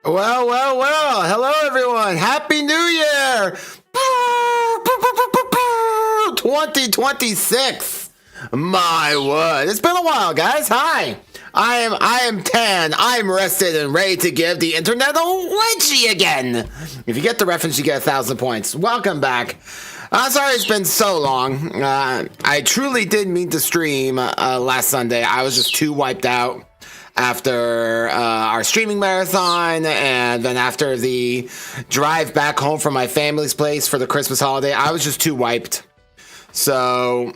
Well. Hello, everyone. Happy New Year. 2026. My word. It's been a while, guys. Hi. I am tan. I'm rested and ready to give the internet a wedgie again. If you get the reference, you get 1,000 points. Welcome back. I'm sorry it's been so long. I truly did mean to stream last Sunday. I was just too wiped out after our streaming marathon, and then after the drive back home from my family's place for the Christmas holiday. I was just too wiped. So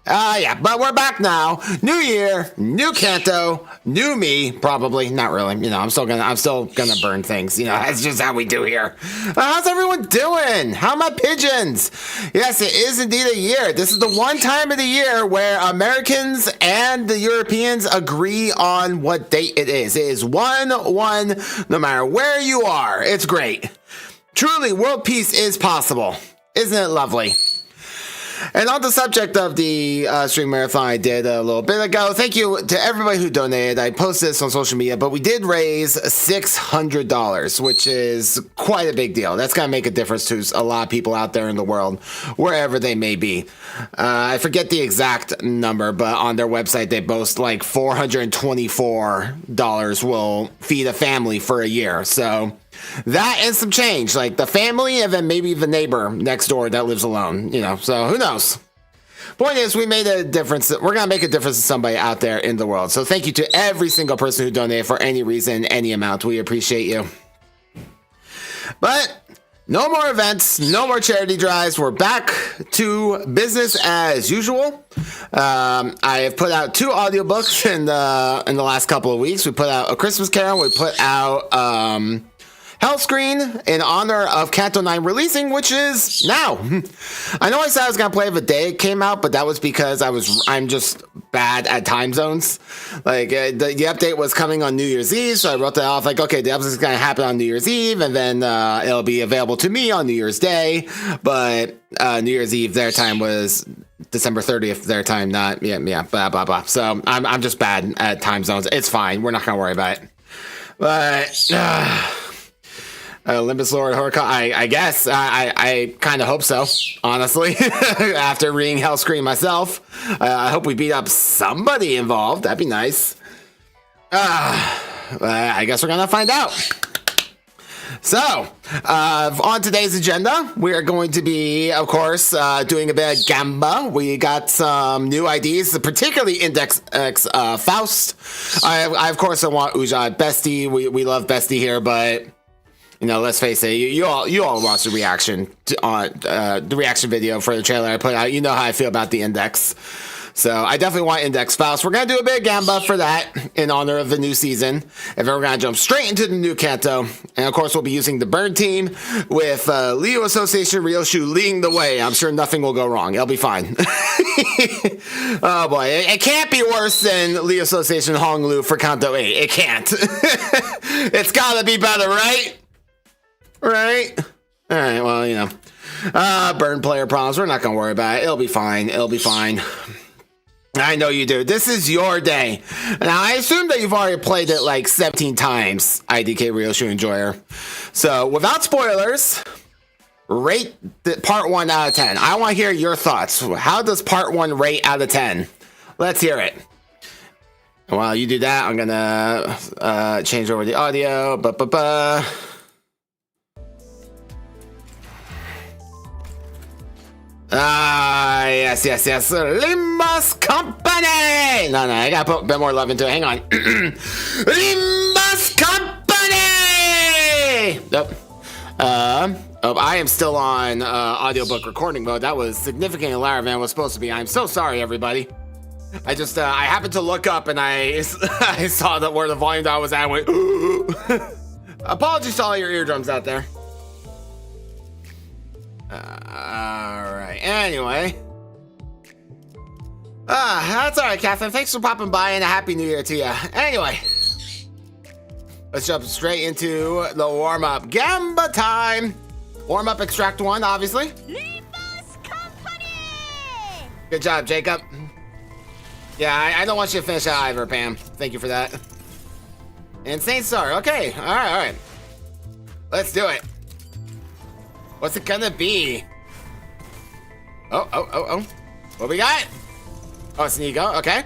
yeah, but we're back now. New year, new Canto, new me. Probably not really. You know, I'm still gonna burn things. You know, that's just how we do here. How's everyone doing? How are my pigeons? Yes, it is indeed a year. This is the one time of the year where Americans and the Europeans agree on what date it is. It is 1/1, no matter where you are. It's great. Truly, world peace is possible. Isn't it lovely? And on the subject of the stream marathon I did a little bit ago, thank you to everybody who donated. I posted this on social media, but we did raise $600, which is quite a big deal. That's going to make a difference to a lot of people out there in the world, wherever they may be. I forget the exact number, but on their website, they boast like $424 will feed a family for a year. So that and some change, like the family and then maybe the neighbor next door that lives alone, you know, so who knows? Point is, we made a difference. We're going to make a difference to somebody out there in the world. So thank you to every single person who donated for any reason, any amount. We appreciate you. But no more events, no more charity drives. We're back to business as usual. I have put out 2 audiobooks in the last couple of weeks. We put out A Christmas Carol. We put out Hellscreen in honor of Canto 9 releasing, which is now. I know I said I was going to play it the day it came out, but that was because I'm just bad at time zones. Like, the update was coming on New Year's Eve, so I wrote that off, like, okay, the update is going to happen on New Year's Eve, and then it'll be available to me on New Year's Day, but New Year's Eve, their time was December 30th, their time, not, yeah, blah, blah, blah. So I'm just bad at time zones. It's fine. We're not going to worry about it. But Limbus Lord Horicon, I guess. I kind of hope so, honestly. After reading Hellscreen myself, I hope we beat up somebody involved. That'd be nice. I guess we're going to find out. So, on today's agenda, we are going to be, of course, doing a bit of Gamba. We got some new IDs, particularly Index X Faust. I of course, I want Ujad Bestie. We love Bestie here, but you know, let's face it, you all watched the reaction the reaction video for the trailer I put out. You know how I feel about the Index. So I definitely want Index Faust. We're going to do a bit of Gamba for that in honor of the new season. And then we're going to jump straight into the new Canto. And of course, we'll be using the Burn team with Leo Association Ryoshu leading the way. I'm sure nothing will go wrong. It'll be fine. Oh boy, it can't be worse than Leo Association Honglu for Canto 8. It can't. It's got to be better, right? Right? All right, well, you know. Burn player problems. We're not going to worry about it. It'll be fine. It'll be fine. I know you do. This is your day. Now, I assume that you've already played it like 17 times, IDK Ryoshu Enjoyer. So, without spoilers, rate part 1 out of 10. I want to hear your thoughts. How does part 1 rate out of 10? Let's hear it. While you do that, I'm going to change over the audio. Yes. Limbus Company! No, I gotta put a bit more love into it. Hang on. Limbus Company! Nope. I am still on audiobook recording mode. That was significantly louder than it was supposed to be. I'm so sorry, everybody. I just, I happened to look up and I saw that where the volume dial was at. I went, apologies to all your eardrums out there. Alright, anyway. That's alright, Catherine. Thanks for popping by and a Happy New Year to you. Anyway, let's jump straight into the warm-up. Gamba time! Warm-up extract 1, obviously. Limbus Company! Good job, Jacob. Yeah, I don't want you to finish that either, Pam. Thank you for that. Insane Star. Okay. All right. All right. Let's do it. What's it gonna be? Oh. What we got? Oh, it's an ego. Okay.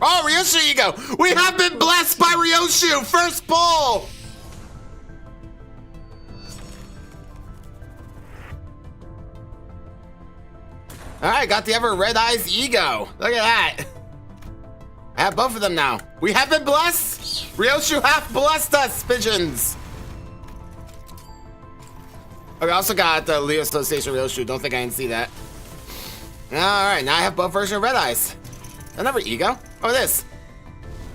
Oh, Ryoshu ego. We have been blessed by Ryoshu. First pull. All right, got the ever red eyes ego. Look at that. I have both of them now. We have been blessed. Ryoshu hath blessed us, pigeons. Okay, I also got the Leo Slow Station Ryoshu. Don't think I didn't see that. All right, now I have both versions of red eyes. Another ego. Oh, this.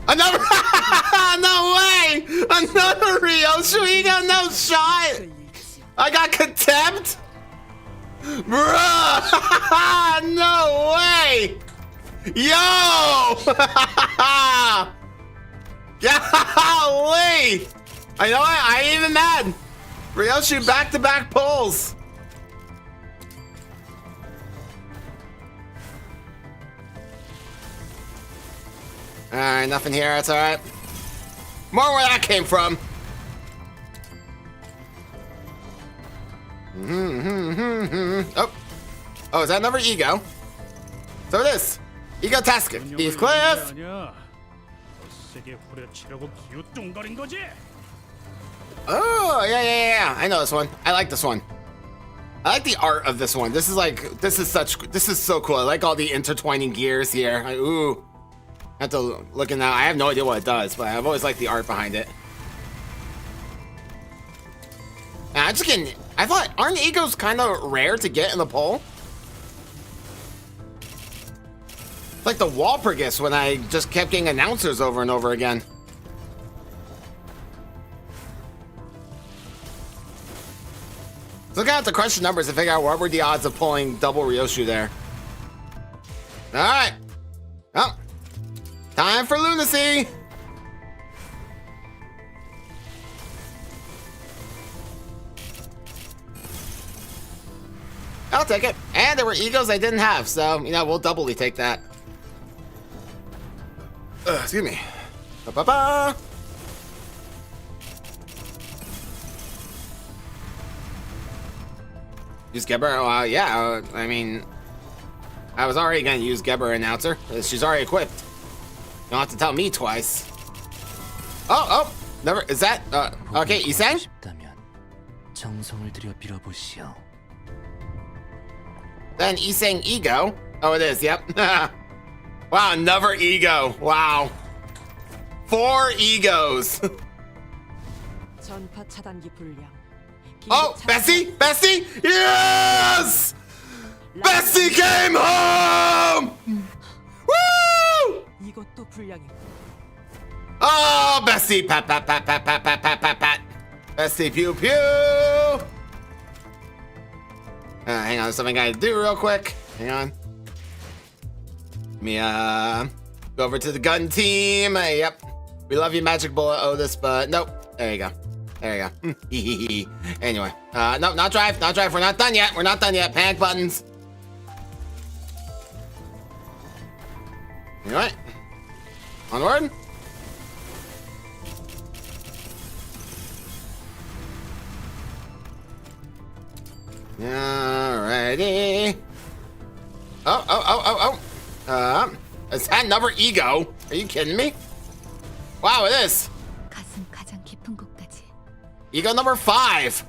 Another. No way. Another Ryoshu ego. No shot. I got contempt. Bruh! No way! Yo! Golly! I know I ain't even mad. Ryoshu back-to-back pulls. Alright, nothing here. That's alright. More where that came from. Oh, is that another ego? So it is. Ego task. Beef Cliff. Oh, yeah. I know this one. I like this one. I like the art of this one. This is so cool. I like all the intertwining gears here. Ooh. I have to look in now. I have no idea what it does, but I've always liked the art behind it. I'm just kidding. I thought, aren't egos kind of rare to get in the poll? It's like the Walpurgis when I just kept getting announcers over and over again. So look out the crunch numbers to figure out what were the odds of pulling double Ryoshu there. All right. Well, time for lunacy. I'll take it. And there were egos I didn't have, so, you know, we'll doubly take that. Excuse me. Ba-ba-ba. Use Geber? Yeah, I mean, I was already going to use Geber announcer. She's already equipped. You don't have to tell me twice. Oh, never, is that, okay, Isang? Then Isang ego. Oh, it is, yep. Wow, another ego. Wow. 4 egos. Oh, Bessie? Bessie? Yes! Bessie came home! Woo! Oh, Bessie! Pat, pat, pat, pat, pat, pat, pat, pat, pat. Bessie, pew, pew! Hang on, there's something I gotta do real quick. Hang on. Let me, go over to the gun team. Yep. We love you, Magic Bullet Otis, but nope. There you go. There you go. Anyway, no, not drive, not drive. We're not done yet. We're not done yet. Panic buttons. All right. Onward. Alrighty. Oh. Is that another ego? Are you kidding me? Wow, it is. Ego number 5.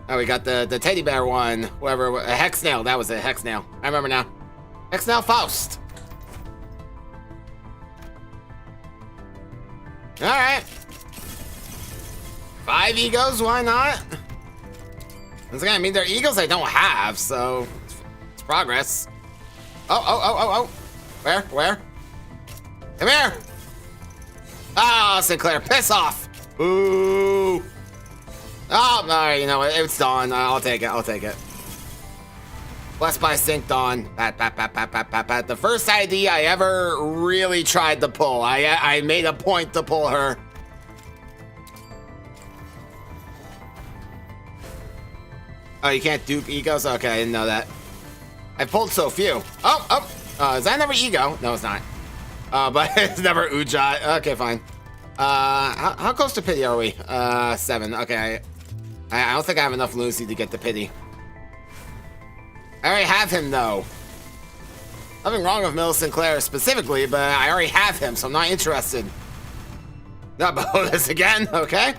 Oh, we got the teddy bear one. Whoever, a Hexnail. That was it, Hexnail. I remember now. Hexnail Faust. All right. 5 egos, why not? Once again, I mean, they're egos I don't have, so it's progress. Oh. Where? Come here. Oh, Sinclair, piss off. Ooh. Oh, all right, you know what? It's Dawn. I'll take it. Blessed by Sync Dawn. Pat. The first ID I ever really tried to pull. I made a point to pull her. Oh, you can't dupe egos? Okay, I didn't know that. I pulled so few. Oh. Is that never ego? No, it's not. But it's never Ujat. Okay, fine. How close to pity are we? 7. Okay, I don't think I have enough Lucy to get the pity. I already have him though. Nothing wrong with Millicent Claire specifically, but I already have him, so I'm not interested. Not Otis again, okay?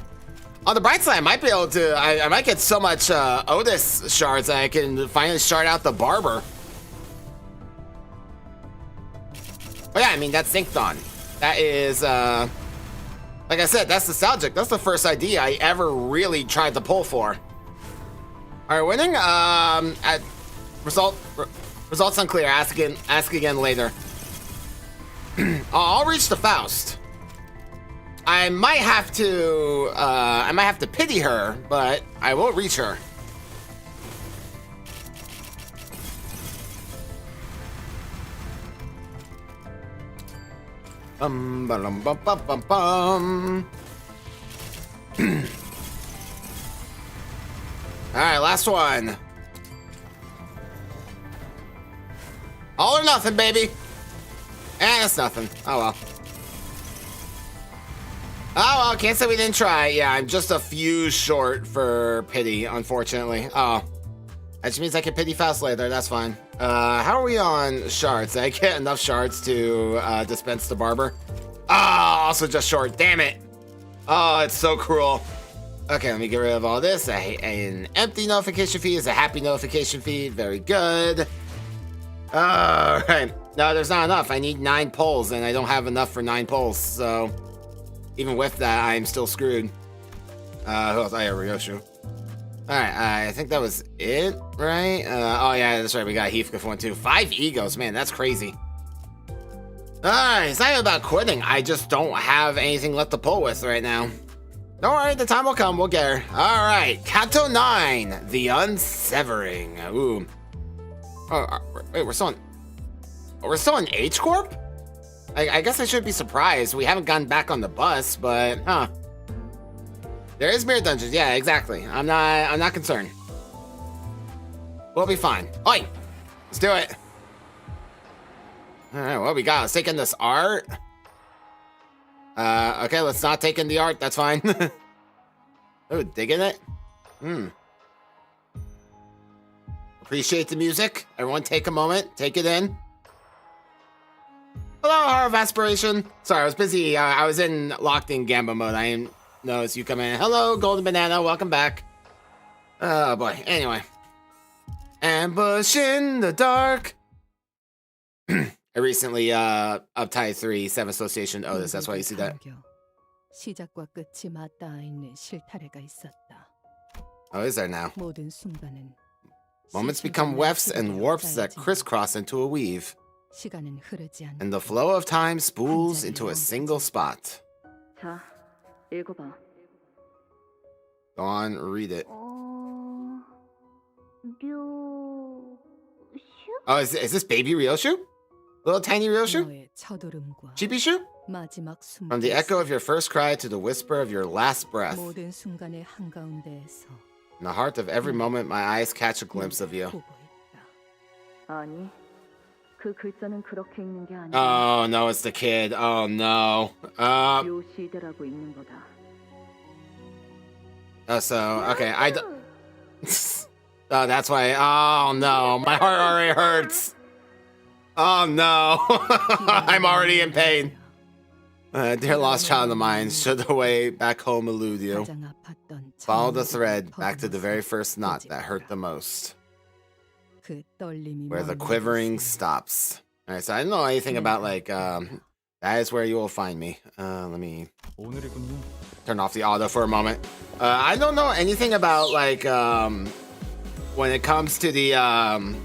On the bright side, I might be able to, I might get so much Otis shards that I can finally shard out the barber. Oh yeah, I mean, that's Syncthon. That is, like I said, that's nostalgic. That's the first ID I ever really tried to pull for. All right, winning, at results unclear, ask again later. I'll reach the Faust. I might have to pity her, but I will reach her. Bum bum bum bum bum bum. All right, last one. All or nothing, baby. It's nothing. Oh well. Oh well, can't say we didn't try. Yeah, I'm just a few short for pity, unfortunately. Oh, that just means I can pity Faust later. That's fine. How are we on shards? Did I get enough shards to dispense the barber? Oh, also just short. Damn it. Oh, it's so cruel. Okay, let me get rid of all this. An empty notification feed is a happy notification feed. Very good. All right. No, there's not enough. I need 9 pulls, and I don't have enough for 9 pulls. So even with that, I'm still screwed. Who else? Oh, yeah, Ryoshu. All right, I think that was it, right? Oh, yeah, that's right. We got Heathcliff 1, 2. 5 egos. Man, that's crazy. All right, it's not even about quitting. I just don't have anything left to pull with right now. Don't worry, the time will come. We'll get her. All right, Canto 9, The Unsevering. Ooh. Oh, wait, we're still in H Corp? I guess I should be surprised. We haven't gotten back on the bus, but huh. There is mirror dungeons. Yeah, exactly. I'm not concerned. We'll be fine. Oi! Let's do it. All right, what we got? Let's take in this art. Okay, let's not take in the art. That's fine. Oh, digging it? Appreciate the music. Everyone take a moment. Take it in. Hello, Heart of Aspiration. Sorry, I was busy. I was locked in Gamba mode. I didn't notice you come in. Hello, Golden Banana. Welcome back. Oh, boy. Anyway. Ambush in the dark. I recently uptied 3 7 Association Otis. That's why you see that. 시작과 끝이 맞닿아 있는 실타래가 있었다. Oh, is there now? 모든 순간은 Moments become wefts and warps that crisscross into a weave. 시간은 흐르지 않고 And the flow of time spools into a single spot. 자, 읽어봐. Go on, read it. Oh, is this baby Ryoshu? Little tiny Ryoshu? 너의 첫울음과 Chibi-shu? 마지막 숨 From the echo of your first cry to the whisper of your last breath. 모든 순간의 한가운데에서 In the heart of every moment, my eyes catch a glimpse of you. 보고 있다. 아니, 그 글자는 그렇게 읽는 게 아니야. Oh, no, it's the kid. Oh, no. 요 시대라고 읽는 거다. Oh, so, okay, oh, that's why. Oh, no, my heart already hurts. Oh, no. I'm already in pain. Dear lost child of mine, should the way back home elude you? 가장 아팠던 Follow the 처음 thread back to the 퍼져나서 very first knot that hurt 꼬집어라. the most, 그 떨림이 where the 머무는 quivering 곳에 stops. All right, so I don't know anything about, like, that is where you will find me. Let me 오늘이군요. turn off the auto for a moment. I don't know anything about, like, when it comes to the, I don't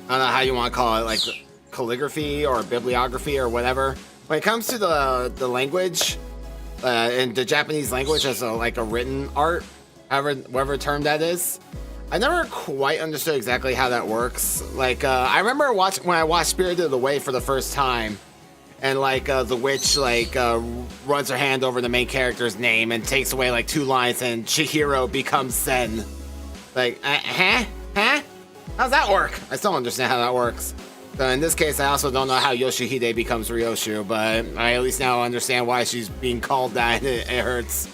know how you want to call it, like, calligraphy or bibliography or whatever. When it comes to the language, in the Japanese language as like a written art, whatever term that is, I never quite understood exactly how that works. Like, I remember when I watched Spirited Away for the first time, and like the witch like runs her hand over the main character's name and takes away like 2 lines, and Chihiro becomes Sen. Like, huh? How's that work? I still don't understand how that works. So in this case, I also don't know how Yoshihide becomes Ryoshu, but I at least now understand why she's being called that. It hurts.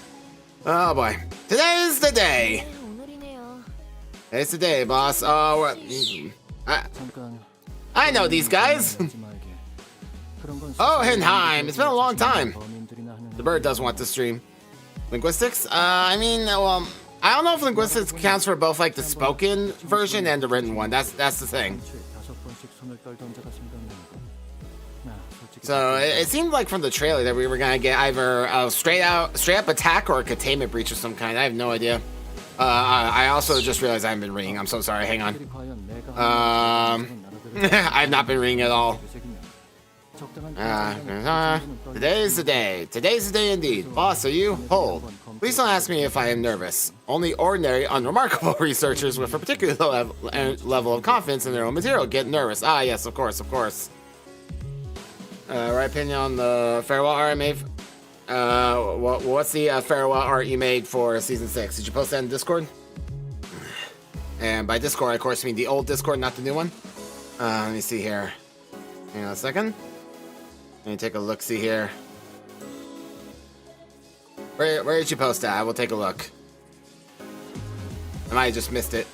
Oh boy. Today's the day. 오늘이네요. It's the day, boss. Oh, I know these guys. Oh, Henheim. It's been a long time. The bird does want to stream. Linguistics? I mean, well, I don't know if linguistics counts for both like the spoken version and the written one. That's the thing. So it seemed like from the trailer that we were gonna get either a straight up attack or a containment breach of some kind. I have no idea. I also just realized I haven't been reading. I'm so sorry. Hang on. I've not been reading at all. Today's the day. Today's the day indeed. Boss, are you? Hold. Please don't ask me if I am nervous. Only ordinary, unremarkable researchers with a particular level of confidence in their own material get nervous. Ah, yes, of course, of course. Right opinion on the farewell art I made. What's the farewell art you made for season 6? Did you post that in Discord? And by Discord, I of course mean the old Discord, not the new one. Let me see here. Hang on a second. Let me take a look. See here. Where did you post that? I will take a look. I might have just missed it.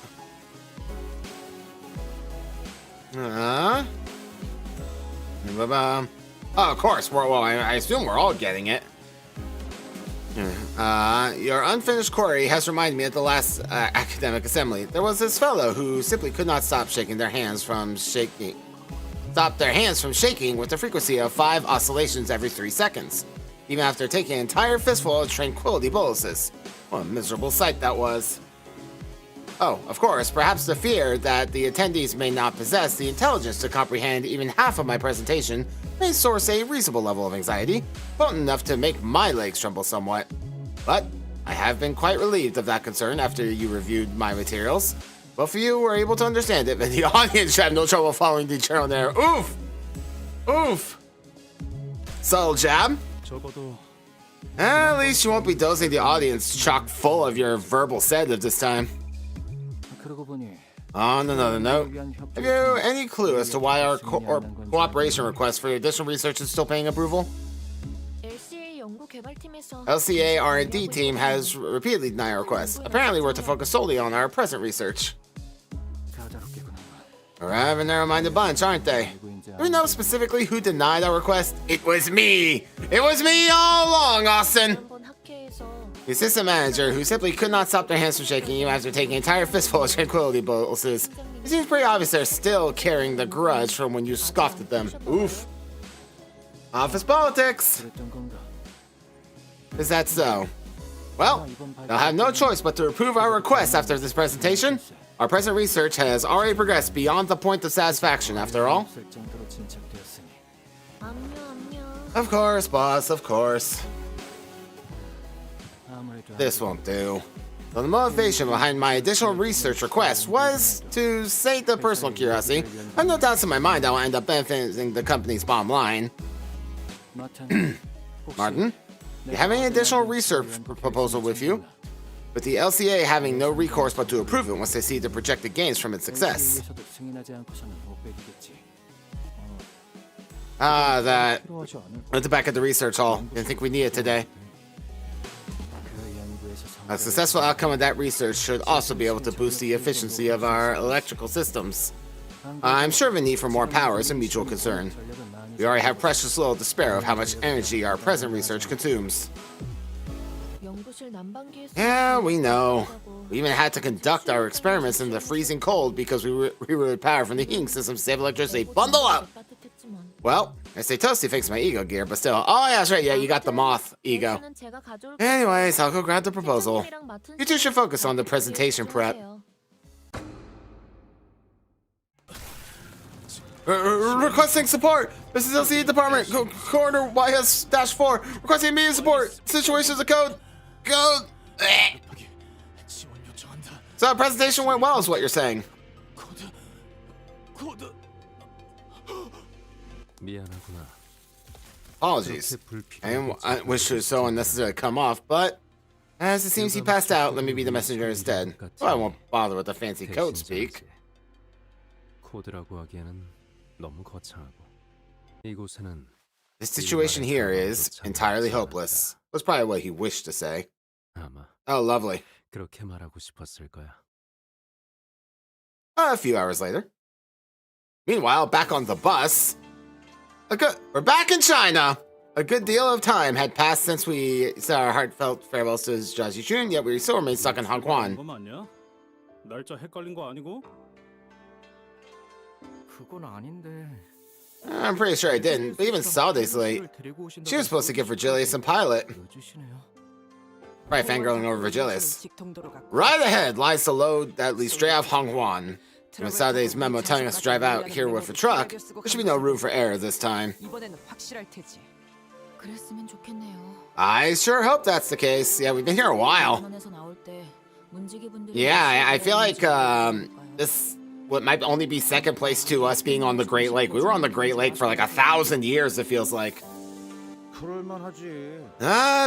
Oh, of course. Well, I assume we're all getting it. Your unfinished query has reminded me at the last academic assembly. There was this fellow who simply could not stop their hands from shaking with the frequency of 5 oscillations every 3 seconds, even after taking an entire fistful of tranquility boluses. What a miserable sight that was. Oh, of course, perhaps the fear that the attendees may not possess the intelligence to comprehend even half of my presentation may source a reasonable level of anxiety, potent enough to make my legs tremble somewhat. But I have been quite relieved of that concern after you reviewed my materials. Both of you were able to understand it, but the audience should have no trouble following the channel there. Oof! Oof! Subtle jab. At least you won't be dosing the audience chock full of your verbal sedative this time. On another note, have you any clue as to why our cooperation request for additional research is still pending approval? LCA 연구개발팀에서 LCA R&D team has repeatedly denied our request. Apparently we're to focus solely on our present research. We're a narrow-minded bunch, aren't they? Do we know specifically who denied our request? It was me! It was me all along, Austin! 지난번 학회에서 The assistant manager, who simply could not stop their hands from shaking even after taking an entire fistful of tranquility boluses. It seems pretty obvious they're still carrying the grudge from when you scoffed at them. Oof. Office politics! Is that so? Well, they'll have no choice but to approve our request after this presentation. Our present research has already progressed beyond the point of satisfaction, after all. Of course, boss, of course. This won't do. So the motivation behind my additional research request was to sate the personal curiosity. I have no doubts in my mind that will end up benefiting the company's bottom line. Martin, do you have any additional research proposal with you? With the LCA having no recourse but to approve it once they see the projected gains from its success. That. At the back of the research hall. Didn't think we need it today. A successful outcome of that research should also be able to boost the efficiency of our electrical systems. I'm sure the need for more power is a mutual concern. We already have precious little to spare of how much energy our present research consumes. Yeah, we know. We even had to conduct our experiments in the freezing cold because we rerouted power from the heating system to save electricity. Bundle up! Well, I say toasty thanks to my ego gear, but still. Oh, yeah, that's right. Yeah, you got the moth ego. Anyways, I'll go grab the proposal. You two should focus on the presentation prep. Requesting support! This is LCE department. Corridor YS-4. Requesting immediate support. Situations of code. Code. So our presentation went well, is what you're saying. Apologies. I wish it was so unnecessary to come off, but as it seems he passed out, let me be the messenger instead. So I won't bother with the fancy code speak. 너무 거창하고 이곳에는 The situation here is entirely hopeless. Was probably what he wished to say. 아마 Oh, lovely. 그렇게 말하고 싶었을 거야. A few hours later. Meanwhile, back on the bus. We're back in China. A good deal of time had passed since we said our heartfelt farewells to Jiaji Jun, yet we still remain stuck in Hong Kong. 거 맞냐? 날짜 헷갈린 거 아니고? 그건 아닌데. I'm pretty sure I didn't, but even Salde's late. She was supposed to give Virgilius a pilot. Probably fangirling over Virgilius. Right ahead lies the load that leads straight out of Hongguan. And with Salde's memo telling us to drive out here with a truck, there should be no room for error this time. 그랬으면 좋겠네요. I sure hope that's the case. Yeah, we've been here a while. 병원에서 나올 때 문지기분들이 Yeah, I feel like this might only be second place to us being on the Great Lake. We were on the Great Lake for like 1,000 years, it feels like.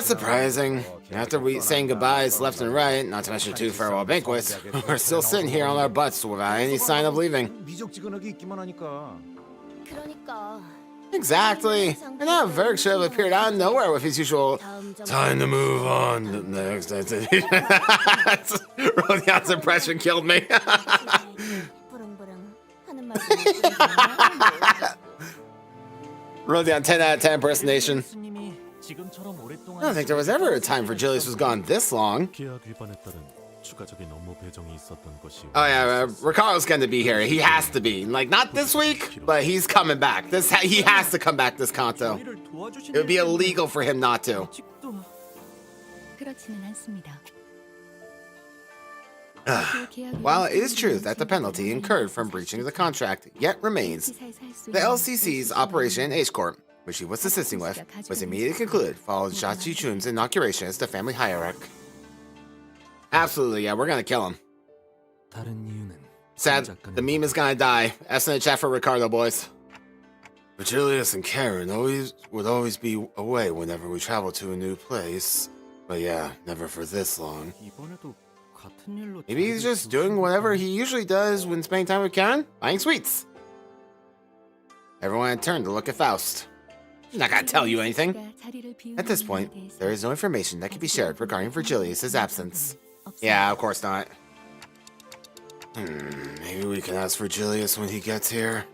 Surprising. After we saying goodbyes left and right, not to mention 2 farewell banquets, we're still sitting here on our butts without any sign of leaving. 그러니까 Exactly. And now Verg should have appeared out of nowhere with his usual time to move on. Next, Rodion's impression killed me. 부릉부릉 하는 말씀. Rodion 10 out of 10 impersonation. I don't think there was ever a time Virgilius was gone this long. 계약 위반에 따른 추가적인 업무 배정이 있었던 것이. Oh yeah, Ricardo's gonna be here. He has to be. Like, not this week, but he's coming back. He has to come back this Canto. It would be illegal for him not to. 그렇지는 않습니다. While it is true that the penalty incurred from breaching the contract yet remains, the LCC's Operation H Corp, which he was assisting with, was immediately concluded following Xia Jichun's inauguration as the family hierarch. Absolutely, yeah, we're gonna kill him. 다른 이유는 Sad, the meme is gonna die. S in the chat for Ricardo, boys. Virgilius and Karen would always be away whenever we travel to a new place. But yeah, never for this long. 이번에도 같은 일로. Maybe he's just doing whatever he usually does when spending time with Karen, buying sweets. Everyone had turned to look at Faust. She's not gonna tell you anything. At this point, there is no information that can be shared regarding Virgilius' absence. Yeah, of course not. Maybe we can ask Virgilius when he gets here.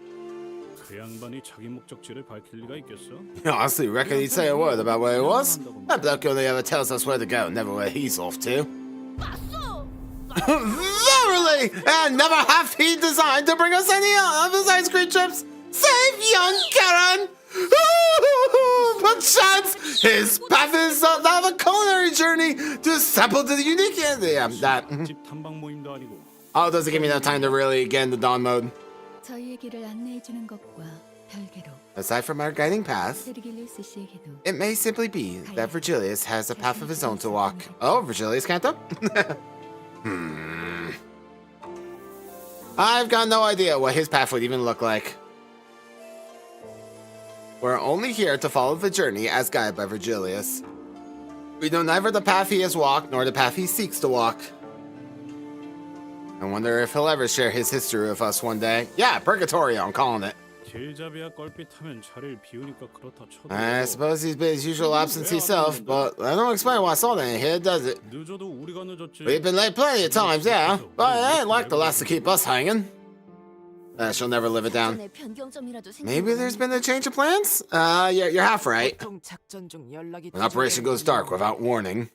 그 양반이 자기 목적지를 밝힐 리가 있겠어? You honestly reckon he'd say a word about where he was? That bloke only ever tells us where to go, never where he's off to. Verily! And never hath he designed to bring us any of his ice cream chips, save young Karen! Perchance his path is that of a culinary journey to sample the unique. Yeah, that. 집 탐방 모임도 아니고. Oh, it doesn't give me enough time to really get into dawn mode. 저희의 길을 안내해 주는 것과 별개로 Aside from our guiding path, 세르길리우스 씨에게도 it may simply be that Virgilius has a path of his own to walk. Oh, Virgilius Canto? I've got no idea what his path would even look like. We're only here to follow the journey as guided by Virgilius. We know neither the path he has walked nor the path he seeks to walk. I wonder if he'll ever share his history with us one day. Yeah, Purgatorio, I'm calling it. 제자비야 껄핏하면 자리를 비우니까 그렇다 쳐도. I suppose he's been his usual absentee self, but that don't explain why Solden ain't here, does it? 늦어도 우리가 늦었지. We've been late plenty of times, yeah, but it ain't like the last to keep us hanging. She'll never live it down. Maybe there's been a change of plans? You're half right. When operation goes dark without warning,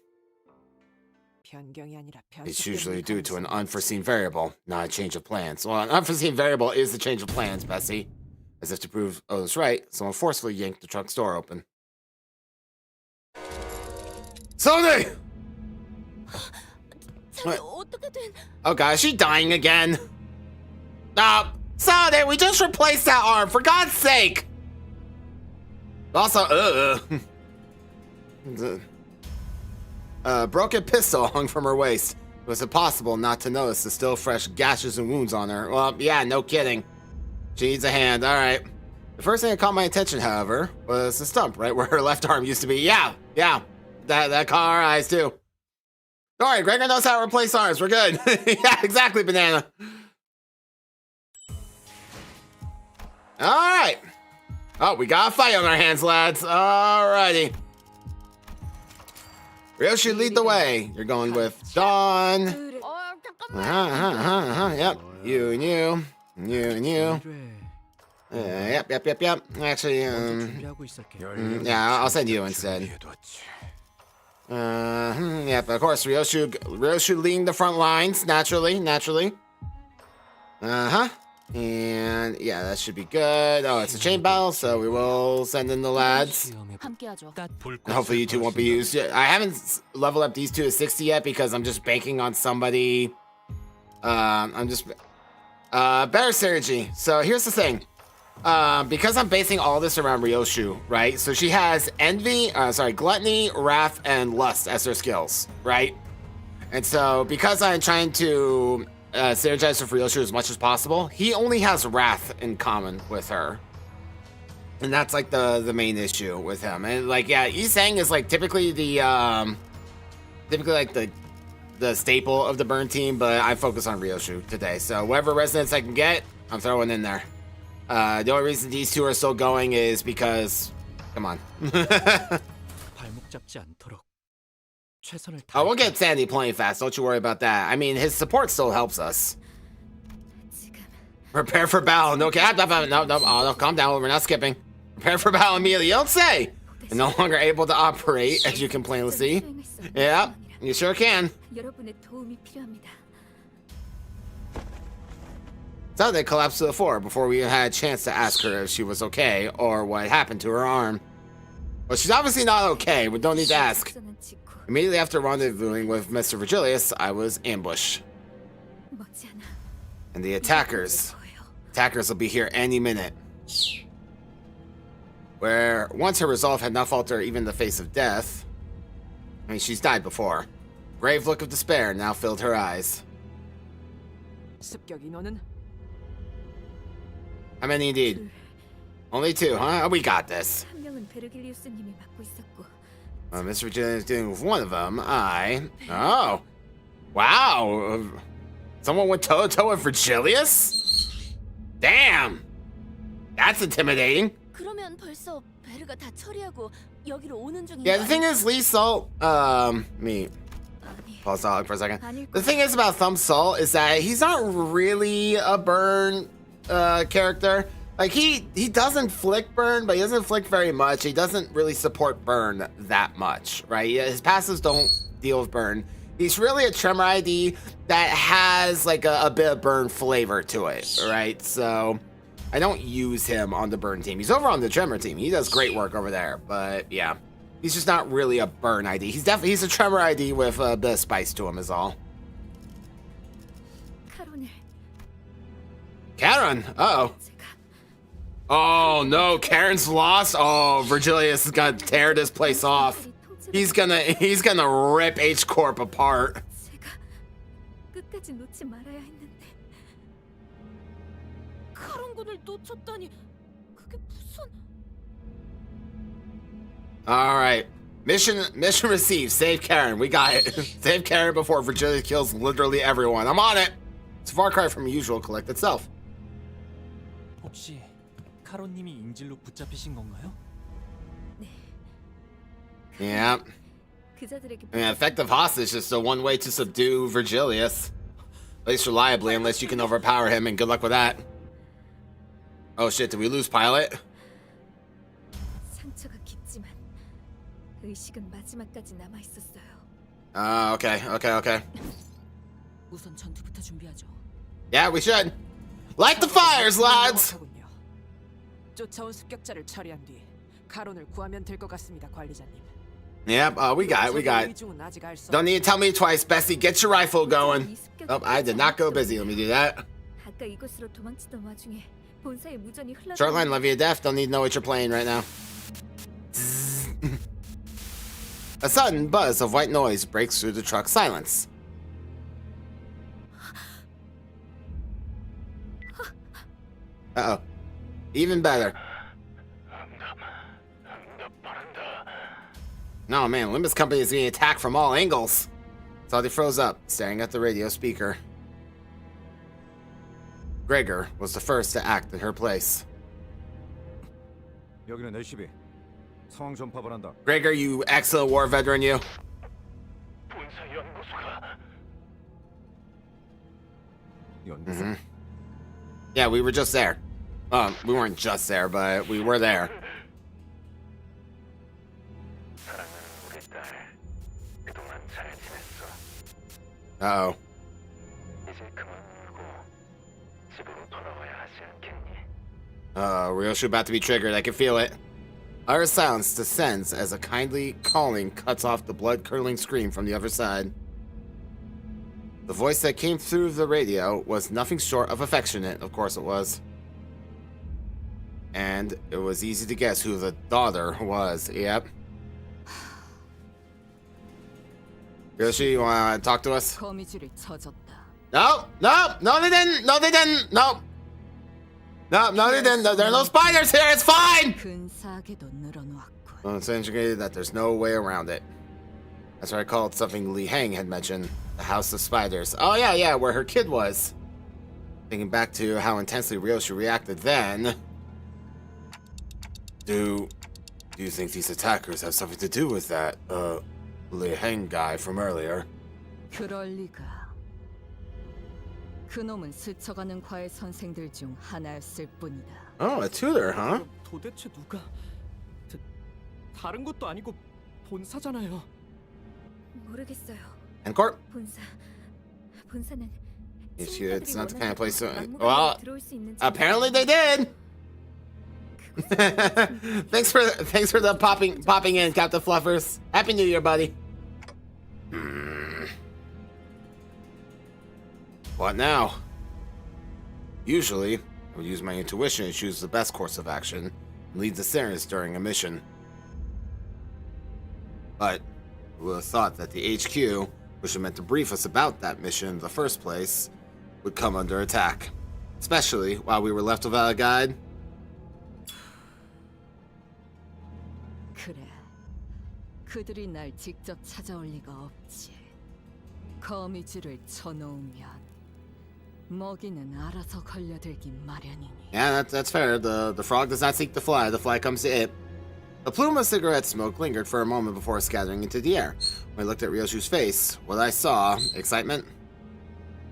it's usually due to an unforeseen variable, not a change of plans. Well, an unforeseen variable is the change of plans, Bessie. As if to prove Otis right, someone forcefully yanked the truck's door open. Sony! Oh god, is she dying again? No! Sony, we just replaced that arm, for God's sake! Also, broken pistol hung from her waist. It was impossible not to notice the still fresh gashes and wounds on her. Well, yeah, no kidding. She needs a hand, alright. The first thing that caught my attention, however, was the stump right where her left arm used to be. Yeah, that caught our eyes too. Alright, Gregor knows how to replace arms, we're good. Yeah, exactly, Banana. All right. Oh, we got a fight on our hands, lads. Alrighty. Ryoshi, lead the way. You're going with Dawn. Yep. You and you. You and you. Yep. Actually, 준비하고 있을게. yeah, I'll send you instead. Yep, of course, Ryoshi leading the front lines, naturally. And yeah, that should be good. Oh, it's a chain battle, so we will send in the lads. 함께하죠. Hopefully you two won't be used yet. I haven't leveled up these two to 60 yet because I'm just banking on somebody. Better synergy. So here's the thing. Because I'm basing all this around Ryoshu, right? So she has Gluttony, Wrath, and Lust as her skills, right? And so because I'm trying to synergize with Ryoshu as much as possible, he only has Wrath in common with her. And that's like the main issue with him. And like, yeah, Isang is like typically the staple of the burn team, but I focus on Ryoshu today. So whatever resonance I can get, I'm throwing in there. The only reason these two are still going is because, come on. 발목 잡지 않도록 최선을 Oh, we'll get Sandy playing fast. Don't you worry about that. I mean, his support still helps us. Prepare for battle. No, no, calm down. We're not skipping. Prepare for battle immediately. You don't say. You're no longer able to operate, as you can plainly see. Yeah, you sure can. 여러분의 도움이 필요합니다. So they collapsed to the floor before we had a chance to ask her if she was okay or what happened to her arm. Well, she's obviously not okay. We don't need to ask. Immediately after rendezvousing with Mr. Virgilius, I was ambushed. And the attackers will be here any minute. Where once her resolve had not faltered even in the face of death. I mean, she's died before. Grave look of despair now filled her eyes. 습격 인원은 How many indeed? Only two, huh? We got this. 한 명은 베르길리우스님이 맡고 있었고. Mr. Virginia is dealing with one of them. Oh. Wow. Someone went toe-to-toe with Virgilius? Damn. That's intimidating. 그러면 벌써 베르가 다 처리하고 여기로 오는 중인가? Yeah, the thing is, Lee Salt, pause for a second. The thing is about Thumb Salt is that he's not really a burn character. Like, he doesn't flick burn, but he doesn't flick very much. He doesn't really support burn that much, right? His passives don't deal with burn. He's really a Tremor ID that has like a bit of burn flavor to it, right? So I don't use him on the burn team. He's over on the Tremor team. He does great work over there, but yeah. He's just not really a burn ID. He's a Tremor ID with a bit of spice to him is all. Karen, uh-oh. Oh no, Karen's lost. Oh, Virgilius is gonna tear this place off. He's gonna rip H Corp apart. 끝까지 놓지 말아야 했는데. 카론군을 놓쳤다니. 그게 무슨? All right, mission received. Save Karen. We got it. Save Karen before Virgilius kills literally everyone. I'm on it. It's a far cry from usual collect itself. 혹시 카론님이 인질로 붙잡히신 건가요? Yeah. 그자들에게 I mean, effective hostage is the one way to subdue Virgilius. At least reliably, unless you can overpower him, and good luck with that. Oh shit, did we lose Pilot? 상처가 깊지만 의식은 마지막까지 남아 있었어요. Okay. 우선 전투부터 준비하죠. Yeah, we should. Light the fires, lads! 쫓아온 습격자를 처리한 뒤 카론을 구하면 될 것 같습니다, 관리자님. Yep, we got it. Don't need to tell me twice, Bessie. Get your rifle going. Oh, I did not go busy. Let me do that. 아까 이곳으로 도망치던 와중에 본사의 무전이 흘러. Shortline, love you to death. Don't need to know what you're playing right now. A sudden buzz of white noise breaks through the truck's silence. Uh-oh. Even better. No, man, Limbus Company is being attacked from all angles. Salty froze up, staring at the radio speaker. Gregor was the first to act in her place. 여기는 LCB. 상황 전파를 한다. Gregor, you excellent war veteran, you. 연구소. Yeah, we were just there. We weren't just there, but we were there. Uh-oh. Ryoshu about to be triggered. I can feel it. Our silence descends as a kindly calling cuts off the blood-curdling scream from the other side. The voice that came through the radio was nothing short of affectionate. Of course it was. And it was easy to guess who the daughter was. Yep. Yoshi, you want to talk to us? 거미줄이 쳐졌다. No, they didn't. No, they didn't. No, they didn't. There are no spiders here. It's fine. 근사하게도 늘어놓았군. Well, it's indicated that there's no way around it. That's what I called something Li Heng had mentioned. The House of Spiders. Oh, yeah, where her kid was. Thinking back to how intensely Ryoshi reacted then. Do you think these attackers have something to do with that, Li Heng guy from earlier? 그럴 리가. 그놈은 스쳐가는 과외 선생들 중 하나였을 뿐이다. Oh, a tutor, huh? 도대체 누가? 다른 것도 아니고 본사잖아요. 모르겠어요. Encore? 본사는 It's not the kind of place. 막무가내로 Well, 들어올 수 있는 apparently they did. thanks for the popping in, Captain Fluffers. Happy New Year, buddy. What now? Usually, I would use my intuition and choose the best course of action and lead the Sarens during a mission. But I would have thought that the HQ, which was meant to brief us about that mission in the first place, would come under attack. Especially while we were left without a guide. 그래. 그들이 날 직접 찾아올 리가 없지. 거미줄을 쳐놓으면 먹이는 알아서 걸려들기 마련이니. Yeah, that's fair. The frog does not seek the fly comes to it. A plume of cigarette smoke lingered for a moment before scattering into the air. When I looked at Ryoshu's face, what I saw, excitement,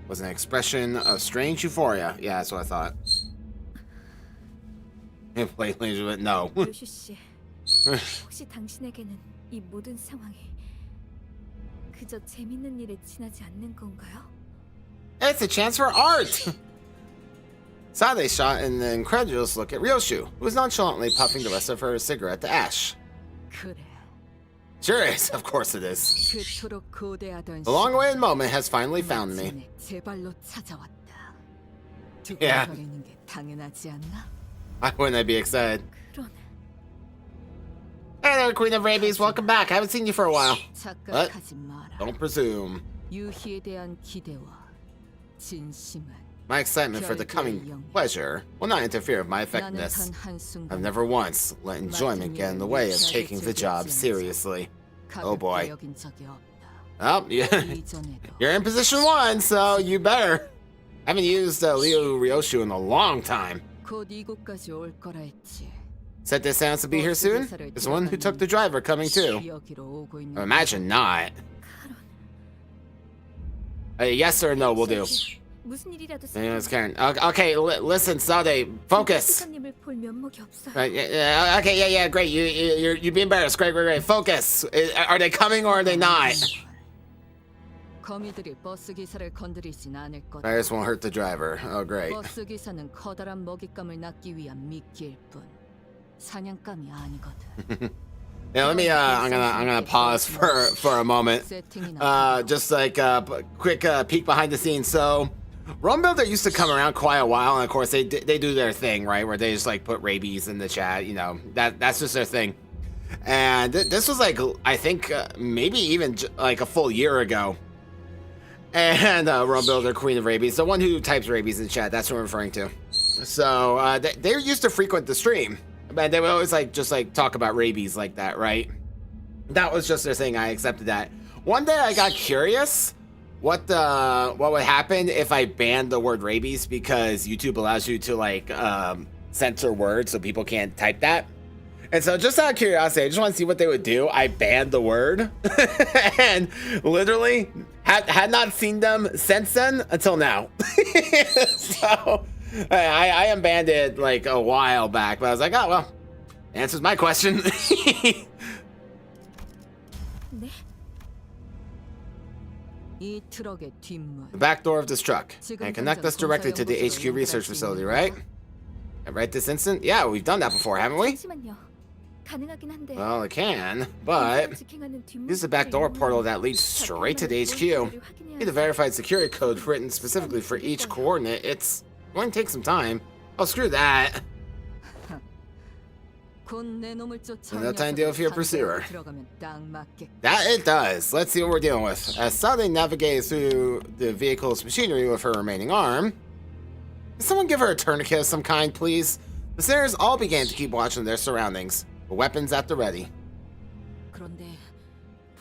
was an expression of strange euphoria. Yeah, that's what I thought. No. 요슈 씨, 혹시 당신에게는 이 모든 상황이 그저 재밌는 일에 지나지 않는 건가요? It's a chance for art! Sade shot an incredulous look at Ryoshu, who was nonchalantly puffing the rest of her cigarette to ash. 그래. Sure is, of course it is. 그토록 고대하던 The long-awaited moment has finally found me. 마침내 제 발로 찾아왔다. Yeah. 두근거리는 게 당연하지 않나? Why wouldn't I be excited? 그런 Hey there, Queen of Rabies, welcome back. I haven't seen you for a while. 착각하지 마라. Don't presume. 유희에 대한 기대와 진심은 My excitement for the coming pleasure will not interfere with my 나는 effectiveness. 단 한순간 I've never once let enjoyment get in the way of taking the job seriously. Oh boy. 가볍게 여긴 적이 없다. Oh, yeah. 이전에도 You're in position 1, so you better. I haven't used Liu Ryoshu in a long time. 곧 이곳까지 올 거라 했지. Said this sounds to be here soon? Is the one who took the driver coming too? 여기로 오고 있는 I imagine not. Yes or no will do. 무슨 일이라도 Yeah, it's Karen. Okay, listen, Sade, focus. 수사님을 볼 면목이 없어요. Okay, yeah, great. You're being embarrassed. Great. Focus. Are they coming or are they not? 거미들이 버스 기사를 건드리진 않을 거다. Virus won't hurt the driver. Oh, great. 버스 기사는 커다란 먹잇감을 낚기 위한 미끼일 뿐 사냥감이 아니거든. Yeah, let me. I'm gonna pause for a moment. Just like quick peek behind the scenes. So, Rome Builder used to come around quite a while, and of course they do their thing, right? Where they just like put rabies in the chat. You know, that's just their thing. And this was like I think maybe even like a full year ago. And Rome Builder, Queen of Rabies, the one who types rabies in chat, that's what I'm referring to. So they used to frequent the stream. But they would always just talk about rabies like that, right? That was just their thing. I accepted that. One day I got curious what would happen if I banned the word rabies because YouTube allows you to censor words so people can't type that. And so just out of curiosity, I just want to see what they would do. I banned the word and literally had not seen them since then until now. So I unbanned it like a while back, but I was like, oh, well, answers my question. 네? 이 트럭의 뒷문. The back door of this truck and connect us directly to the HQ research facility, right? Right this instant? Yeah, we've done that before, haven't we? 잠시만요. 가능하긴 한데. Well, it can, but use the back door portal that leads straight to the HQ. Need a verified security code written specifically for each coordinate. It's going to take some time. Oh, screw that. No time deal with your pursuer. That it does. Let's see what we're dealing with. As Sally navigates through the vehicle's machinery with her remaining arm, can someone give her a tourniquet of some kind, please? The Listeners all began to keep watching their surroundings, with weapons at the ready.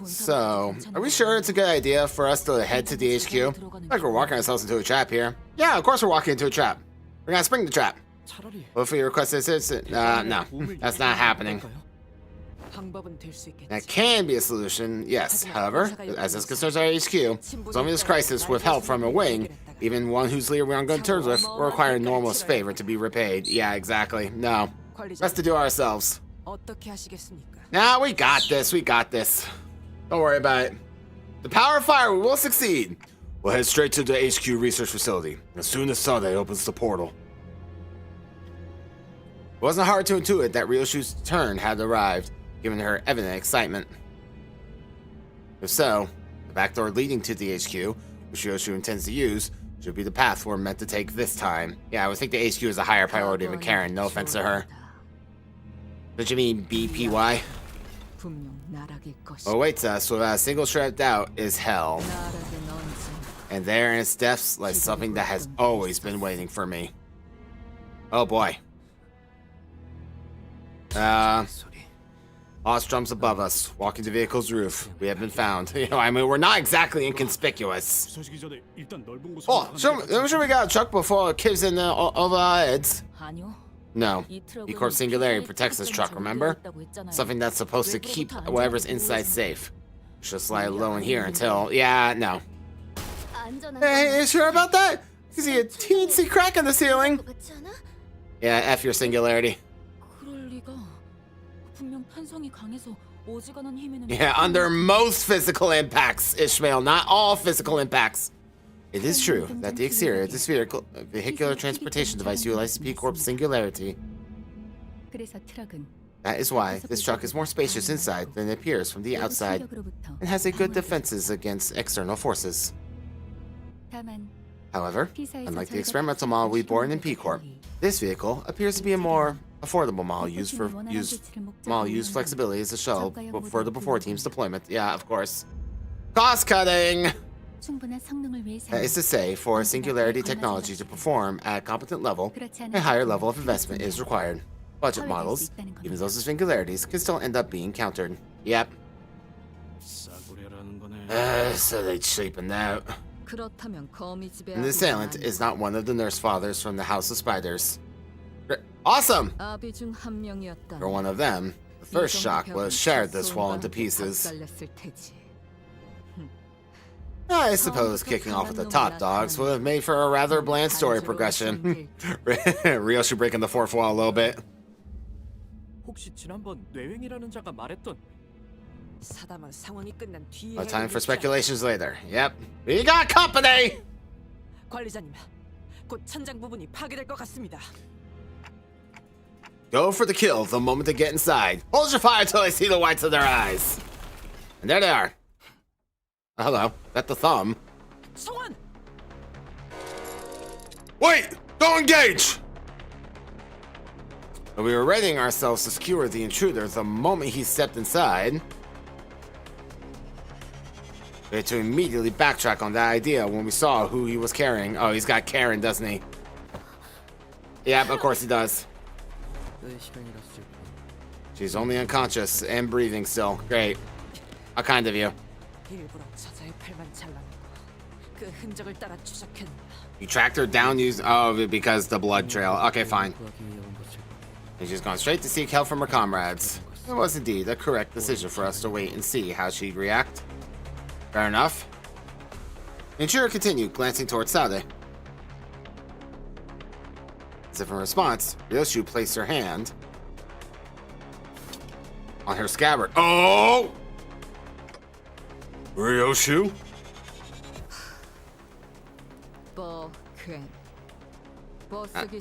So, are we sure it's a good idea for us to head to the HQ? Like we're walking ourselves into a trap here. Yeah, of course we're walking into a trap. We're gonna spring the trap. What if we request assistance? No, that's not happening. That can be a solution, yes. However, as this concerns our HQ, solving this crisis with help from a wing, even one whose leader we're on good terms with, will require enormous favor to be repaid. Yeah, exactly. No. Best to do ourselves. Nah, we got this. We got this. Don't worry about it. The power of fire, we will succeed. We'll head straight to the HQ research facility as soon as Sade opens the portal. It wasn't hard to intuit that Ryoshu's turn had arrived, given her evident excitement. If so, the back door leading to the HQ, which Ryoshu intends to use, should be the path we're meant to take this time. Yeah, I would think the HQ is a higher priority than Karen, no offense to her. Did you mean BPY? What awaits us without a single shred of doubt is hell. And there in its depths lies something that has always been waiting for me. Oh boy. Lost drums above us, walking the vehicle's roof. We have been found. You know, I mean, we're not exactly inconspicuous. Oh, I'm sure we got a truck before it caves in over our heads. No, E-Corp Singularity protects this truck, remember? Something that's supposed to keep whatever's inside safe. Should slide low in here until... Yeah, no. Hey, you sure about that? You see a teensy crack in the ceiling. Yeah, F your Singularity. Yeah, under most physical impacts, Ishmael, not all physical impacts. It is true that the exterior of this vehicular transportation device utilizes P-Corp Singularity. That is why this truck is more spacious inside than it appears from the outside, and has a good defenses against external forces. However, unlike the experimental model we bore in P-Corp, this vehicle appears to be a more affordable model used flexibility as a shuttle for the before team's deployment. Yeah, of course. Cost cutting! That is to say, for a Singularity technology to perform at a competent level, a higher level of investment is required. Budget models, even those with Singularities, can still end up being countered. Yep. So they cheapened out. And the assailant is not one of the nurse fathers from the House of Spiders. Awesome! For one of them, the first shock was shared this wall into pieces. I suppose kicking off with the top dogs would have made for a rather bland story progression. Ryoshu breaking the fourth wall a little bit. No time for speculations later. Yep. We got company! 관리자님, 곧 천장 부분이 파괴될 것 같습니다. Go for the kill the moment they get inside. Hold your fire till I see the whites of their eyes. And there they are. Oh, hello. That's the thumb. 성원! Wait! Don't engage! We were readying ourselves to skewer the intruder the moment he stepped inside. We had to immediately backtrack on that idea when we saw who he was carrying. Oh, he's got Karen, doesn't he? Yep, of course he does. She's only unconscious and breathing still. Great. How kind of you. You tracked her down using... Oh, because the blood trail. Okay, fine. And she's gone straight to seek help from her comrades. It was indeed a correct decision for us to wait and see how she'd react. Fair enough. Insurer continued, glancing towards Sade. As if in response, Ryoshu placed her hand on her scabbard. Oh! Ryoshu? I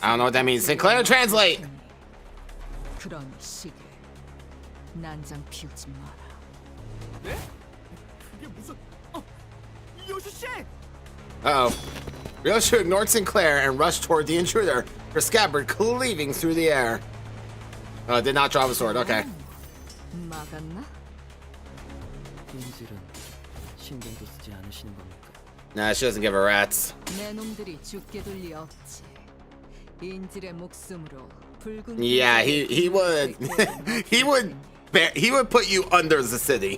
don't know what that means. Sinclair, translate! 그런 시기에 난장 피우지 마라. 네? 그게 무슨... 요시 씨! Uh-oh. Ryoshu ignored Sinclair and rushed toward the intruder, her scabbard cleaving through the air. Oh, did not drop a sword. Okay. 막았나? 인질은 신경도 쓰지 않으시는 겁니까? Nah, she doesn't give a rat's. 내 놈들이 죽게 둘 리 없지. 인질의 목숨으로 붉은 Yeah, he would he would put you under the city.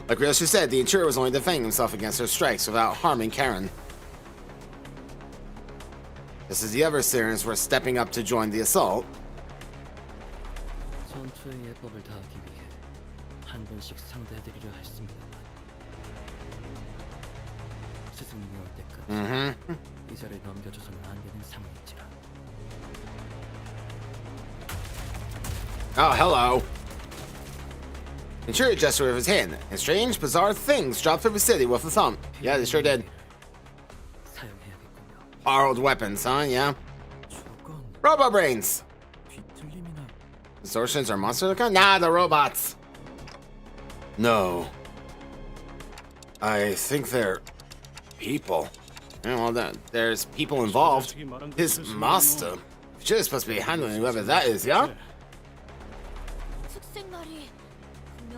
Like Ryoshu said, the intruder was only defending himself against her strikes without harming Karen. This is the other Syrians were stepping up to join the assault. 전투의 예법을 다하기 위해 한 번씩 상대해드리려 했습니다만 스승님이 올 때까지 이 자리를 넘겨줘서는 안 되는 상황인지라. Oh, hello. Intruder gestured with his hand, and strange, bizarre things dropped through the city with a thump. Yeah, they sure did. 사용해야겠군요. Borrowed weapons, huh? Yeah. 저건 Robo brains. 뒤틀림이나 Distortions are monsters? Nah, the robots. No. I think they're people. Yeah, well, there's people involved. His master. She is supposed to be handling whoever that is, yeah?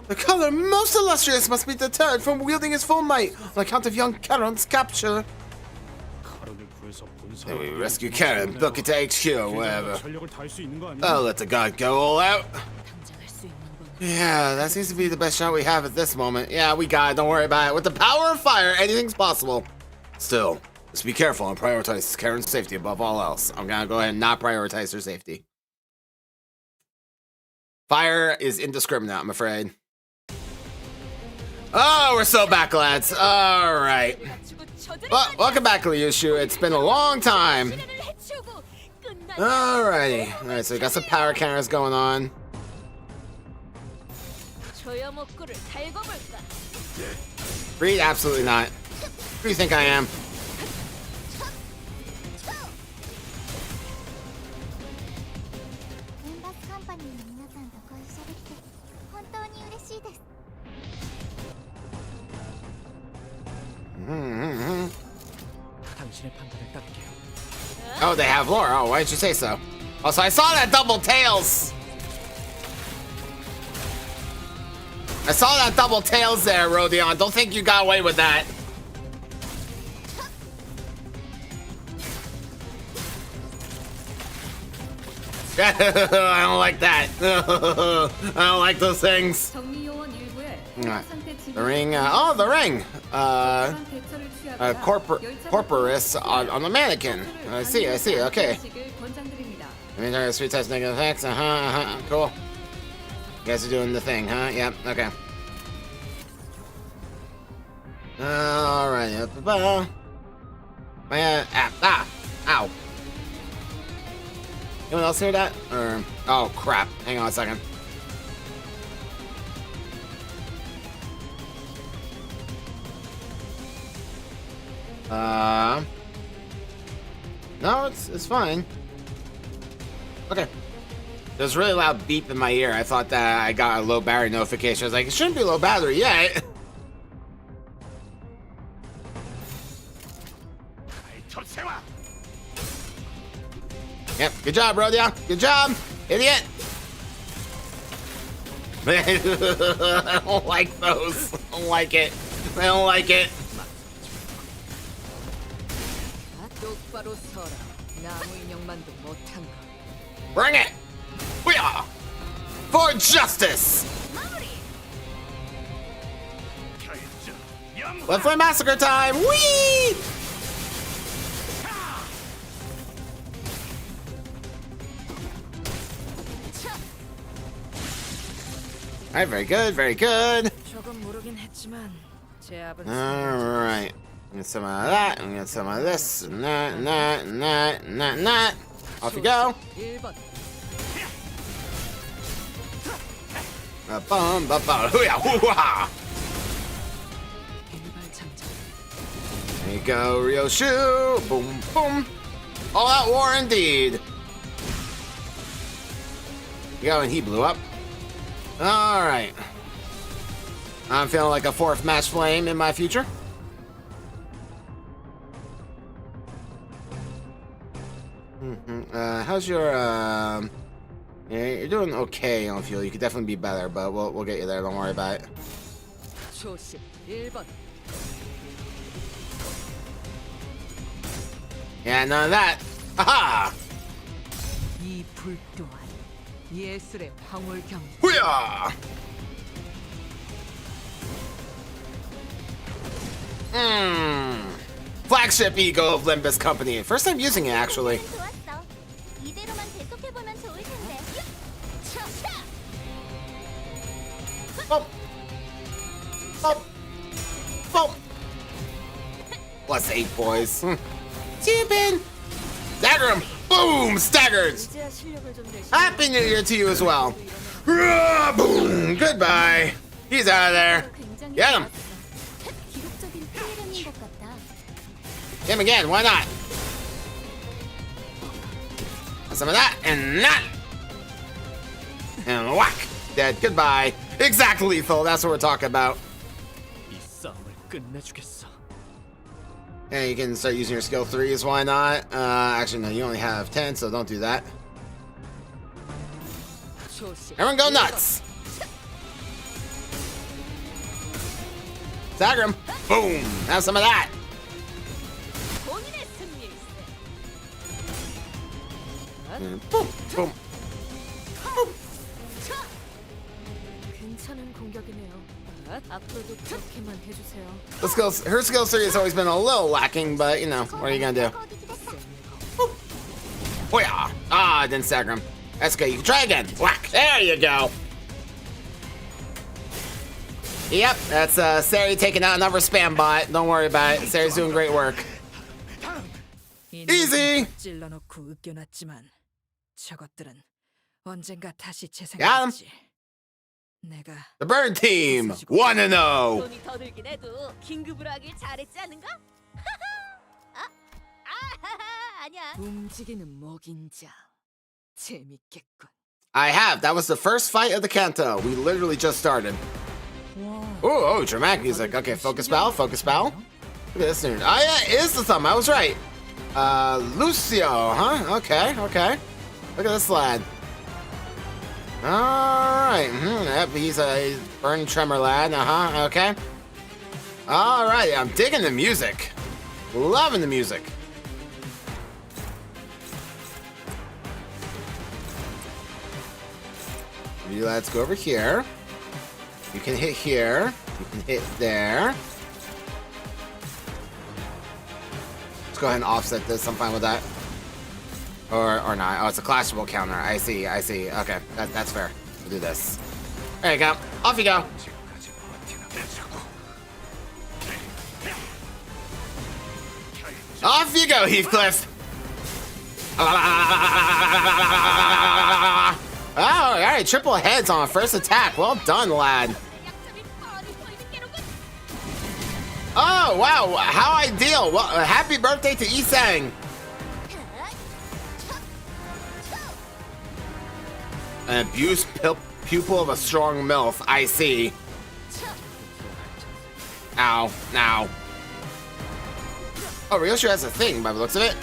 The color most illustrious must be deterred from wielding his full might on account of young Karen's capture. Then we rescue Karen, book it to HQ or whatever. Oh, let the god go all out. Yeah, that seems to be the best shot we have at this moment. Yeah, we got it, don't worry about it. With the power of fire, anything's possible. Still, just be careful and prioritize Karen's safety above all else. I'm gonna go ahead and not prioritize her safety. Fire is indiscriminate, I'm afraid. Oh, we're so back, lads. All right. Well, welcome back, Ryoshu. It's been a long time. Alrighty. All right, so we got some power counters going on. Reed, absolutely not. Who do you think I am? Limbus Company の皆さんとご一緒できて本当に嬉しいです。 당신의 판단을 따를게요. Oh, they have lore. Oh, why didn't you say so? Oh, so I saw that double tails. I saw that double tails there, Rodion. Don't think you got away with that. I don't like that. I don't like those things. Alright. The ring. Oh, the ring. Corporus on the mannequin. I see. Okay. Inventory 3 times negative effects. Cool. You guys are doing the thing, huh? Yep. Okay. Alright. Ow. Anyone else hear that? Or oh crap! Hang on a second. No, it's fine. Okay. There's a really loud beep in my ear. I thought that I got a low battery notification. I was like, it shouldn't be low battery yet. Yep, good job, Rodion. Good job, idiot. I don't like those. I don't like it. I don't like it. Bring it! Booyah! For justice! Let's play massacre time! Whee! Alright, very good, very good. 조금 모르긴 했지만 제압은 Alright. I'm gonna some of that, I'm gonna some of this, and that, and that, and that, and that, and that. Off you go. 1번. Bum, bum, bum. Hoo-yah, hoo-ha. 일발 장전. There you go, Ryoshu. Boom, boom. All out war indeed. You go, and he blew up. Alright. I'm feeling like a 4th match flame in my future. How's your yeah, you're doing okay on fuel. You could definitely be better, but we'll get you there. Don't worry about it. 초심 1번. Yeah, none of that. Aha! 이 불 또한 예술의 황홀경. Hoo-yah! Flagship ego of Limbus Company. First time using it, actually. 좋았어. 이대로만 계속해보면 좋을 텐데. Boom. Boom. Boom. Plus 8, boys. Stupid. Stagger him. Boom. Staggered. 이제야 실력을 좀 내시. Happy New Year to you as well. Boom. Goodbye. He's out of there. 굉장히 Get him. 좋았어. 기록적인 프리랜인 것 같다. Him again. Why not? Some of that and that. And whack. Dead. Goodbye. Exact lethal. That's what we're talking about. 이 싸움을 끝내주겠어. And you can start using your skill 3s. Why not? Actually, no. You only have 10, so don't do that. 초심. Everyone go nuts. Stagger him. Boom. Have some of that. 본인의 승리. And boom. Boom. 괜찮은 공격이네요. 앞으로도 그렇게만 해주세요. The skills, her skill 3 has always been a little lacking, but you know, what are you gonna do? Oh yeah. Ah, I didn't stagger him. That's good. You can try again. Whack. There you go. Yep, that's Sari taking out another spam bot. Don't worry about it. Sari's doing great work. Easy. 찔러놓고 으깨놨지만 저것들은 언젠가 다시 Got 재생하겠지. 내가 The burn team. 1-0. 돈이 더 들긴 해도 긴급으로 하길 잘했지 않은가? 아니야. 움직이는 먹인자. 재밌겠군. I have. That was the first fight of the Canto. We literally just started. Oh, dramatic music. Okay, focus bow, focus bow. Look at this dude. Oh yeah, it is the thumb. I was right. Lucio, huh? Okay, okay. Look at this lad. Alright. Yep, he's a burn tremor lad. Uh-huh, okay. Alright, I'm digging the music. Loving the music. You lads go over here. You can hit here. You can hit there. Let's go ahead and offset this. I'm fine with that. Or not. Oh, it's a clashable counter. I see. I see. Okay, that's fair. We'll do this. There you go. Off you go. Off you go, Heathcliff. Oh, all right. Triple heads on first attack. Well done, lad. Oh, wow. How ideal. Well, happy birthday to Isang. An abused pupil of a strong MILF. I see. Ow. Ow. Oh, Ryoshu has a thing by the looks of it.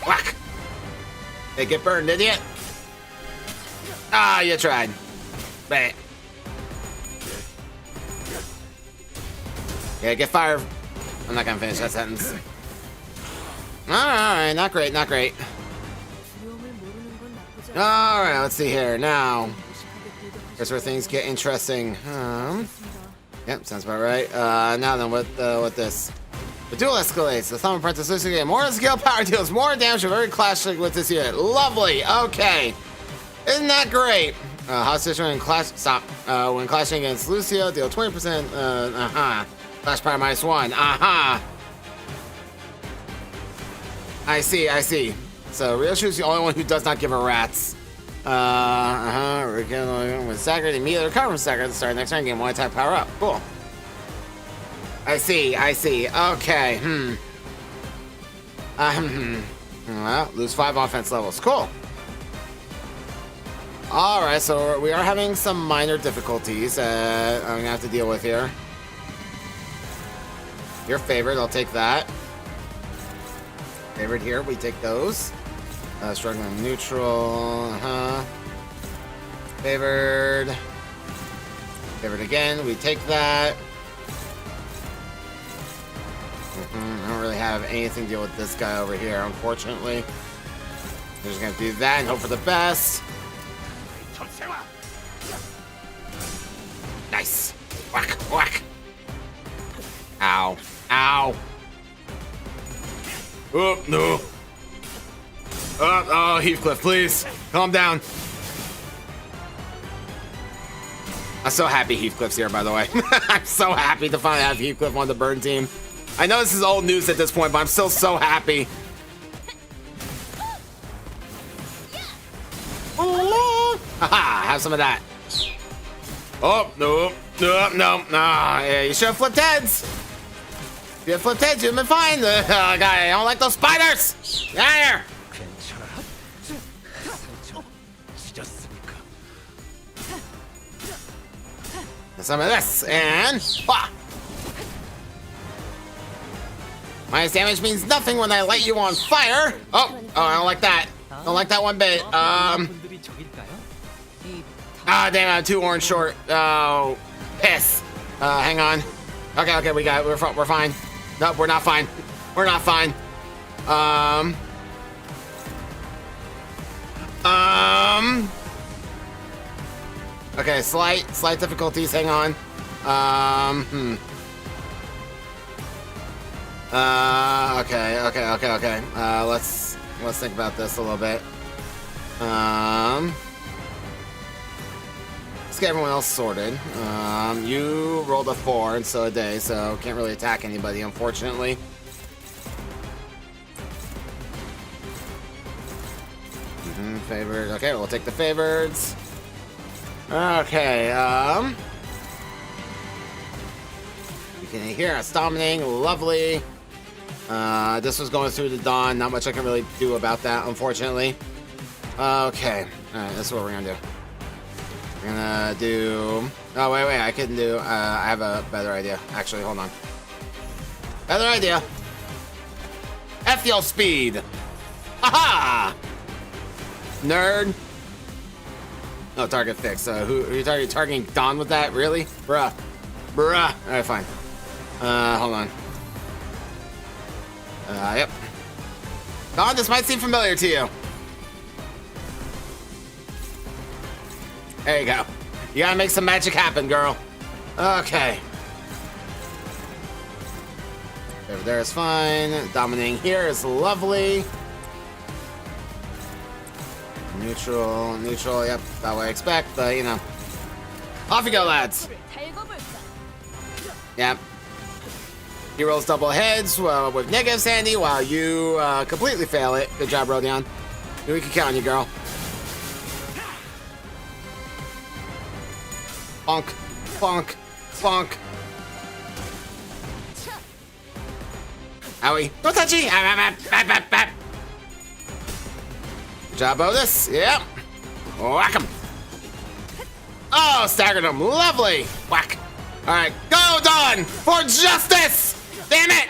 Whack. Hey, get burned, idiot. Ah, you tried. Bang. Yeah, get fired. I'm not gonna finish that sentence. Alright, not great, not great. Alright, let's see here. Now, here's where things get interesting. Yep, sounds about right. Now then, what this? The duel escalates. The Thumb Apprentice loses again. More skill power deals more damage of every clash with this unit. Lovely. Okay. Isn't that great? Hostage when clash. Stop. When clashing against Lucio, deal 20%. Clash power -1. I see. So Ryoshu's the only one who does not give a rat's. We're going with Staggered, immediately recover from Staggered at the start of the next turn, game 1 attack power up. Cool. I see. Okay, well, lose 5 offense levels. Cool. Alright, so we are having some minor difficulties I'm gonna have to deal with here. Your favorite, I'll take that. Favorite here, we take those. Struggling neutral, Favored. Favored again, we take that. I don't really have anything to deal with this guy over here, unfortunately. We're just gonna do that and hope for the best. Nice. Whack. Ow. Oh, no. Oh, Heathcliff, please. Calm down. I'm so happy Heathcliff's here, by the way. I'm so happy to finally have Heathcliff on the burn team. I know this is old news at this point, but I'm still so happy. Haha, have some of that. Oh, no. Yeah, you should have flipped heads. If you had flipped heads, you'd have been fine. Guy, I don't like those spiders. Get out of here. Some of this, and... Minus damage means nothing when I light you on fire. Oh, I don't like that. Don't like that one bit. Damn, I'm 2 orange short. Oh, piss. Hang on. Okay, we're fine. Nope, we're not fine. Okay, slight difficulties. Hang on. Okay. Let's think about this a little bit. Let's get everyone else sorted. You rolled a 4 and so a day, so can't really attack anybody, unfortunately. Favored. Okay, we'll take the favorites. Okay, you can hear us dominating. Lovely. This was going through the dawn. Not much I can really do about that, unfortunately. Okay. Alright, this is what we're gonna do. We're gonna do... Oh, wait. I couldn't do... I have a better idea. Actually, hold on. Better idea. F your speed. Aha! Nerd. No, target fixed. Who are you targeting Dawn with that? Really? Bruh. Alright, fine. Hold on. Yep. Dawn, this might seem familiar to you. There you go. You gotta make some magic happen, girl. Okay. Over there is fine. Dominating here is lovely. Neutral, yep, that way I expect, but you know. Off you go, lads. Yep. He rolls double heads with negative Sandy while you completely fail it. Good job, Rodion. We can count on you, girl. Bonk. Owie. Don't touch me. Good job, Otis. Yep. Whack him. Oh, staggered him. Lovely. Whack. All right. Go, Dawn, for justice. Damn it.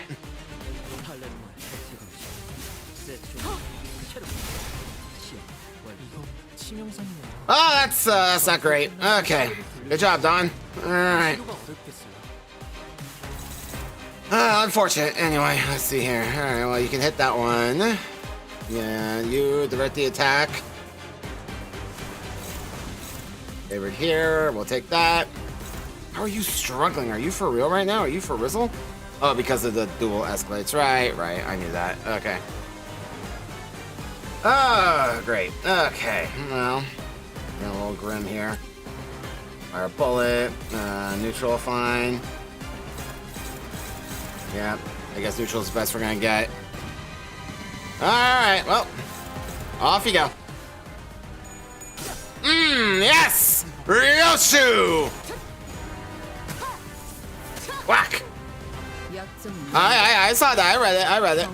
Oh, that's not great. Okay. Good job, Dawn. All right. Unfortunate. Anyway, let's see here. All right. Well, you can hit that one. Yeah, you direct the attack. Favored here. We'll take that. How are you struggling? Are you for real right now? Are you for Rizzle? Oh, because of the dual escalates. Right. I knew that. Okay. Oh, great. Okay. Well, Getting a little grim here. Fire bullet. Neutral, fine. Yeah, I guess neutral's the best we're gonna get. Alright, well. Off you go. Yes! Ryoshu! Whack! I saw that. I read it.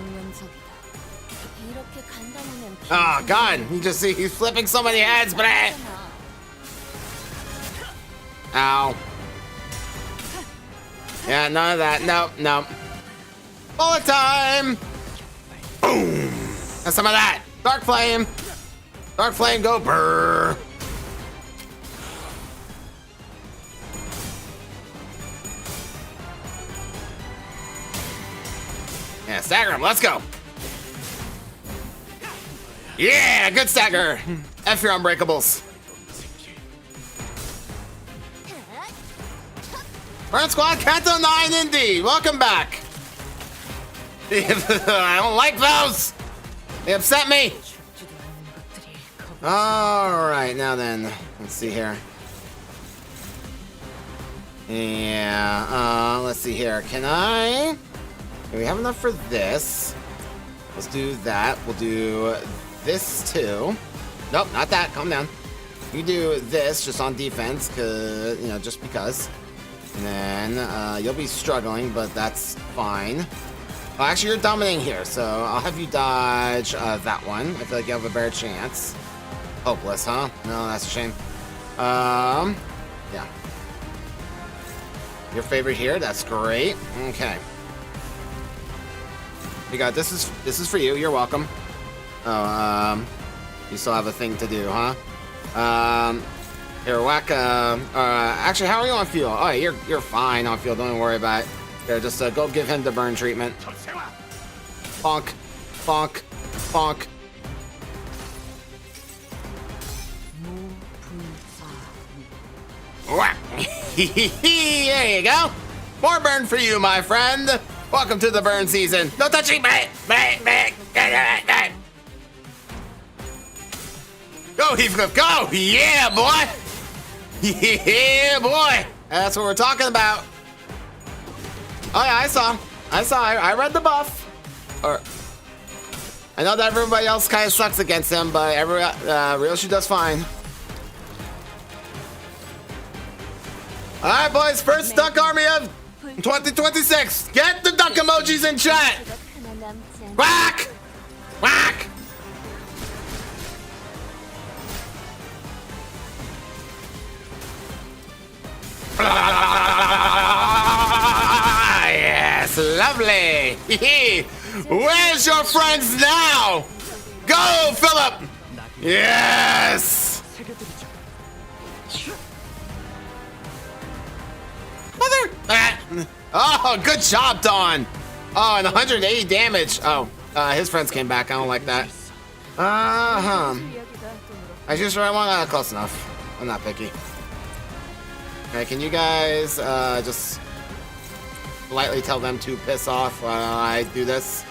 Oh, God. You just see he's flipping so many heads, but ow. Yeah, none of that. Nope. Bullet time! Boom! That's some of that. Dark flame. Dark flame, go brrr. Yeah, stagger him. Let's go. Yeah, good stagger. F your unbreakables. Burn Squad, Canto 9 indeed. Welcome back. I don't like those. They upset me. All right, now then, let's see here. Yeah, let's see here. Do we have enough for this? Let's do that. We'll do this too. Nope, not that. Calm down. You do this just on defense, cause just because. And then you'll be struggling, but that's fine. Well, actually, you're dominating here, so I'll have you dodge that one. I feel like you have a better chance. Hopeless, huh? No, that's a shame. Yeah. Your favorite here. That's great. Okay. You got this is for you. You're welcome. Oh, you still have a thing to do, huh? Here, whack. Actually, how are you on fuel? Oh, you're fine on fuel. Don't even worry about it. Here, just go give him the burn treatment. Bonk, bonk, bonk. Whack. There you go. More burn for you, my friend. Welcome to the burn season. No touching, mate. Go, Heathcliff, go! Yeah, boy! Yeah, boy! That's what we're talking about. Oh, yeah, I saw. I read the buff. Or, I know that everybody else kind of sucks against him, but Ryoshu does fine. All right, boys. First duck army of 2026. Get the duck emojis in chat. Whack! Whack! Yes, lovely. Where's your friends now? Go, Philip. Yes. Mother. Oh, good job, Dawn. Oh, and 180 damage. Oh, his friends came back. I don't like that. I just want close enough. I'm not picky. Okay, can you guys just politely tell them to piss off while I do this?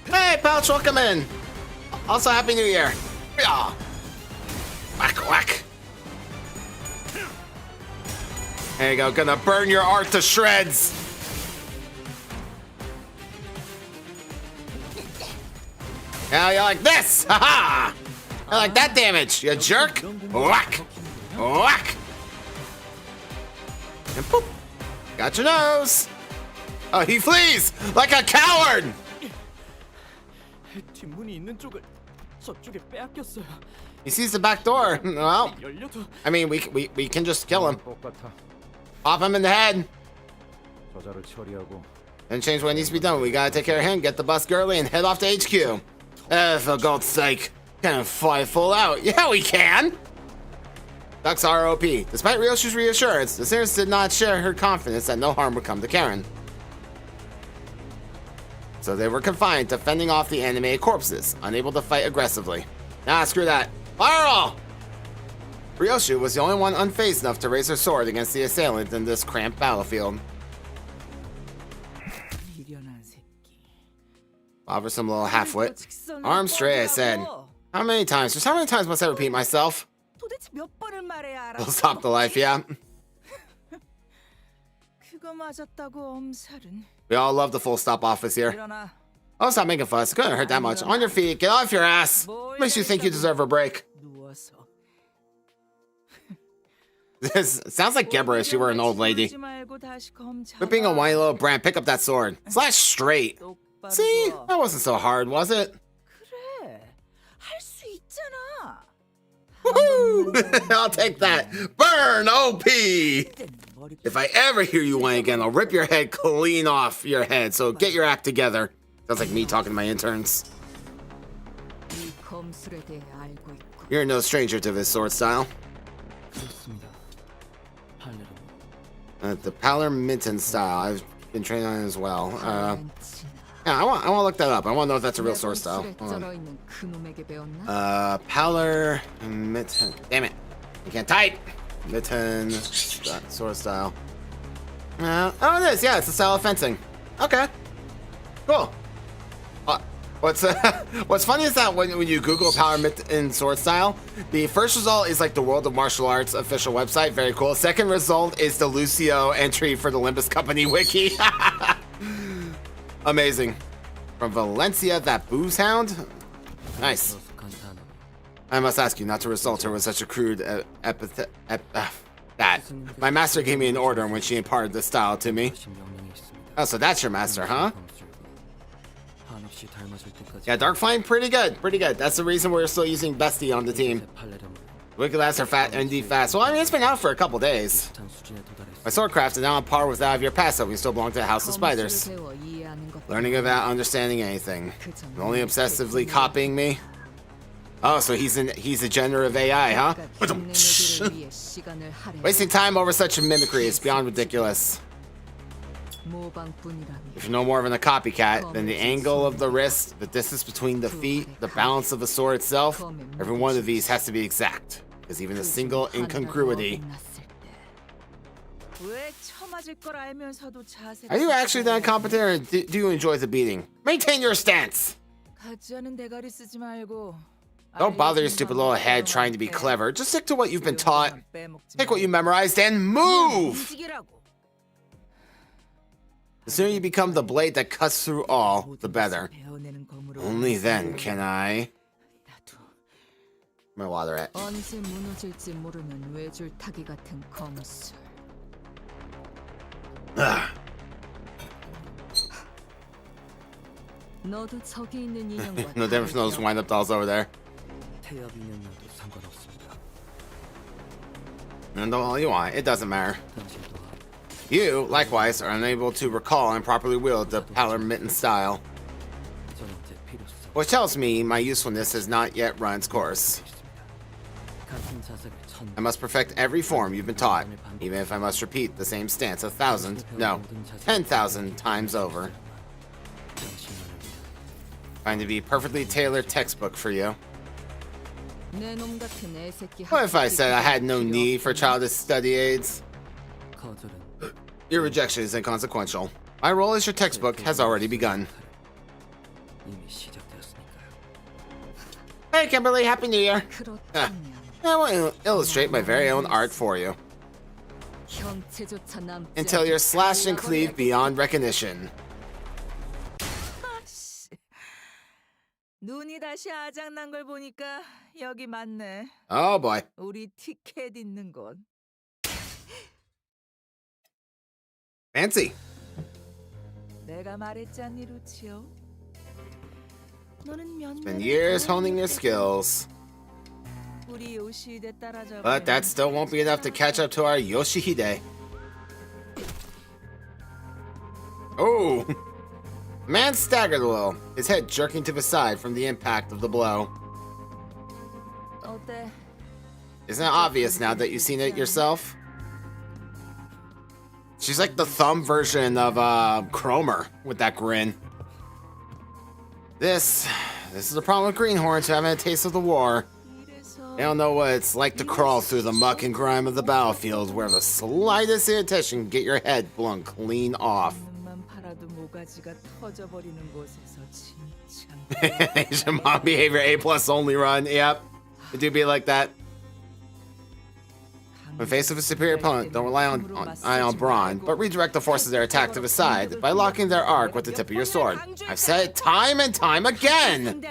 Hey, Pouch, welcome in. Also, Happy New Year. Yeah. Whack, whack. There you go. Gonna burn your art to shreds. Now you like this. Haha. I like that damage. You jerk. Whack. Whack. And boop. Got your nose. Oh, he flees like a coward. He sees the back door. Well, I mean, we can just kill him. Pop him in the head. And change what needs to be done. We gotta take care of him, get the bus girly, and head off to HQ. For God's sake, can't fly full out. Yeah, we can. Ducks are OP. Despite Ryoshu's reassurance, the Seers did not share her confidence that no harm would come to Karen. So they were confined to fending off the animated corpses, unable to fight aggressively. Nah, screw that. Fire all! Ryoshu was the only one unfazed enough to raise her sword against the assailant in this cramped battlefield. Offer some little half-wit. Arm straight, I said. How many times? Just how many times must I repeat myself? 도대체 몇 번을 말해야 알아? It'll stop the life, yeah. 그거 맞았다고 엄살은. We all love the full stop office here. 일어나. Oh, stop making fuss. It couldn't hurt that much. On your feet. Get off your ass. Makes you think you deserve a break. 누워서. This sounds like gibberish. You were an old lady. Quit being a whiny little brat. Pick up that sword. Slash straight. See? That wasn't so hard, was it? 그래. 할 수 있잖아. Woohoo! I'll take that. Burn, OP! If I ever hear you whine again, I'll rip your head clean off your head. So get your act together. Sounds like me talking to my interns. 이 검술에 대해 알고 있고. You're no stranger to this sword style. 그렇습니다. 팔레르모. The Palermitan style. I've been trained on it as well. Yeah, I want to look that up. I want to know if that's a real sword style. Palermitan. Damn it. I can't type. Mitten sword style. Oh, it is. Yeah, it's a style of fencing. Okay. Cool. What's funny is that when you Google Palermitan sword style, the first result is like the World of Martial Arts official website. Very cool. Second result is the Lucio entry for the Limbus Company wiki. Amazing. From Valencia, that booze hound? Nice. I must ask you not to insult her with such a crude epithet. That. My master gave me an order when she imparted the style to me. Oh, so that's your master, huh? Yeah, Dark Flame, pretty good. Pretty good. That's the reason we're still using Bestie on the team. Wicked Lass are fat and fast. Well, I mean, it's been out for a couple days. My swordcraft is now on par with that of your past, so we still belong to the House of Spiders. Learning about understanding anything. Only obsessively copying me? Oh, so he's a generative AI, huh? Wasting time over such mimicry is beyond ridiculous. If you're no more than a copycat, then the angle of the wrist, the distance between the feet, the balance of the sword itself, every one of these has to be exact. Because even a single incongruity. Are you actually that competent, or do you enjoy the beating? Maintain your stance! Don't bother your stupid little head trying to be clever. Just stick to what you've been taught. Take what you memorized and move! The sooner you become the blade that cuts through all, the better. Only then can I... Where's my water at? Ugh. No difference from those wind-up dolls over there. And all you want, it doesn't matter. You, likewise, are unable to recall and properly wield the Palermitan style. Which tells me my usefulness has not yet run its course. I must perfect every form you've been taught, even if I must repeat the same stance 1,000, no, 10,000 times over. Find to be perfectly tailored textbook for you. What if I said I had no need for childish study aids? Your rejection is inconsequential. My role as your textbook has already begun. Hey Kimberly, Happy New Year! I will illustrate my very own art for you. Until you're slashed and cleaved beyond recognition. 눈이 다시 아작난 걸 보니까 여기 맞네. Oh boy. 우리 티켓 있는 곳. Fancy. 내가 말했잖니, 루치오. 너는 몇 Been years honing your skills. 우리 요시히데 따라잡아. But that still won't be enough to catch up to our Yoshihide. Oh! The man staggered a little, his head jerking to the side from the impact of the blow. 어때? Isn't it obvious now that you've seen it yourself? She's like the thumb version of Cromer with that grin. This is the problem with greenhorns having a taste of the war. They don't know what it's like to crawl through the muck and grime of the battlefield where the slightest irritation can get your head blown clean off. 모가지가 터져버리는 곳에서 진짜. Asian mom behavior A+ only run. Yep. It do be like that. When faced with a superior opponent, don't rely on brawn, but redirect the forces of their attack to the side by locking their arc with the tip of your sword. I've said it time and time again!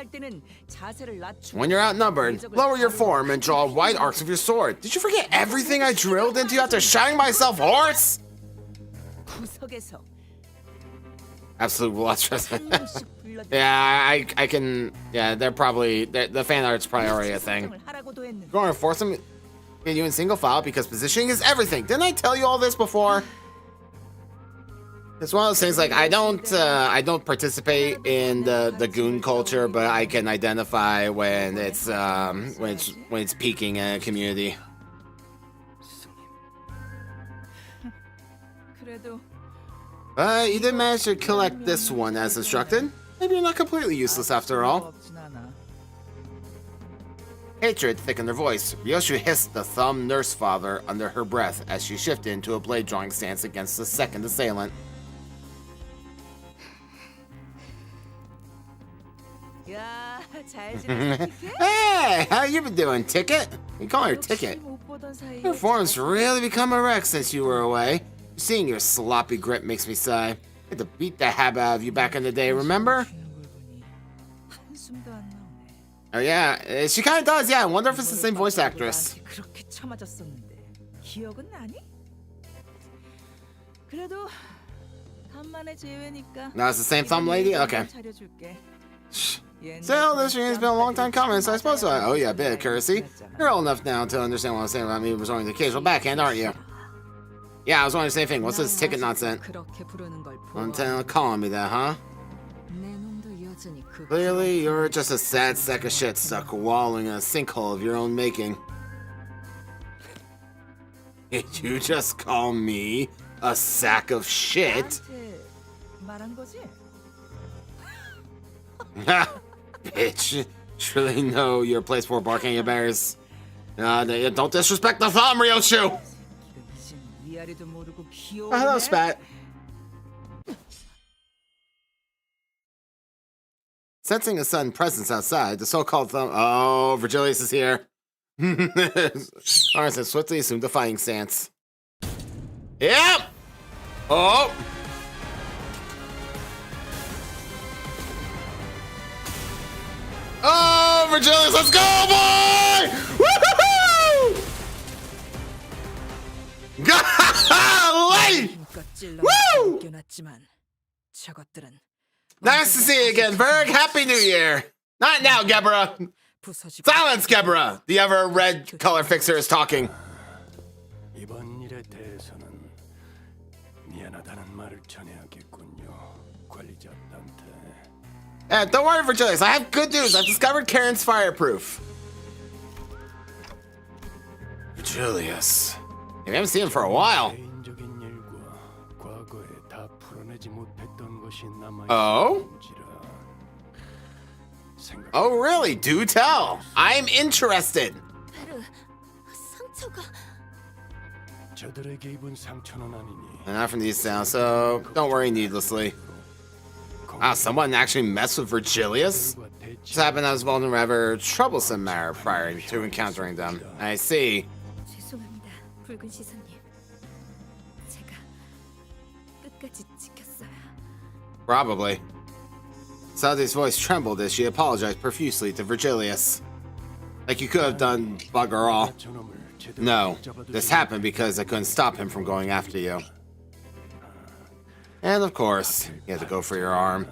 When you're outnumbered, lower your form and draw wide arcs of your sword. Did you forget everything I drilled into you after shouting myself hoarse? Absolute lost. Yeah, I can. Yeah, they're probably the fan art's probably already a thing. Going to force them. Get you in single file because positioning is everything. Didn't I tell you all this before? It's one of those things like I don't participate in the goon culture, but I can identify when it's peaking in a community. You did manage to collect this one as instructed. Maybe you're not completely useless after all. Hatred thickened her voice. Ryoshu hissed the thumb nurse father under her breath as she shifted into a blade drawing stance against the second assailant. Hey, how you been doing, Ticket? You call her Ticket. Your form's really become erect since you were away. Seeing your sloppy grip makes me sigh. I had to beat the habit out of you back in the day, remember? Oh yeah, she kind of does, yeah. I wonder if it's the same voice actress. No, it's the same thumb lady? Okay. Still, this stream has been a long time coming, so I suppose so. Oh yeah, a bit of courtesy. You're old enough now to understand what I'm saying about me resorting to occasional backhand, aren't you? Yeah, I was wondering the same thing. What's this Ticket nonsense? Don't calling me that, huh? Clearly, you're just a sad sack of shit stuck wallowing in a sinkhole of your own making. Did you just call me a sack of shit? Bitch. Surely know your place for barking your bears. Don't disrespect the thumb, Ryoshu! Oh, hello, Spat. Sensing a sudden presence outside, the so-called thumb... Oh, Virgilius is here. Arson swiftly assumed a fighting stance. Yep! Oh! Oh, Virgilius, let's go, boy! Golly! Woo! Nice to see you again, Berg. Happy New Year. Not now, Gebra. Silence, Gebra. The ever red color fixer is talking. Don't worry, Virgilius. I have good news. I've discovered Karen's fireproof. Virgilius. We haven't seen him for a while. Oh? Oh, really? Do tell. I'm interested. Not from these sounds, so don't worry needlessly. Wow, someone actually messed with Virgilius? Just happened I was involved in a rather troublesome matter prior to encountering them. I see. Probably. Salde's voice trembled as she apologized profusely to Virgilius. Like you could have done bugger all. No, this happened because I couldn't stop him from going after you. And of course, you had to go for your arm.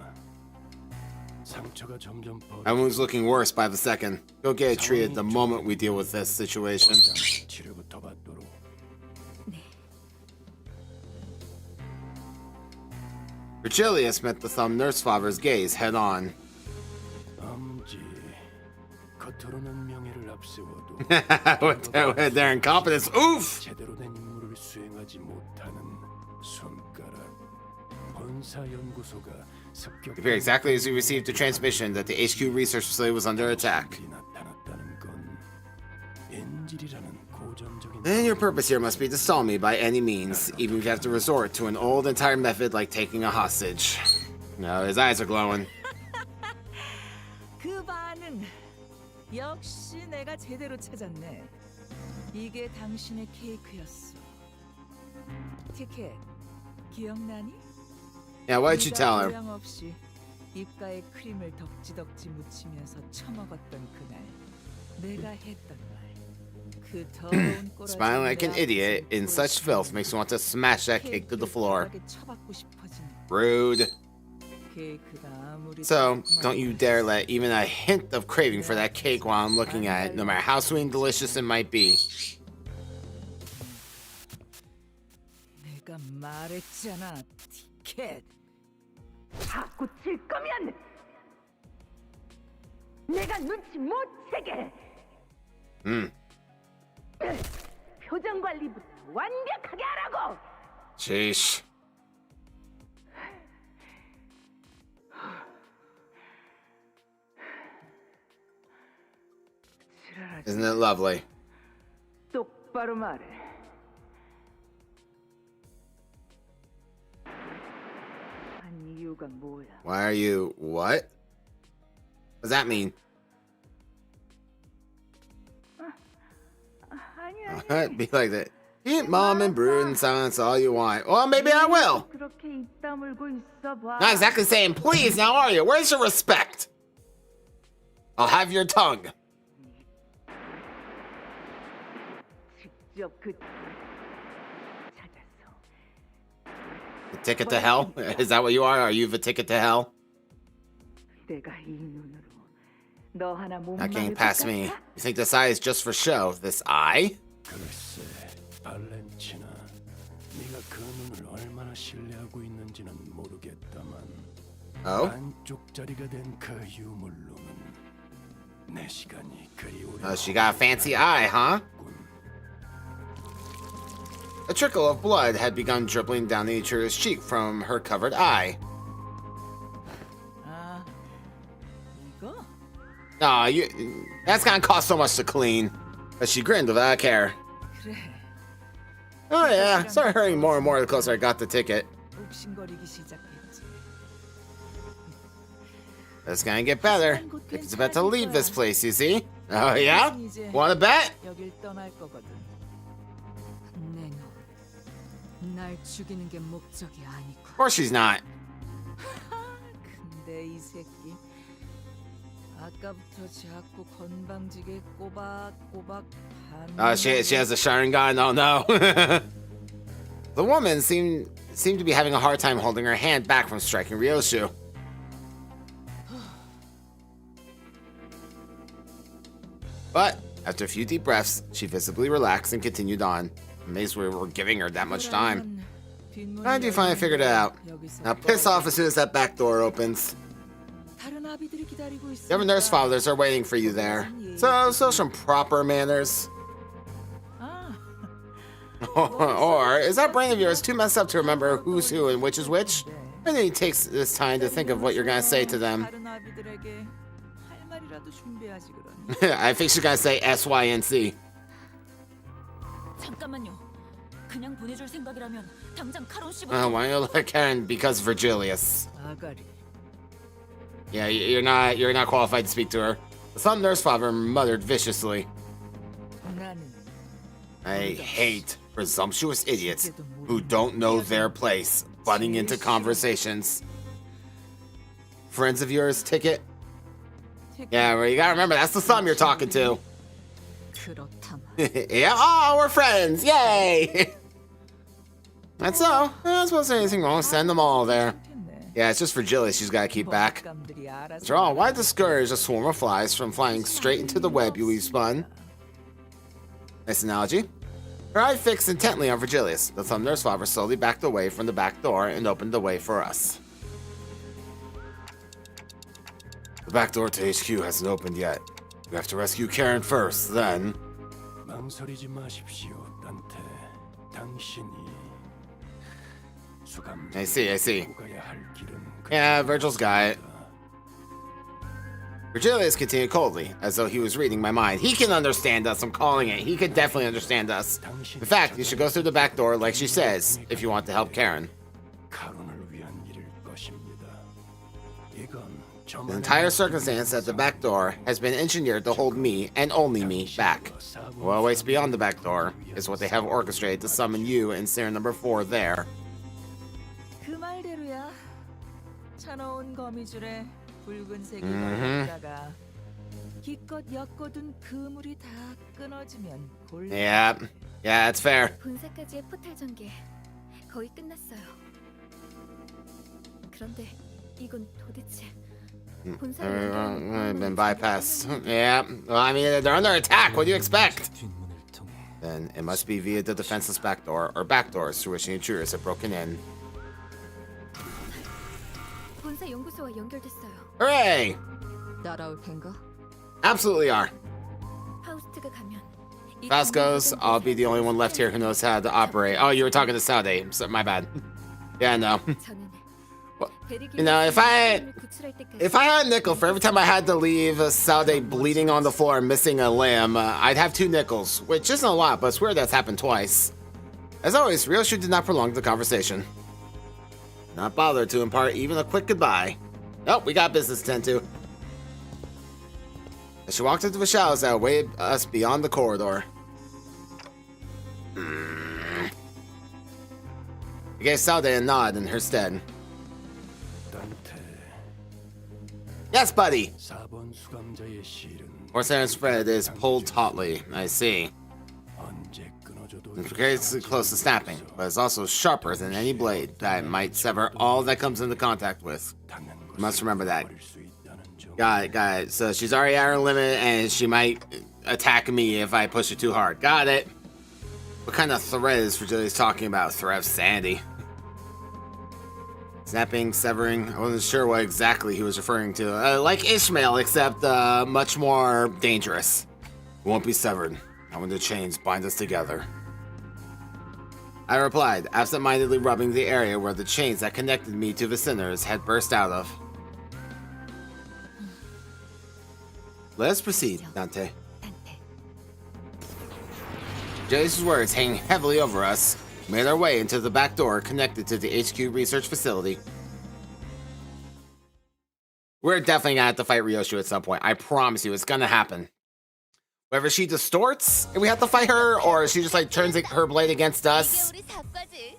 My wound's looking worse by the second. Go get it treated the moment we deal with this situation. Virgilius met the thumb nurse father's gaze head on. with their incompetence, oof! It appeared exactly as we received the transmission that the HQ research facility was under attack. And your purpose here must be to stall me by any means, even if you have to resort to an old and tired method like taking a hostage. No, his eyes are glowing. 그 반응. 역시 내가 제대로 찾았네. 이게 당신의 케이크였어. 티켓 기억나니? Yeah, what did you tell her? 모양 없이 입가에 크림을 덕지덕지 묻히면서 처먹었던 그날 내가 했던 말. 그 더러운 꼬라지. Smiling like an idiot in such filth makes me want to smash that cake to the floor. 쳐박고 싶어진 Rude. 케이크가 아무리 So, don't you dare let even a hint of craving for that cake while I'm looking at it, no matter how sweet and delicious it might be. 내가 말했잖아, 티켓. 자꾸 질 거면 내가 눈치 못 채게. 표정 관리부터 완벽하게 하라고. Sheesh. Isn't it lovely? 똑바로 말해. 한 이유가 뭐야? Why are you... what? What does that mean? 아니 Be like that. Eat mom and brood in silence all you want. Well, maybe I will. 그렇게 입 다물고 있어봐. Not exactly saying please now, are you? Where's your respect? I'll have your tongue. 직접 그 찾았어. The ticket to hell? Is that what you are? Are you the ticket to hell? 내가 이 눈으로 너 하나 못 Not getting 막을 past 것 me. 같아? You think this eye is just for show? This eye? 글쎄, 발렌치나. 네가 그 눈을 얼마나 신뢰하고 있는지는 모르겠다만 Oh? 반쪽짜리가 된 그 유물로는 내 시간이 그리 오래. Oh, she got a fancy eye, huh? A trickle of blood had begun dribbling down the intruder's cheek from her covered eye. 아, 이거? Aw, that's gonna cost so much to clean. But she grinned without care. 그래. Oh yeah, started hurting more and more the closer I got the ticket. 욱신거리기 시작했지. It's gonna get better. It's about to leave this place, you see? Oh yeah? Wanna bet? 여길 떠날 거거든. 내 놈, 날 죽이는 게 목적이 아니고. Of course she's not. 근데 이 새끼 아까부터 자꾸 건방지게 꼬박꼬박 She has a Sharingan. Oh no. The woman seemed to be having a hard time holding her hand back from striking Ryoshu. But after a few deep breaths, she visibly relaxed and continued on. Amazed we were giving her that much time. I do finally figured it out. Now piss off as soon as that back door opens. The other nurse fathers are waiting for you there. So some proper manners. Or is that brain of yours too messed up to remember who's who and which is which? And then he takes this time to think of what you're gonna say to them. I think she's gonna say SYNC. 잠깐만요. 그냥 보내줄 생각이라면 당장 카론 씨부터. Why don't you let Karen because Virgilius? 아가리. Yeah, you're not qualified to speak to her. The some nurse father muttered viciously. 나는 I hate presumptuous idiots who don't know their place, butting into conversations. Friends of yours, ticket? Yeah, well, you gotta remember, that's the thumb you're talking to. 그렇다면. Yeah, oh, we're friends, yay! That's so. I don't suppose there's anything wrong. Send them all there. Yeah, it's just Virgilius she's gotta keep back. After all, why discourage a swarm of flies from flying straight into the web you spun? Nice analogy. Her eye fixed intently on Virgilius. The thumb nurse father slowly backed away from the back door and opened the way for us. The back door to HQ hasn't opened yet. We have to rescue Karen first, then... 망설이지 마십시오, 단테. 당신이 I see. 가야 할 길은 Yeah, Virgil's got it. Virgilius continued coldly, as though he was reading my mind. He can understand us, I'm calling it. He could definitely understand us. In fact, you should go through the back door like she says, if you want to help Karen. 카론을 위한 일일 것입니다. The entire circumstance at the back door has been engineered to hold me, and only me, back. What waits beyond the back door is what they have orchestrated to summon you and Sarah number 4 there. 그 말대로야. 차가운 거미줄에 붉은색이 걸렸다가 기껏 엮어둔 그물이 다 끊어지면 곤란. Yeah, that's fair. 본사까지의 포탈 전개 거의 끝났어요. 그런데 이건 도대체 본사를 Been bypassed. Yeah, well, I mean, they're under attack. What do you expect? 뒷문을 통해 Then it must be via the defenseless back door, or back doors through which the intruders have broken in. 본사 연구소와 연결됐어요. Hooray! 따라올 텐가? Absolutely are. 파우스트가 가면 이 Fast goes, I'll be the only one left here who knows how to operate. Oh, you were talking to Saudi. So, my bad. Yeah, no. 저는 You know, if I had a nickel for every time I had to leave Saudi bleeding on the floor and missing a limb, I'd have 2 nickels, which isn't a lot, but it's weird that's happened twice. As always, Ryoshu did not prolong the conversation. Not bothered to impart even a quick goodbye. Nope, we got business to tend to. As she walked into the shadows that awaited us beyond the corridor. I gave Saudi a nod in her stead. Yes, buddy. 4번 수감자의 실은 Horsehair's thread is pulled tautly. I see. 언제 끊어져도 It's precariously close to snapping, but it's also sharper than any blade that might sever all that comes into contact with. You must remember that. Got it. So she's already at her limit, and she might attack me if I push her too hard. Got it. What kind of thread is Virgilia's talking about? Thread of sandy. Snapping, severing, I wasn't sure what exactly he was referring to. Like Ishmael, except much more dangerous. It won't be severed. Not when the chains bind us together. I replied, absent-mindedly rubbing the area where the chains that connected me to the sinners had burst out of. Let us proceed, Dante. Jace's words hanging heavily over us made our way into the back door connected to the HQ research facility. We're definitely gonna have to fight Ryoshu at some point. I promise you, it's gonna happen. Whether she distorts and we have to fight her, or she just like turns her blade against us,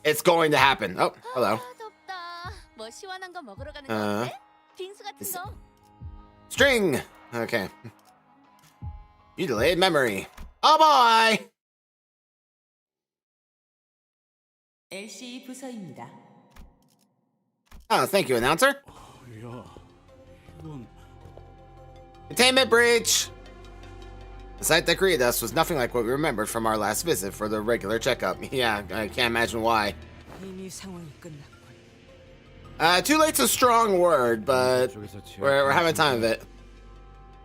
it's going to happen. Oh, hello. String! Okay. You delayed memory. Oh boy! LC 부서입니다. Oh, thank you, announcer. 야, 이건 Containment breach! The sight that greeted us was nothing like what we remembered from our last visit for the regular checkup. Yeah, I can't imagine why. 이미 상황이 끝났군. Too late's a strong word, but 쪽에서 we're having time of it.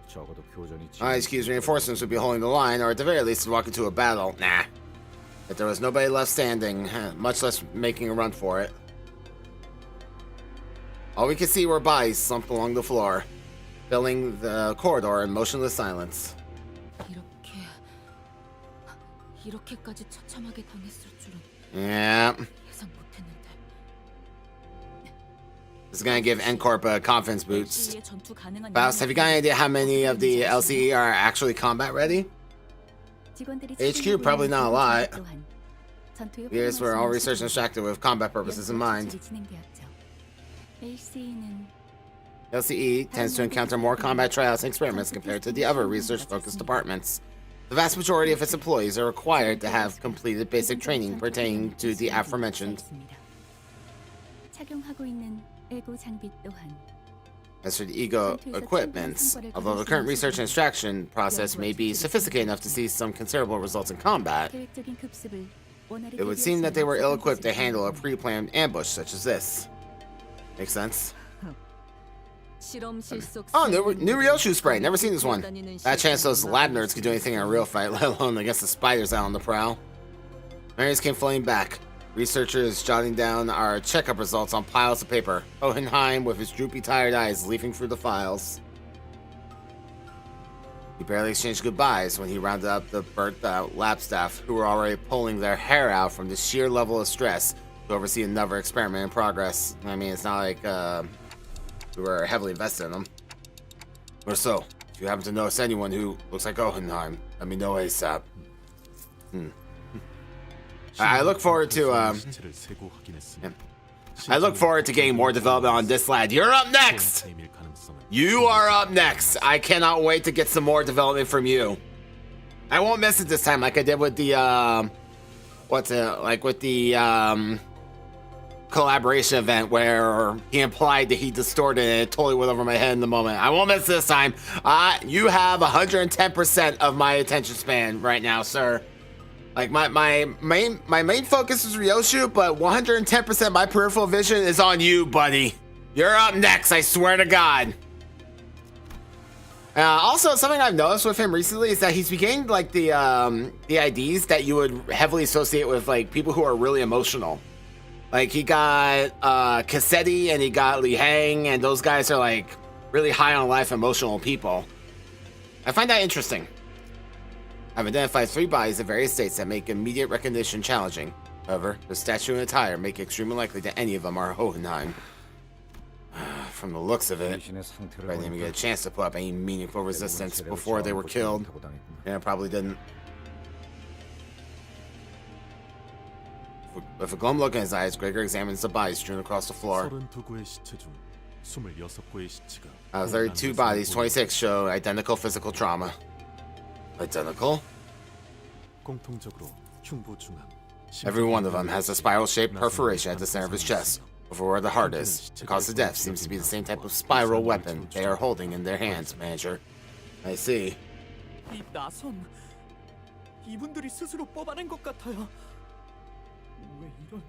적어도 교전이 IHQ's reinforcements would be holding the line, or at the very least, to walk into a battle. Nah. If there was nobody left standing, much less making a run for it. All we could see were bodies slumped along the floor, filling the corridor in motionless silence. 이렇게까지 처참하게 당했을 줄은 Yeah. 예상 못했는데. This is gonna give N-Corp a confidence boost. LCE의 전투 가능한 Faust, have you got any idea how many of the LCE are actually combat ready? HQ, probably not a lot. Yes, we're all research instructed with combat purposes in mind. LCE tends to encounter more combat trials and experiments compared to the other research-focused departments. The vast majority of its employees are required to have completed basic training pertaining to the aforementioned. As for the ego equipments, although the current research and extraction process may be sophisticated enough to see some considerable results in combat, it would seem that they were ill-equipped to handle a pre-planned ambush such as this. Makes sense. Oh, new Ryoshu spray. Never seen this one. That chance those lab nerds could do anything in a real fight, let alone against the spiders out on the prowl. Memories came floating back. Researchers jotting down our checkup results on piles of paper. Hohenheim with his droopy, tired eyes leafing through the files. He barely exchanged goodbyes when he rounded up the burnt-out lab staff who were already pulling their hair out from the sheer level of stress to oversee another experiment in progress. I mean, it's not like we were heavily invested in them. Or so. If you happen to notice anyone who looks like Hohenheim, let me know ASAP. I look forward to 시체를 세고 확인했으니 I look forward to getting more development on this lad. You're up next! 세임일 가능성은 You are up next. I cannot wait to get some more development from you. I won't miss it this time like I did with the collaboration event where he implied that he distorted and it totally went over my head in the moment. I won't miss this time. You have 110% of my attention span right now, sir. Like my main focus is Ryoshu, but 110% my peripheral vision is on you, buddy. You're up next, I swear to God. Also, something I've noticed with him recently is that he's beginning like the IDs that you would heavily associate with like people who are really emotional. Like he got Cassetti and he got Li Hang, and those guys are like really high on life emotional people. I find that interesting. I've identified 3 bodies of various states that make immediate recognition challenging. However, the statue and attire make it extremely likely that any of them are Hohenheim. From the looks of it, I didn't even get a chance to put up any meaningful resistance before they were killed. And I probably didn't. With a glum look in his eyes, Gregor examines the bodies strewn across the floor. 32구의 시체 중 26구의 시체가 32 bodies, 26 show identical physical trauma. Identical? 공통적으로 흉부 중앙 Every one of them has a spiral-shaped perforation at the center of his chest, over where the heart is. The cause of death seems to be the same type of spiral weapon they are holding in their hands, Manager. I see. 이 나선 이분들이 스스로 뽑아낸 것 같아요. 왜 이런?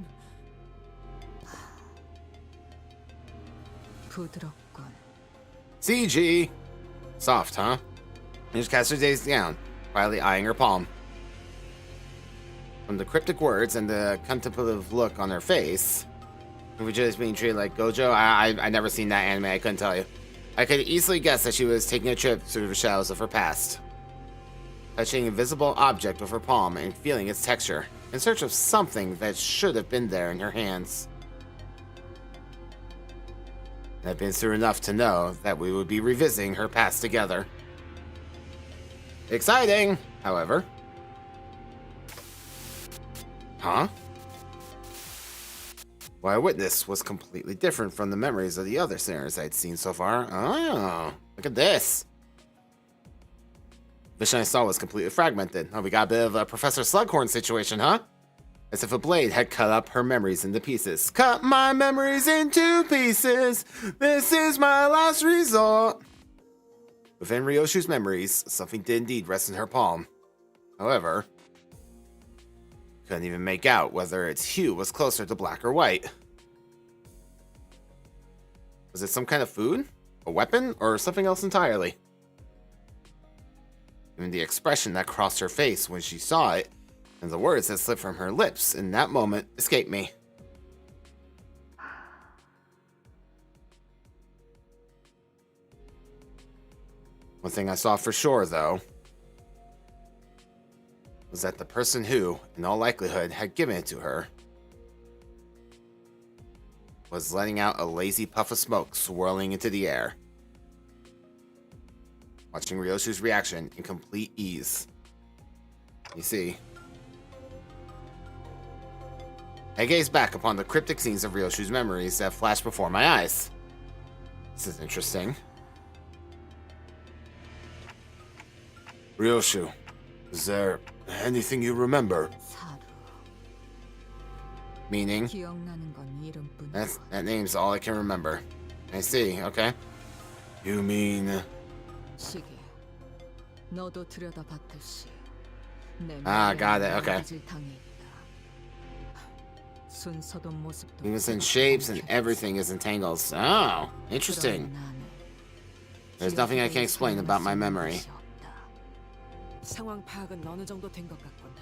부드럽군. CG! Soft, huh? And just cast her gaze down, quietly eyeing her palm. From the cryptic words and the contemplative look on her face, Vegeta is being treated like Gojo. I never seen that anime, I couldn't tell you. I could easily guess that she was taking a trip through the shadows of her past. Touching an invisible object with her palm and feeling its texture, in search of something that should have been there in her hands. I've been through enough to know that we would be revisiting her past together. Exciting, however. Huh? What I witnessed was completely different from the memories of the other scenarios I'd seen so far. Oh, look at this. The vision I saw was completely fragmented. Oh, we got a bit of a Professor Slughorn situation, huh? As if a blade had cut up her memories into pieces. Cut my memories into pieces. This is my last resort. Within Ryoshu's memories, something did indeed rest in her palm. However, couldn't even make out whether its hue was closer to black or white. Was it some kind of food? A weapon? Or something else entirely? Even the expression that crossed her face when she saw it, and the words that slipped from her lips in that moment escaped me. One thing I saw for sure, though, was that the person who, in all likelihood, had given it to her was letting out a lazy puff of smoke swirling into the air. Watching Ryoshu's reaction in complete ease. You see, I gazed back upon the cryptic scenes of Ryoshu's memories that flashed before my eyes. This is interesting. Ryoshu, is there anything you remember? Meaning? 기억나는 건 이름뿐. That name's all I can remember. I see, okay. You mean... 시계. 너도 들여다봤듯이. 내 got it, okay. 순서도 모습도. Even in shapes and everything is entangled. Oh, interesting. There's nothing I can explain about my memory. 상황 파악은 어느 정도 된 것 같군.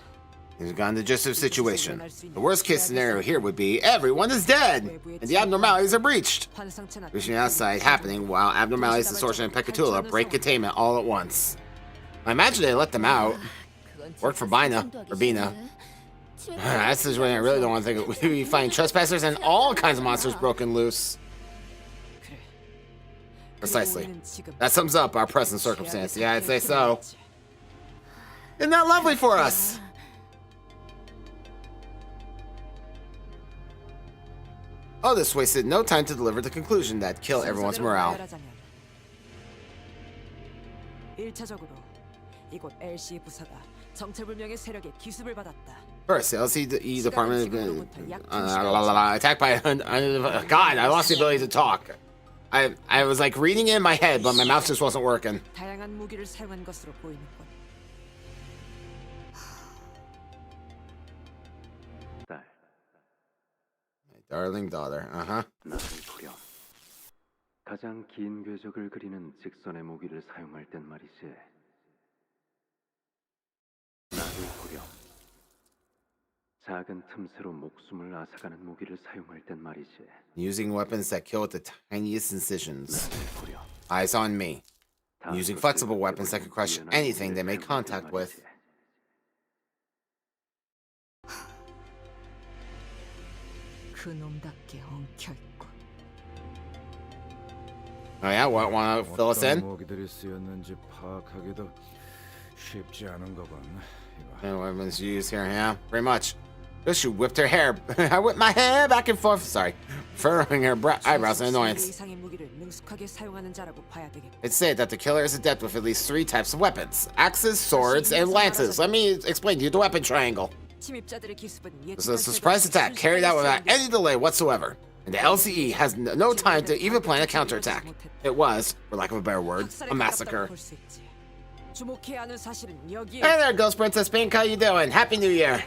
He's gotten the gist of the situation. The worst case scenario here would be everyone is dead and the abnormalities are breached. Reaching outside happening while abnormalities, distortion, and peccatula break containment all at once. I imagine they let them out. Worked for Bina, or Bina. That's the way I really don't want to think of. We find trespassers and all kinds of monsters broken loose. 그래. Precisely. That sums up our present circumstance. Yeah, I'd say so. Isn't that lovely for us? Oh, this wasted no time to deliver the conclusion that kill everyone's morale. 1차적으로 이곳 LC 부사가 정체불명의 세력의 기습을 받았다. First, the LCE department attacked by God, I lost the ability to talk. I was like reading it in my head, but my mouth just wasn't working. 다양한 무기를 사용한 것으로 보이는군. 딸, Darling daughter. 나를 보렴. 가장 긴 궤적을 그리는 직선의 무기를 사용할 땐 말이지. 나를 보렴. 작은 틈새로 목숨을 앗아가는 무기를 사용할 땐 말이지. Using weapons that kill with the tiniest incisions. 나를 보렴. Eyes on me. Using flexible weapons that can crush anything they make contact with. 그놈답게 엉켜있군. Oh yeah, wanna fill us in? 무기들이 쓰였는지 파악하기도 쉽지 않은 거군. And weapons used here, yeah, pretty much. She whipped her hair. I whipped my hair back and forth. Sorry, furrowing her eyebrows in annoyance. 이상의 무기를 능숙하게 사용하는 자라고 봐야 되겠군. It's said that the killer is adept with at least 3 types of weapons: axes, swords, and lances. Let me explain to you the weapon triangle. 침입자들의 기습은 This is a surprise attack carried out without any delay whatsoever. And the LCE has no time to even plan a counterattack. It was, for lack of a better word, a massacre. 주목해야 하는 사실은 여기에. Hey there, Ghost Princess Pink, how you doing? Happy New Year!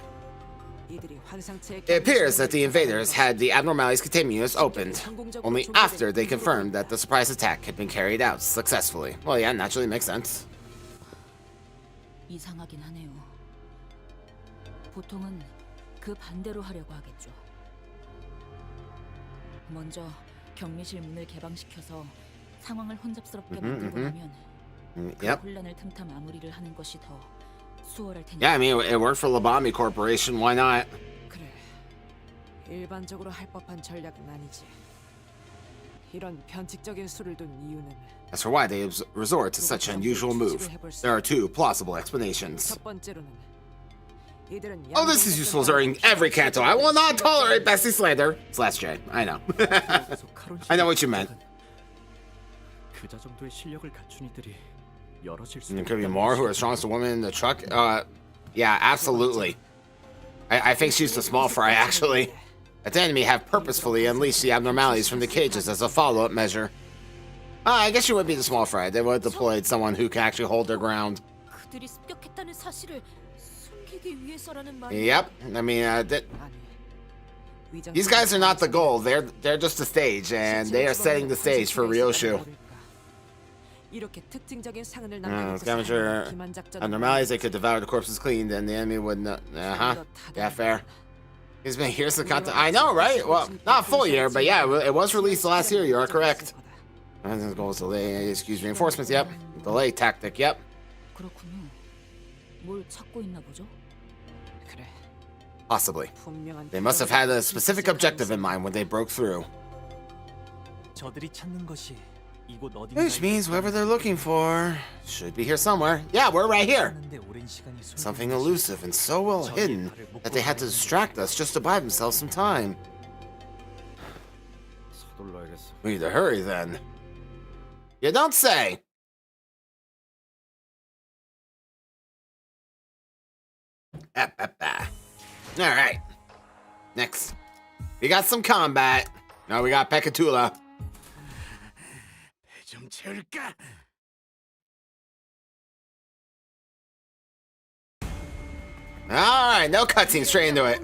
It appears that the invaders had the abnormalities containment units opened, only after they confirmed that the surprise attack had been carried out successfully. Well, yeah, naturally makes sense. 이상하긴 하네요. 보통은 그 반대로 하려고 하겠죠. 먼저 격리실 문을 개방시켜서 상황을 혼잡스럽게 만들고 나면 그 혼란을 틈타 마무리를 하는 것이 더 수월할 테니까. Yeah, I mean, it worked for Labami Corporation. Why not? 그래. 일반적으로 할 법한 전략은 아니지. 이런 변칙적인 수를 둔 이유는 As for why they resort to such an unusual move, there are 2 plausible explanations. 첫 번째로는 이들은 Oh, this is useful during every canto. I will not tolerate Bessie slander. Slash J. I know. I know what you meant. 그자 정도의 실력을 갖춘 이들이 여럿일 수. There could be more who are strongest woman in the truck. Yeah, absolutely. I think she's the small fry, actually. That the enemy have purposefully unleashed the abnormalities from the cages as a follow-up measure. I guess she would be the small fry. They would have deployed someone who can actually hold their ground. 그들이 습격했다는 사실을 숨기기 위해서라는 말이. Yep. I mean, these guys are not the goal. They're just the stage, and they are setting the stage for Ryoshu. Scavenger abnormalities, they could devour the corpses clean, then the enemy would not. Yeah, fair. He's been here's the content. I know, right? Well, not a full year, but yeah, it was released last year. You are correct. Goals delay, excuse reinforcements. Yep, delay tactic. Yep. 그렇군요. 뭘 찾고 있나 보죠? 그래. Possibly. They must have had a specific objective in mind when they broke through. 저들이 찾는 것이 이곳 어딘가에. Which means whoever they're looking for should be here somewhere. Yeah, we're right here. Something elusive and so well hidden that they had to distract us just to buy themselves some time. We need to hurry then. You don't say. All right. Next, we got some combat. Now we got Pekatula. All right, no cutscene, straight into it.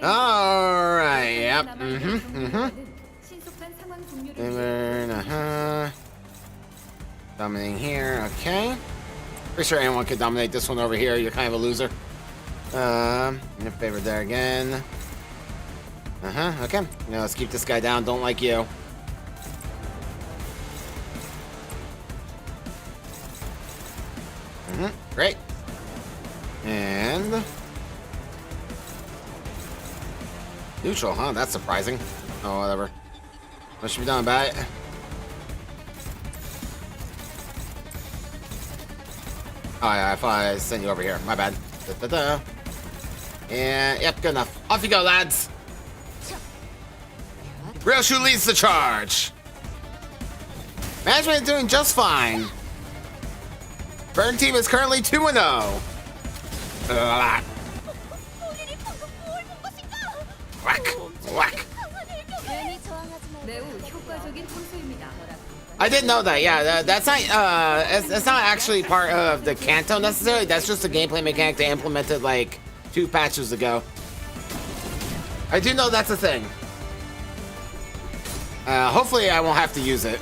All right, yep. Dominating here, okay. Pretty sure anyone could dominate this one over here. You're kind of a loser. In favor there again. Okay. Now let's keep this guy down. Don't like you. Great. And neutral, huh? That's surprising. Oh, whatever. What should be done about it? Oh, yeah, I thought I sent you over here. My bad. Da-da-da. And, yep, good enough. Off you go, lads. Ryoshu leads the charge. Management is doing just fine. Burn team is currently 2-0. Whack, whack. 매우 효과적인 통수입니다. I didn't know that. Yeah, that's not. It's not actually part of the Canto necessarily. That's just a gameplay mechanic they implemented like 2 patches ago. I do know that's a thing. Hopefully, I won't have to use it.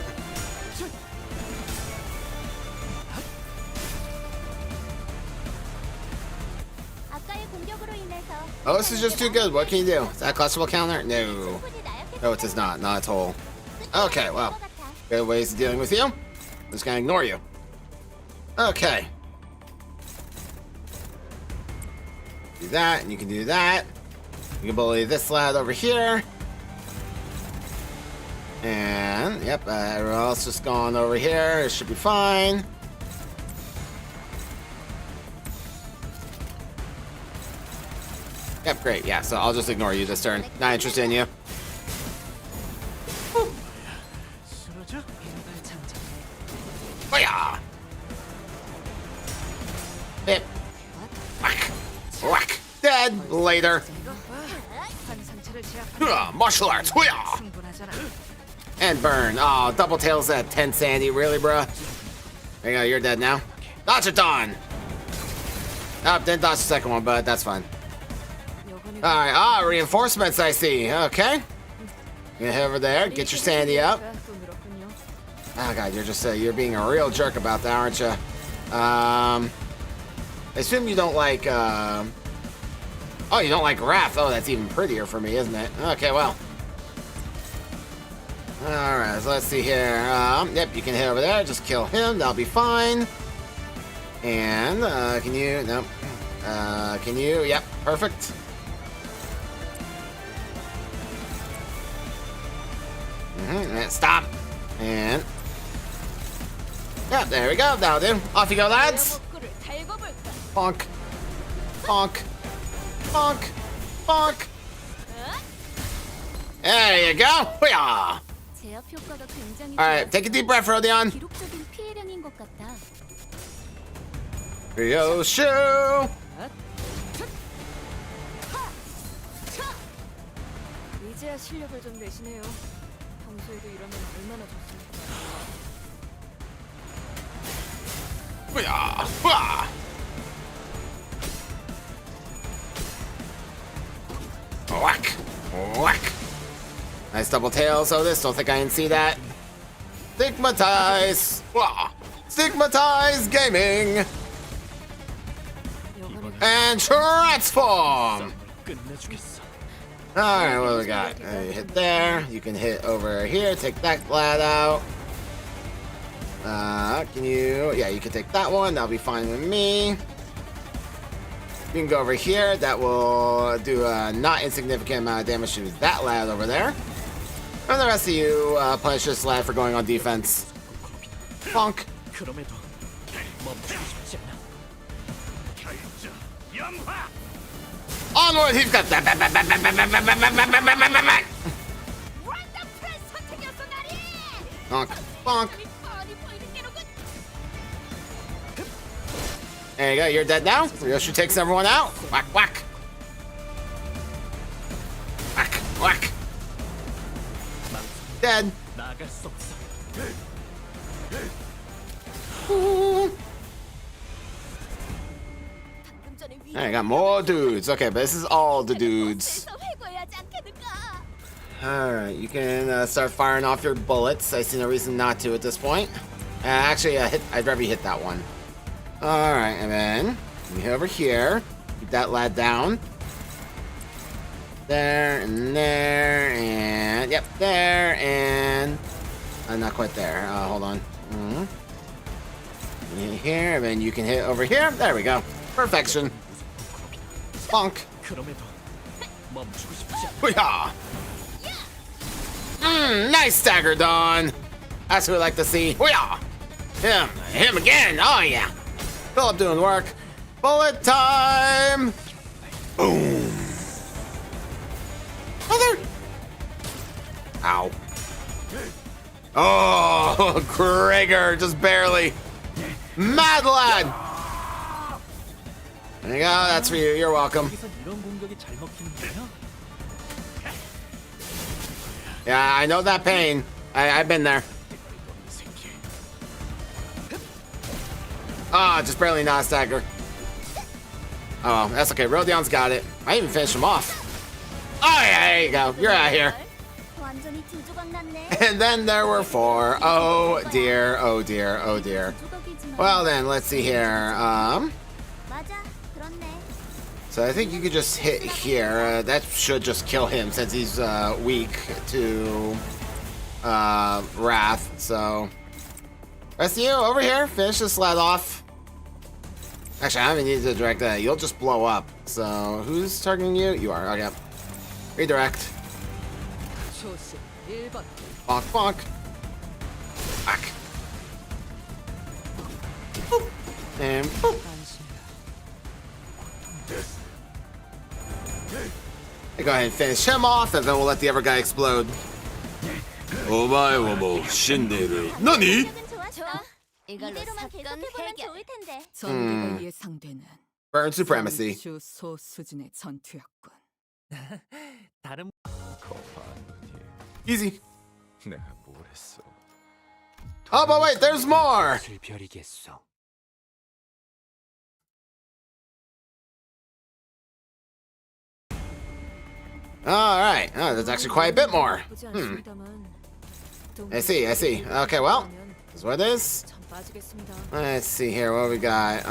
Oh, this is just too good. What can you do? Is that a clutchable counter? No. No, it is not. Not at all. Okay, well. Good ways of dealing with you. I'm just gonna ignore you. Okay. Do that, and you can do that. You can bully this lad over here. And, yep, everyone else just gone over here. It should be fine. Yep, great. Yeah, so I'll just ignore you this turn. Not interested in you. Booyah! Hit. Whack. Whack. Dead. Later. Martial arts. Hoo-yah! And burn. Oh, double tails at 10 sandy. Really, bruh? There you go. You're dead now. Dodge it, Dawn. Oh, didn't dodge the second one, but that's fine. Alright, reinforcements I see. Okay. You head over there, get your sandy up. Oh god, you're just you're being a real jerk about that, aren't you? I assume you don't like oh, you don't like Wrath. Oh, that's even prettier for me, isn't it? Okay, well. Alright, so let's see here. Yep, you can head over there, just kill him, that'll be fine. And can you nope. Can you? Yep, perfect. And stop. And yeah, there we go. That'll do. Off you go, lads. Bonk. Bonk. Bonk. Bonk. There you go. Hoo-yah. Alright, take a deep breath, Rodion. Ryoshu. 이제야 실력을 좀 내시네요. 평소에도 이러면 얼마나 좋습니까? Hoo-yah. Hoo-yah. Whack. Whack. Nice double tail, so this. Don't think I didn't see that. Stigmatize. Wah. Stigmatize gaming. And transform. Alright, what do we got? You hit there. You can hit over here. Take that lad out. Can you? Yeah, you can take that one. That'll be fine with me. You can go over here. That will do a not insignificant amount of damage to that lad over there. And the rest of you punish this lad for going on defense. Bonk. Onward, he's got that. Bonk. Bonk. There you go, you're dead now. Ryoshu takes everyone out. Whack, whack. Whack, whack. Dead. I got more dudes. Okay, but this is all the dudes. Alright, you can start firing off your bullets. I see no reason not to at this point. Actually, I'd rather hit that one. Alright, and then you hit over here. Keep that lad down. There, and there, and yep, there, and not quite there. Hold on. Here, and then you can hit over here. There we go. Perfection. Bonk. Hoo-yah. Nice stagger, Dawn. That's what we like to see. Hoo-yah. Him again. Oh, yeah. Philip doing work. Bullet time! Boom! Mother! Ow. Oh, Gregor, just barely. Mad lad! There you go, that's for you. You're welcome. 여기선 이런 공격이 잘 먹히는 거야? Yeah, I know that pain. I've been there. Ah, just barely not a stagger. Oh, that's okay. Rodion's got it. I even finished him off. Oh, yeah, there you go. You're out of here. 완전히 두조각났네. And then there were 4. Oh, dear. Oh, dear. Oh, dear. Well, then, let's see here. 맞아, 그렇네. So I think you could just hit here. That should just kill him since he's weak to Wrath. So, rest of you over here. Finish this lad off. Actually, I don't even need to direct that. You'll just blow up. So, who's targeting you? You are. Okay. Redirect. 초심 1번. Bonk, bonk. Back. Boop. And boop. Go ahead and finish him off, and then we'll let the other guy explode. 실력은 좋았어. 이대로만 계속해보면 좋을 텐데. 전개가 예상되는 Burn supremacy. 소수진의 전투였군. 다른 Easy. 내가 뭘 했어? Oh, but wait, there's more. 별이겠어. All right. Oh, there's actually quite a bit more. I see. Okay, well, this is what it is. Let's see here what we got.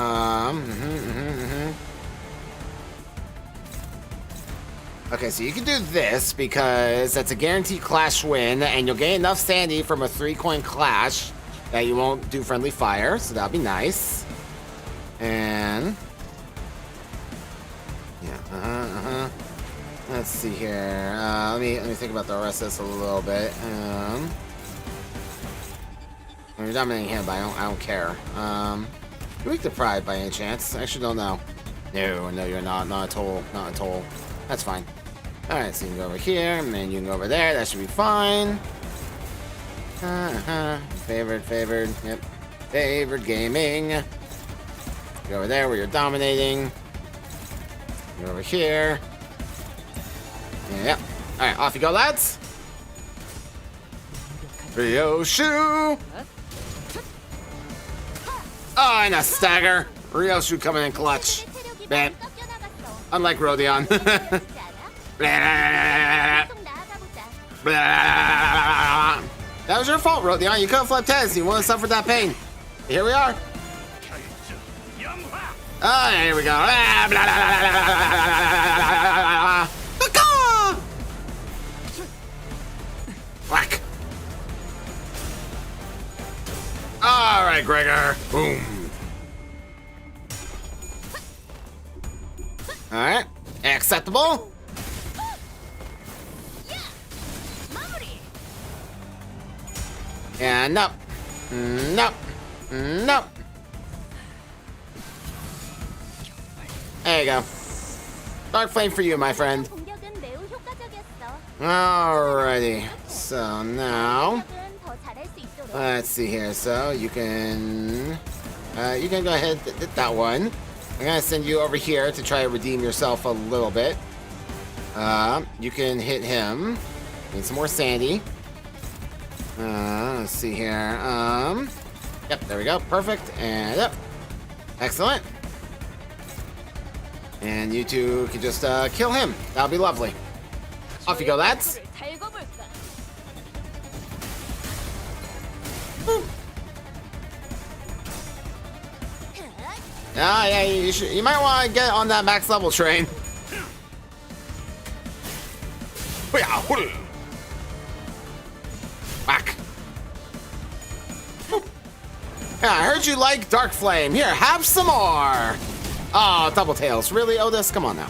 Okay, so you can do this because that's a guaranteed clash win, and you'll gain enough sandy from a 3-coin clash that you won't do friendly fire, so that'll be nice. And yeah, let's see here. Let me think about the rest of this a little bit. You're dominating him, but I don't care. You're weak to pride by any chance? I actually don't know. No, you're not. Not at all. Not at all. That's fine. Alright, so you can go over here, and then you can go over there. That should be fine. Favored. Yep. Favored gaming. Go over there where you're dominating. Go over here. Yep. Alright, off you go, lads. Ryoshu! Oh, and a stagger. Ryoshu coming in clutch. Man. Unlike Rodion. That was your fault, Rodion. You could have flipped heads. You wouldn't have suffered that pain. Here we are. Oh, here we go. Whack. All right, Gregor. Boom. All right. Acceptable. And nope. Nope. There you go. Dark flame for you, my friend. 공격은 매우 효과적이었어. Alrighty. So now, 더 잘할 수 있도록. let's see here. So you can go ahead and hit that one. I'm gonna send you over here to try to redeem yourself a little bit. You can hit him. Need some more sandy. Let's see here. Yep, there we go. Perfect. And yep. Excellent. And you two can just kill him. That'll be lovely. Off you go, lads. Yeah, you might want to get on that max level train. Whack. Yeah, I heard you like Dark Flame. Here, have some more. Oh, double tails. Really, Otis? Come on now.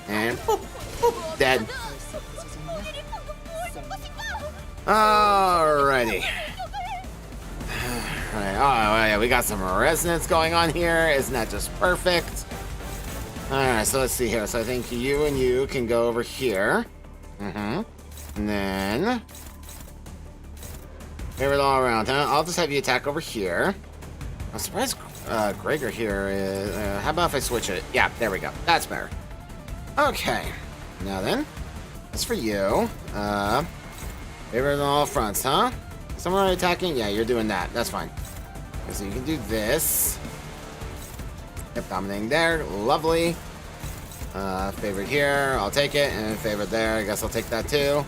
And boop, boop, dead. Alrighty. Right. Oh, yeah, we got some resonance going on here. Isn't that just perfect? All right, so let's see here. So I think you and you can go over here. And then move it all around, huh? I'll just have you attack over here. I'm surprised Gregor here is... how about if I switch it? Yeah, there we go. That's better. Okay. Now then, that's for you. Favor on all fronts, huh? Someone attacking? Yeah, you're doing that. That's fine. Okay, so you can do this. Yep, dominating there. Lovely. Favorite here. I'll take it. And favorite there. I guess I'll take that too.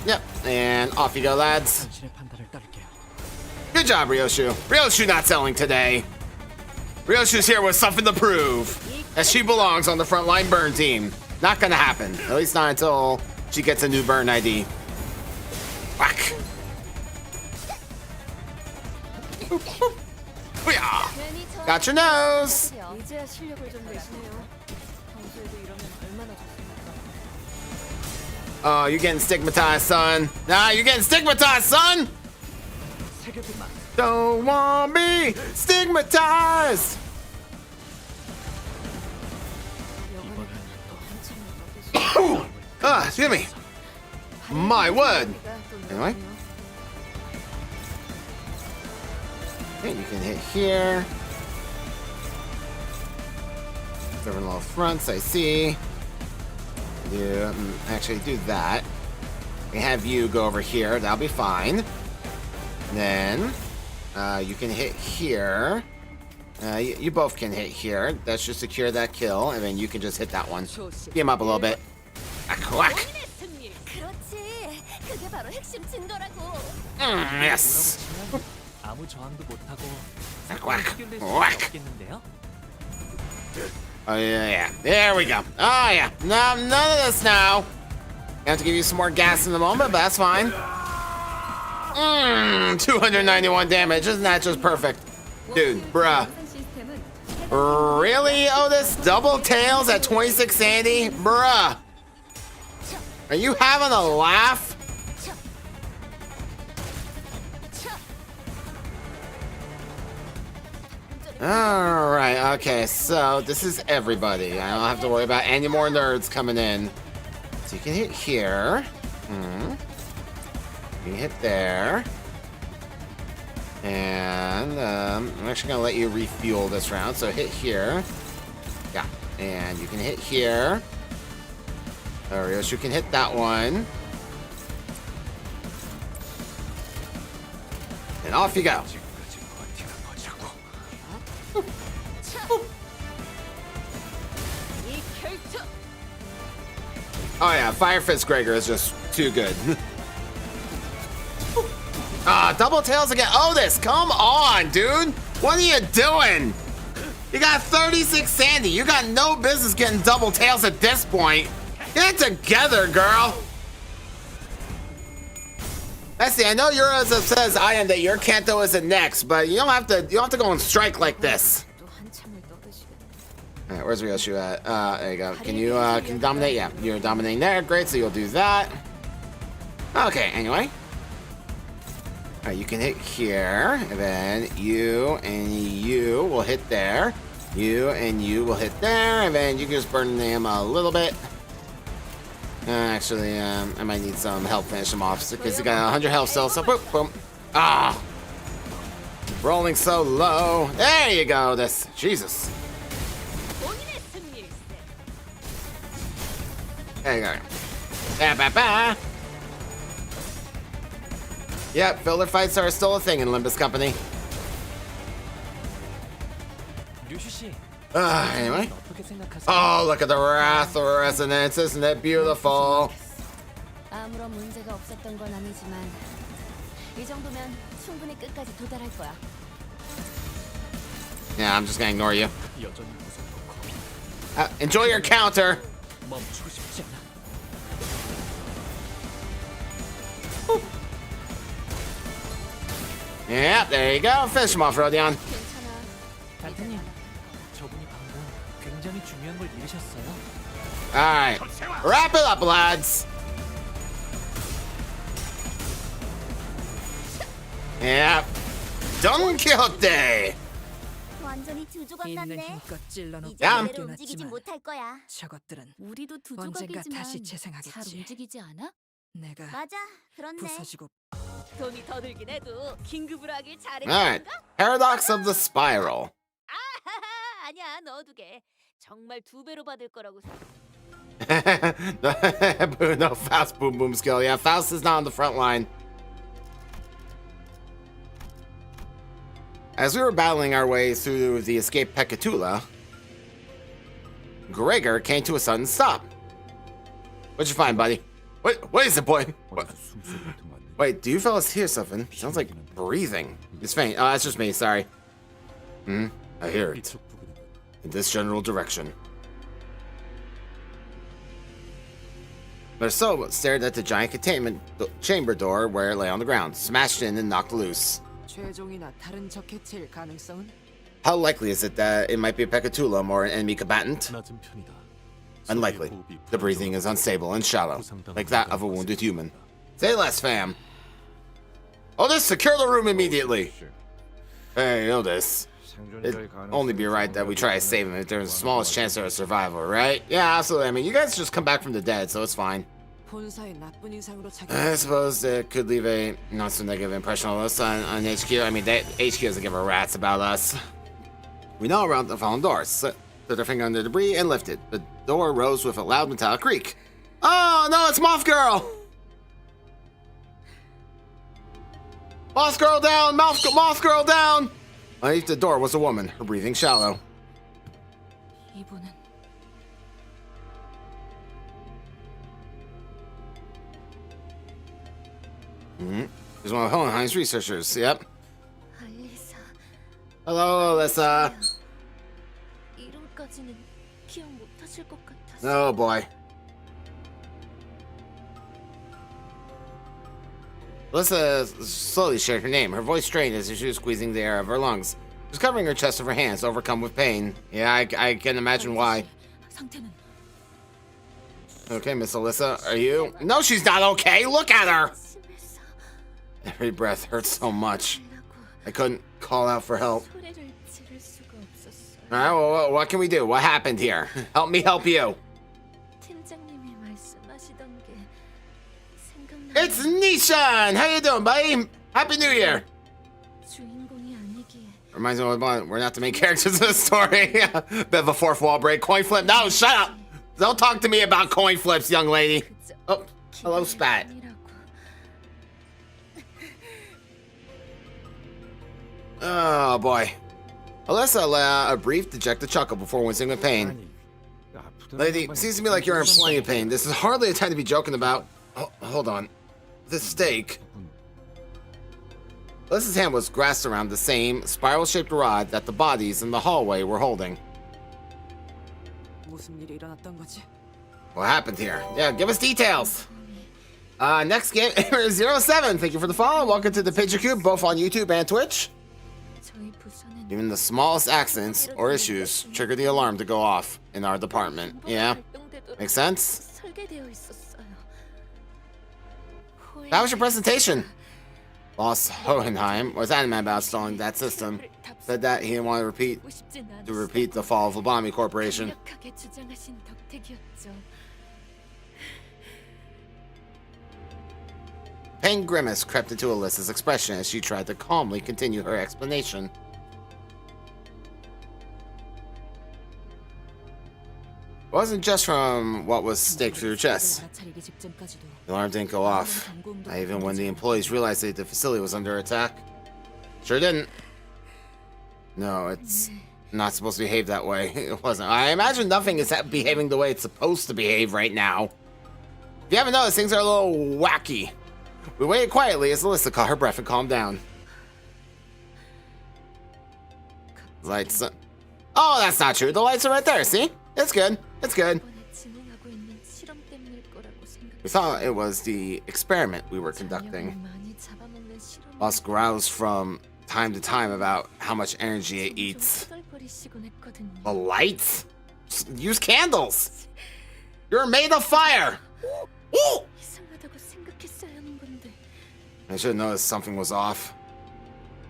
Yep. And off you go, lads. Good job, Ryoshu. Ryoshu not selling today. Ryoshu's here with something to prove. As she belongs on the frontline burn team. Not gonna happen. At least not until she gets a new burn ID. Whack. Got your nose. 이제야 실력을 좀 내시네요. 평소에도 이러면 얼마나 좋습니까? Oh, you're getting stigmatized, son. Nah, you're getting stigmatized, son. Don't want me stigmatized. Excuse me. My word. Anyway. Okay, you can hit here. Different little fronts, I see. You actually do that. We have you go over here. That'll be fine. Then you can hit here. You both can hit here. That should secure that kill, and then you can just hit that one. Beat him up a little bit. Whack. Yes. 아무 저항도 못하고 Whack. Whack. Oh yeah. There we go. Oh yeah. No, none of this now. I have to give you some more gas in the moment, but that's fine. 291 damage. Isn't that just perfect? Dude, bruh. Really, Otis? Double tails at 26 Sandy? Bruh. Are you having a laugh? Alright, okay, so this is everybody. I don't have to worry about any more nerds coming in. So you can hit here. You can hit there. And I'm actually going to let you refuel this round. So hit here. Yeah, and you can hit here. There you can hit that one. And off you go. Oh yeah, Fire Fist Gregor is just too good. Double tails again. Otis, come on, dude. What are you doing? You got 36 Sandy. You got no business getting double tails at this point. Get it together, girl. Let's see. I know you're as upset as I am that your Canto isn't next, but you don't have to go on strike like this. All right, where's Ryoshu at? There you go. Can you dominate? Yeah, you're dominating there. Great, so you'll do that. Okay, anyway. All right, you can hit here, and then you and you will hit there. You and you will hit there, and then you can just burn them a little bit. Actually, I might need some help finish him off because he got 100 health still. So boom, boom. Rolling so low. There you go. This Jesus. There you go. Yep, filler fights are still a thing in Limbus Company. Anyway. Oh, look at the Wrath of Resonance. Isn't it beautiful? 아무런 문제가 없었던 건 아니지만 이 정도면 충분히 끝까지 도달할 거야. Yeah, I'm just gonna ignore you. Enjoy your counter. Yeah, there you go. Finish him off, Rodion. Alright. Wrap it up, lads. Yeah. Don Quixote. 완전히 두 조각 있는 났네. 힘껏 찔러놓고 이제 야. 제대로 움직이지 못할 거야. 저것들은 우리도 두 언젠가 조각이지만 다시 잘 재생하겠지. 움직이지 않아? 내가 맞아, 그렇네. 부서지고 돈이 더 들긴 해도 긴급으로 하길 Alright. Paradox of the Spiral. 아니야, 넣어두 개. 정말 2배로 받을 거라고 생각. No Faust boom boom skill. Yeah, Faust is not on the front line. As we were battling our way through the escaped Pecatula, Gregor came to a sudden stop. What'd you find, buddy? What is it, boy? What? Wait, do you fellas hear something? Sounds like breathing. It's faint. Oh, that's just me. Sorry. I hear it. In this general direction. Marceau stared at the giant containment chamber door where it lay on the ground, smashed in and knocked loose. 최종이나 다른 적 해체일 가능성은? How likely is it that it might be a Pecatula or an enemy combatant? 낮은 편이다. Unlikely. The breathing is unstable and shallow, like that of a wounded human. Say less, fam. Otis, secure the room immediately. Hey, Otis. It'd only be right that we try to save him if there's the smallest chance of survival, right? Yeah, absolutely. I mean, you guys just come back from the dead, so it's fine. 본사의 나쁜 인상으로 I suppose it could leave a not so negative impression on us on HQ. I mean, HQ doesn't give a rat's about us. We know around the fallen door, slid their finger under the debris and lifted. The door rose with a loud metallic creak. Oh no, it's Moth Girl! Moth Girl down! Moth Girl down! Underneath the door was a woman, her breathing shallow. 이분은 He's one of Hohenheim's researchers, yep. 알리사, Hello, Alyssa. 이름까지는 기억 못하실 것 같아서. Oh boy. Alyssa slowly shared her name, her voice strained as if she was squeezing the air of her lungs. She was covering her chest with her hands, overcome with pain. Yeah, I can imagine why. 상태는 Okay, Miss Alyssa, are you? No, she's not okay. Look at her. 심해서 Every breath hurts so much. I couldn't call out for help. 소리를 지를 수가 없었어요. All right, well, what can we do? What happened here? Help me help you. 팀장님이 말씀하시던 게 생각나. It's Nishan. How you doing, buddy? Happy New Year. 주인공이 아니기에. Reminds me of we're not the main characters of the story. Bit of a fourth wall break. Coin flip. No, shut up. Don't talk to me about coin flips, young lady. 그저 Oh, hello, Spat. 아니라고. Oh, boy. Alyssa allowed a brief, dejected chuckle before wincing with pain. Lady, seems to me like you're in plenty of pain. This is hardly a time to be joking about. Oh, hold on. This steak. Alyssa's hand was grasped around the same spiral-shaped rod that the bodies in the hallway were holding. 무슨 일이 일어났던 거지? What happened here? Yeah, give us details. Next game, 07. Thank you for the follow. Welcome to the Picture Cube, both on YouTube and Twitch. 저희 부서는 Even the smallest accidents or issues trigger the alarm to go off in our department. Yeah, makes sense. 설계되어 있었어요. That was your presentation. Boss Hohenheim was adamant about installing that system. Said that he didn't want to repeat the fall of Labami Corporation. 강력하게 주장하신 덕택이었죠. Pain grimace crept into Alyssa's expression as she tried to calmly continue her explanation. It wasn't just from what was staked through her chest. 알아차리기 직전까지도 The alarm didn't go off, not even when the employees realized that the facility was under attack. Sure didn't. No, it's not supposed to behave that way. It wasn't. I imagine nothing is behaving the way it's supposed to behave right now. If you haven't noticed, things are a little wacky. We waited quietly as Alyssa caught her breath and calmed down. Lights. Oh, that's not true. The lights are right there. See? It's good. It's good. 이번에 진행하고 있는 실험 때문일 거라고 생각. We thought it was the experiment we were conducting. 많이 잡아먹는 실험. Boss growls from time to time about how much energy it eats. 후덜거리시곤 했거든요. The lights? Use candles. You're made of fire. Ooh. 이상하다고 생각했어야 하는 건데. I should have noticed something was off.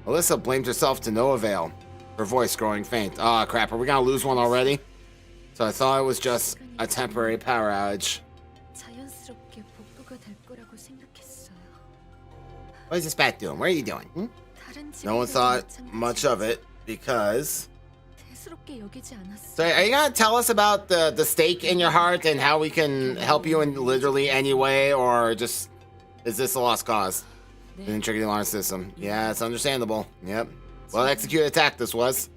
Alyssa blamed herself to no avail, her voice growing faint. Ah, crap, are we gonna lose one already? So I thought it was just a temporary power outage. 자연스럽게 복구가 될 거라고 생각했어요. What is this bat doing? What are you doing? Hmm? 다른 No one thought much of it because... 대수롭게 여기지 않았어요. So are you gonna tell us about the stake in your heart and how we can help you in literally any way, or just is this a lost cause? Didn't trigger the alarm system. Yeah, it's understandable. Yep. Well executed attack this was.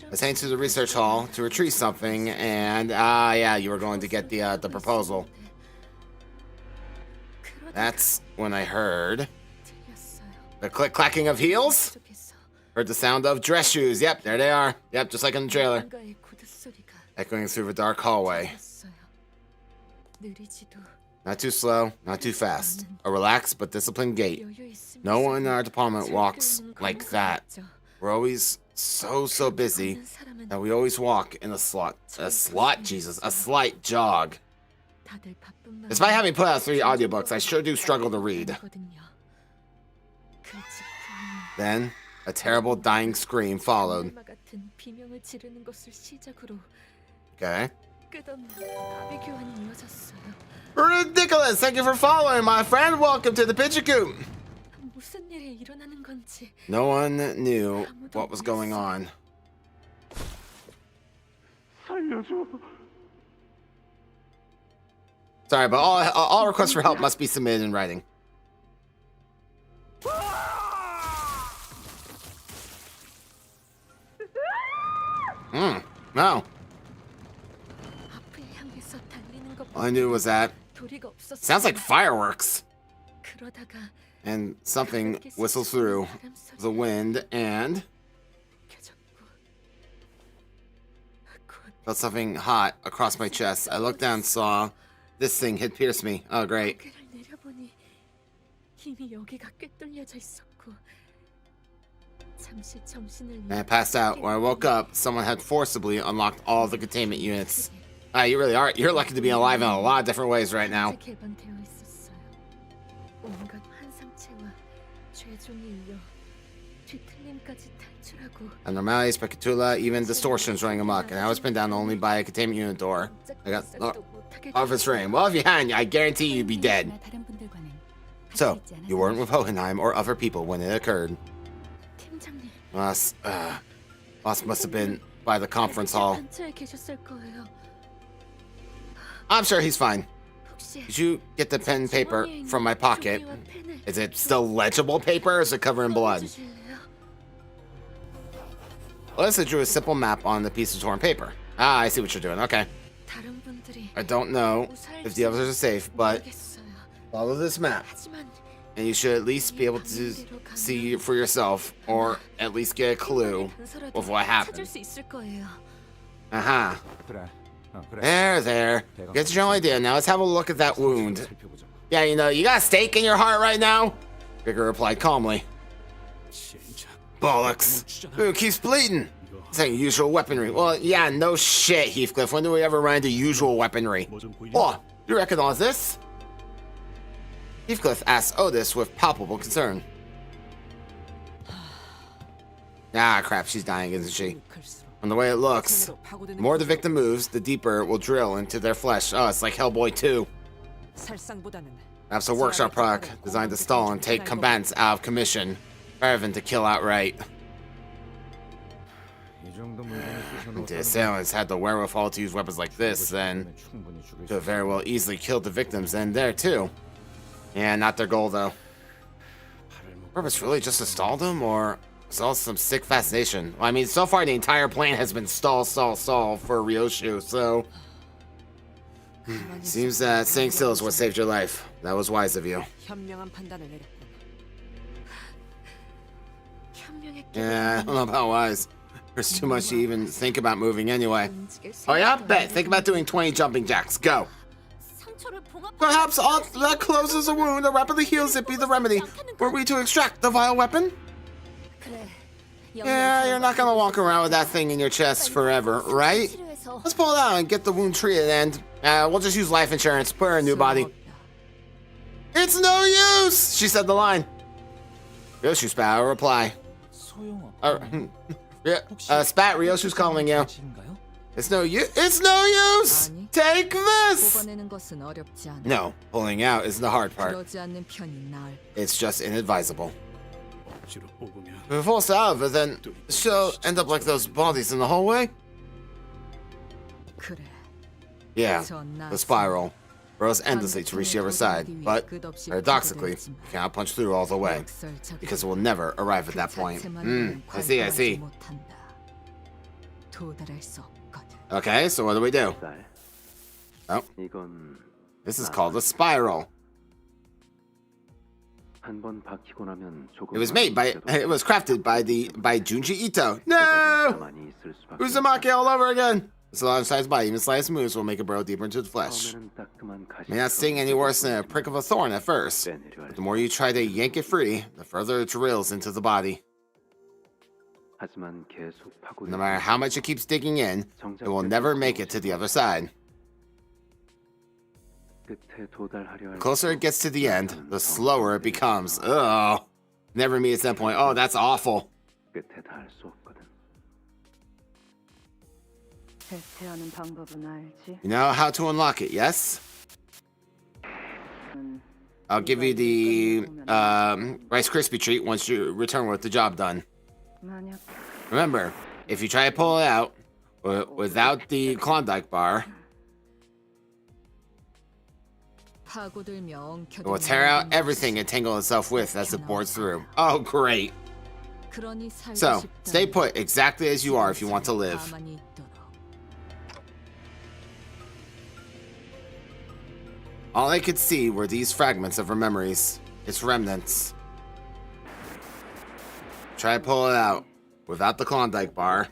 I was heading to the research hall to retrieve something, and yeah, you were going to get the proposal. That's when I heard the clacking of heels. Heard the sound of dress shoes. Yep, there they are. Yep, just like in the trailer. Echoing through the dark hallway. Not too slow, not too fast. A relaxed but disciplined gait. No one in our department walks like that. We're always so busy that we always walk in a slight jog. Despite having put out 3 audiobooks, I sure do struggle to read. Then, a terrible dying scream followed. Okay. Ridiculous! Thank you for following, my friend. Welcome to the Picture Coop. No one knew what was going on. Sorry, but all requests for help must be submitted in writing. No. All I knew was that sounds like fireworks. And something whistles through the wind and felt something hot across my chest. I looked down and saw this thing had pierced me. Oh, great. And I passed out. When I woke up, someone had forcibly unlocked all the containment units. You really are. You're lucky to be alive in a lot of different ways right now. Abnormalities, Pecatula, even distortions running amok, and I was pinned down only by a containment unit door. I got office ring. Well, if you hadn't, I guarantee you'd be dead. So, you weren't with Hohenheim or other people when it occurred. Boss must have been by the conference hall. I'm sure he's fine. Did you get the pen and paper from my pocket? Is it still legible paper or is it covered in blood? Alyssa drew a simple map on the piece of torn paper. Ah, I see what you're doing. Okay. I don't know if the others are safe, but follow this map. And you should at least be able to see for yourself, or at least get a clue of what happened. Aha. There. Get the general idea. Now let's have a look at that wound. Yeah, you know, you got a stake in your heart right now? Vigor replied calmly. Bollocks. It keeps bleeding. This ain't usual weaponry. Well, yeah, no shit, Heathcliff. When do we ever run into usual weaponry? Oh, you recognize this? Heathcliff asked Otis with palpable concern. Ah, crap, she's dying, isn't she? From the way it looks, the more the victim moves, the deeper it will drill into their flesh. Oh, it's like Hellboy 2. Perhaps a workshop product designed to stall and take combatants out of commission, rather than to kill outright. If the assailants had the wherewithal to use weapons like this, then could have very well easily killed the victims then there too. Yeah, not their goal though. Purpose really just to stall them, or is also some sick fascination? Well, I mean, so far the entire plan has been stall for Ryoshu, so seems that staying still is what saved your life. That was wise of you. Yeah, I don't know about wise. There's too much to even think about moving anyway. Oh yeah, bet. Think about doing 20 jumping jacks. Go. Perhaps all that closes a wound or rapidly heals it be the remedy. Were we to extract the vile weapon? Yeah, you're not gonna walk around with that thing in your chest forever, right? Let's pull it out and get the wound treated, and we'll just use life insurance. Put her a new body. It's no use, she said the line. Yoshi's bow reply. Spat, Ryoshu's calling you. 진가요? It's no use. It's no use. 아니. Take this. 뽑아내는 것은 어렵지 않아. No, pulling out is the hard part. 그러지 않는 편이 나을. It's just inadvisable. 억지로 뽑으면 If it falls out, but then she'll end up like those bodies in the hallway. 그래. Yeah, 저 나. the spiral burrows endlessly to reach the other side, but paradoxically, you cannot punch through all the way because it will never arrive at that point. I see, I see. 도달할 수 없거든. Okay, so what do we do? 쌀. Oh, 이건 this is called a spiral. 한번 박히고 나면 조금. It was crafted by Junji Ito. No! 가만히 있을 수밖에. Uzumaki all over again. This large-sized bite, even sliced moves will make it burrow deeper into the flesh. 처음에는 따끔한 가시. May not sting any worse than a prick of a thorn at first, but the more you try to yank it free, the further it drills into the body. 하지만 계속 파고. No matter how much it keeps digging in, it will never make it to the other side. 끝에 도달하려 The closer it gets to the end, the slower it becomes. Ugh. Never meets that point. Oh, that's awful. 끝에 닿을 수 없거든. 대체하는 방법은 알지? You know how to unlock it, yes? I'll give you the Rice Krispie treat once you return with the job done. 만약 Remember, if you try to pull it out without the Klondike bar, 파고들며 it will tear out everything it tangled itself with as it bores through. Oh, great. 그러니 살고 So, 싶다면 stay put exactly as you are if you want to live. 가만히 있도록. All I could see were these fragments of her memories, its remnants. Try to pull it out without the Klondike bar.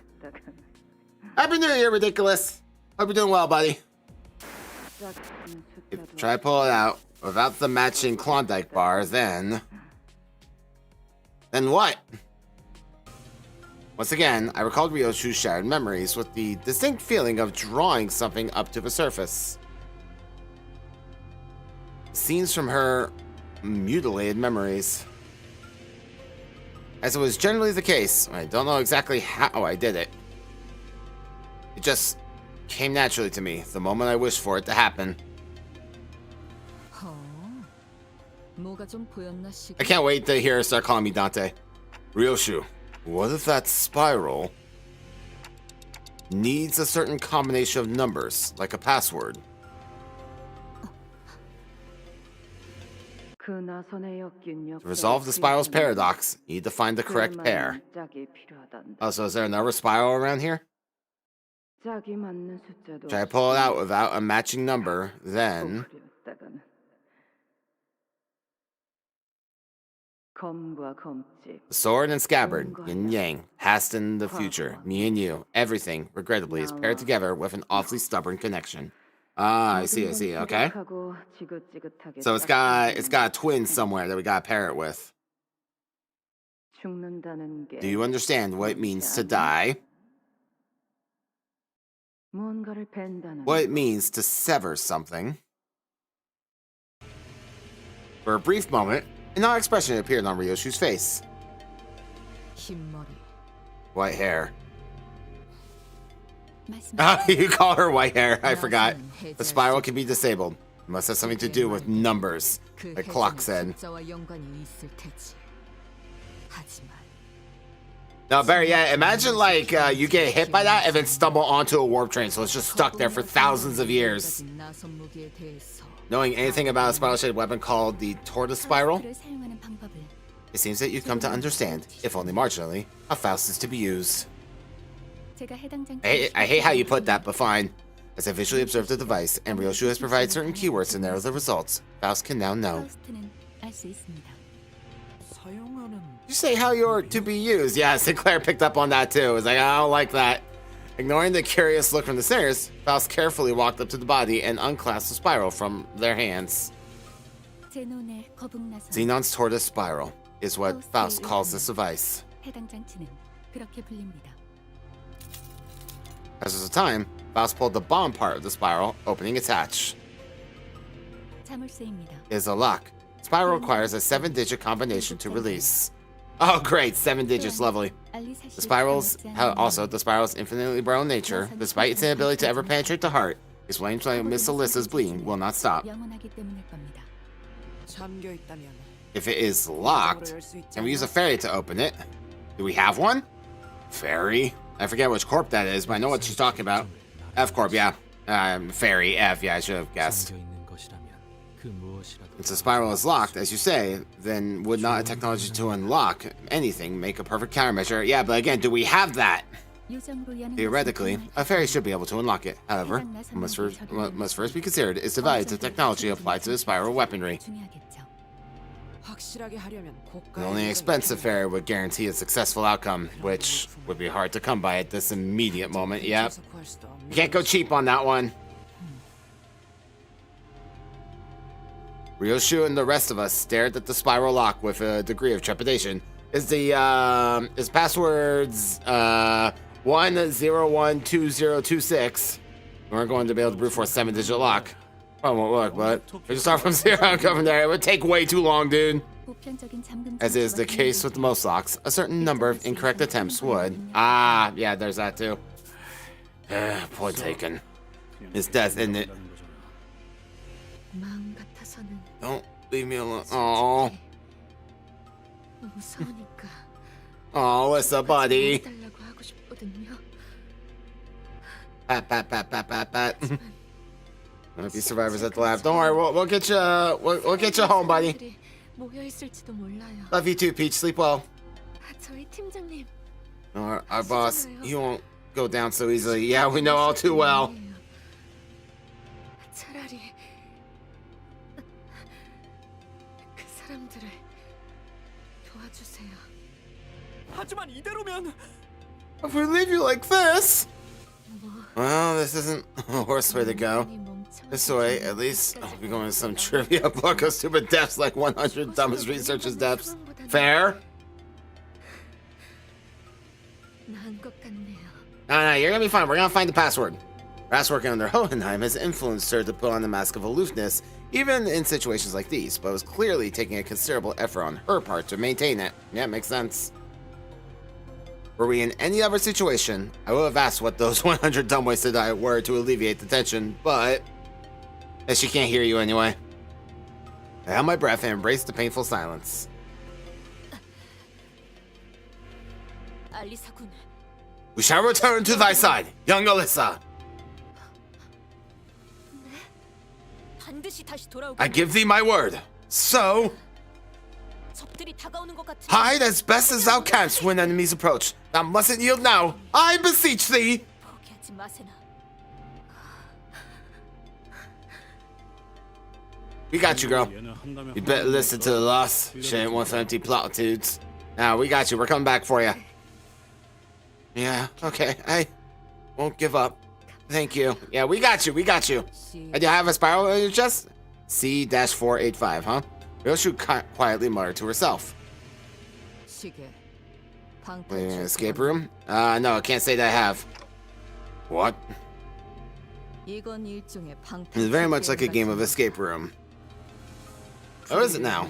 Happy New Year, ridiculous. Hope you're doing well, buddy. If you try to pull it out without the matching Klondike bar, then what? Once again, I recalled Ryoshu's shattered memories with the distinct feeling of drawing something up to the surface. Scenes from her mutilated memories. As it was generally the case, I don't know exactly how I did it. It just came naturally to me the moment I wished for it to happen. 뭐가 좀 보였나 싶. I can't wait to hear her start calling me Dante. Ryoshu, what if that spiral needs a certain combination of numbers, like a password? To resolve the spiral's paradox, you need to find the correct pair. Oh, so is there another spiral around here? Try to pull it out without a matching number, then the sword and scabbard, yin and yang, past and the future, me and you, everything, regrettably, is paired together with an awfully stubborn connection. Ah, I see, okay. So it's got a twin somewhere that we gotta pair it with. Do you understand what it means to die? What it means to sever something? For a brief moment, an odd expression appeared on Ryoshu's face. 흰머리. White hair. Ah, you call her white hair. I forgot. The spiral can be disabled. It must have something to do with numbers, like Clock said. 숫자와 연관이 있을 테지. 하지만 No, Barry, yeah, imagine like you get hit by that and then stumble onto a warp train, so it's just stuck there for thousands of years. 나선 무기에 대해서 Knowing anything about a spiral-shaped weapon called the Tortoise Spiral, it seems that you've come to understand, if only marginally, how Faust is to be used. I hate how you put that, but fine. As I visually observed the device, and Ryoshu has provided certain keywords to narrow the results, Faust can now know. 사용하는 You say how you're to be used. Yeah, Sinclair picked up on that too. It's like, I don't like that. Ignoring the curious look from the stairs, Faust carefully walked up to the body and unclasped the spiral from their hands. Xenon's Tortoise Spiral is what Faust calls this device. As was the time, Faust pulled the bomb part of the spiral, opening its hatch. It is a lock. Spiral requires a 7-digit combination to release. Oh, great. 7 digits. Lovely. The spiral's infinitely brown nature, despite its inability to ever penetrate the heart, explains why Miss Alyssa's bleeding will not stop. If it is locked, can we use a fairy to open it? Do we have one? Fairy? I forget which corp that is, but I know what she's talking about. F corp, yeah. Fairy, F, yeah, I should have guessed. If the spiral is locked, as you say, then would not a technology to unlock anything make a perfect countermeasure? Yeah, but again, do we have that? Theoretically, a fairy should be able to unlock it. However, what must first be considered is the value to technology applied to the spiral weaponry. Only an expensive fairy would guarantee a successful outcome, which would be hard to come by at this immediate moment. Yep. You can't go cheap on that one. Ryoshu and the rest of us stared at the spiral lock with a degree of trepidation. Is passwords 1012026? We're going to be able to brute force 7-digit lock. Oh, won't work, but we just start from 0 and go from there. It would take way too long, dude. As is the case with most locks, a certain number of incorrect attempts would. Ah, yeah, there's that too. Point taken. It's death, isn't it? Don't leave me alone. Oh. Oh, what's up, buddy? Pat. Might be survivors at the lab. Don't worry, we'll get you. We'll get you home, buddy. Love you too, Peach. Sleep well. Our boss, he won't go down so easily. Yeah, we know all too well. If we leave you like this, well, this isn't a worse way to go. This way, at least, I'll be going to some trivia book of stupid deaths like 100 dumbest researchers' deaths. Fair? No, you're gonna be fine. We're gonna find the password. Brass working under Hohenheim has influenced her to put on the mask of aloofness, even in situations like these, but was clearly taking a considerable effort on her part to maintain it. Yeah, makes sense. Were we in any other situation, I would have asked what those 100 dumb ways to die were to alleviate the tension, but she can't hear you anyway. I held my breath and embraced the painful silence. We shall return to thy side, young Alyssa. I give thee my word. So, hide as best as thou canst when enemies approach. Thou mustn't yield now. I beseech thee. We got you, girl. You better listen to the loss. She ain't one for empty platitudes. Now, we got you. We're coming back for you. Yeah, okay. I won't give up. Thank you. Yeah, we got you. We got you. And you have a spiral in your chest? C-485, huh? Ryoshu quietly muttered to herself. Escape room? No, I can't say that I have. What? It's very much like a game of escape room. What is it now?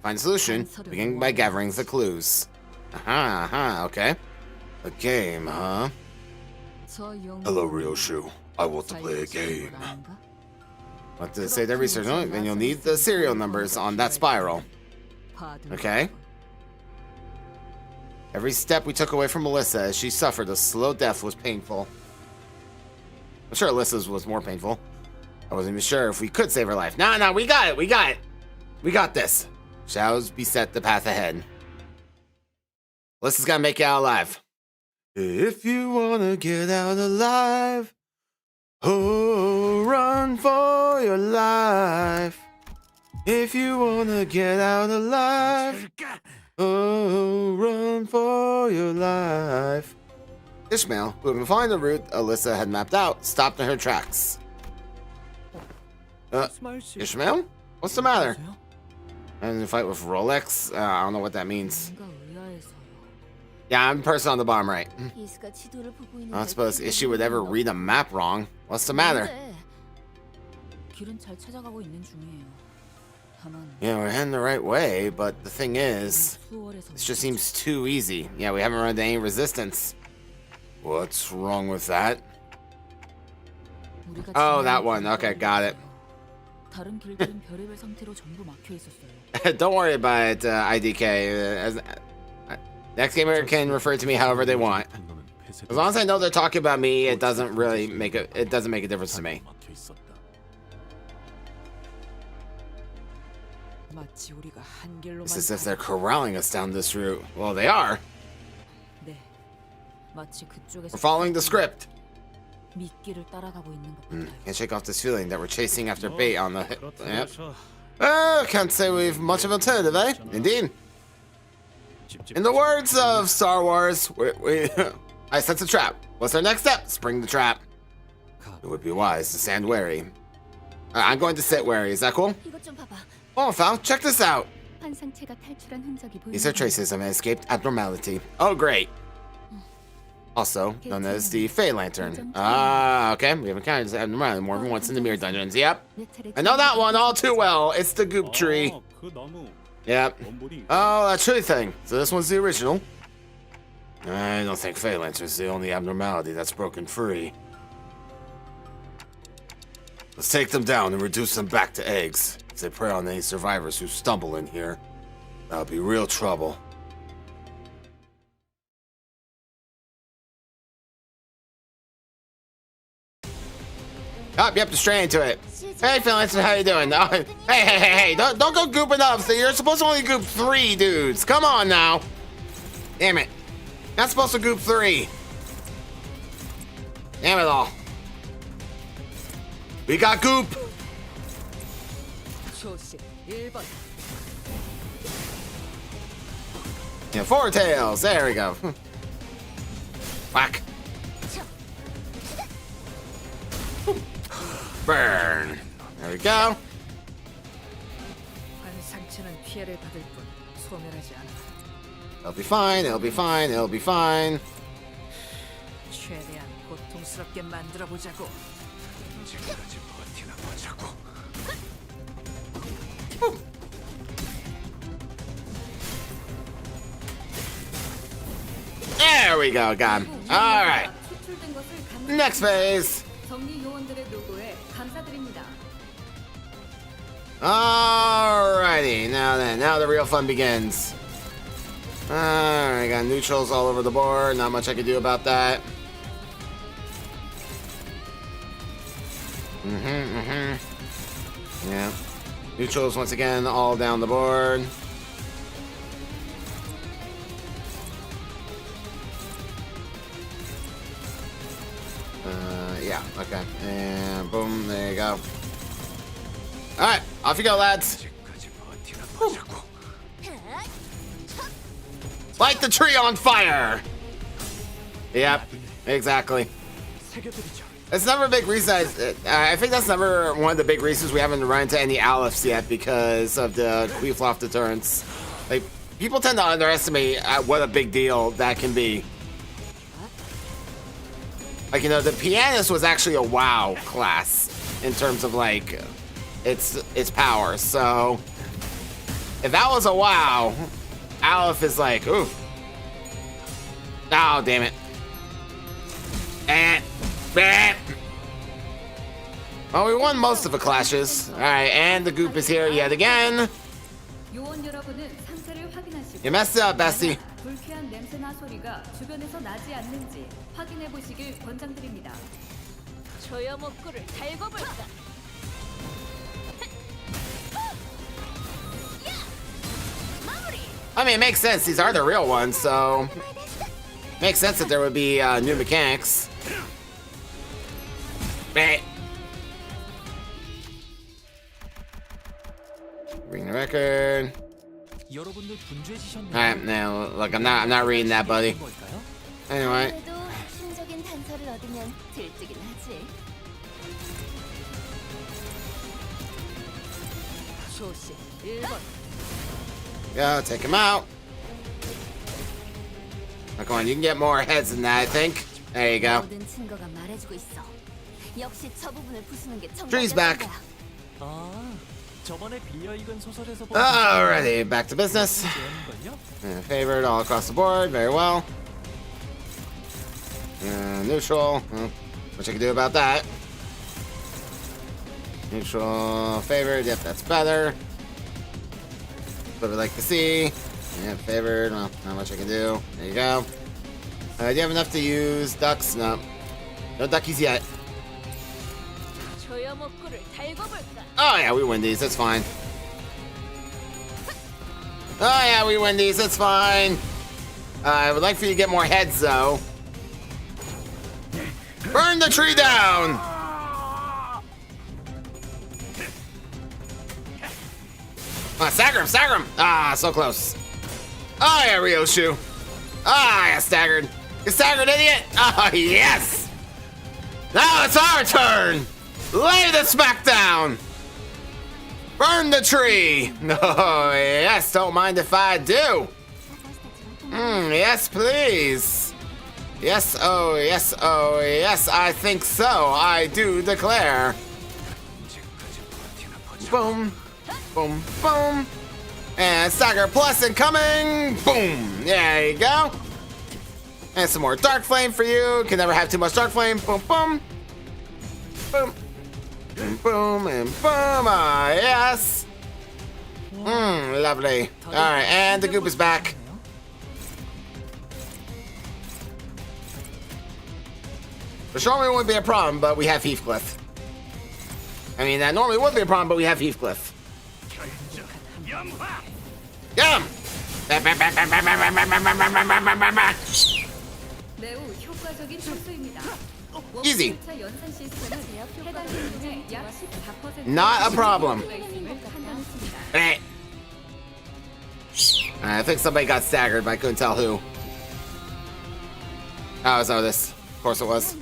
Find solution, beginning by gathering the clues. Okay. A game, huh? Hello, Ryoshu. I want to play a game. What did it say? The research? No, then you'll need the serial numbers on that spiral. Okay. Every step we took away from Alyssa as she suffered a slow death was painful. I'm sure Alyssa's was more painful. I wasn't even sure if we could save her life. No, we got it. We got this. Shadows beset the path ahead. Alyssa's gotta make it out alive. If you wanna get out alive, oh, run for your life. If you wanna get out alive, oh, run for your life. Ishmael, who had been following the route Alyssa had mapped out, stopped in her tracks. Ishmael? What's the matter? I'm in a fight with Rolex? I don't know what that means. Yeah, I'm the person on the bottom right. I don't suppose Ishi would ever read a map wrong. What's the matter? Yeah, we're heading the right way, but the thing is, this just seems too easy. Yeah, we haven't run into any resistance. What's wrong with that? Oh, that one. Okay, got it. 다른 길들은 별의별 상태로 전부 막혀 있었어요. Don't worry about IDK. Next gamer can refer to me however they want. As long as I know they're talking about me, it doesn't really make a difference to me. 마치 우리가 한 길로만 It's as if they're corralling us down this route. Well, they are. 네, 마치 그쪽에서 We're following the script. 미끼를 따라가고 있는 것 같아요. Can't shake off this feeling that we're chasing after bait on the. Yep. Can't say we've much of an alternative, eh? Indeed. In the words of Star Wars, I sense a trap. What's our next step? Spring the trap. It would be wise to stand wary. I'm going to sit wary. Is that cool? 이것 좀 봐봐. Oh, Fal, check this out. 환상체가 탈출한 흔적이 보이는. These are traces of an escaped abnormality. Oh, great. Also known as the Fey Lantern. Ah, okay. We have encountered this abnormality more than once in the Mirror Dungeons. Yep. I know that one all too well. It's the goop tree. Yep. Oh, that tree thing. So this one's the original. I don't think Fey Lantern's the only abnormality that's broken free. Let's take them down and reduce them back to eggs. If they prey on any survivors who stumble in here, that'll be real trouble. Oh, yep, just straight into it. Hey, Phil, how you doing? Oh, hey, don't go gooping up. So you're supposed to only goop 3 dudes. Come on now. Damn it. Not supposed to goop 3. Damn it all. We got goop. 초식 1번. Yeah, 4 tails. There we go. Whack. Burn. There we go. 환상체는 피해를 받을 뿐 소멸하지 않아. It'll be fine. It'll be fine. It'll be fine. 최대한 고통스럽게 만들어 보자고. 언제까지 버티나 보자고. There we go. Got him. All right. 추출된 것을 Next phase. 정리 요원들의 노고에 감사드립니다. Alrighty, now then, now the real fun begins. Alright, got neutrals all over the board, not much I can do about that. Yeah. Neutrals once again all down the board. Yeah, okay. And boom, there you go. Alright, off you go, lads. Light the tree on fire! Yep, exactly. It's never a big reason. I think that's never one of the big reasons we haven't run into any Alephs yet because of the Queefloff deterrence. Like, people tend to underestimate what a big deal that can be. Like, you know, the pianist was actually a WoW class in terms of like its power. So if that was a WoW, Aleph is like, ooh. Oh, damn it. Well, we won most of the clashes. Alright, and the goop is here yet again. 요원 여러분은 상태를 확인하시고 You messed up, Bessie. 불쾌한 냄새나 소리가 주변에서 나지 않는지 확인해 보시길 권장드립니다. 조여목구를 달고 볼까? I mean, it makes sense. These are the real ones, so makes sense that there would be new mechanics. Bring the record. 여러분들 분주해지셨네요. Alright, now look, I'm not reading that, buddy. 걸까요? Anyway, 그래도 충적인 단서를 얻으면 들뜨긴 하지. 초식 1번. go take him out. Oh, come on, you can get more heads than that, I think. There you go. 모든 증거가 말해주고 있어. 역시 저 부분을 부수는 게 Tree's back. 정답이야. 아, 저번에 빌려 읽은 소설에서 본 Alrighty, back to business. 걸요? Favored all across the board, very well. Neutral, what you can do about that? Neutral, favored, yep, that's better. What we like to see. Yep, favored, well, not much I can do. There you go. Do you have enough to use ducks? No. No duckies yet. Oh yeah, we win these, that's fine. Oh yeah, we win these, that's fine. I would like for you to get more heads though. Burn the tree down! Stagger him! Ah, so close. Oh yeah, Ryoshu. Ah, yeah, staggered. You staggered, idiot! Oh, yes! Now it's our turn! Lay the smack down! Burn the tree! Oh, yes, don't mind if I do. Yes, please. Yes, oh, yes, I think so. I do declare. Boom, boom, boom. And Stagger Plus incoming. Boom. There you go. And some more Dark Flame for you. Can never have too much Dark Flame. Boom, boom. Boom. And boom, and boom. Ah, yes. Lovely. All right, and the goop is back. For sure, it wouldn't be a problem, but we have Heathcliff. I mean, that normally would be a problem, but we have Heathcliff. Get him! Easy. Not a problem. I think somebody got staggered, but I couldn't tell who. Oh, it's this. Of course it was.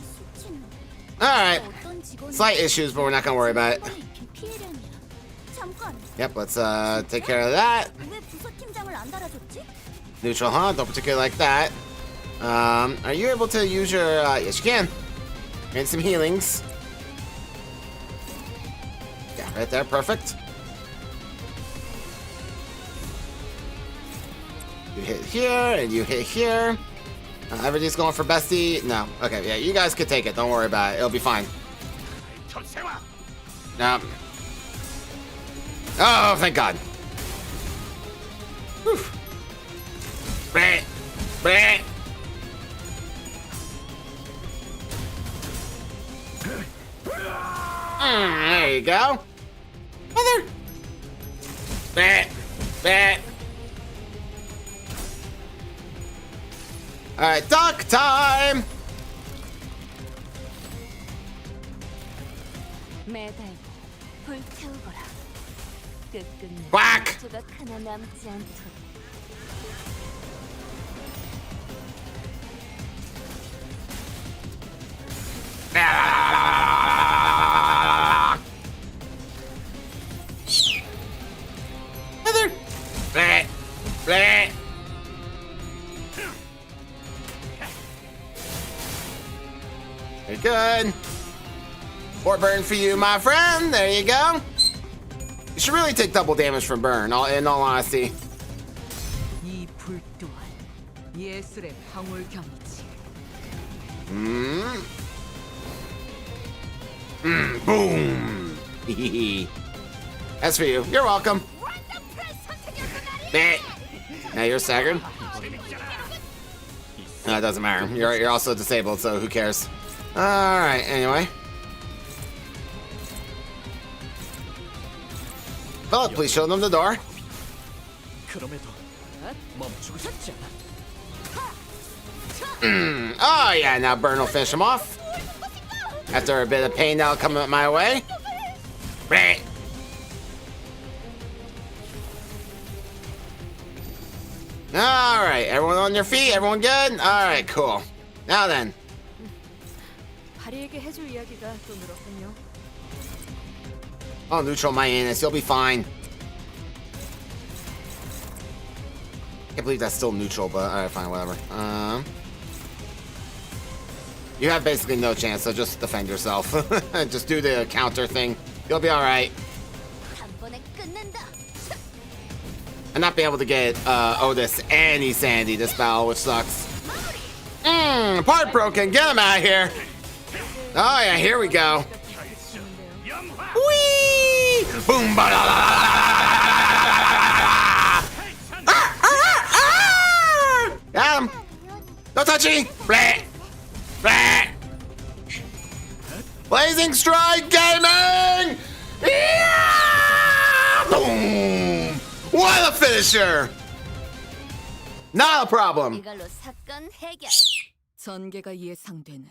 Alright. Slight issues, but we're not gonna worry about it. Yep, let's take care of that. Neutral, huh? Don't particularly like that. Are you able to use your yes you can. And some healings. Yeah, right there, perfect. You hit here and you hit here. Everything's going for bestie? No. Okay, yeah, you guys can take it. Don't worry about it. It'll be fine. No. Oh, thank God. Whew. Bleh. Bleh. There you go. Mother. Bleh. Bleh. Alright, duck time! Quack! Mother! Bleh! Bleh! Very good. More burn for you, my friend. There you go. You should really take double damage from burn, in all honesty. Boom. That's for you. You're welcome. Now you're staggered. No, it doesn't matter. You're also disabled, so who cares? Alright, anyway. Well, please show them the door. Oh yeah, now Burn will finish him off. After a bit of pain that'll come my way. Alright, everyone on your feet? Everyone good? Alright, cool. Now then. Oh, neutral my anus. You'll be fine. Can't believe that's still neutral, but alright, fine, whatever. You have basically no chance, so just defend yourself. Just do the counter thing. You'll be alright. and not be able to get Otis any Sandy this battle, which sucks. Part broken. Get him out of here. Oh yeah, here we go. Whee! Boom! Ba -da -da -da -da -da! Got him. No touchy. Blah. Blah. Blazing Strike Gaming! Yeah! Boom! What a finisher! Not a problem. 이걸로 사건 해결. 전개가 예상되는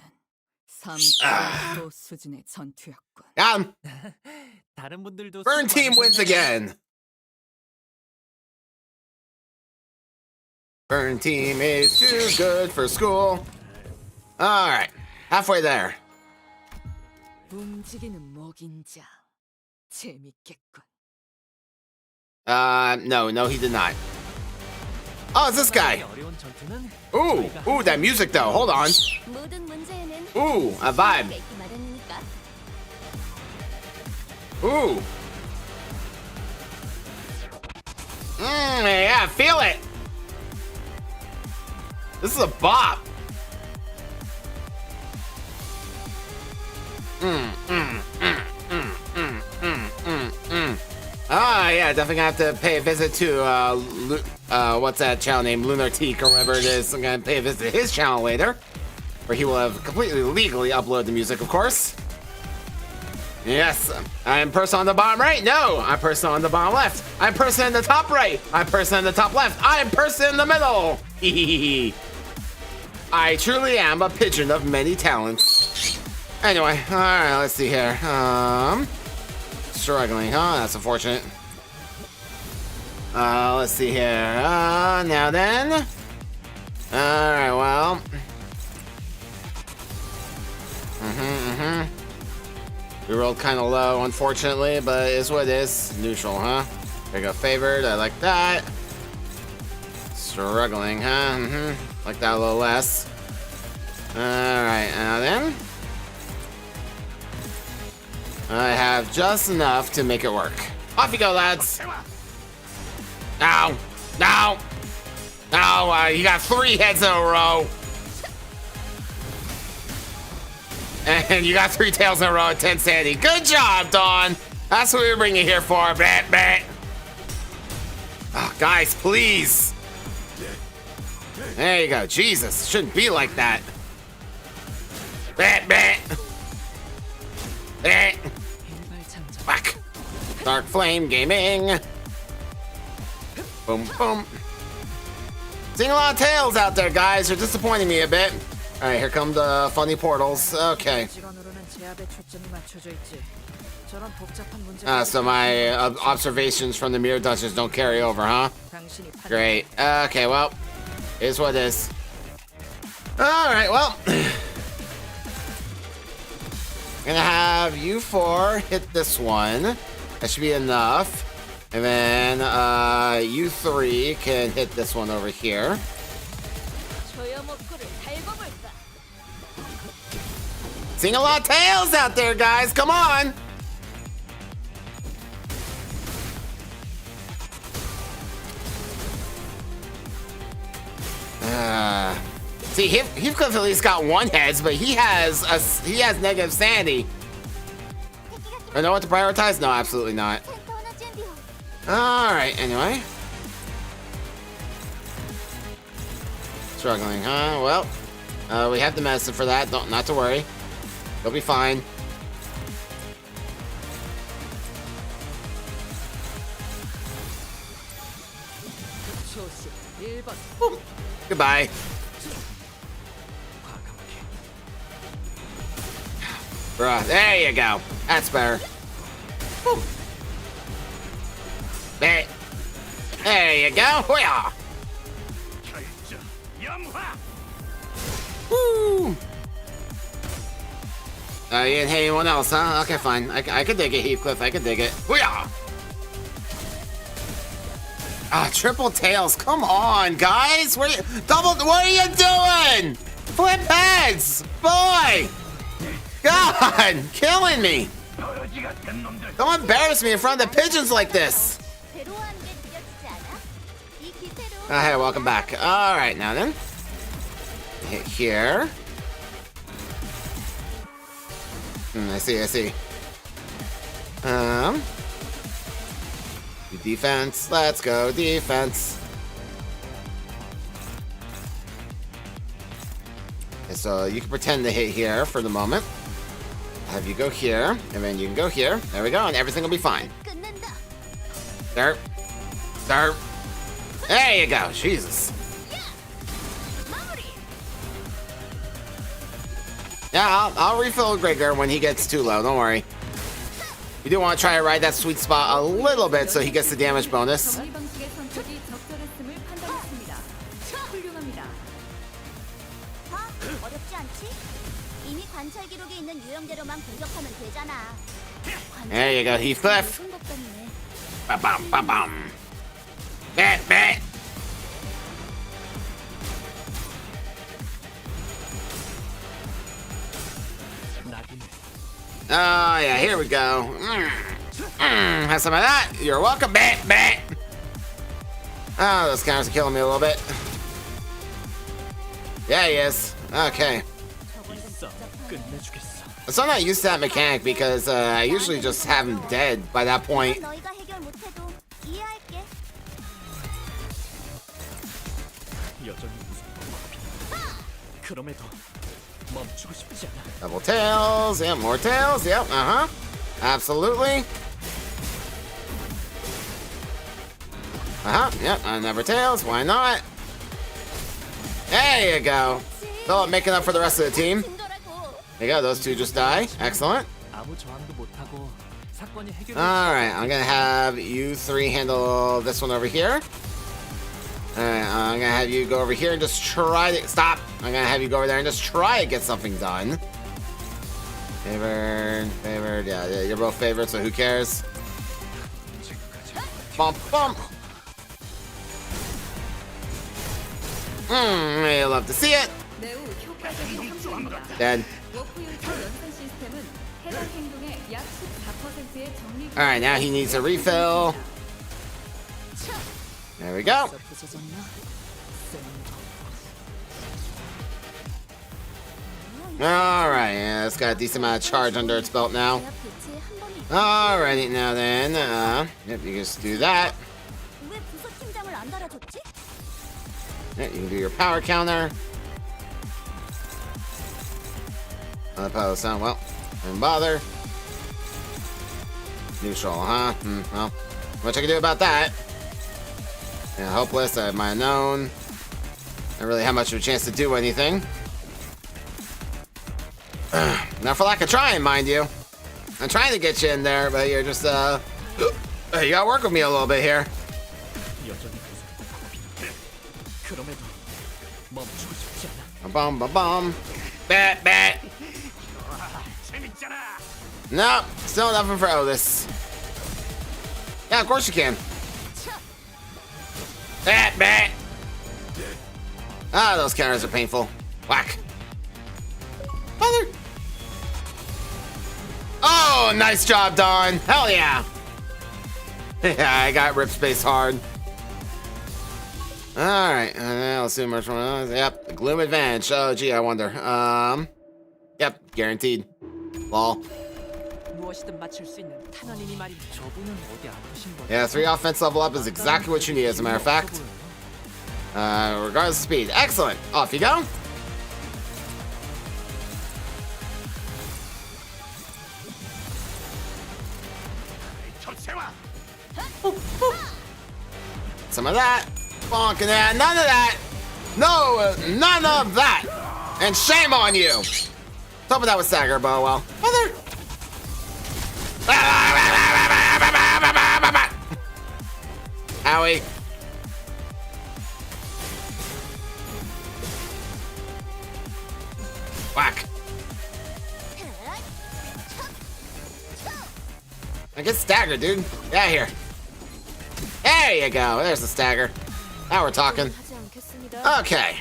3도 수준의 전투였군. Got him. 다른 분들도 Burn 수고 team wins 많으셨네요. again. Burn team is too good for school. All right, halfway there. 움직이는 먹인자. 재밌겠군. No, he did not. Oh, it's this guy. 어려운 전투는 Ooh, that music though. Hold on. 모든 문제에는 Ooh, a vibe. 있기 마련이니까. Ooh. Yeah, feel it. This is a bop. Ah, yeah, definitely gonna have to pay a visit to, what's that channel name? Lunartique or whatever it is. I'm gonna pay a visit to his channel later, where he will have completely legally uploaded the music, of course. Yes, I'm person on the bottom right. No, I'm person on the bottom left. I'm person in the top right. I'm person in the top left. I'm person in the middle. I truly am a pigeon of many talents. Anyway, all right, let's see here. Struggling, huh? That's unfortunate. Let's see here. Now then. All right, well. We rolled kind of low, unfortunately, but it is what it is. Neutral, huh? There you go, favored. I like that. Struggling, huh? Like that a little less. All right, now then. I have just enough to make it work. Off you go, lads. Ow. No. No, you got 3 heads in a row. And you got 3 tails in a row at 10 Sandy. Good job, Dawn. That's what we were bringing here for. Blah, blah. Oh, guys, please. There you go. Jesus, shouldn't be like that. Blah, blah. Blah. Whack. Dark Flame Gaming. Boom, boom. Seeing a lot of tails out there, guys. You're disappointing me a bit. All right, here come the funny portals. Okay. So my observations from the mirror dungeons don't carry over, huh? Great. Okay, well, here's what it is. All right, well. Gonna have you 4 hit this one. That should be enough. And then you 3 can hit this one over here. Seeing a lot of tails out there, guys. Come on. See, Heathcliff at least got 1 heads, but he has negative sanity. I know what to prioritize? No, absolutely not. All right. Anyway, struggling, huh? Well, we have the medicine for that. Not to worry. You'll be fine. Ooh. Goodbye. Bruh, there you go. That's better. Woo. There you go. Hoo-yah. Woo. You didn't hit anyone else, huh? Okay, fine. I could dig it, Heathcliff. I could dig it. Hoo-yah. Triple tails. Come on, guys. What are you doing? Flip heads. Boy. God, killing me. Don't embarrass me in front of the pigeons like this. Oh, hey, welcome back. All right, now then. Hit here. I see. Defense. Let's go, defense. Okay, so you can pretend to hit here for the moment. Have you go here, and then you can go here. There we go, and everything will be fine. There. There you go. Jesus. Yeah, I'll refill Gregor when he gets too low. Don't worry. We do want to try to ride that sweet spot a little bit so he gets the damage bonus. 정리 방식의 선택이 적절했음을 판단했습니다. 훌륭합니다. 어렵지 않지? 이미 관찰 기록에 있는 유형대로만 공격하면 되잖아. There you go, Heathcliff. Ba-bum, ba-bum. Bet. Oh, yeah, here we go. Have some of that. You're welcome. Bet. Oh, those counters are killing me a little bit. Yeah, he is. Okay. So I'm not used to that mechanic because I usually just have him dead by that point. Double tails, yeah, more tails, yep, absolutely. Yep, never tails, why not? There you go. Still making up for the rest of the team. There you go, those two just die, excellent. Alright, I'm gonna have you three handle this one over here. Alright, I'm gonna have you go over here and just try to stop. I'm gonna have you go over there and just try to get something done. Favored, yeah, you're both favored, so who cares? Bump. I love to see it. Dead. Alright, now he needs a refill. There we go. Alright, yeah, it's got a decent amount of charge under its belt now. Alrighty, now then, yep, you just do that. Yeah, you can do your power counter. Power sound, well, didn't bother. Neutral, huh? Well, what I can do about that? Yeah, hopeless, I might have known. Not really have much of a chance to do anything. Not for lack of trying, mind you. I'm trying to get you in there, but you're just, you gotta work with me a little bit here. Bum. Bet. No, still nothing for Otis. Yeah, of course you can. Bet. Ah, those counters are painful. Whack. Mother. Oh, nice job, Dawn. Hell yeah. Yeah, I got rip space hard. Alright, let's see much more. Yep, the Gloom Advantage. Oh, gee, I wonder. Yep, guaranteed. Lol. Yeah, 3 offense level up is exactly what you need, as a matter of fact. Regardless of speed. Excellent. Off you go. Some of that. Bonking that. None of that. No, none of that. And shame on you. Top of that was stagger, but well. Mother. Owie. Whack. I get stagger, dude. Get out of here. There you go. There's the stagger. Now we're talking. Okay.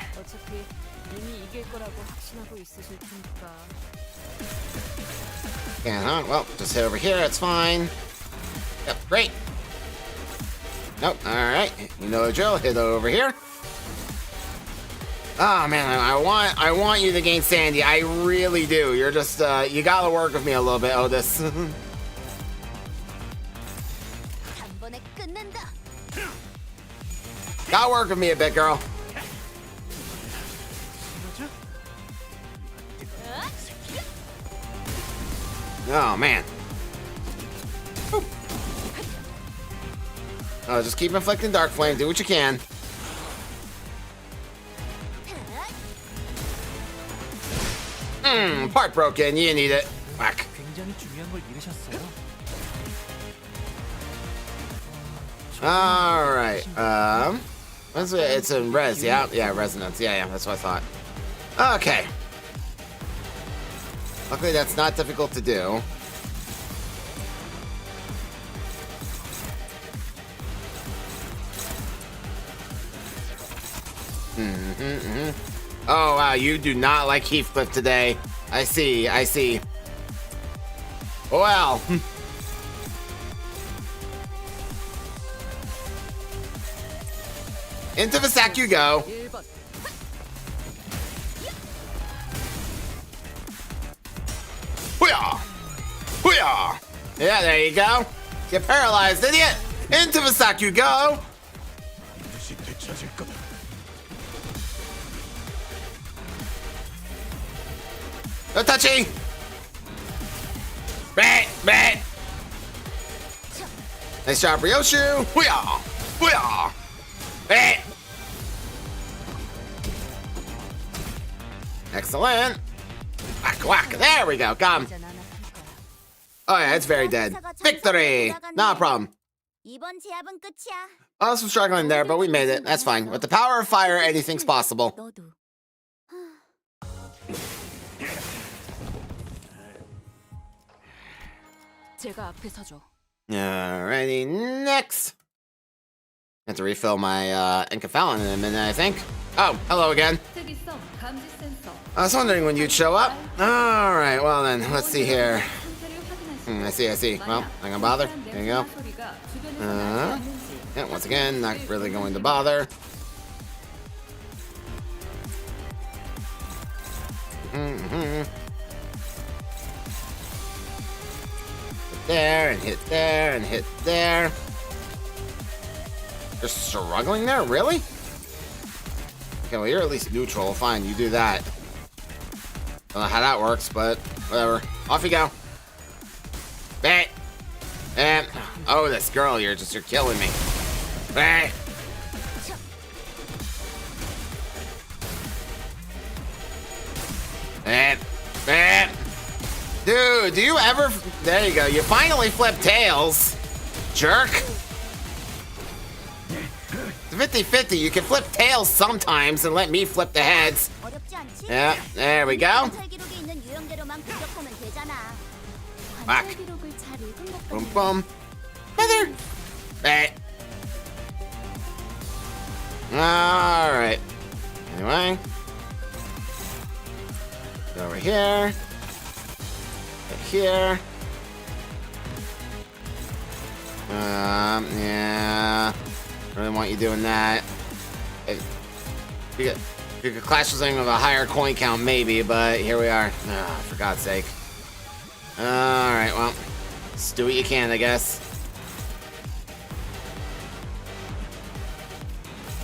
Yeah, huh? Well, just hit over here. It's fine. Yep, great. Nope. All right. You know the drill. Hit over here. Oh man, I want you to gain Sandy. I really do. You're just you gotta work with me a little bit, Otis. 한 번에 끝낸다. Gotta work with me a bit, girl. Oh man. Whew. Oh, just keep inflicting Dark Flame. Do what you can. Part broken. You need it. Whack. 굉장히 중요한 걸 잃으셨어요. All right. It's in res. Yeah, yeah, resonance. Yeah, that's what I thought. Okay. Luckily, that's not difficult to do. Oh wow, you do not like Heathcliff today. I see. Well. Into the sack you go. 1번. Hoo-yah! Hoo-yah! Yeah, there you go. Get paralyzed, idiot! Into the sack you go! No touchy! Bat! Bat! Nice job, Ryoshu! Hoo-yah! Hoo-yah! Bat! Excellent! Whack, whack! There we go, got him! 이젠 안 아플 거야. Oh yeah, it's very dead. Victory! Not a problem. 이번 제압은 끝이야. Oh, some struggling there, but we made it. That's fine. With the power of fire, anything's possible. 너도. 제가 앞에 서죠. Alrighty, next. I have to refill my encaphalon in a minute, I think. Oh, hello again. 특이성 감지 센서. I was wondering when you'd show up. Alright, well then, let's see here. I see. Well, not gonna bother. There you go. Yeah, once again, not really going to bother. Hit there, and hit there, and hit there. You're struggling there? Really? Okay, well, you're at least neutral. Fine, you do that. Don't know how that works, but whatever. Off you go. Bang. And oh, this girl, you're killing me. Bang. And dude, do you ever? There you go. You finally flip tails, jerk. It's 50-50. You can flip tails sometimes and let me flip the heads. 어렵지 않지? Yeah, there we go. 관찰 기록에 있는 유형대로만 공격하면 되잖아. Whack. 관찰 기록을 잘 읽은 것 Boom, 같은데. boom. Feather. Bang. All right. Anyway, go over here. Right here. Yeah. I really want you doing that. You could clash with something with a higher coin count, maybe, but here we are. Oh, for God's sake. Alright, well, just do what you can, I guess.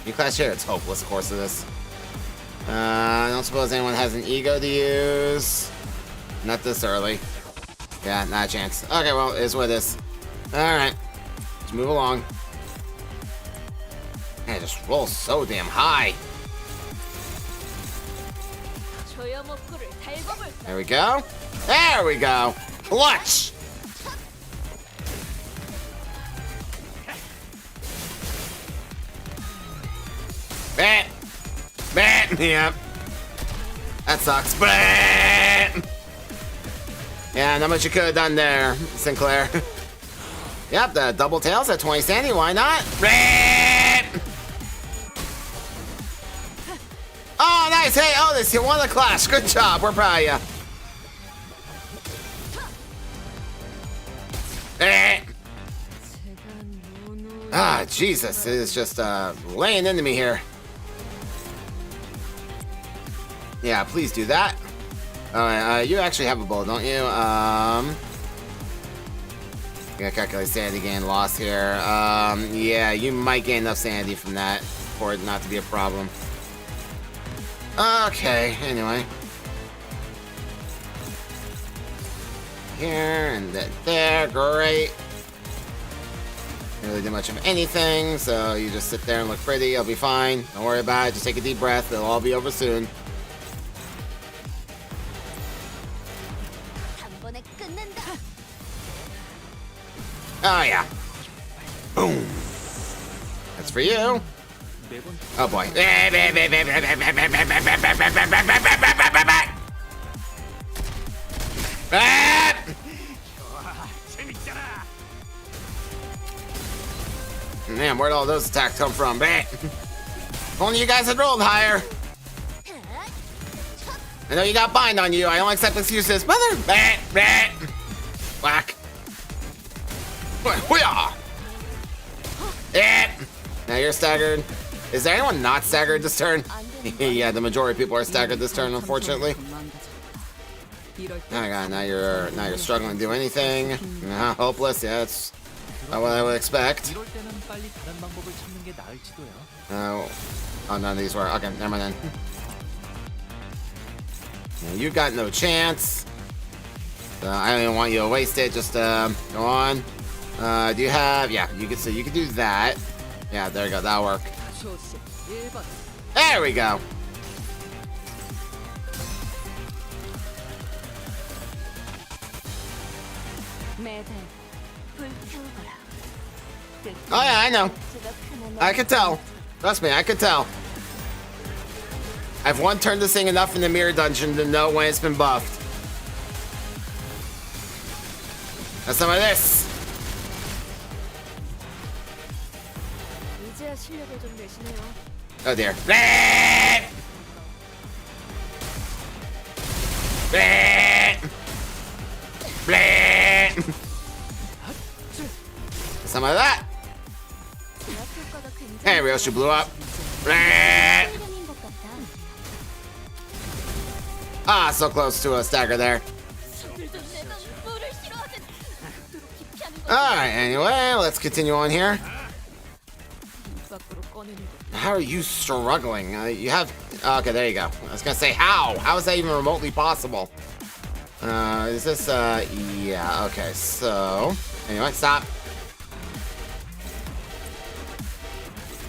You clash here, it's hopeless, of course, of this. I don't suppose anyone has an ego to use. Not this early. Yeah, not a chance. Okay, well, it is what it is. Alright. Let's move along. Man, it just rolls so damn high. There we go. There we go. Clutch. Bat. Bat. Yep. That sucks. Bat. Yeah, not much you could have done there, Sinclair. Yep, the double tails at 20 Sandy. Why not? Bat. Oh, nice. Hey, Otis, you won the clash. Good job. We're proud of you. Ah, Jesus, it is just laying into me here. Yeah, please do that. You actually have a bullet, don't you? Gotta calculate sanity gain loss here. Yeah, you might gain enough sanity from that for it not to be a problem. Okay, anyway. Here and then there, great. Didn't really do much of anything, so you just sit there and look pretty, you'll be fine. Don't worry about it, just take a deep breath, it'll all be over soon. Oh yeah. Boom. That's for you. Oh boy. Man, where'd all those attacks come from? If only you guys had rolled higher. I know you got bind on you. I don't accept excuses. Mother. Whack. Now you're staggered. Is there anyone not staggered this turn? Yeah, the majority of people are staggered this turn, unfortunately. Oh my god, now you're struggling to do anything. Hopeless. Yeah, that's not what I would expect. Oh, none of these were. Okay, never mind then. Yeah, you got no chance. I don't even want you to waste it. Just go on. Do you have? Yeah, you can. So you can do that. Yeah, there you go. That'll work. There we go. Oh yeah, I know. I could tell. Trust me, I could tell. I've one turned this thing enough in the mirror dungeon to know when it's been buffed. That's some of this. Oh dear. Some of that. Hey, Ryoshi blew up. Ah, so close to a stagger there. Alright, anyway, let's continue on here. How are you struggling? You have... Okay, there you go. I was gonna say, how? How is that even remotely possible? Is this... Yeah, okay, so... Anyway, stop.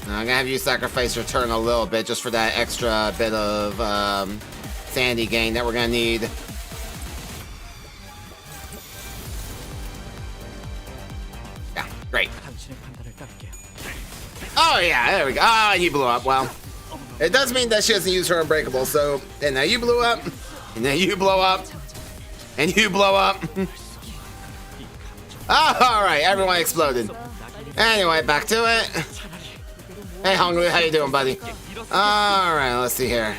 Now, I'm gonna have you sacrifice your turn a little bit just for that extra bit of sanity gain that we're gonna need. Yeah, great. Oh yeah, there we go. Ah, you blew up. Well, it does mean that she doesn't use her unbreakable. So, and now you blew up, and then you blow up, and you blow up. Oh, all right, everyone exploded. Anyway, back to it. Hey, Hungry, how you doing, buddy? All right, let's see here.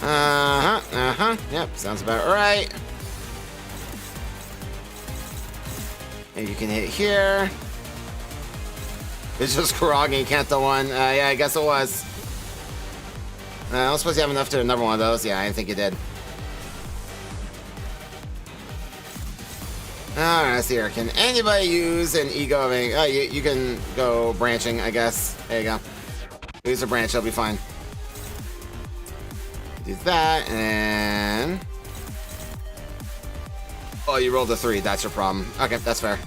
Yep, sounds about right. And you can hit here. It's just Kuragi and Canto one. Yeah, I guess it was. I was supposed to have enough to another one of those. Yeah, I didn't think you did. Alright, let's see here. Can anybody use an ego of any... Oh, you can go branching, I guess. There you go. Use a branch, it'll be fine. Do that, and... Oh, you rolled a 3. That's your problem. Okay, that's fair.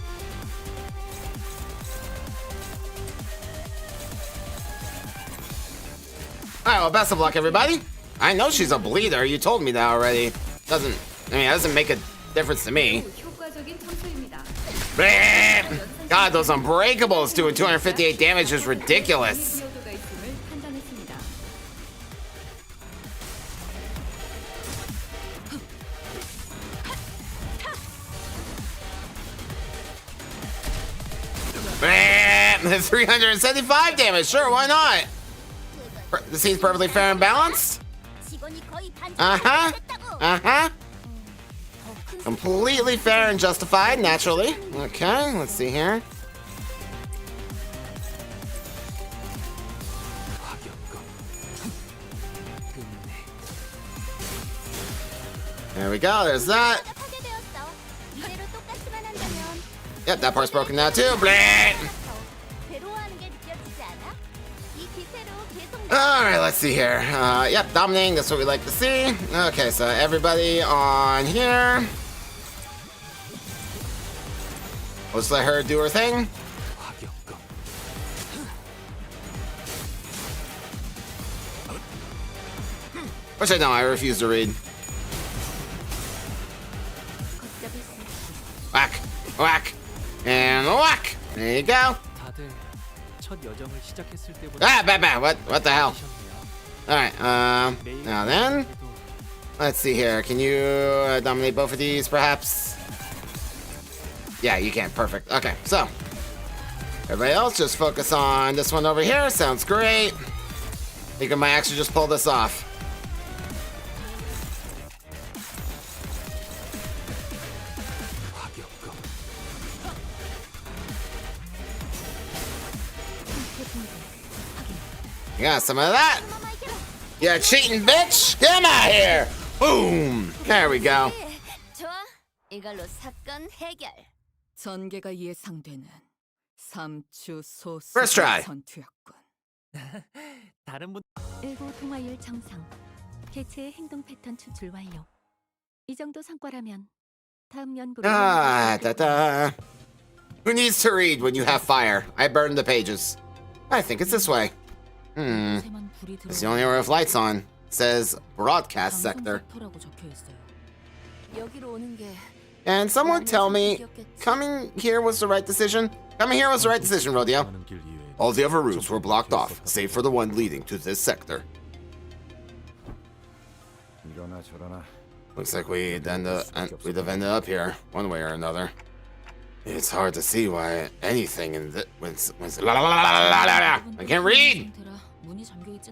Alright, well, best of luck, everybody. I know she's a bleeder. You told me that already. It doesn't make a difference to me. God, those unbreakables doing 258 damage is ridiculous. That's 375 damage. Sure, why not? This seems perfectly fair and balanced. Completely fair and justified, naturally. Okay, let's see here. There we go. There's that. Yep, that part's broken now too. Blah! Alright, let's see here. Yep, dominating, that's what we like to see. Okay, so everybody on here. Let's let her do her thing. Which I know, I refuse to read. Whack, whack, and whack. There you go. Ah, bad. What the hell? Alright, now then. Let's see here. Can you dominate both of these, perhaps? Yeah, you can. Perfect. Okay, so. Everybody else, just focus on this one over here. Sounds great. I think I might actually just pull this off. You got some of that? Yeah, cheating bitch! Get him out here! Boom! There we go. 전개가 예상되는 3주 소수 First try. 전투였군. 다른 분 일고 통화율 정상. 개체의 행동 패턴 추출 완료. 이 정도 성과라면 다음 연구를 Da. Who needs to read when you have fire? I burned the pages. I think it's this way. It's the only area with lights on. It says broadcast sector. 여기로 오는 게 And someone tell me, coming here was the right decision? Coming here was the right decision, Rodeo. All the other routes were blocked off, save for the one leading to this sector. Looks like we'd have ended up here, one way or another. It's hard to see why anything in this... I can't read!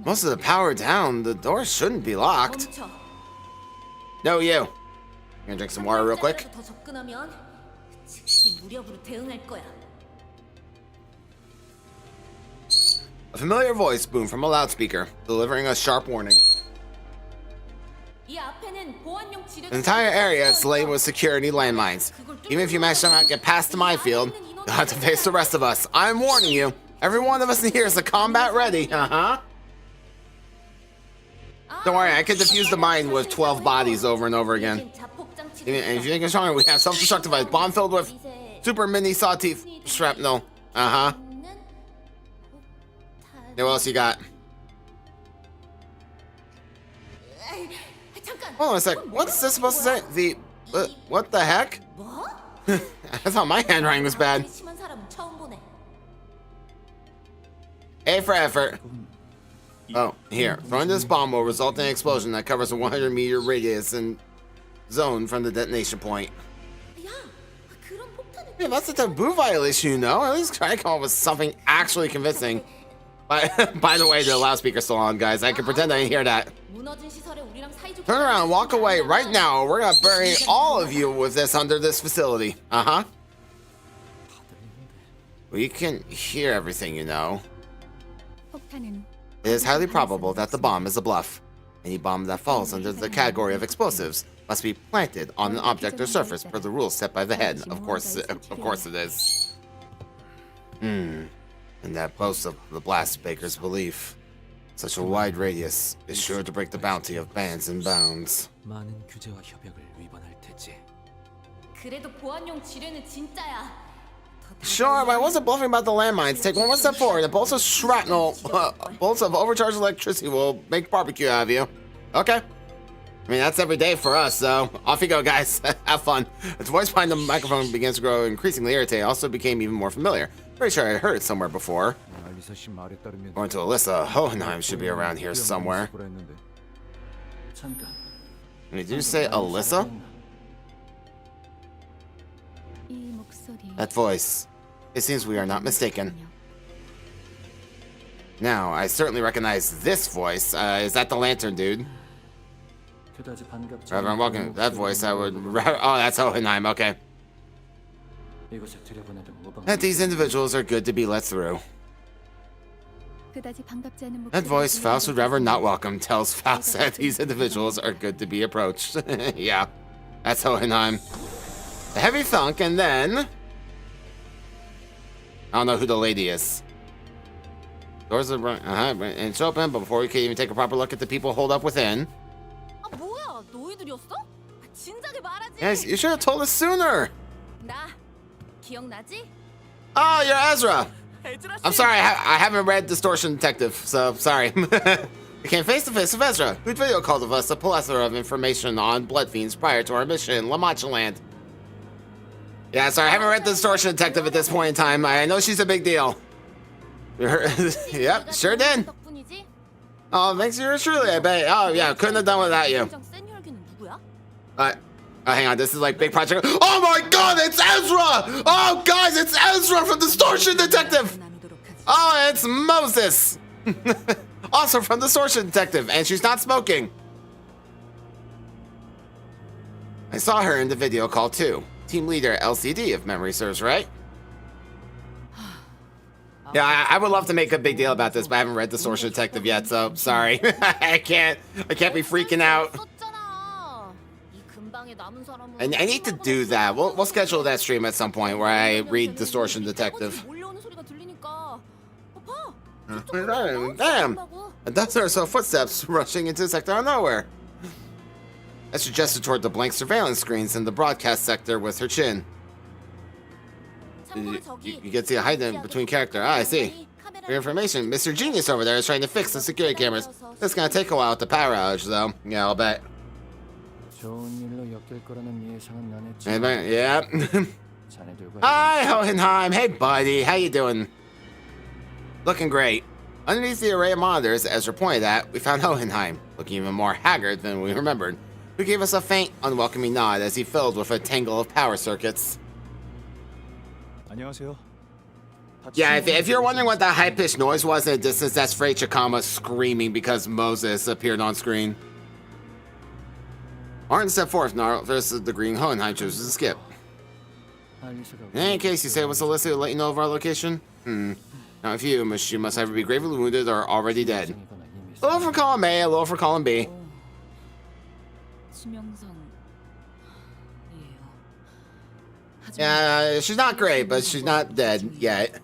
Most of the power down, the door shouldn't be locked. No, you. Gonna drink some water real quick. A familiar voice boomed from a loudspeaker, delivering a sharp warning. The entire area is laden with security landmines. Even if you manage to not get past the minefield, you'll have to face the rest of us. I'm warning you. Every one of us in here is a combat ready. Don't worry, I could defuse the mine with 12 bodies over and over again. And if you think it's stronger, we have self-destructive device. Bomb filled with super mini sawteeth shrapnel. Yeah, what else you got? Hold on a sec. What's this supposed to say? What the heck? I thought my handwriting was bad. A for effort. Oh, here. Throwing this bomb will result in an explosion that covers a 100-meter radius and zone from the detonation point. Yeah, that's a taboo violation, you know? At least try to come up with something actually convincing. By the way, the loudspeaker's still on, guys. I can pretend I didn't hear that. Turn around and walk away right now. We're gonna bury all of you with this under this facility. We can hear everything, you know. It is highly probable that the bomb is a bluff. Any bomb that falls under the category of explosives must be planted on an object or surface per the rules set by the head. Of course it is. And that boasts of the blast baker's belief. Such a wide radius is sure to break the bounty of bands and bounds. 많은 규제와 협약을 위반할 테지. 그래도 보안용 지뢰는 진짜야. Sure, but I wasn't bluffing about the landmines. Take one more step forward. The bolts of shrapnel, bolts of overcharged electricity will make barbecue out of you. Okay. I mean, that's every day for us, so off you go, guys. Have fun. Its voice behind the microphone begins to grow increasingly irritated. Also became even more familiar. Pretty sure I heard it somewhere before. According to Alyssa, Hohenheim should be around here somewhere. Did you say Alyssa? That voice. It seems we are not mistaken. Now, I certainly recognize this voice. Is that the lantern dude? Rather than walking that voice, I would... Oh, that's Hohenheim, okay. That these individuals are good to be let through. 그다지 반갑지 않은 That voice, 목소리가 Faust would rather 들려서 not welcome, tells Faust that these individuals are good to be approached. Yeah, that's Hohenheim. A heavy thunk, and then... I don't know who the lady is. Doors are and it's open, but before we can even take a proper look at the people holed up within. 아 뭐야? 너희들이었어? 진작에 말하지. Yes, you should have told us sooner. 나 기억나지? Oh, you're Ezra. I'm sorry, I haven't read Distortion Detective, so sorry. We came face to face with Ezra, who'd video called of us a plethora of information on blood fiends prior to our mission in La Mancha Land. Yeah, sorry, I haven't read Distortion Detective at this point in time. I know she's a big deal. Yep, sure did. 덕분이지? Oh, thanks to yours truly, I bet. Oh, yeah, couldn't have done without you. 당장 센 혈기는 누구야? Hang on, this is like big project. Oh my god, it's Ezra! Oh, guys, it's Ezra from Distortion Detective! Oh, it's Moses! Also from Distortion Detective, and she's not smoking. I saw her in the video call too. Team leader LCD, if memory serves right. Yeah, I would love to make a big deal about this, but I haven't read Distortion Detective yet, so sorry. I can't be freaking out. I need to do that. We'll schedule that stream at some point where I read Distortion Detective. Damn! A dozen or so footsteps rushing into the sector out of nowhere. I suggested toward the blank surveillance screens in the broadcast sector with her chin. You get to see a hiding between character. Ah, I see. For your information, Mr. Genius over there is trying to fix the security cameras. It's gonna take a while with the power outage, though. Yeah, I'll bet. Yeah. Hi, Hohenheim. Hey, buddy. How you doing? Looking great. Underneath the array of monitors, Ezra pointed at, we found Hohenheim, looking even more haggard than we remembered, who gave us a faint, unwelcoming nod as he filled with a tangle of power circuits. Yeah, if you're wondering what that high-pitched noise was in the distance, that's Frey Chikama screaming because Moses appeared on screen. Martin stepped forth, now versus the green Hohenheim chooses to skip. In any case, you say it was Alyssa to let you know of our location? Now, if you must either be gravely wounded or already dead. A little for column A, a little for column B. Yeah, she's not great, but she's not dead yet.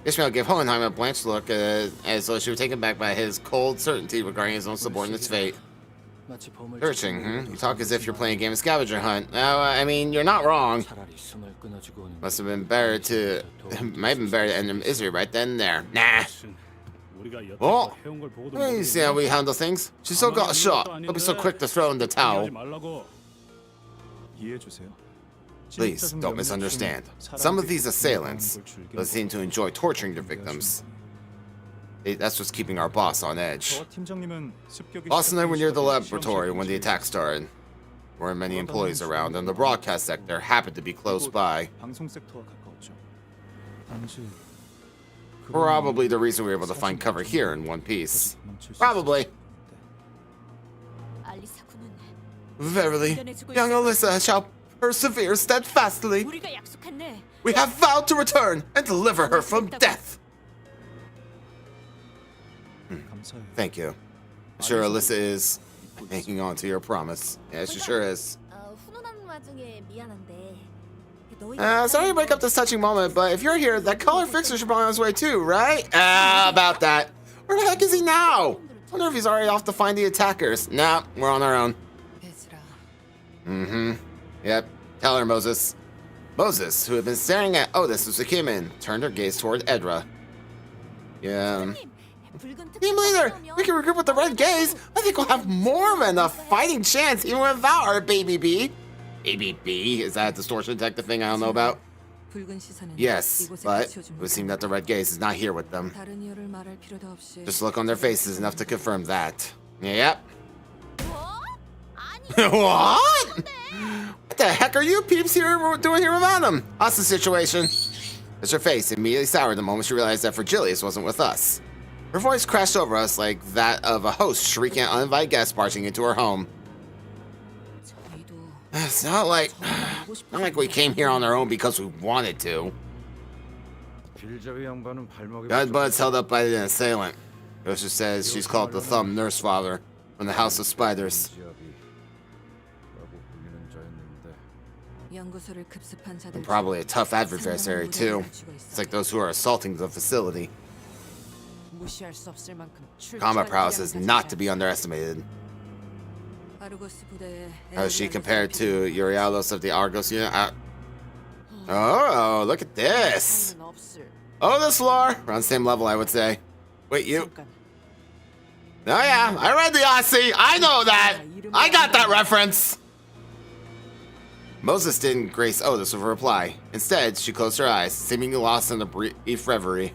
Ishmael gave Hohenheim a blanched look as though she was taken back by his cold certainty regarding his own subordinate's fate. Searching, You talk as if you're playing a game of scavenger hunt. I mean, you're not wrong. Must have been better to... might have been better to end the misery right then and there. Nah. Oh, you see how we handle things? She still got a shot. Don't be so quick to throw in the towel. Please, don't misunderstand. Some of these assailants seem to enjoy torturing their victims. That's what's keeping our boss on edge. Boss and I were near the laboratory when the attack started. There weren't many employees around, and the broadcast sector happened to be close by. Probably the reason we were able to find cover here in one piece. Probably. Verily, young Alyssa shall persevere steadfastly. We have vowed to return and deliver her from death. Thank you. I'm sure Alyssa is hanging on to your promise. Yeah, she sure is. Sorry to break up this touching moment, but if you're here, that color fixer should be on his way too, right? About that. Where the heck is he now? Wonder if he's already off to find the attackers. Nah, we're on our own. Yep. Tell her, Moses. Moses, who had been staring at Otis as she came in, turned her gaze toward Edra. Yeah. Team leader, we can regroup with the red gaze. I think we'll have more than a fighting chance even without our baby bee. Baby bee? Is that a distortion detective thing I don't know about? Yes, but it would seem that the red gaze is not here with them. Just look on their faces enough to confirm that. Yep. What? What the heck are you peeps doing here without them? What's the situation? As her face immediately soured the moment she realized that Virgilius wasn't with us. Her voice crashed over us like that of a host shrieking at uninvited guests barging into her home. It's not like Not like we came here on our own because we wanted to. 빌자위 양반은 발목이 Godbud's held up by the assailant. Yoshi says she's called the Thumb Nurse Father from the House of Spiders. 연구소를 급습한 자들 And probably a tough adversary too. It's like those who are assaulting the facility. 무시할 수 없을 만큼 Combat prowess is not to be underestimated. 아르고스 부대의 How is she compared to Urialos of the Argos unit? Oh, look at this. 차이는 없을. Oh, this lore. We're on the same level, I would say. Wait, you? Oh yeah, I read the Aussie. I know that. I got that reference. Moses didn't grace Otis with a reply. Instead, she closed her eyes, seemingly lost in a brief reverie.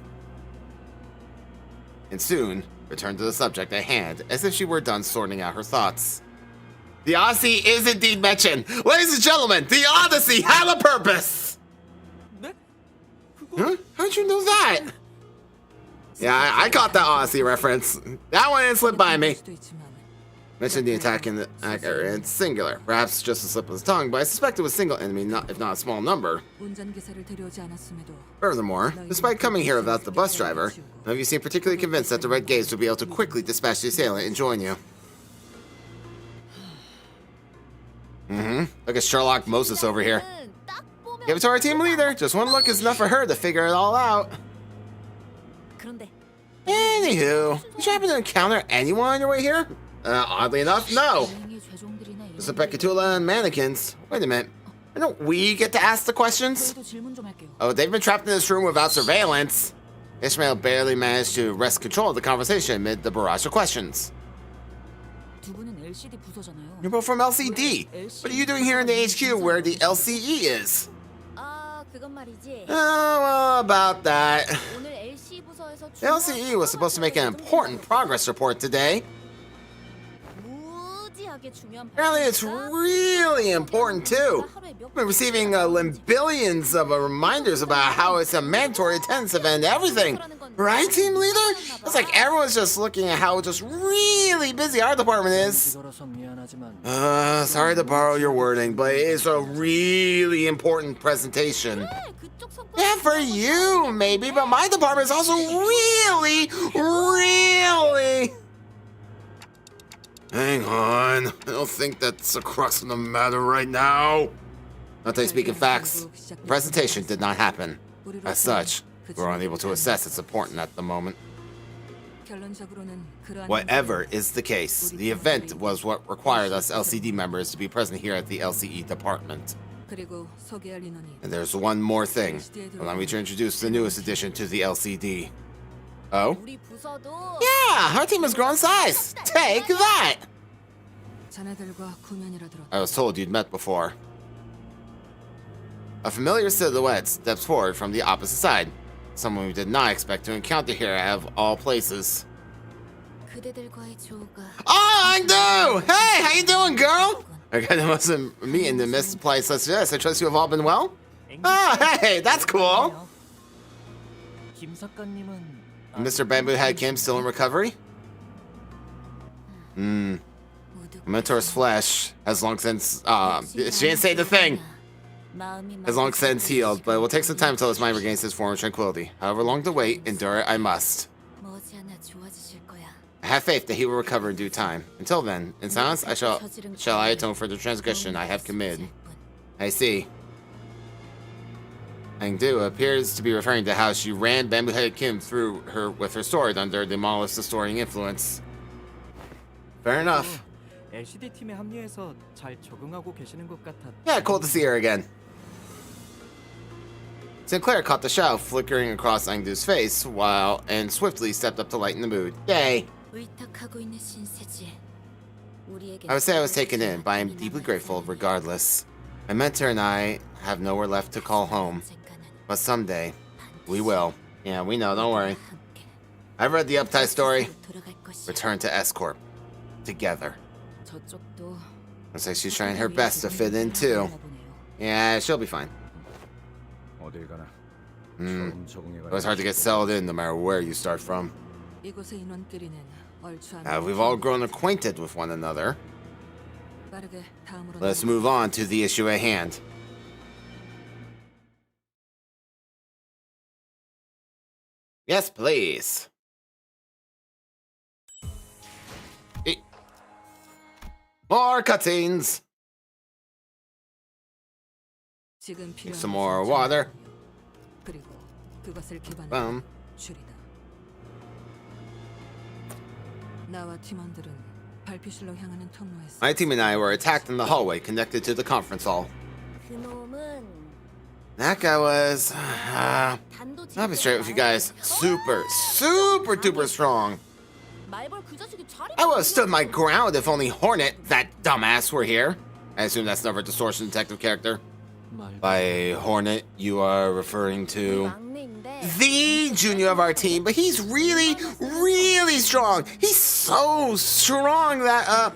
And soon, returned to the subject at hand, as if she were done sorting out her thoughts. The Odyssey is indeed mentioned. Ladies and gentlemen, the Odyssey had a purpose! Huh? How'd you know that? Yeah, I caught that Odyssey reference. That one didn't slip by me. Mentioned the attack in the in singular. Perhaps just a slip of the tongue, but I suspect it was single enemy, if not a small number. Furthermore, despite coming here without the bus driver, none of you seem particularly convinced that the Red Gaze would be able to quickly dispatch the assailant and join you. Look at Sherlock Moses over here. Give it to our team leader. Just one look is enough for her to figure it all out. Anywho, did you happen to encounter anyone on your way here? Oddly enough, no. Just a Pecatula and mannequins. Wait a minute. Why don't we get to ask the questions? Oh, they've been trapped in this room without surveillance. Ishmael barely managed to wrest control of the conversation amid the barrage of questions. You're both from LCD. What are you doing here in the HQ where the LCE is? Oh, well, about that. The LCE was supposed to make an important progress report today. Apparently it's really important too. I've been receiving billions of reminders about how it's a mandatory attendance event and everything. Right, team leader? It's like everyone's just looking at how just really busy our department is. Sorry to borrow your wording, but it is a really important presentation. Yeah, for you, maybe, but my department is also really. Hang on. I don't think that's the crux of the matter right now. Not that I speak in facts. The presentation did not happen. As such, we were unable to assess its importance at the moment. Whatever is the case, the event was what required us LCD members to be present here at the LCE department. And there's one more thing. Allow me to introduce the newest addition to the LCD. Oh? Yeah, our team has grown in size. Take that! I was told you'd met before. A familiar silhouette steps forward from the opposite side. Someone we did not expect to encounter here out of all places. Oh, Angdu! Hey, how you doing, girl? I kind of wasn't me in the midst of place such as this. I trust you have all been well? Oh, hey, that's cool. Mr. Bamboo Head Kim still in recovery? Mentor's flesh has long since, she didn't say the thing. Has long since healed, but it will take some time until his mind regains his former tranquility. However long the wait, endure it I must. I have faith that he will recover in due time. Until then, in silence, shall I atone for the transgression I have committed. I see. Angdu appears to be referring to how she ran Bamboo-Headed Kim through her with her sword under the Demolish's distorting influence. Fair enough. Yeah, cool to see her again. Sinclair caught the shadow flickering across Angdu's face and swiftly stepped up to lighten the mood. Yay! I would say I was taken in, but I am deeply grateful regardless. My mentor and I have nowhere left to call home. But someday, we will. Yeah, we know, don't worry. I've read the Uptie story. Return to S-Corp. Together. Looks like she's trying her best to fit in too. Yeah, she'll be fine. It was hard to get settled in no matter where you start from. We've all grown acquainted with one another. Let's move on to the issue at hand. Yes, please. More cutscenes. 지금 필요한 Some more 것은 water. 그리고 그것을 기반으로 Boom. 줄이다. 나와 팀원들은 발피실로 향하는 통로에서 My team and I were attacked in the hallway connected to the conference hall. 그놈은 That guy was, I'll be straight with you guys, super duper strong. 말벌 그 자식이 자리 I would have stood my ground if only Hornet, that dumbass, were here. I assume that's another distortion detective character. By Hornet, you are referring to 막내인데 the junior of our team, but he's really strong. He's so strong that,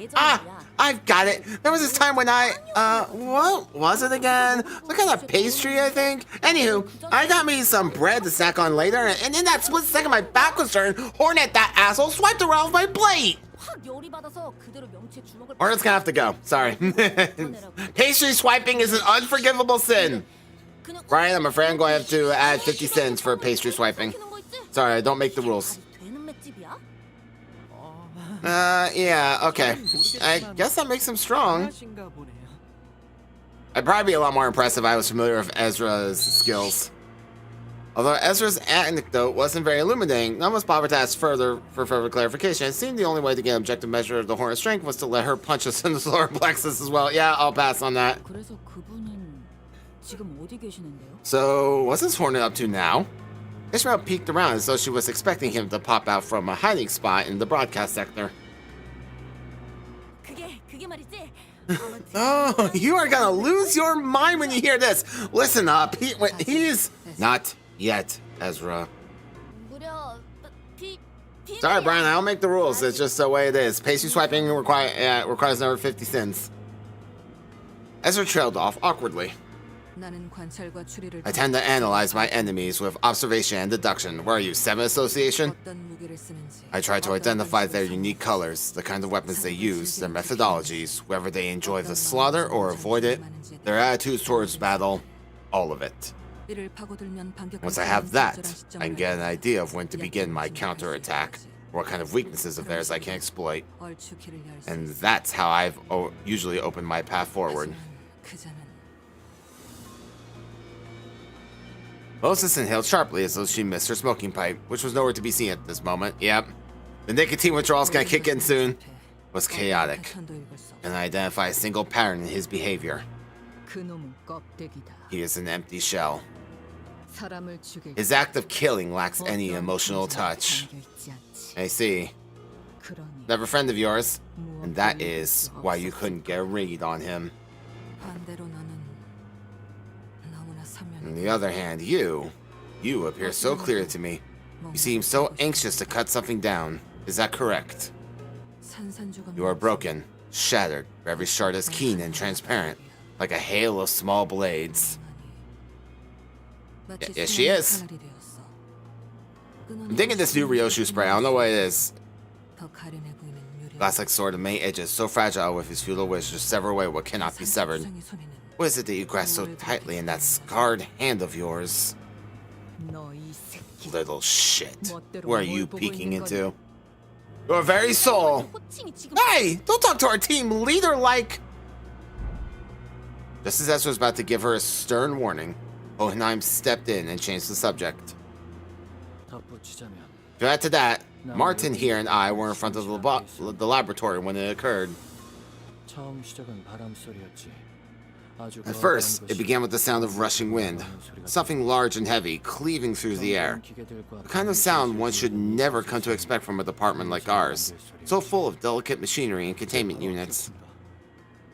I've got it. There was this time when what was it again? Some kind of pastry, I think? Anywho, I got me some bread to snack on later, and in that split second my back was turned, Hornet, that asshole, swiped around with my plate. 확 열이 받아서 그대로 명치에 주먹을 Hornet's gonna have to go. Sorry. Pastry swiping is an unforgivable sin. Brian, I'm afraid I'm going to have to add 50 cents for pastry swiping. Sorry, I don't make the rules. 되는 맷집이야? Yeah, okay. I guess that makes him strong. 하신가 보네요. I'd probably be a lot more impressed if I was familiar with Ezra's skills. Although Ezra's anecdote wasn't very illuminating, none was bothered to ask for further clarification. It seemed the only way to get an objective measure of the Hornet's strength was to let her punch us in the solar plexus as well. Yeah, I'll pass on that. 그래서 그분은 지금 어디 계시는데요? So, what's this Hornet up to now? Ishmael peeked around as though she was expecting him to pop out from a hiding spot in the broadcast sector. 그게 말이지. Oh, you are gonna lose your mind when you hear this. Listen up. He's not yet, Ezra. 무려 Sorry, Brian. I don't make the rules. It's just the way it is. Pastry swiping requires another 50 cents. Ezra trailed off awkwardly. 나는 관찰과 추리를 I tend to analyze my enemies with observation and deduction. Where are you, 7 Association? 어떤 무기를 쓰는지 I try to identify their unique colors, the kind of weapons they use, their methodologies, whether they enjoy the slaughter or avoid it, their attitudes towards battle, all of it. 이를 파고들면 반격할 Once I 수 have 있는 that, 적절한 시점을 I can get an 알고 idea of when to begin my counterattack, what kind of weaknesses of theirs I can exploit, 얼추 길을 열 수 and 있어. that's how I've usually opened my path forward. 하지만 그자는 Moses inhaled sharply as though she missed her smoking pipe, which was nowhere to be seen at this moment. Yep. The nicotine withdrawal's gonna kick in soon. Was chaotic. 편도 읽을 수 없어. And I identify a single pattern in his behavior. 그놈은 껍데기다. He is an empty shell. 사람을 죽일 His act of killing lacks any emotional touch. 담겨있지 않지. I see. 그러니 Never friend of yours. And that is why you couldn't get a read on him. 반대로 나는 너무나 선명해. On the other hand, you appear so clear to me. You seem so anxious to cut something down. Is that correct? 산산조각 You are broken, shattered. Every shard is keen and transparent, like a hail of small blades. Yes, she is. I'm digging this new Ryoshu spray. I don't know what it is. Glass-like sword of many edges, so fragile with his futile wish to sever away what cannot be severed. What is it that you grasp so tightly in that scarred hand of yours? 너이 새끼. Little shit. Where are you peeking into? Your very soul. 호칭이 지금 Hey, don't talk to our team leader like... Just as Ezra was about to give her a stern warning, Hohenheim stepped in and changed the subject. 덧붙이자면 To add to that, Martin here and I were in front of the laboratory when it occurred. 처음 시작은 바람 소리였지. 아주 At first, it began with the sound of rushing wind, something large and heavy cleaving through the air. The kind of sound one should never come to expect from a department like ours, so full of delicate machinery and containment units.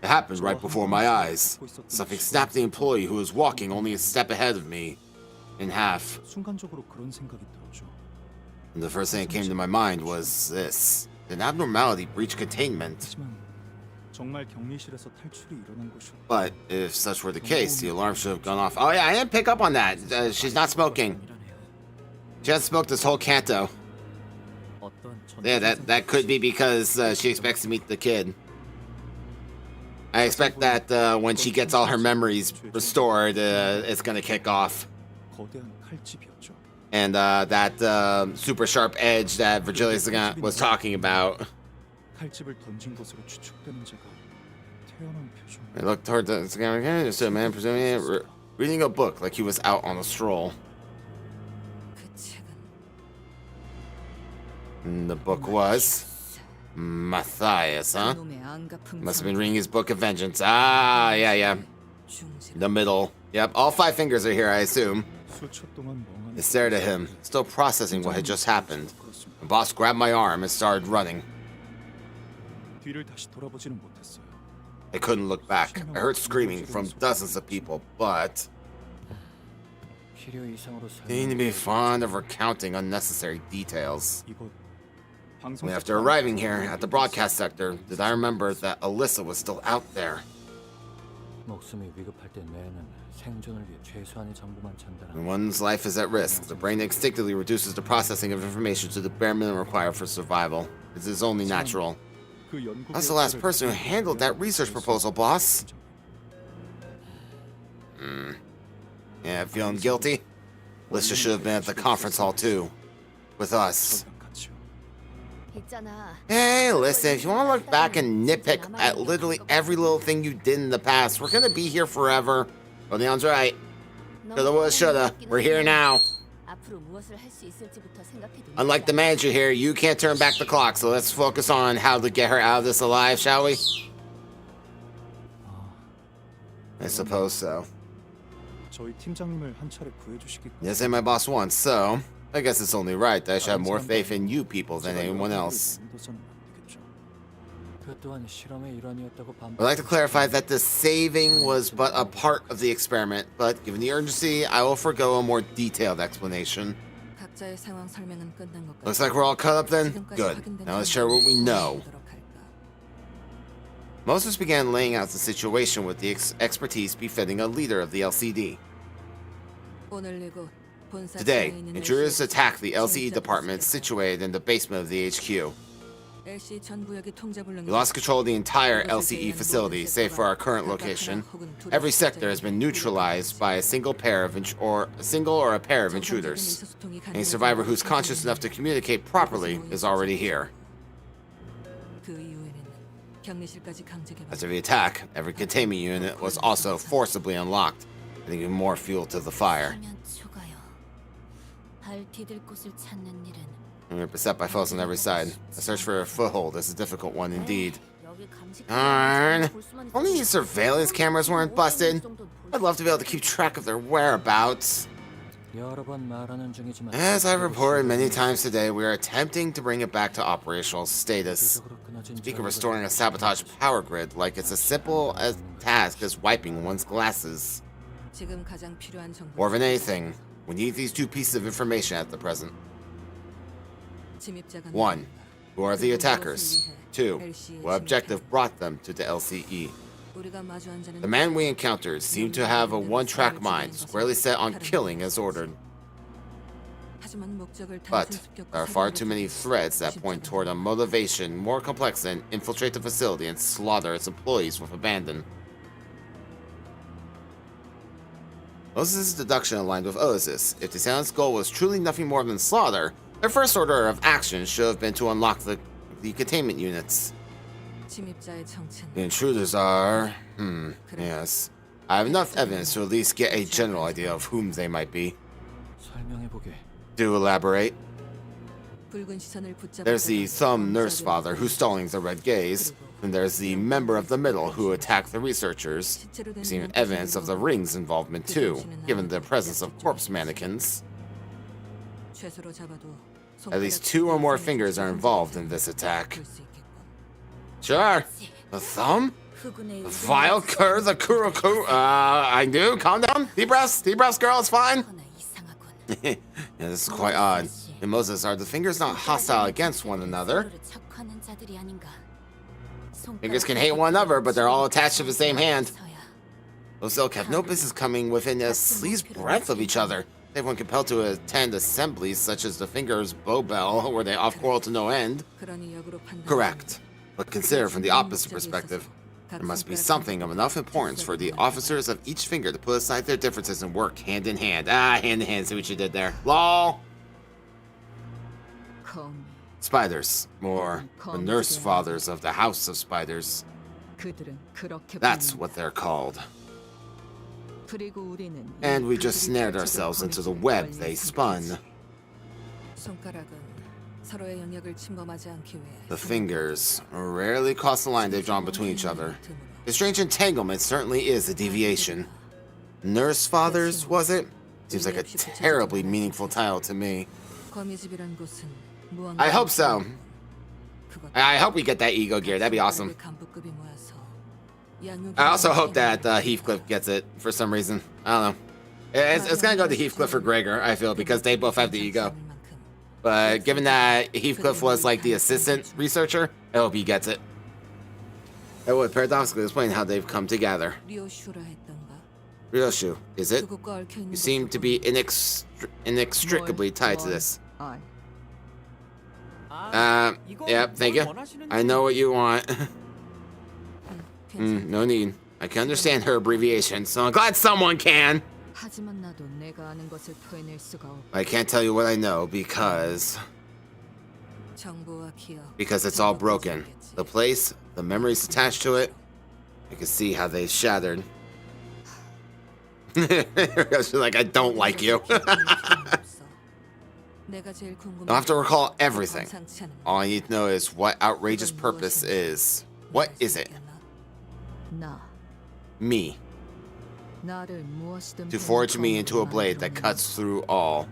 It happened right before my eyes. Something snapped the employee who was walking only a step ahead of me, in half. 순간적으로 그런 생각이 들었죠. And the first thing that came to my mind was this. An abnormality breached containment. 하지만 정말 격리실에서 탈출이 일어난 것이 But if such were the case, the alarm should have gone off. Oh yeah, I didn't pick up on that. She's not smoking. She hasn't smoked this whole Canto. Yeah, that could be because she expects to meet the kid. I expect that when she gets all her memories restored, it's gonna kick off. 거대한 칼집이었죠. and that super sharp edge that Virgilius was talking about. 칼집을 던진 것으로 추측되는 자가 태어난 표정. I looked toward the scanner again, just a man presumably reading a book like he was out on a stroll. 그 책은 And the book was Matthias, huh? 그놈의 안갚은 Must have been reading his book of vengeance. Ah, yeah. 중지가 The middle. Yep, all 5 fingers are here, I assume. 수초 동안 멍하니 I stared at him, still processing what had just happened. The boss grabbed my arm and started running. 뒤를 다시 돌아보지는 못했어요. I couldn't look back. I heard screaming from dozens of people, but 필요 이상으로 they need to be fond of recounting unnecessary details. 이곳 Only after arriving here at the broadcast sector did I remember that Alyssa was still out there. 목숨이 위급할 때 뇌는 생존을 위해 최소한의 정보만 전달하는 When one's life is at risk, the brain instinctively reduces the processing of information to the bare minimum required for survival. This is only natural. 그 연구 That's the last person who handled that research proposal, boss. Yeah, feeling guilty? Alyssa should have been at the conference hall too. With us. 있잖아. Hey, listen, if you want to look back and nitpick at literally every little thing you did in the past, we're gonna be here forever. Well, Leon's right. Shoulda, woulda, shoulda. We're here now. 앞으로 무엇을 할 수 있을지부터 생각해도 Unlike the manager here, you can't turn back the clock, so let's focus on how to get her out of this alive, shall we? I suppose so. 저희 팀장님을 한 차례 구해주시기. Yes, and my boss once, so I guess it's only right that I should have more faith in you people than anyone else. 그 또한 실험의 일환이었다고 I'd like to clarify that the saving was but a part of the experiment, but given the urgency, I will forgo a more detailed explanation. 각자의 상황 설명은 끝난 것 같아. Looks like we're all caught up then? Good. Now let's share what we know. Moses began laying out the situation with the expertise befitting a leader of the LCD. Today, intruders attacked the LCE department situated in the basement of the HQ. We lost control of the entire LCE facility, save for our current location. Every sector has been neutralized by a single pair of or a pair of intruders. Any survivor who's conscious enough to communicate properly is already here. After the attack, every containment unit was also forcibly unlocked, adding even more fuel to the fire. 발 디딜 곳을 찾는 일은 We were beset by foes on every side. The search for a foothold is a difficult one indeed. 여기 감식 Darn. Only these surveillance cameras weren't busted. I'd love to be able to keep track of their whereabouts. 여러 번 말하는 중이지만 As I've reported many times today, we are attempting to bring it back to operational status. Speak of restoring a sabotaged power grid like it's as simple a task as wiping one's glasses. 지금 가장 필요한 정보. More than anything, we need these 2 pieces of information at the present. 1. Who are the attackers? 2. What objective brought them to the LCE? The man we encountered seemed to have a one-track mind, squarely set on killing as ordered. But there are far too many threads that point toward a motivation more complex than infiltrate the facility and slaughter its employees with abandon. Moses' deduction aligned with Otis. If the Assailant's goal was truly nothing more than slaughter, their first order of action should have been to unlock the containment units. The intruders are... yes. I have enough evidence to at least get a general idea of whom they might be. 설명해보게. Do elaborate. There's the thumb nurse father who's stalling the red gaze, and there's the member of the middle who attacked the researchers. We've seen evidence of the ring's involvement too, given the presence of corpse mannequins. At least 2 or more fingers are involved in this attack. Sure. The thumb? The vile cur, the kuroku. I do. Calm down. Deep breaths, girl. It's fine. Yeah, this is quite odd. In Moses, are the fingers not hostile against one another? Fingers can hate one another, but they're all attached to the same hand. Those ilk have no business coming within a slee's breadth of each other. Everyone compelled to attend assemblies such as the Fingers Bow Bell, where they off-quarrel to no end. Correct. But consider from the opposite perspective. There must be something of enough importance for the officers of each finger to put aside their differences and work hand in hand. Ah, hand in hand. See what you did there. LOL. 거미. Spiders, or the nurse fathers of the House of Spiders. 그들은 그렇게 That's 불린다. what they're called. 그리고 우리는 And we 이 just 그들이 snared 펼쳐진 ourselves into the 거미줄에 web 걸린 they 상태지. spun. 손가락은 서로의 영역을 침범하지 않기 위해 The fingers rarely cross the line they've drawn between each other. The strange entanglement certainly is a deviation. Nurse fathers, was it? Seems like a terribly meaningful title to me. 거미집이란 곳은 무언가 I hope so. 그것 I hope we get that ego gear. That'd be awesome. 간부급이 모여서 양육이 I also hope that Heathcliff gets it for some reason. I don't know. It's gonna go to Heathcliff or Gregor, I feel, because they both have the ego. But given that Heathcliff was like the assistant researcher, I hope he gets it. That would paradoxically explain how they've come together. 리오슈라 했던가? Ryoshu, is it? 그것과 얽혀 있는 You seem to be inextricably tied to this. 아이, Yep, thank you. I know what you want. No need. I can understand her abbreviation, so I'm glad someone can. 하지만 나도 내가 아는 것을 토해낼 수가 없. I can't tell you what I know because 정보와 기억. it's all broken. The place, the memories attached to it, I can see how they shattered. She's like, I don't like you. 내가 제일 궁금한 Don't have to recall everything. 상치 않은 All I need to know is what outrageous 그건 purpose 무엇인지 is. What is it? 나 Me. 나를 무엇이든 To forge me into a blade that cuts through all.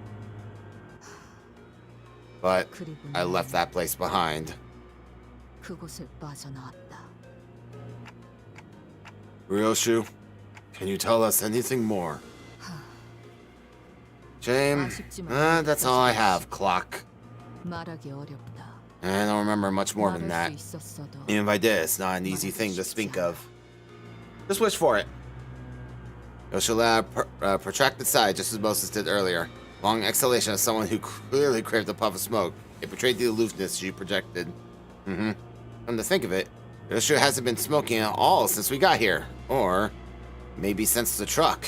But 그리고 I left that place behind. 그곳을 빠져나왔다. Ryoshu, can you tell us anything more? Shame. That's all I have, clock. 말하기 어렵다. I don't remember much more than that. 말할 수 있었어도 Even if I did, it's not an easy thing to speak of. Just wish for it. Ryoshu let out a protracted sigh just as Moses did earlier. Long exhalation of someone who clearly craved a puff of smoke. It betrayed the aloofness she projected. Come to think of it, Ryoshu hasn't been smoking at all since we got here. Or maybe since the truck.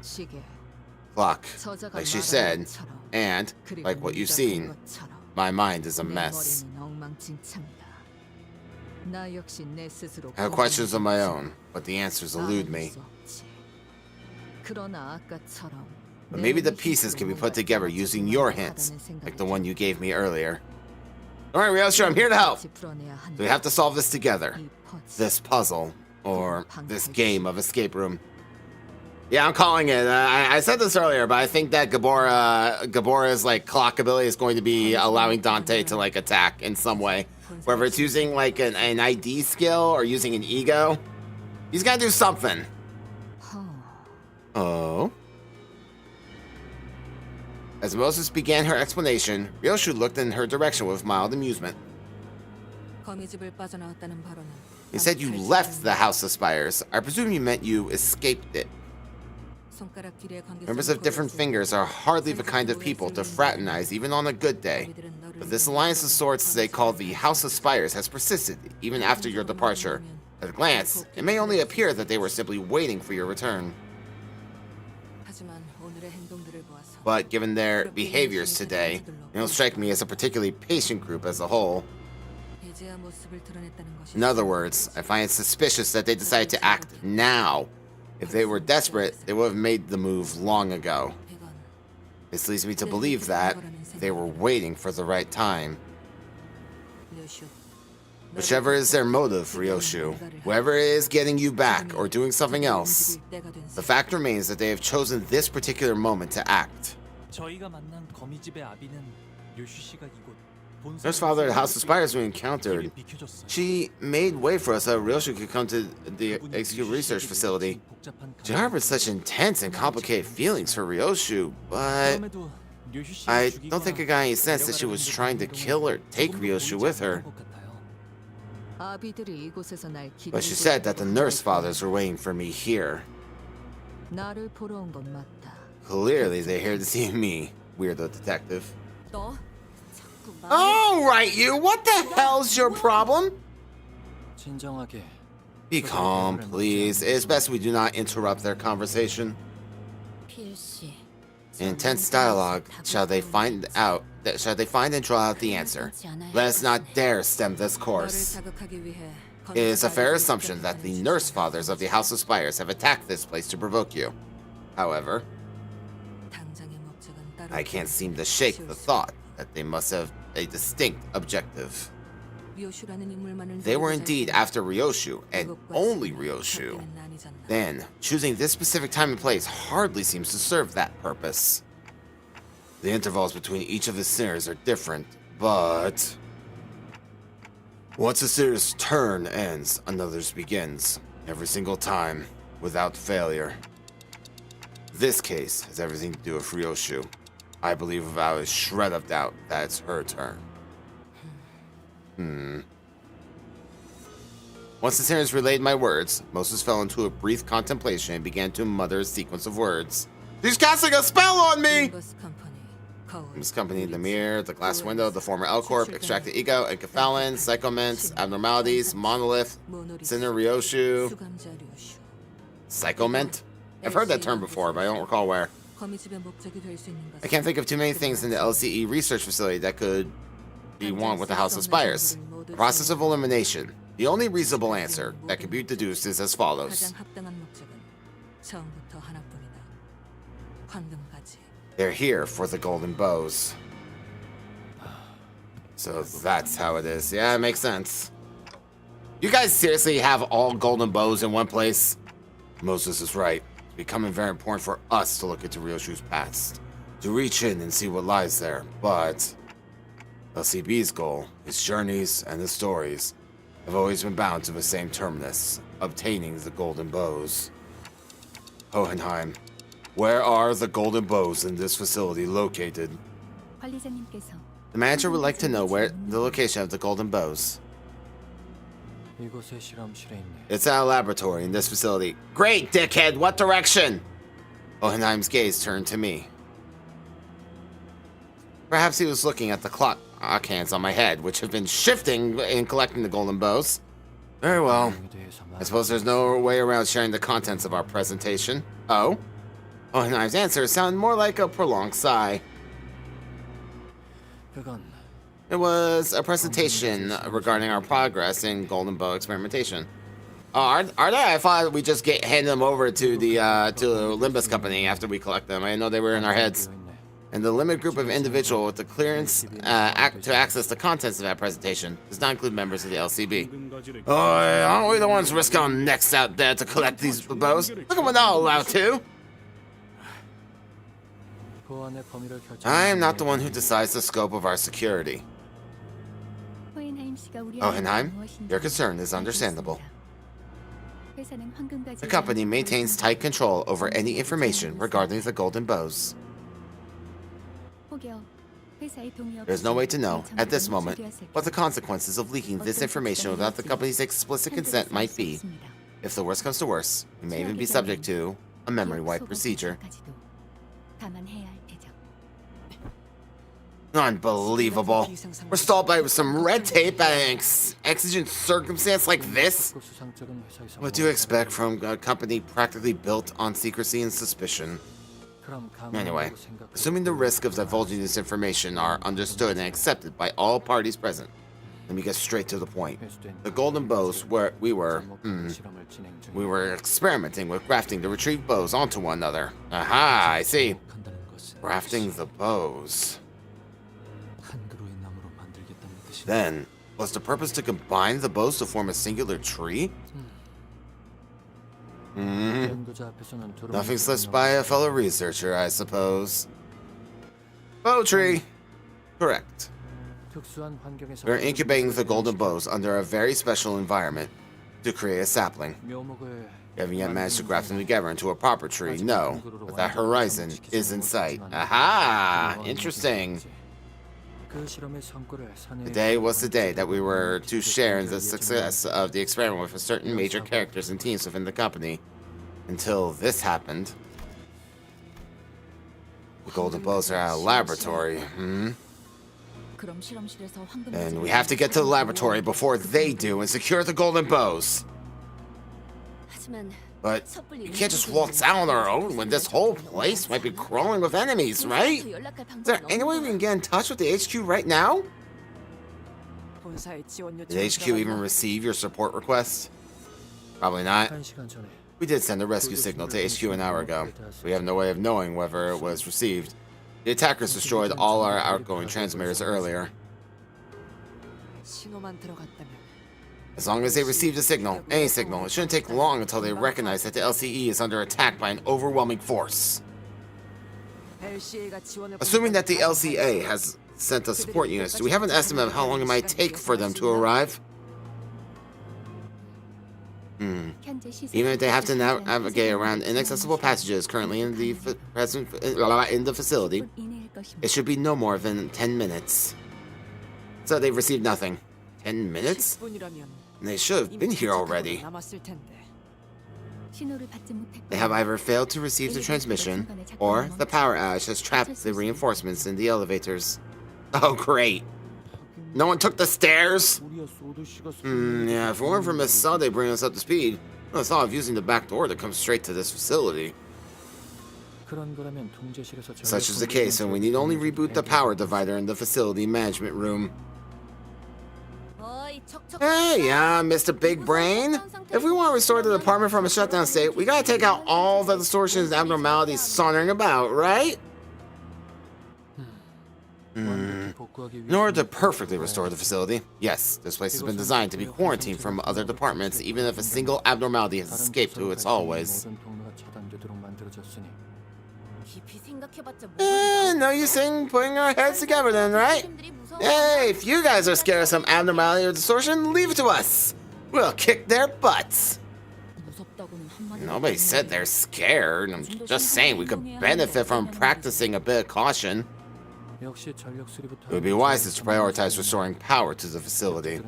시계. Clock, 저자가 like she 말한 said, 것처럼. and, 그리고 like what you've 네가 seen, 본 것처럼. my mind is a 내 mess. 머리는 엉망진창이다. 나 역시 내 스스로 I have questions of my own, but the answers elude me. 그러나 아까처럼 But maybe the pieces can be put together using your hints, like the one you gave me earlier. Alright, Ryoshu, I'm here to help. So we have to solve this together. This puzzle, or this game of escape room. Yeah, I'm calling it. I said this earlier, but I think that Gabora's like clock ability is going to be allowing Dante to like attack in some way. Whether it's using like an ID skill or using an ego, he's gotta do something. Oh. As Moses began her explanation, Ryoshu looked in her direction with mild amusement. 거미집을 빠져나왔다는 발언은 He said you left the House of Spires. I presume you meant you escaped it. 손가락 길이의 관계성을 Members of different 고려해서 fingers are hardly the kind of people to fraternize even on a good day. But this alliance of sorts they call the House of Spires has persisted even after your departure. At a glance, it may only appear that they were simply waiting for your return. 하지만 오늘의 행동들을 보아서 But given their behaviors today, they don't strike me as a particularly patient group as a whole. 배제한 모습을 드러냈다는 것이 In other words, I find it suspicious that they decided to act now. If they were desperate, they would have made the move long ago. 이건 This leads me to believe that they were waiting for the right time. 류슈 Whichever is their motive, Ryoshu, whoever is getting you back or doing something else, the fact remains that they have chosen this particular moment to act. 저희가 만난 거미집의 아비는 류슈 씨가 이곳 Nurse father at the House of Spires we encountered. She made way for us so Ryoshu could come to the HQ research facility. She harbored such intense and complicated feelings for Ryoshu, but I don't think I got any sense that she was trying to kill or take Ryoshu with her. 아비들이 이곳에서 날 But she 기다리고 said that the 있다고 nurse 할 fathers were waiting for me here. 나를 보러 온 건 맞다. Clearly, they're here to see me, weirdo detective. 너 자꾸 All right, you. What the hell's your problem? 진정하게 Be calm, please. It is best we do not interrupt their conversation. 필시. In intense dialogue, shall they find and draw out the answer. Let us not dare stem this 너를 course. 자극하기 위해 It is a fair assumption that the nurse fathers of the House of Spires have attacked this place to provoke you. However, 당장의 목적은 따로 I can't seem to shake the thought that they must have a distinct objective. 료슈라는 인물만을 They were 노리고 indeed 잘 after Ryoshu, and 그것과 only 지금은 Ryoshu. 섞이는 난이잖아. Then, choosing this specific time and place hardly seems to serve that purpose. The intervals between each of the singers are different, but once a singer's turn ends, another's begins. Every single time, without failure. This case has everything to do with Ryoshu. I believe without a shred of doubt that it's her turn. Once the singers relayed my words, Moses fell into a brief contemplation and began to mutter a sequence of words. He's casting a spell on me! Limbus Company, 거울, Limbus Company, the mirror, the glass window, the former L Corp, extracted ego, encephalin, psychoments, abnormalities, monolith, 모노리스, sinner Ryoshu, 수감자 료슈. psychoment? I've heard that term before, but I don't recall where. 거미집의 목적이 될 수 있는 I 것은 can't think of too many things in the LCE research facility that could be wrong with the House of Spires. The process of elimination. The only reasonable answer that can be deduced is as follows. 가장 합당한 목적은 처음부터 하나뿐이다. 황금바지. They're here for the golden bows. So that's how it is. Yeah, it makes sense. You guys seriously have all golden bows in one place? Moses is right. It's becoming very important for us to look into Ryoshu's past. To reach in and see what lies there. But LCB's goal, his journeys, and his stories have always been bound to the same terminus, obtaining the golden bows. Hohenheim, where are the golden bows in this facility located? 관리자님께서 The manager would like to know where the location of the golden bows. 이곳의 실험실에 있네. It's at a laboratory in this facility. Great, dickhead! What direction? Hohenheim's gaze turned to me. Perhaps he was looking at the clock hands on my head, which have been shifting in collecting the golden bows. Very well. I suppose there's no way around sharing the contents of our presentation. Oh? Hohenheim's answer sounded more like a prolonged sigh. 그건 It was a presentation regarding our progress in golden bow experimentation. Oh, are they? I thought we just hand them over to the Limbus Company after we collect them. I didn't know they were in our heads. 있네. And the limited group of individuals with the clearance to access the contents of that presentation does not include members of the LCB. Oh, aren't we the ones risking our necks out there to collect these bows? Look at what not allowed to. 보안의 범위를 I am not the 결정하는 one who decides the scope of our security. 호헨하임 씨가 우리 Hohenheim, 무엇인지 your concern is understandable. 알겠습니다. 회사는 황금가지 The company maintains tight control over any information regarding the golden bows. 혹여 회사의 동의 없이 There's no way to know, 이 at this 정보를 moment, 처리했을 what the 경우 consequences of leaking this information without the company's explicit consent might be. If the worst comes to worst, we may even be subject to a memory wipe procedure. 감안해야 할 테죠. Unbelievable. We're stalled by some red tape and exigent circumstance like this? 수상적인 회사에서 What do you expect from a company practically built on secrecy and suspicion? 그럼 Anyway, 가만히 생각해. assuming the risk of divulging this information are understood and accepted by all parties present, let me get straight to the point. The golden bows we were 실험을 진행 중. experimenting with grafting the retrieved bows onto one another. Aha, I see. 한다는 것은 Grafting the bows. 한 그루의 나무로 만들겠다는 뜻이. Then, was the purpose to combine the bows to form a singular tree? 연구자 앞에서는 두루뭉술 Nothing slips by a fellow researcher, I suppose. Bow tree. Correct. 특수한 환경에서 We're incubating the golden bows under a very special environment to create a sapling. 묘목을 We haven't yet managed to graft them together into a proper tree, no, but that horizon is in sight. Aha! Interesting. 그 실험의 성과를 사내에 Today was the day that we were to share in the success of the experiment with certain major characters and teams within the company. Until this happened. The golden bows are at a laboratory, 그럼 실험실에서 황금 And we have to get to the laboratory before they do and secure the golden bows. 그렇지만 But 섣불리 we can't just waltz out on our own when this whole place might be crawling with enemies, right? 연락할 Is there 방법은 any way we can get in touch with the HQ right now? 본사의 지원 Did HQ even receive your support request? Probably not. 1시간 전에 We did send a rescue signal to HQ an hour ago. We have no way of knowing whether it was received. The attackers destroyed all our outgoing transmitters earlier. 신호만 들어갔다면 As long as they received a signal, any signal, it shouldn't take long until they recognize that the LCE is under attack by an overwhelming force. LCA가 지원을 Assuming that the LCA has sent us support units, do we have an estimate of how long it might take for them to arrive? Even if they have to navigate around inaccessible passages currently in the facility, it should be no more than 10 minutes. So they've received nothing. 10 minutes? 10분이라면 And they should have been here already. 남았을 텐데. They have either failed to receive the transmission, or the power outage has trapped the reinforcements in the elevators. Oh, great. No one took the stairs? Yeah, if it weren't for Miss Sade bringing us up to speed, I would have thought of using the back door to come straight to this facility. 그런 거라면 통제실에서 Such is the case, and we need only reboot the power divider in the facility management room. Hey, Mr. Big Brain. If we want to restore the department from a shutdown state, we gotta take out all the distortions and abnormalities sauntering about, right? In order to perfectly restore the facility, yes, this place has been designed to be quarantined from other departments, even if a single abnormality has escaped to its hallways. No use in putting our heads together then, right? Hey, if you guys are scared of some abnormality or distortion, leave it to us. We'll kick their butts. Nobody said they're scared. I'm just saying we could benefit from practicing a bit of caution. It would be wisest to prioritize restoring power to the facility.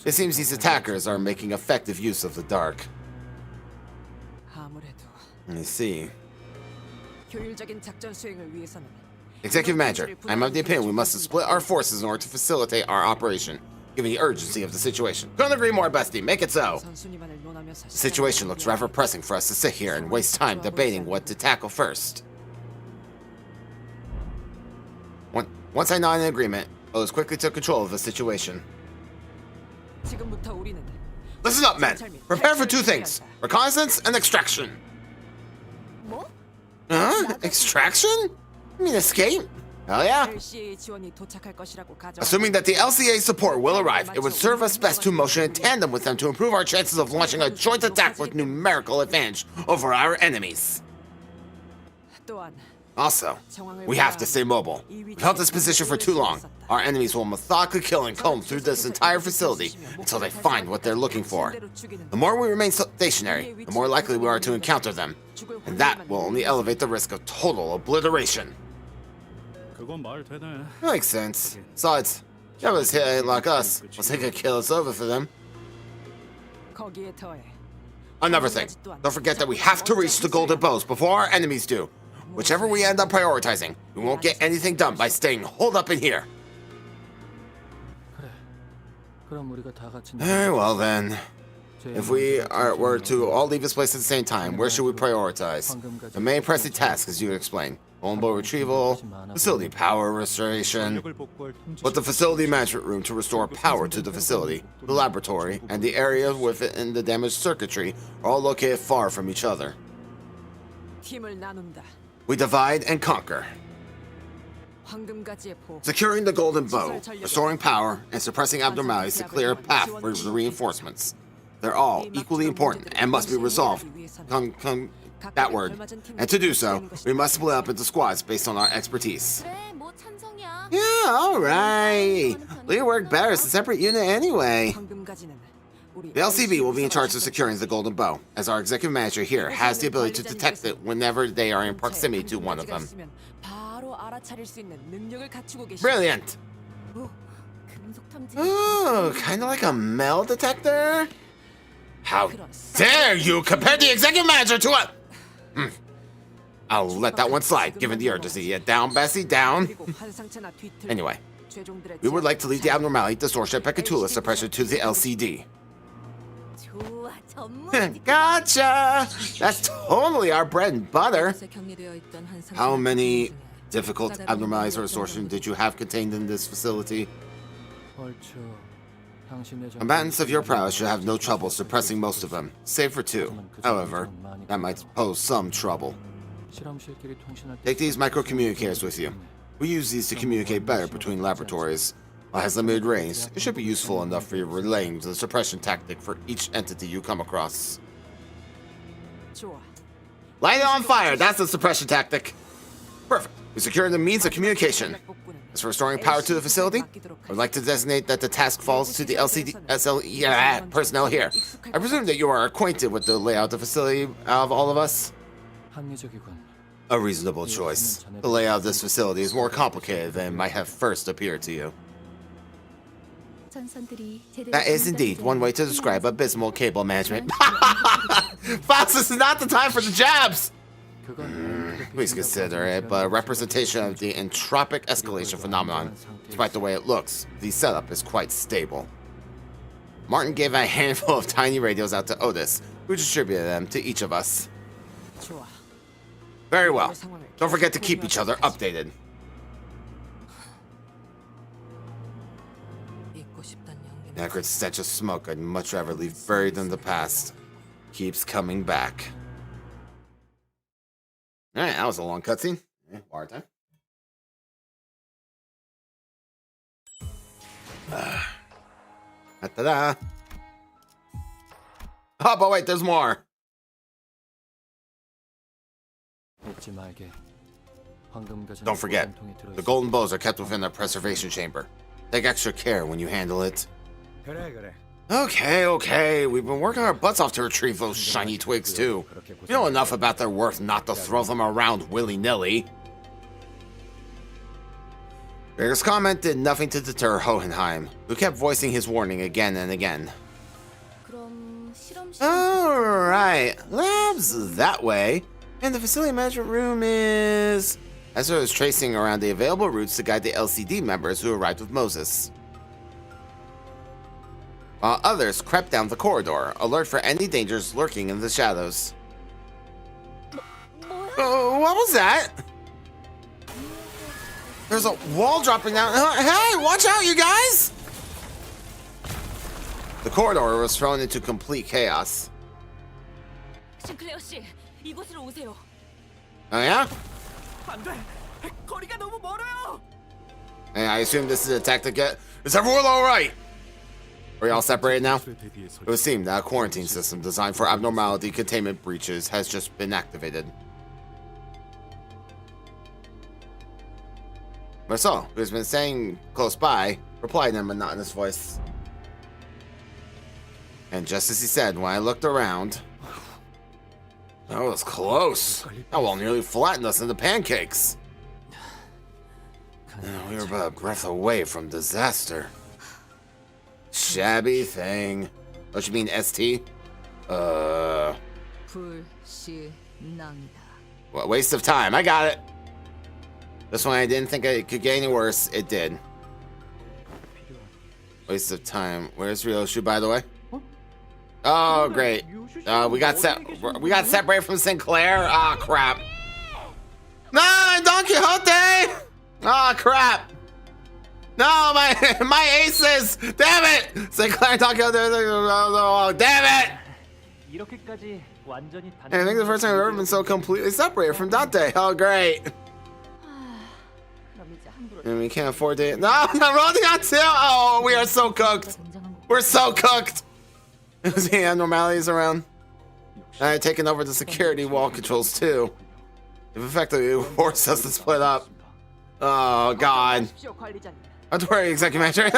It seems these attackers are making effective use of the dark. Let me see. 효율적인 작전 수행을 위해서는 Executive Manager, I'm of the opinion we must split our forces in order to facilitate our operation, given the urgency of the situation. Couldn't agree more, Bestie. Make it so. 선순위만을 논하면서 The situation looks rather pressing for us to sit here and waste time debating what to tackle first. Once I nod in agreement, Oz quickly took control of the situation. 지금부터 우리는 Listen up, men. Prepare for two things: reconnaissance and extraction. Huh? Extraction? You mean escape? Hell yeah. LCA 지원이 도착할 것이라고 가정. Assuming that the LCA support will arrive, it would serve us best to motion in tandem with them to improve our chances of launching a joint attack with numerical advantage over our enemies. 또한 Also, we have to stay mobile. We've held this position for too long. Our enemies will methodically kill and comb through this entire facility until they find what they're looking for. The more we remain stationary, the more likely we are to encounter them. And that will only elevate the risk of total obliteration. Makes sense. Besides, Java's hit like us. Once they could kill us over for them. 거기에 더해 Another thing, don't forget that we have to reach the golden bows before our enemies do. Whichever we end up prioritizing, we won't get anything done by staying holed up in here. 그럼 우리가 다 같이 Very well then. If we were to all leave this place at the same time, where should we prioritize? The main pressing task, as you explained, vulnerable retrieval, facility power restoration, but the facility management room to restore power to the facility, the laboratory, and the area within the damaged circuitry are all located far from each other. 팀을 나눈다. We divide and conquer. 황금가지의 포. Securing the golden bow, restoring power, and suppressing abnormalities to clear a path for the reinforcements. They're all equally important and must be resolved. That word. And to do so, we must split up into squads based on our expertise. 그래, 뭐 찬성이야. Yeah, alright. We work better as a separate unit anyway. 황금가지는 우리 The LCB will be in charge of securing the golden bow, as our executive manager here has the ability to detect it whenever they are in proximity to one of them. 바로 알아차릴 수 있는 능력을 갖추고 계시. Brilliant! 금속 탐지. Ooh, kinda like a metal detector? How dare you compare the executive manager to a... I'll let that one slide, given the urgency. Yeah, down, Bessie, down. Anyway, we would like to lead the abnormality distortion peccatula suppression to the LCD. 좋아, 전문 Gotcha! That's totally our bread and butter. 곳에 격리되어 있던 한 How 상처를 many 중에 difficult abnormalities or distortion did you have contained in this facility? 얼추 당신의 Combatants of your prowess should have no trouble suppressing most of them, save for two. However, that might pose some trouble. 실험실끼리 통신할 때 Take these microcommunicators with you. We use these to communicate better between laboratories. While it has limited range, it should be useful enough for you relaying the suppression tactic for each entity you come across. 좋아. Light it on fire! That's the suppression tactic! Perfect. We secure the means of communication. As for restoring power to the facility, I would like to designate that the task falls to the personnel here. I presume that you are acquainted with the layout of the facility of all of us? 합리적이군. A reasonable choice. The layout of this facility is more complicated than it might have first appeared to you. That is indeed one way to describe abysmal cable management. Fox, this is not the time for the jabs! Please consider it, but a representation of the entropic escalation phenomenon. Despite the way it looks, the setup is quite stable. Martin gave a handful of tiny radios out to Otis, who distributed them to each of us. 좋아. Very well. Don't forget to keep each other updated. 잊고 싶단 연기는 The acrid stench of smoke I'd much rather leave buried in the past keeps coming back. Alright, that was a long cutscene. Water time. Ta-da! Oh, but wait, there's more! 잊지 말게. 황금 가전 Don't forget, 보관통에 들어있어. the golden bows are kept within their preservation chamber. Take extra care when you handle it. 그래 그래. Okay, we've been working our butts off to retrieve those shiny twigs too. You know enough about their worth not to throw them around willy-nilly. Gregor's comment did nothing to deter Hohenheim, who kept voicing his warning again and again. 그럼 실험실 Alright, labs that way. And the facility management room is... Ezra was tracing around the available routes to guide the LCD members who arrived with Moses, while others crept down the corridor, alert for any dangers lurking in the shadows. What was that? There's a wall dropping down. Hey, watch out, you guys! The corridor was thrown into complete chaos. 싱클레어 씨, 이곳으로 오세요. Oh yeah? 안 돼. 거리가 너무 멀어요. And I assume this is a tactic yet. Is everyone alright? Are you all separated now? It would seem that a quarantine system designed for abnormality containment breaches has just been activated. Marcel, who has been staying close by, replied in a monotonous voice. And just as he said, when I looked around... That was close. That wall nearly flattened us into pancakes. We were but a breath away from disaster. Shabby thing. What you mean, ST? 불신앙이다. What waste of time. I got it. This one I didn't think it could get any worse. It did. Waste of time. Where's Ryoshu, by the way? Oh, great. We got separated from Sinclair. Ah, crap. No, Don Quixote! Ah, crap. No, my aces! Damn it! Sinclair, Don Quixote. Oh, damn it! 이렇게까지 완전히 I think the first time I've ever been so completely separated from Dante. Oh, great. And we can't afford to. No, I'm not rolling out too. Oh, we are so cooked. We're so cooked. The abnormalities around. I had taken over the security wall controls too. If effectively forced us to split up. Oh, God. Don't worry, executive manager.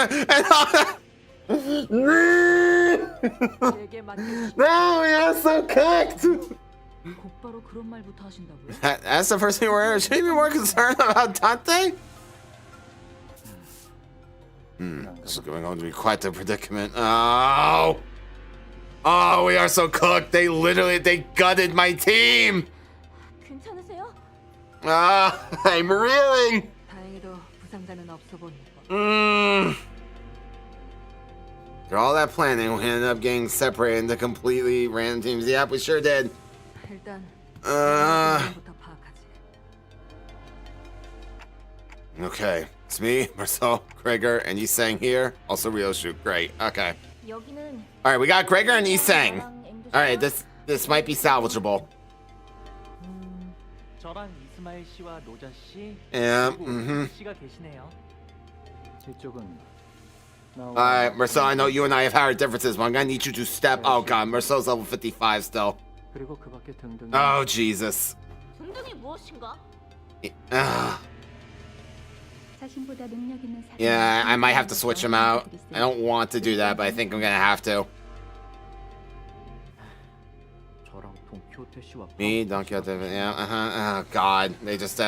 No, we are so cooked. 곧바로 그런 말부터 하신다고요? That's the first thing we're should you be more concerned about Dante? This is going on to be quite the predicament. Oh, we are so cooked. They gutted my team. 괜찮으세요? I'm reeling. 다행히도 부상자는 없어 보니. After all that planning, we ended up getting separated into completely random teams. Yep, we sure did. 일단 Uh, 부터 파악하지. okay. It's me, Marcel, Gregor, and Isang here. Also Ryoshu. Great. Okay. 여기는 Alright, we got Gregor and Isang. Alright, this might be salvageable. 저랑 이스마일 씨와 노자 씨, Yeah, 그리고 씨가 계시네요. 이쪽은 Alright, Marcel, I know you and I have had differences, but I'm gonna need you to step. Oh god, Marcel's level 55 still. 그리고 그 밖에 등등. Oh, Jesus. 등등이 무엇인가? 자신보다 능력 있는 사람. Yeah, I might have to switch him out. I don't want to do that, but I think I'm gonna have to. 저랑 동키호테 씨와 Me, Don Quixote, yeah, Oh god, they just,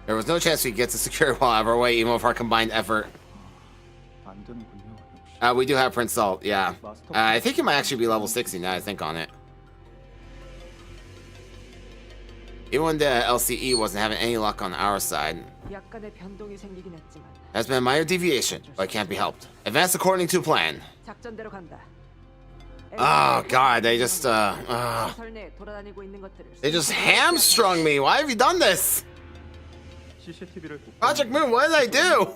There was no chance we could get to secure while out of our way, even with our combined effort. 안 되는군요. We do have Prince Salt, yeah. I think he might actually be level 60 now I think on it. Even when the LCE wasn't having any luck on our side. 약간의 변동이 생기긴 했지만 That's been a minor deviation, but it can't be helped. Advance according to plan. 작전대로 간다. Oh god, they just, 설 내에 돌아다니고 있는 것들을 They just hamstrung me. Why have you done this? CCTV를 Project Moon, what did I do?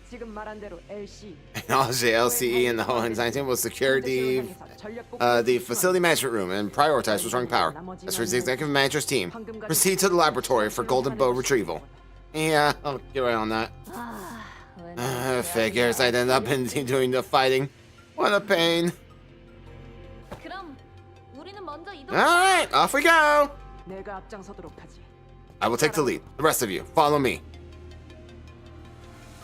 지금 말한 대로 LC Acknowledge the LCE and the whole design team will secure the facility management room and prioritize restoring power. As for the executive manager's team, proceed to the laboratory for golden bow retrieval. Yeah, I'll get right on that. Figures I'd end up in doing the fighting. What a pain. 그럼 우리는 먼저 이동. Alright, off we go. 내가 앞장서도록 하지. I will take the lead. The rest of you, follow me.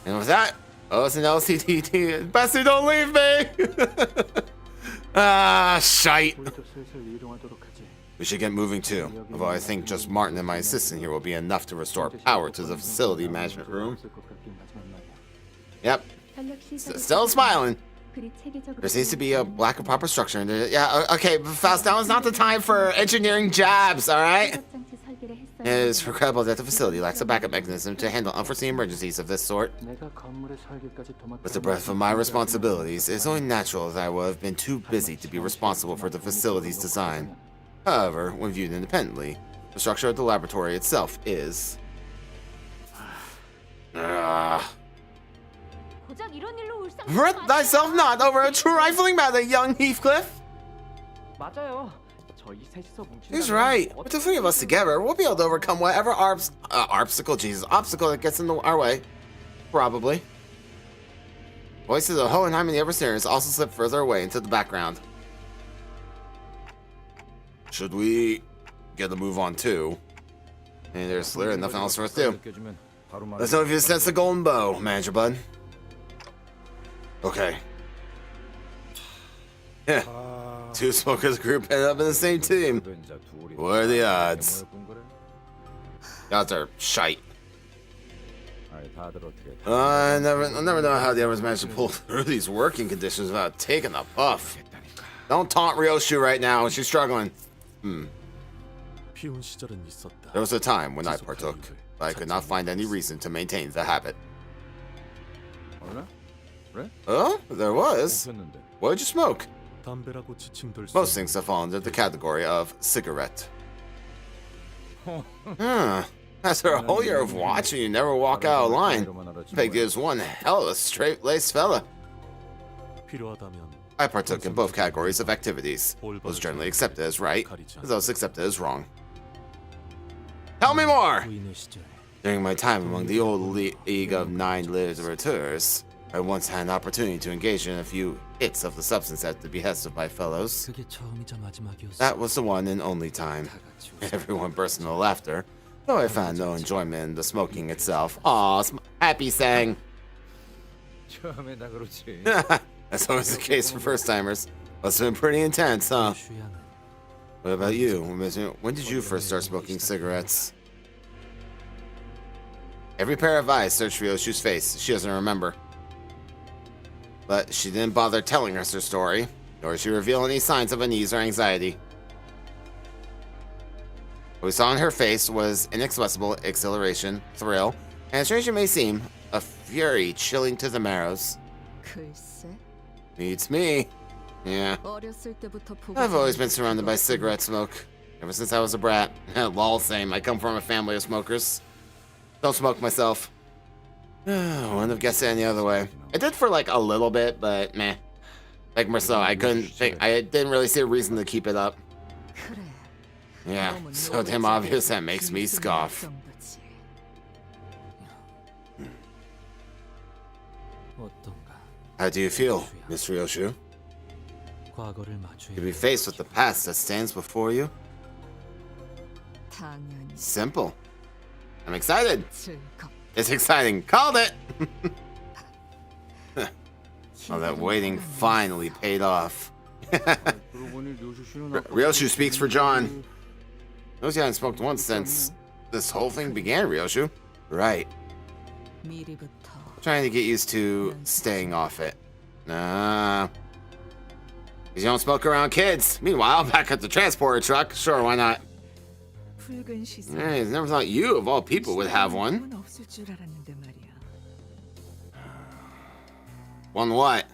And with that, it's an LCD. Bastard, don't leave me! Shite. 우리도 슬슬 이동하도록 하지. We should get moving too. Although I think just Martin and my assistant here will be enough to restore power to the facility management room. 없을 것 같긴 하지만 말이야. Yep. Still smiling. There seems to be a lack of proper structure in there. Yeah, okay, but Faust, now is not the time for engineering jabs, alright? It is regrettable that the facility lacks a backup mechanism to handle unforeseen emergencies of this sort. 내가 건물의 설계까지 도맡아. With the breadth of my responsibilities, it is only natural that I would have been too busy to be responsible for the facility's design. However, when viewed independently, the structure of the laboratory itself is... 고작 이런 일로 울상. Hurt thyself not over a trifling matter, young Heathcliff! 맞아요. 저희 셋이서 뭉친다면 He's right. With the three of us together, we'll be able to overcome whatever obstacle that gets in our way. Probably. Voices of Hohenheim and the Eversarians also slip further away into the background. Should we get a move on too? And there's literally nothing else for us to do. Let's know if you sense the golden bow, Manager Bud. Okay. Yeah. Two smokers group ended up in the same team. What are the odds? Odds are shite. I never know how the others managed to pull through these working conditions without taking a buff. Don't taunt Ryoshu right now. She's struggling. 비운 시절은 있었다. There was a time when I partook, but I could not find any reason to maintain the habit. Oh, there was. What did you smoke? 담배라고 지칭될 수 Most things have fallen into the category of cigarette. After a whole year of watching you never walk out of line, Peg is one hell of a straight-laced fella. 필요하다면 I partook in both categories of activities. Was generally accepted as right, as those accepted as wrong. Tell me more! 부인의 시절 During my time among the old League of Nine Litterateurs, I once had an opportunity to engage in a few hits of the substance at the behest of my fellows. 그게 처음이자 마지막이었어. That was the one and only time. Everyone burst into laughter, though I found no enjoyment in the smoking itself. Aw, happy sang. 처음에 다 그렇지. That's always the case for first-timers. Must have been pretty intense, huh? 취향은 What about you? When did you first start smoking cigarettes? Every pair of eyes searched Ryoshu's face. She doesn't remember. But she didn't bother telling us her story, nor did she reveal any signs of unease or anxiety. What we saw on her face was inexpressible exhilaration, thrill, and as strange as it may seem, a fury chilling to the marrows. 글쎄, Beats me. Yeah. 어렸을 때부터 보고 I've always been 싶은 surrounded by 그것은 cigarette smoke. Ever since I was a brat. Lol, same. I come from a family of smokers. Don't smoke myself. Wouldn't have guessed it any other way. I did for like a little bit, but meh. Like Marcel, I didn't really see a reason to keep it up. 그래. Yeah, 너무 so damn obvious that makes me scoff. 정도지. 어떤가? How do you feel, Miss Ryoshu? 과거를 마주해 To be faced with the past that stands before you? 당연히 Simple. I'm excited. 즐겁. It's exciting. Called it! All that waiting finally paid off. Ryoshu speaks for John. Knows you haven't smoked once since this whole thing began, Ryoshu. Right. 미리부터 Trying to get used to staying off it. Nah. Because you don't smoke around kids. Meanwhile, back at the transporter truck. Sure, why not? 붉은 시선. I never thought you, of all people, would have one. 없을 줄 알았는데 말이야. One what?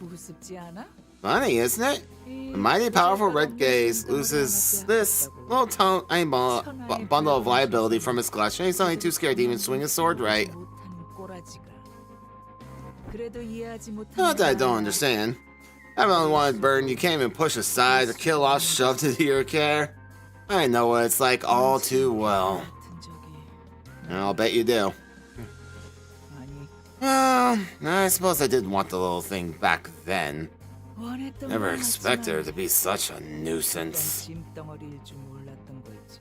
우습지 않아? Funny, isn't it? The mighty powerful red gaze loses this little tiny bundle of liability from his clutch, and he's only too scared to even swing his sword right. 못하는 꼬라지가. 그래도 이해하지 못하는 Not that I don't understand. I'm the only one burden you can't even push aside or kill off shoved into your care. I know what it's like all too well. 같은 적이. And I'll bet you do. 아니, Well, I suppose I did want the little thing back then. 원했던 Never 건 expected her 맞지만 to be such a nuisance. 짐덩어리일 줄 몰랐던 거지.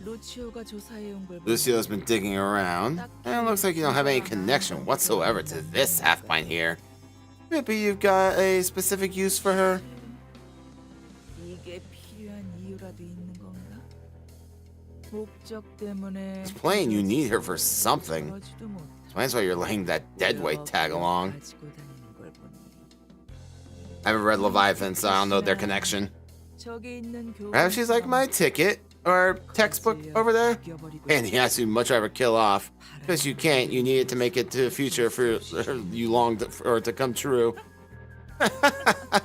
루치오가 조사해온 걸 Lucio's been digging around, and it looks like you don't have any connection whatsoever to this half-pint here. Maybe you've got a specific use for her? 이게 필요한 이유라도 있는 건가? 목적 때문에 It's plain you need her for something. 그러지도 못해. So that's why you're laying that deadweight tag along. 가지고 다니는 걸 보니 I haven't read Leviathan, so I don't know their connection. 저기 있는 Perhaps she's like my ticket or textbook over there. 죽여버리고 And yes, you'd much rather kill off. Because you can't, you need it to make it to the future for you long for it to come true.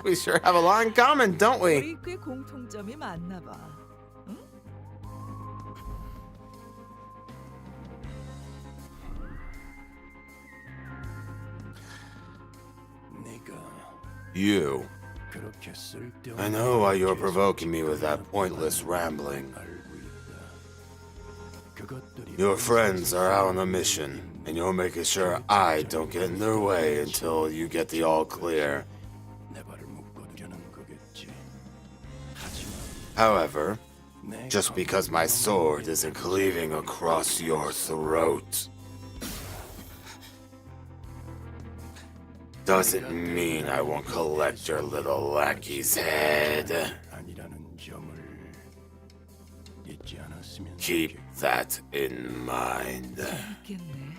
We sure have a lot in common, don't we? 우리 꽤 공통점이 많나 봐. 응? You. I know why you're provoking me with that pointless rambling. Your friends are out on a mission, and you're making sure I don't get in their way until you get the all clear. However, just because my sword isn't cleaving across your throat doesn't mean I won't collect your little lackey's head. Keep that in mind. 있겠네.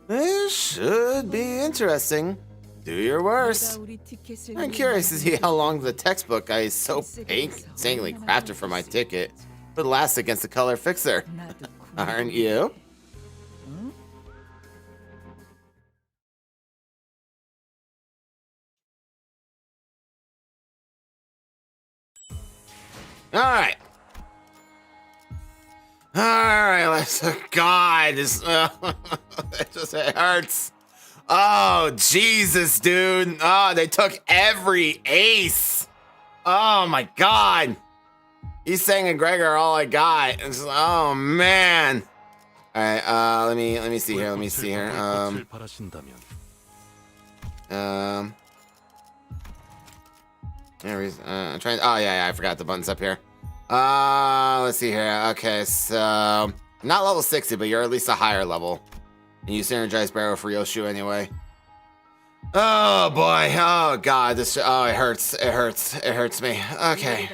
This should be interesting. Do your worst. 내가 우리 티켓을 I'm curious to see how long the textbook I so painstakingly crafted for my ticket would last against the color fixer. 나도 Aren't you? Alright. Alright, let's. God, this. It hurts. Oh, Jesus, dude. Oh, they took every ace. Oh, my God. He's saying and Gregor are all I got. Oh, man. Alright, let me see here. Let me see here. I'm trying. Oh yeah, I forgot the buttons up here. Let's see here. Okay, so not level 60, but you're at least a higher level, and you synergize Barrow for Yoshu anyway. Oh boy. Oh god. This. Oh, it hurts. It hurts. It hurts me. Okay.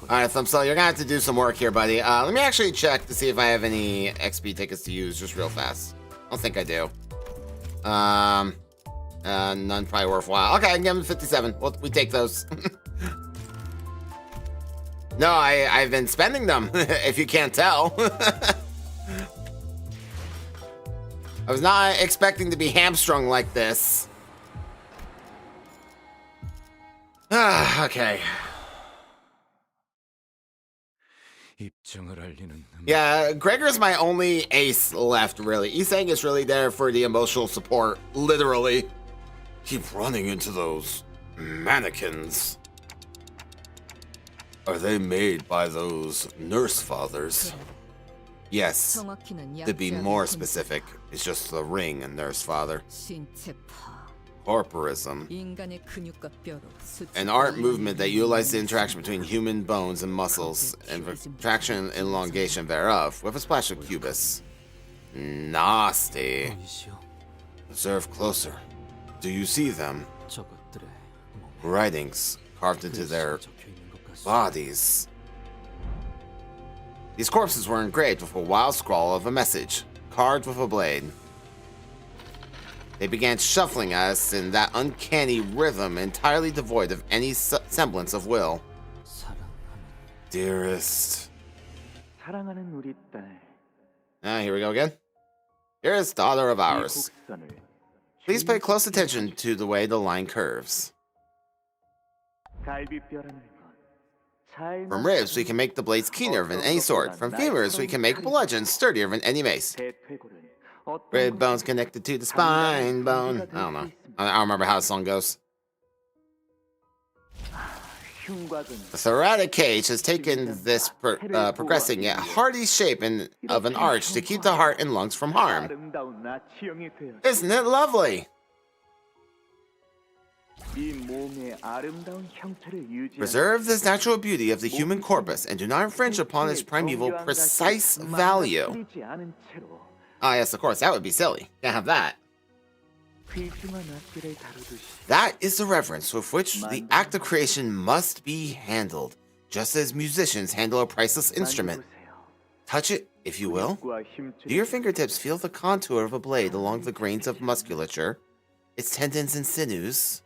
Alright, Thumbsell, you're gonna have to do some work here, buddy. Let me actually check to see if I have any XP tickets to use, just real fast. I don't think I do. None probably worthwhile. Okay, I can give him 57. We take those. No, I've been spending them, if you can't tell. I was not expecting to be hamstrung like this. Okay. Yeah, Gregor's my only ace left, really. Isang is really there for the emotional support, literally. Keep running into those mannequins. Are they made by those nurse fathers? Yes. To be more specific, it's just the ring and nurse father. Corporism. An art movement that utilizes the interaction between human bones and muscles and retraction and elongation thereof with a splash of cubis. Nasty. Observe closer. Do you see them? Writings carved into their bodies. These corpses were engraved with a wild scrawl of a message, carved with a blade. They began shuffling us in that uncanny rhythm entirely devoid of any semblance of will. Dearest. Here we go again. Dearest daughter of ours. Please pay close attention to the way the line curves. From ribs, we can make the blades keener than any sword. From femurs, we can make bludgeons sturdier than any mace. Rib bones connected to the spine bone. I don't know. I don't remember how the song goes. The thoracic cage has taken this progressing yet hardy shape of an arch to keep the heart and lungs from harm. Isn't it lovely? Preserve this natural beauty of the human corpus and do not infringe upon its primeval precise value. Ah, yes, of course, that would be silly. Can't have that. That is the reverence with which the act of creation must be handled, just as musicians handle a priceless instrument. Touch it, if you will. Do your fingertips feel the contour of a blade along the grains of musculature, its tendons and sinews?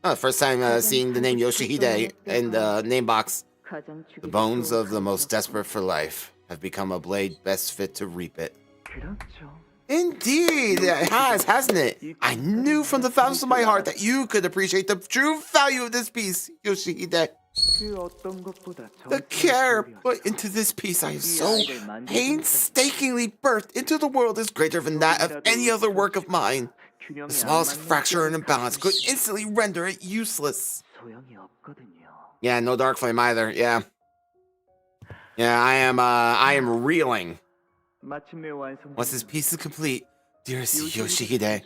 Oh, first time seeing the name Yoshihide in the name box. The bones of the most desperate for life have become a blade best fit to reap it. Indeed, it has, hasn't it? I knew from the fountains of my heart that you could appreciate the true value of this piece, Yoshihide. The care put into this piece I have so painstakingly birthed into the world is greater than that of any other work of mine. The smallest fracture and imbalance could instantly render it useless. Yeah, no dark flame either. Yeah, I am reeling. Once this piece is complete, dearest Yoshihide,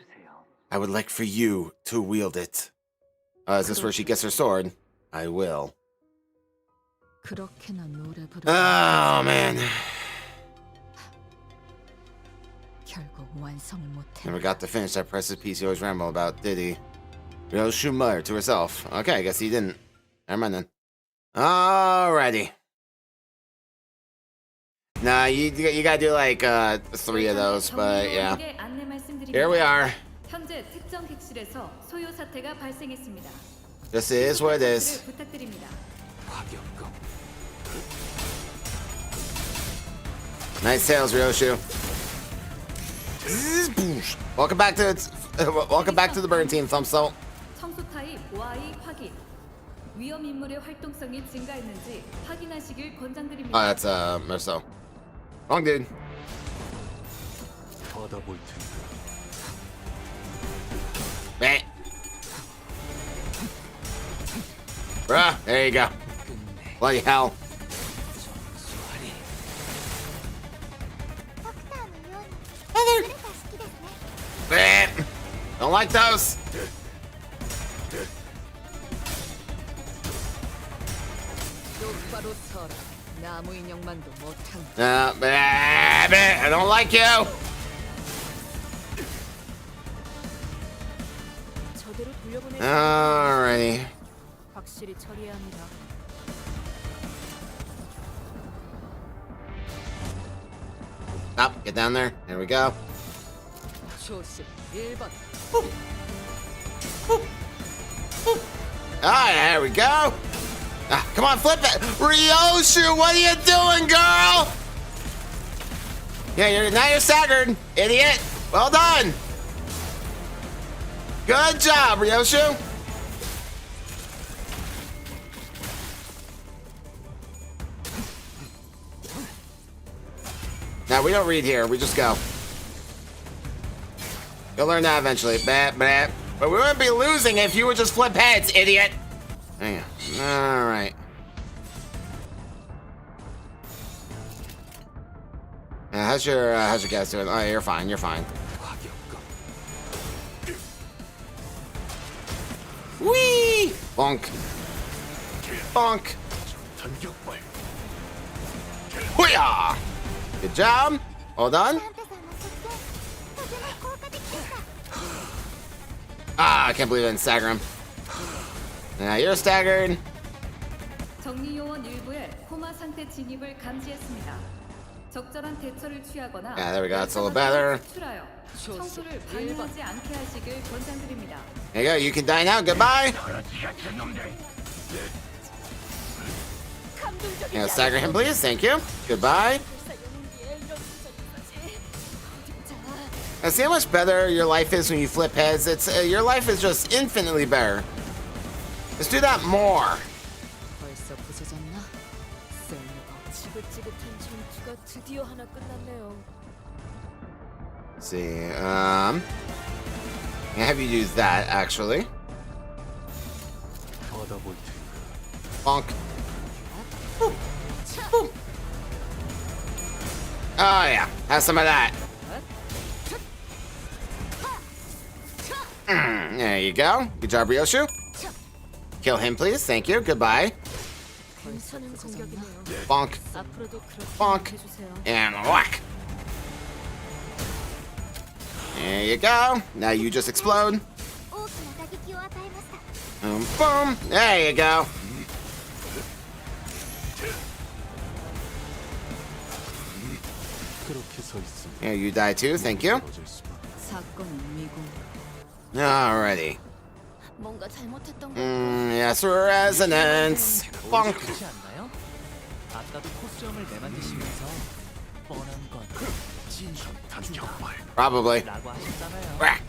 I would like for you to wield it. Is this where she gets her sword? I will. Oh, man. Never got to finish that precious piece you always ramble about, did he? Ryoshu muttered to herself. Okay, I guess he didn't. Never mind then. Alrighty. Nah, you gotta do like 3 of those, but yeah. Here we are. This is what it is. Nice tails, Ryoshu. Welcome back to the burn team, Thumbsalt. Oh, that's Merceau. Wrong dude. Bang. Bruh, there you go. Bloody hell. Bam. Don't like those. I don't like you. Alrighty. Up, get down there. There we go. Ooh. Ooh. Ooh. Ah, there we go. Ah, come on, flip it. Ryoshu, what are you doing, girl? Yeah, now you're staggered, idiot. Well done. Good job, Ryoshu. Now, we don't read here. We just go. You'll learn that eventually. But we wouldn't be losing if you would just flip heads, idiot. Hang on. All right. How's your guys doing? Oh, you're fine. You're fine. Whee! Bonk. Bonk. Hoo-yah! Good job. All done. Ah, I can't believe I didn't stagger him. Now you're staggered. 정리 요원 일부의 코마 상태 진입을 감지했습니다. 적절한 대처를 취하거나 Yeah, there we go. That's a little better. 수출하여 청소를 방해하지 않게 하시길 권장드립니다. There you go. You can die now. Goodbye. Yeah, stagger him, please. Thank you. Goodbye. Now, see how much better your life is when you flip heads? It's your life is just infinitely better. Let's do that more. 벌써 부서졌나? 쓸모가 지긋지긋한 전투가 드디어 하나 끝났네요. Let's see. I'll have you do that actually. Bonk. Boop. Boop. Oh yeah, have some of that. There you go. Good job, Ryoshu. Kill him, please. Thank you. Goodbye. Bonk. Bonk. And whack. There you go. Now you just explode. Boom, boom. There you go. Yeah, you die too. Thank you. Alrighty. Yes, resonance. Bonk. Probably. Whack.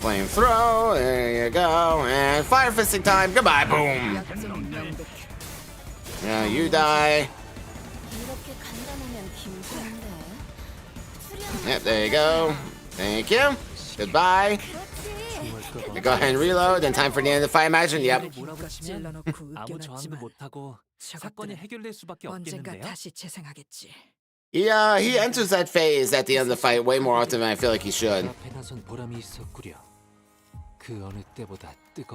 Flamethrower. There you go. And fire fisting time. Goodbye. Boom. Yeah, you die. Yep, there you go. Thank you. Goodbye. Go ahead and reload. Then time for the end of the fight. Imagine. Yep. 아무 저항도 못하고 사건이 해결될 수밖에 없겠는데요. 다시 재생하겠지. Yeah, he enters that phase at the end of the fight way more often than I feel like he should.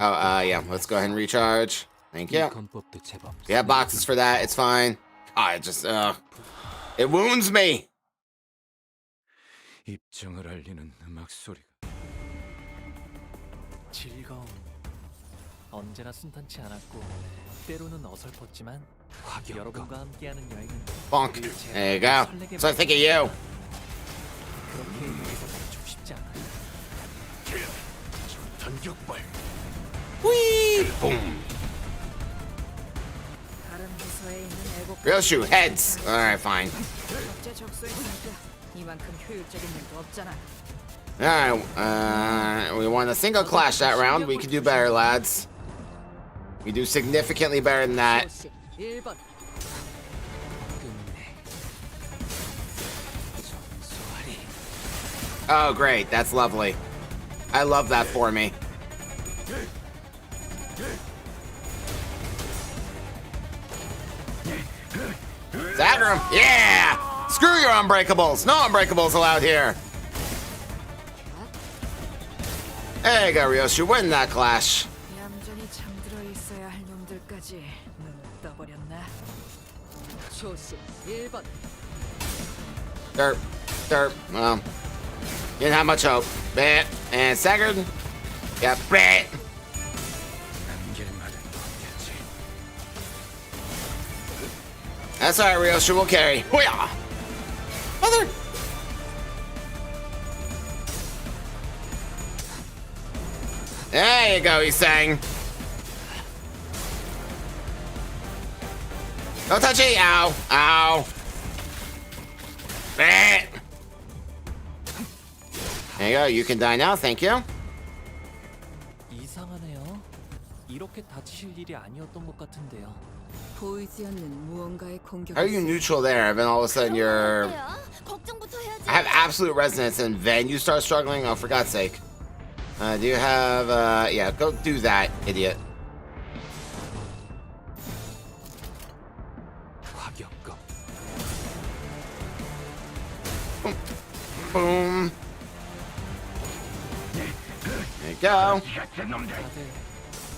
Oh, yeah. Let's go ahead and recharge. Thank you. Yeah, boxes for that. It's fine. God, it just, it wounds me. 입정을 알리는 음악 소리가. 즐거움. 언제나 순탄치 않았고 때로는 어설펐지만 여러분과 함께하는 여행은 Bonk. There you go. So I think of you. 그렇게 여기서 멈추고 싶지 않아. 전격발. Whee! Boom. 다른 부서에 있는 애국 Ryoshu, heads. Alright, fine. 적재 적소했으니까 이만큼 효율적인 일도 없잖아. Alright, we won a single clash that round. We can do better, lads. We do significantly better than that. 1번. Oh, great. That's lovely. I love that for me. Dagger him. Yeah! Screw your unbreakables. No unbreakables allowed here. There you go, Ryoshu. Win that clash. 얌전히 잠들어 있어야 할 놈들까지 눈을 떠버렸나? 초심 1번. Derp. Derp. Well, didn't have much hope. Bit. And staggered. Yep. Bit. That's alright, Ryoshu. We'll carry. Hoo-yah! Mother! There you go, he's saying. Don't touch it. Ow. Ow. There you go. You can die now. Thank you. 이상하네요. 이렇게 다치실 일이 아니었던 것 같은데요. 보이지 않는 무언가의 공격이 How are you neutral there? And then all of a sudden you're... 걱정부터 해야지. I have absolute resonance and then you start struggling? Oh, for God's sake. Do you have... yeah, go do that, idiot. 화격검. Boom. There you go. 다들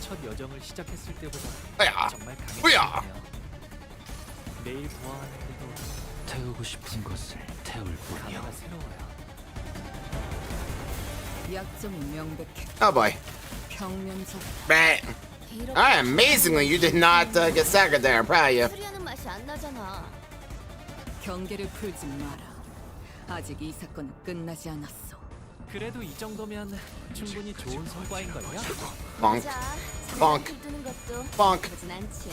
첫 여정을 시작했을 때보다 으야. 정말 으야. 강해졌네요. 내일 보아하는 때도 태우고 싶은 것을 태울 뿐이요. 하나가 새로워요. 약점이 명백해. Oh boy. 평면적 Right. Alright, amazingly, you did not get staggered there. I'm proud of you. 수리하는 맛이 안 나잖아. 경계를 풀지 마라. 아직 이 사건은 끝나지 않았어. 그래도 이 정도면 충분히 좋은 성과인걸요? Bonk. 자, bonk. 들뜨는 것도 Bonk. 그러진 않지.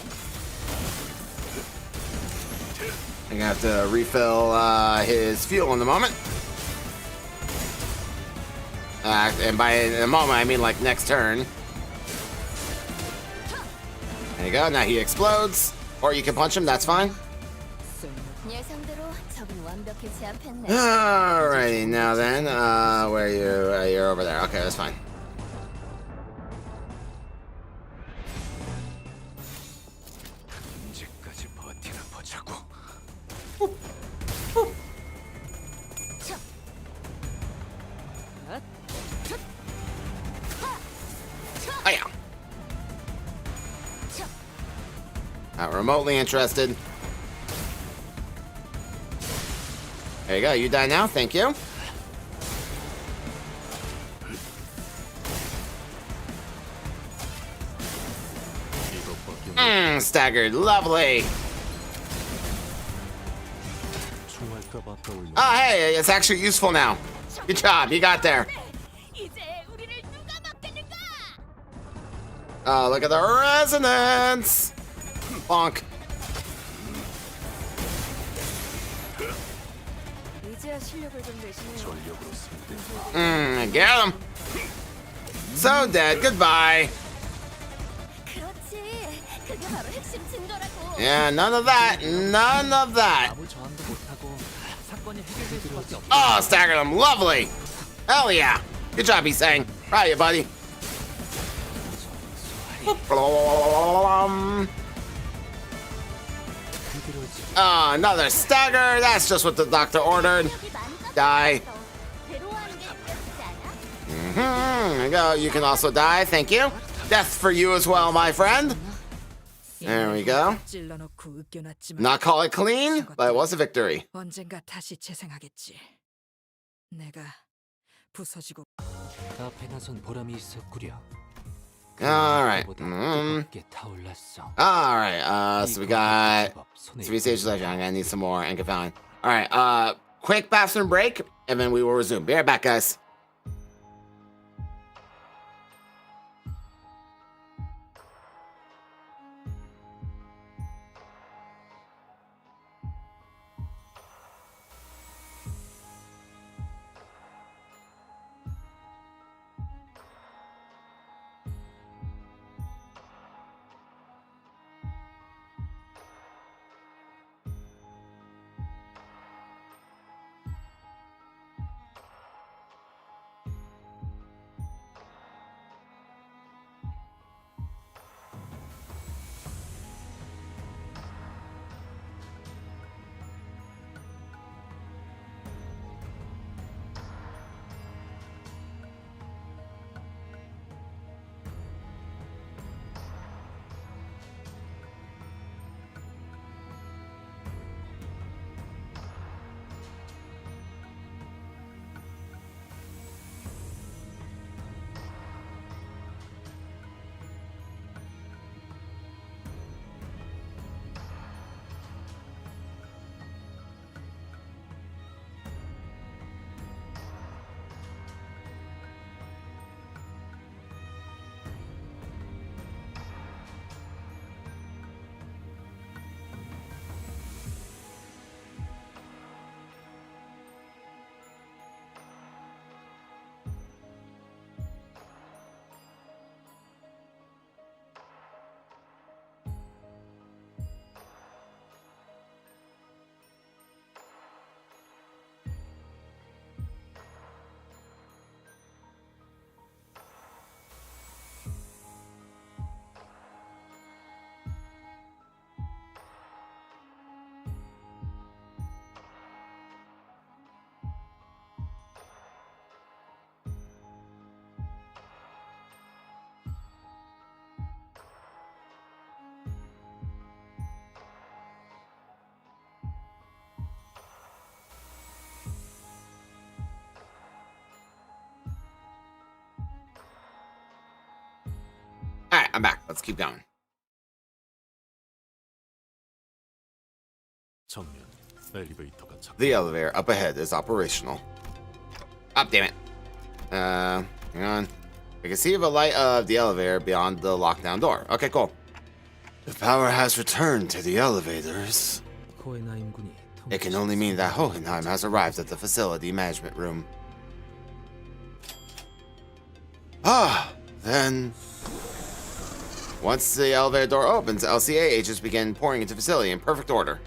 I'm gonna have to refill his fuel in a moment. And by in a moment, I mean like next turn. There you go. Now he explodes. Or you can punch him. That's fine. 예상대로 적은 완벽히 제압했네. Alrighty. Now then, where are you? You're over there. Okay, that's fine. 언제까지 버티나 보자고. Oh yeah. Not remotely interested. There you go. You die now. Thank you. Staggered. Lovely. Oh, hey, it's actually useful now. Good job. You got there. 이제 우리를 누가 막겠는가? Oh, look at the resonance. Bonk. 이제야 실력을 좀 내시네요. Get him. So dead. Goodbye. 그렇지. 그게 바로 핵심 증거라고. Yeah, none of that. None of that. 아무 저항도 못하고 사건이 해결될 수밖에 없어. Oh, staggered him. Lovely. Hell yeah. Good job, he's saying. Proud of you, buddy. Oh, another stagger. That's just what the doctor ordered. Die. 괴로워하는 게 느껴지지 않아? There you go. You can also die. Thank you. Death for you as well, my friend. There we go. 찔러놓고 으깨놨지만 Not call it clean, but it was a victory. 언젠가 다시 재생하겠지. 내가 부서지고 앞에 나선 보람이 있었구려. All right. 뜨겁게 타올랐어. All right. So we got 3 stages left. I'm gonna need some more and confound. All right. Quick bathroom break, and then we will resume. Be right back, guys. I'm back. Let's keep going. 정면 엘리베이터가 The elevator up ahead is operational. Oh, damn it. Hang on. I can see the light of the elevator beyond the lockdown door. Okay, cool. The power has returned to the elevators. 호헤나임군이 It can only mean that Hohenheim has arrived at the facility management room. Then... Once the elevator door opens, LCA agents begin pouring into the facility in perfect order.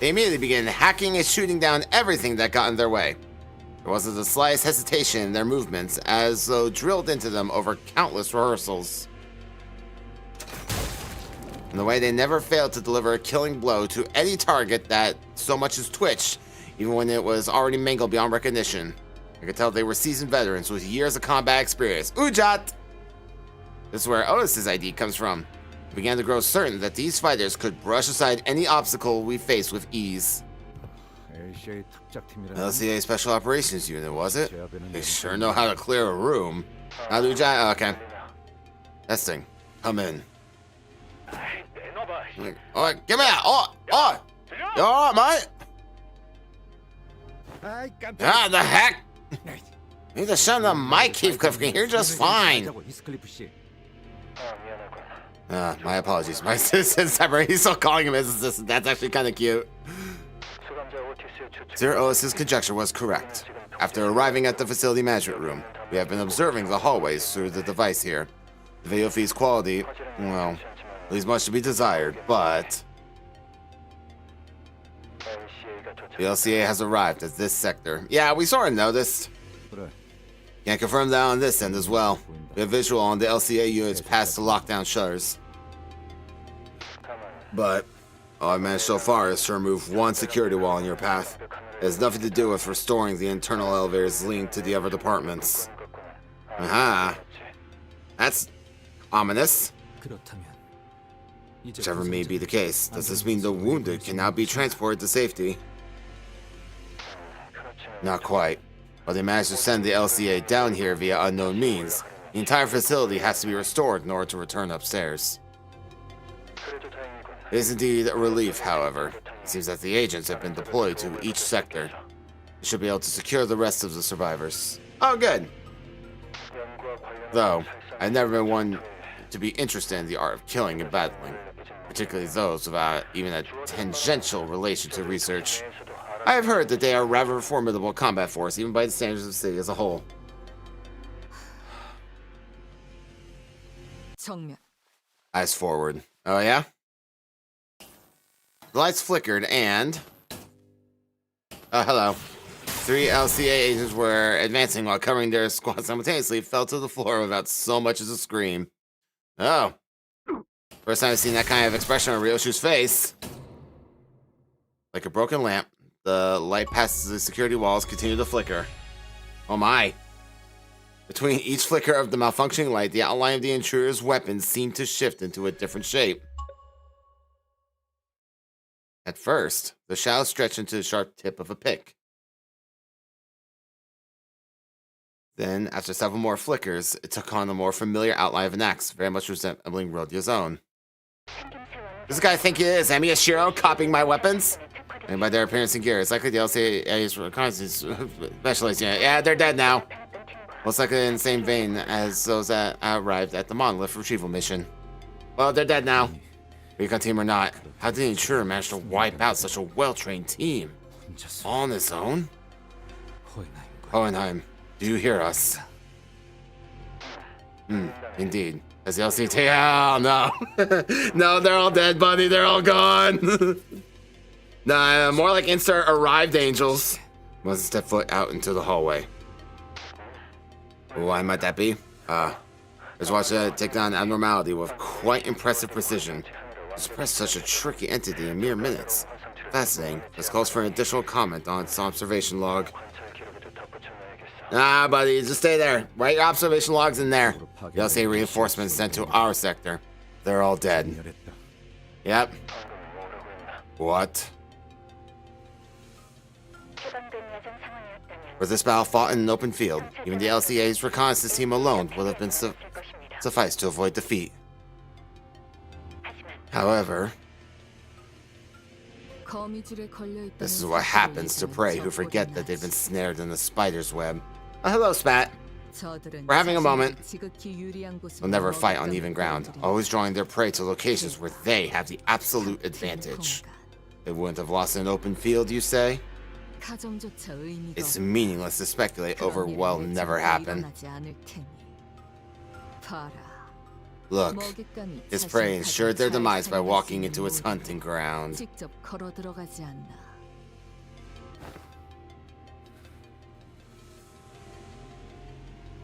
They immediately begin hacking and shooting down everything that got in their way. There wasn't the slightest hesitation in their movements, as though drilled into them over countless rehearsals. In the way they never failed to deliver a killing blow to any target that so much as twitched, even when it was already mangled beyond recognition. I could tell they were seasoned veterans with years of combat experience. Ujat! This is where Otis's ID comes from. It began to grow certain that these fighters could brush aside any obstacle we faced with ease. LCA Special Operations Unit, was it? They sure know how to clear a room. Ujat, okay. Testing. Come in. Alright, give me that! Oh! You alright, mate? Ah, the heck? You need to shut the mic, Heathcliff can hear just fine. My apologies. My assistant, separate. He's still calling him his assistant. That's actually kind of cute. Sir Otis's conjecture was correct. After arriving at the facility management room, we have been observing the hallways through the device here. The video feed's quality, well, leaves much to be desired, but... The LCA has arrived at this sector. Yeah, we sort of noticed. Can't confirm that on this end as well. We have visual on the LCA units past the lockdown shutters. But all I've managed so far is to remove one security wall in your path. It has nothing to do with restoring the internal elevators leading to the other departments. Aha. That's ominous. Whichever may be the case, does this mean the wounded can now be transported to safety? Not quite. But they managed to send the LCA down here via unknown means. The entire facility has to be restored in order to return upstairs. It is indeed a relief, however. It seems that the agents have been deployed to each sector. They should be able to secure the rest of the survivors. Oh, good. Though, I've never been one to be interested in the art of killing and battling, particularly those without even a tangential relation to research. I have heard that they are a rather formidable combat force, even by the standards of the city as a whole. 정면. Eyes forward. Oh, yeah? The lights flickered and... Oh, hello. 3 LCA agents were advancing while covering their squad simultaneously, fell to the floor without so much as a scream. Oh. First time I've seen that kind of expression on Ryoshu's face. Like a broken lamp, the light past the security walls continued to flicker. Oh my. Between each flicker of the malfunctioning light, the outline of the intruder's weapon seemed to shift into a different shape. At first, the shadow stretched into the sharp tip of a pick. Then, after several more flickers, it took on a more familiar outline of an axe, very much resembling Rodia's own. Does this guy think he is Amiyashiro copying my weapons? And by their appearance and gear, it's likely the LCA's reconnaissance specialists. Yeah, they're dead now. Most likely in the same vein as those that arrived at the monolith retrieval mission. Well, they're dead now. Recon team or not, how did the intruder manage to wipe out such a well-trained team? All on his own? Hohenheim, do you hear us? Indeed. As the LCT, oh no. No, they're all dead, buddy. They're all gone. Nah, more like insert arrived angels. Must step foot out into the hallway. Why might that be? Just watch that take down abnormality with quite impressive precision. Suppress such a tricky entity in mere minutes. Fascinating. This calls for an additional comment on its observation log. Nah, buddy, just stay there. Write your observation logs in there. The LCA reinforcements sent to our sector. They're all dead. Yep. What? Were this battle fought in an open field, even the LCA's reconnaissance team alone would have been suffice to avoid defeat. However, this is what happens to prey who forget that they've been snared in the spider's web. Hello, Spat. We're having a moment. They'll never fight on even ground, always drawing their prey to locations where they have the absolute advantage. They wouldn't have lost an open field, you say? It's meaningless to speculate over what'll never happen. Look, its prey ensured their demise by walking into its hunting ground.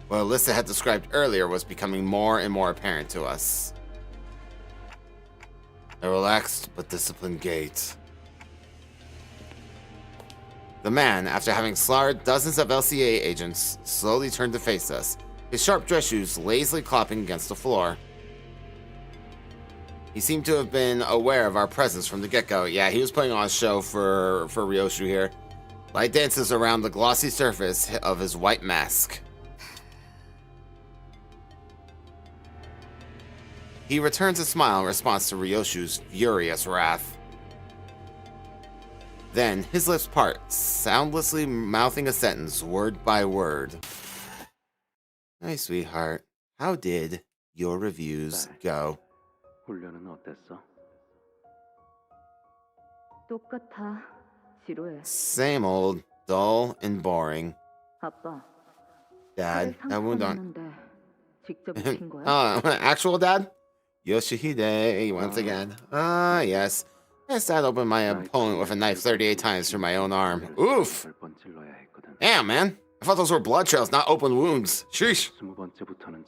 What Alyssa had described earlier was becoming more and more apparent to us. A relaxed but disciplined gait. The man, after having slaughtered dozens of LCA agents, slowly turned to face us, his sharp dress shoes lazily clopping against the floor. He seemed to have been aware of our presence from the get-go. Yeah, he was putting on a show for Ryoshu here. Light dances around the glossy surface of his white mask. He returns a smile in response to Ryoshu's furious wrath. Then, his lips part, soundlessly mouthing a sentence, word by word. Hi, sweetheart. How did your reviews go? 훈련은 어땠어? 똑같아. 지루해. Same old, dull and boring. 아빠. Dad, that wound on. 직접 친 거야? Actual dad? Yoshihide, once again. Yes. Yes, Dad opened my opponent with a knife 38 times through my own arm. Oof! Damn, man. I thought those were blood trails, not open wounds. Sheesh.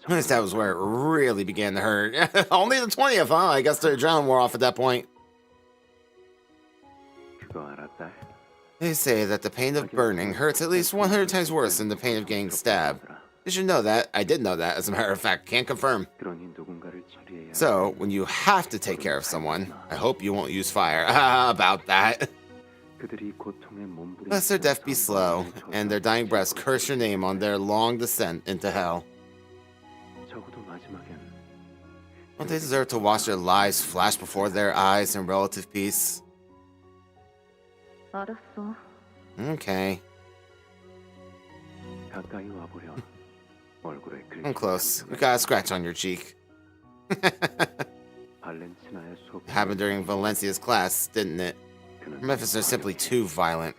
This dad was where it really began to hurt. Only the 20th, huh? I guess the adrenaline wore off at that point. They say that the pain of burning hurts at least 100 times worse than the pain of getting stabbed. You should know that. I did know that, as a matter of fact. Can't confirm. So, when you have to take care of someone, I hope you won't use fire. About that. Lest their death be slow, and their dying breaths curse your name on their long descent into hell. Don't they deserve to watch their lives flash before their eyes in relative peace? 알았어. Okay. I'm close. You got a scratch on your cheek. Happened during Valencia's class, didn't it? Memphis are simply too violent.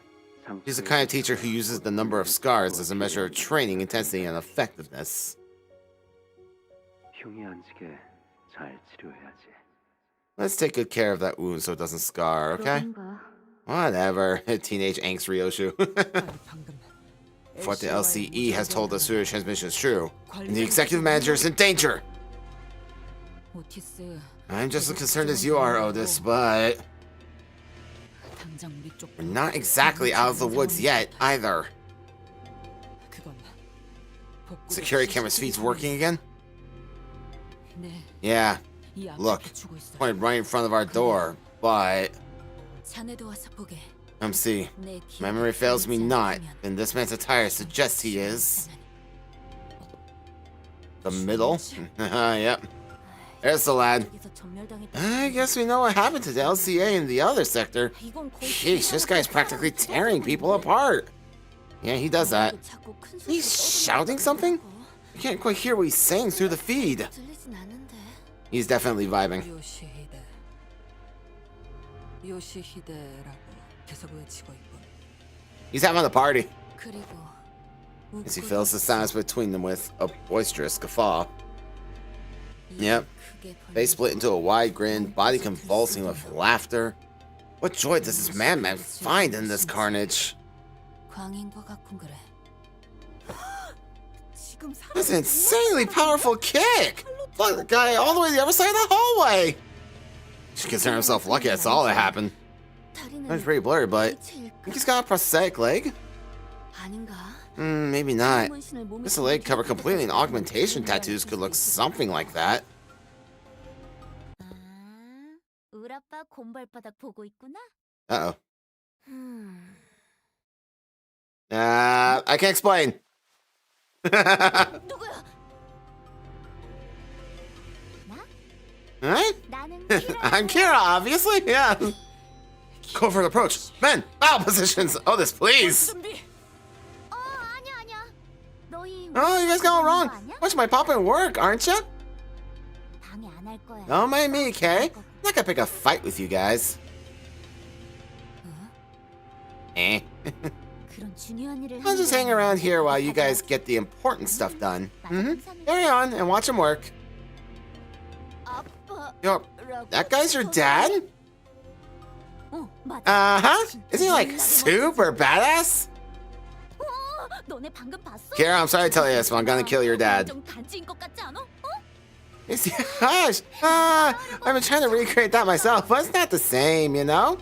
She's the kind of teacher who uses the number of scars as a measure of training intensity and effectiveness. Let's take good care of that wound so it doesn't scar, okay? Whatever. Teenage angst Ryoshu. If what the LCE has told us through the transmission is true, and the executive manager is in danger! I'm just as concerned as you are, Otis, but we're not exactly out of the woods yet, either. Security camera's feed's working again? Yeah. Look, pointed right in front of our door, but see, memory fails me not, and this man's attire suggests he is. The middle? Yep. There's the lad. I guess we know what happened to the LCA in the other sector. Sheesh, this guy's practically tearing people apart. Yeah, he does that. He's shouting something? I can't quite hear what he's saying through the feed. He's definitely vibing. He's having a party. As he fills the silence between them with a boisterous guffaw. Yep. Face split into a wide grin, body convulsing with laughter. What joy does this madman find in this carnage? That's an insanely powerful kick! Look, the guy all the way to the other side of the hallway! Should consider himself lucky that's all that happened. That's pretty blurry, but I think he's got a prosthetic leg? Maybe not. This leg covered completely in augmentation tattoos could look something like that. Uh-oh. I can't explain. 누구야? Alright? 나는 I'm Kira, obviously. Yeah. Covert approach. Men, battle positions. Oh, this, please. 아니야. 너희 Oh, you guys got it wrong. Watch my pop and work, aren't you? 방해 안할 거야. Don't mind me, okay? I'm not gonna pick a fight with you guys. Eh. 그런 중요한 일을 I'll just hang around here while you guys get the important stuff done. Carry on and watch him work. Yo, that guy's your dad? Uh-huh. Isn't he like super badass? 너네 방금 봤어? Kara, I'm sorry to tell you this, but I'm gonna kill your dad. 좀 간지인 것 같지 않아? Gosh, I've been trying to recreate that myself, but it's not the same, you know?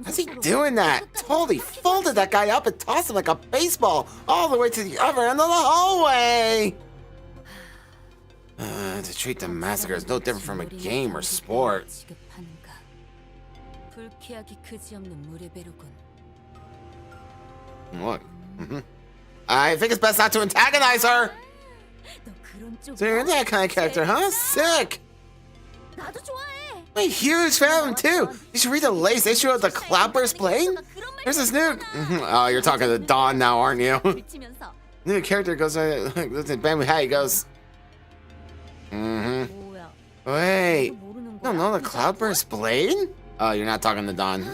How's he doing that? Totally folded that guy up and tossed him like a baseball all the way to the other end of the hallway. To treat the massacre is no different from a game or sport. Look. I think it's best not to antagonize her. So you're that kind of character, huh? Sick. I'm a huge fan of him too. You should read the latest issue of the Cloudburst Blade. There's this new. Oh, you're talking to Dawn now, aren't you? New character goes. Listen, Bamboo Hat. He goes. Wait. You don't know the Cloudburst Blade? Oh, you're not talking to Dawn.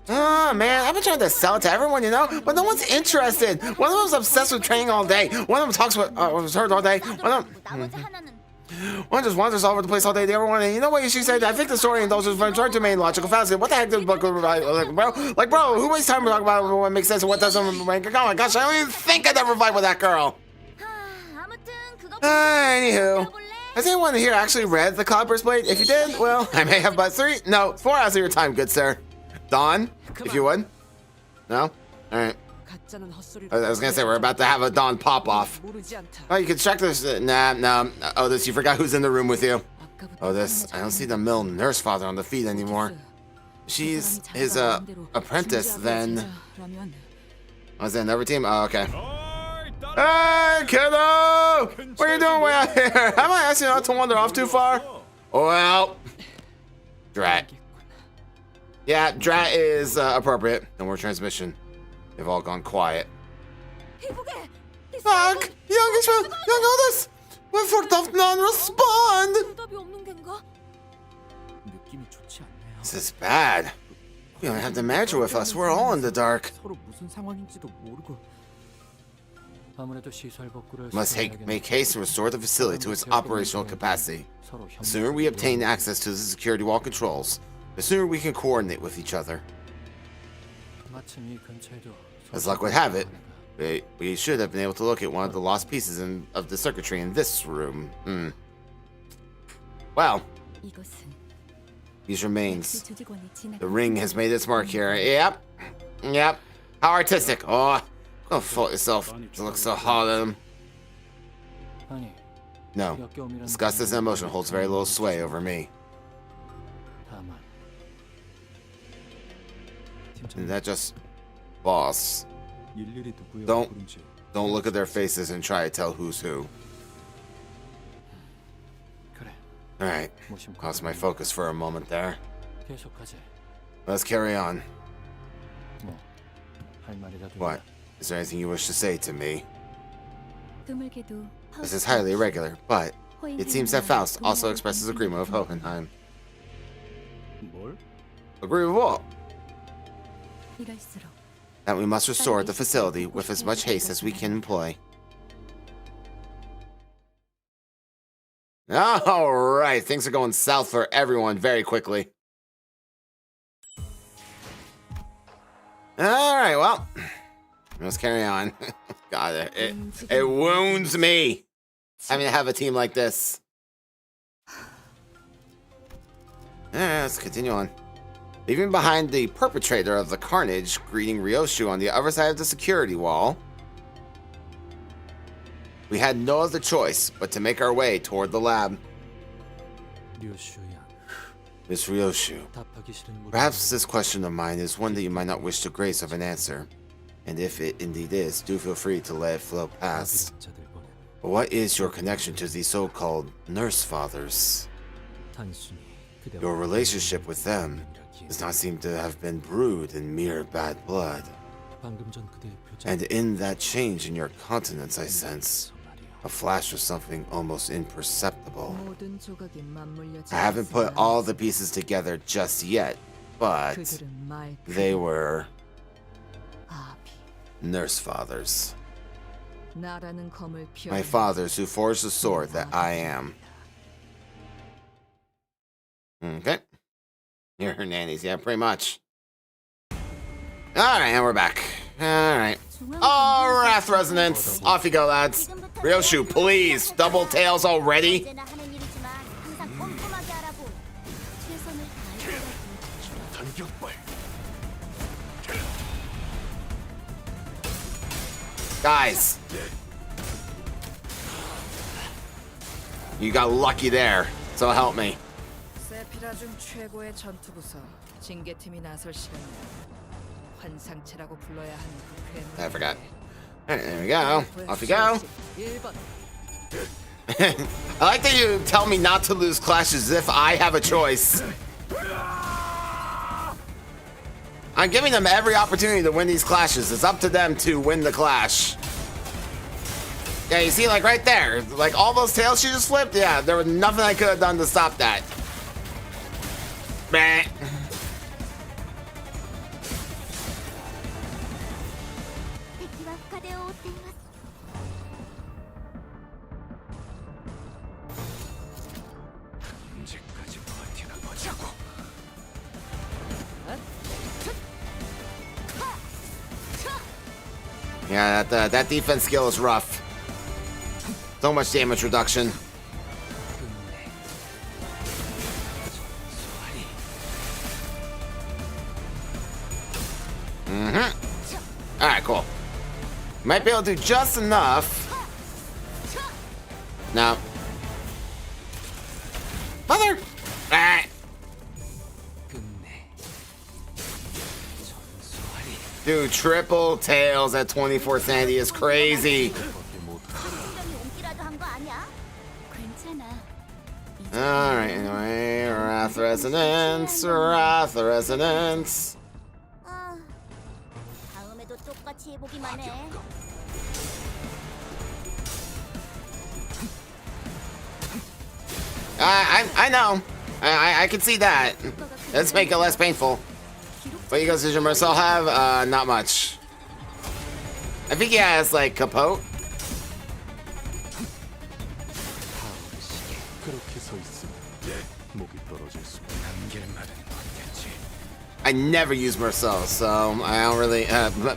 Oh man, I've been trying to sell it to everyone, you know, but no one's interested. One of them's obsessed with training all day. One of them talks with her all day. One just wanders all over the place all day. The other one, you know what she said? I think the story indulges from short to main logical fallacy. What the heck does the book about? Like, bro, who wastes time to talk about what makes sense and what doesn't make it? Oh my gosh, I don't even think I'd ever fight with that girl. Anywho, has anyone here actually read the Cloudburst Blade? If you did, well, I may have but 4 hours of your time, good sir. Dawn, if you would. No? Alright. I was gonna say, we're about to have a Dawn pop-off. Oh, you can check this. Nah. Oh, this, you forgot who's in the room with you. Oh, this, I don't see the mill nurse father on the feed anymore. She's his, apprentice, then. Oh, is that another team? Oh, okay. Hey, kiddo! What are you doing way out here? Have I asked you not to wander off too far? Well, drat. Yeah, drat is appropriate. No more transmission. They've all gone quiet. Fuck! Youngest young oldest! Why for does not respond? This is bad. We don't have the manager with us. We're all in the dark. Must make haste and restore the facility to its operational capacity. The sooner we obtain access to the security wall controls, the sooner we can coordinate with each other. As luck would have it, we should have been able to locate one of the lost pieces of the circuitry in this room. Well, these remains. The ring has made its mark here. Yep. How artistic. Oh, don't fault yourself to look so hard at him. No, disgust as an emotion holds very little sway over me. And that just... Boss. Don't look at their faces and try to tell who's who. Alright, lost my focus for a moment there. Let's carry on. What? Is there anything you wish to say to me? This is highly irregular, but it seems that Faust also expresses agreement with Hohenheim. Agree with what? That we must restore the facility with as much haste as we can employ. Alright, things are going south for everyone very quickly. Alright, well, let's carry on. God, it wounds me having to have a team like this. Alright, let's continue on. Leaving behind the perpetrator of the carnage, greeting Ryoshu on the other side of the security wall, we had no other choice but to make our way toward the lab. Miss Ryoshu, 답하기 싫은 물음을 perhaps this question of mine is one that you might not wish to grace of an answer. And if it indeed is, do feel free to let it flow past. 자들 보내. But what is your connection to these so-called nurse fathers? 단순히 그대와 Your relationship with them 연락이 does not seem to have been brewed in mere bad blood. 방금 전 그대의 표정 And in that change in your countenance, I sense 말이야. a flash of something almost imperceptible. 모든 조각이 맞물려져 I haven't put 있지만 all the pieces together just yet, but 그들은 말 they were 아비. nurse fathers. 나라는 검을 펴. My fathers who forged the sword that I am. Okay. You're her nannies, yeah, pretty much. Alright, and we're back. Alright. Oh, Wrath Resonance. Off you go, lads. Ryoshu, please. Double tails already? 언제나 하는 일이지만 항상 꼼꼼하게 하라고. 최선을 다할 거라고. Guys. You got lucky there, so help me. 세피라 중 최고의 전투부서 징계팀이 나설 시간이야. 환상체라고 불러야 하는 그 괴물. I forgot. Alright, there we go. Off you go. 1번. I like that you tell me not to lose clashes as if I have a choice. I'm giving them every opportunity to win these clashes. It's up to them to win the clash. Yeah, you see, like right there, like all those tails she just flipped. Yeah, there was nothing I could have done to stop that. Meh. 언제까지 버티나 보자고. Yeah, that defense skill is rough. So much damage reduction. Mm-hmm. Alright, cool. Might be able to do just enough. No. Mother! Ah. Dude, triple tails at 24 sanity is crazy. Alright, anyway, Wrath Resonance, Wrath Resonance. 다음에도 똑같이 해보기만 해. I know. I can see that. Let's make it less painful. What ecos does your Marcel have? Not much. I think he has, like, Capote. I never use Marcel, so I don't really,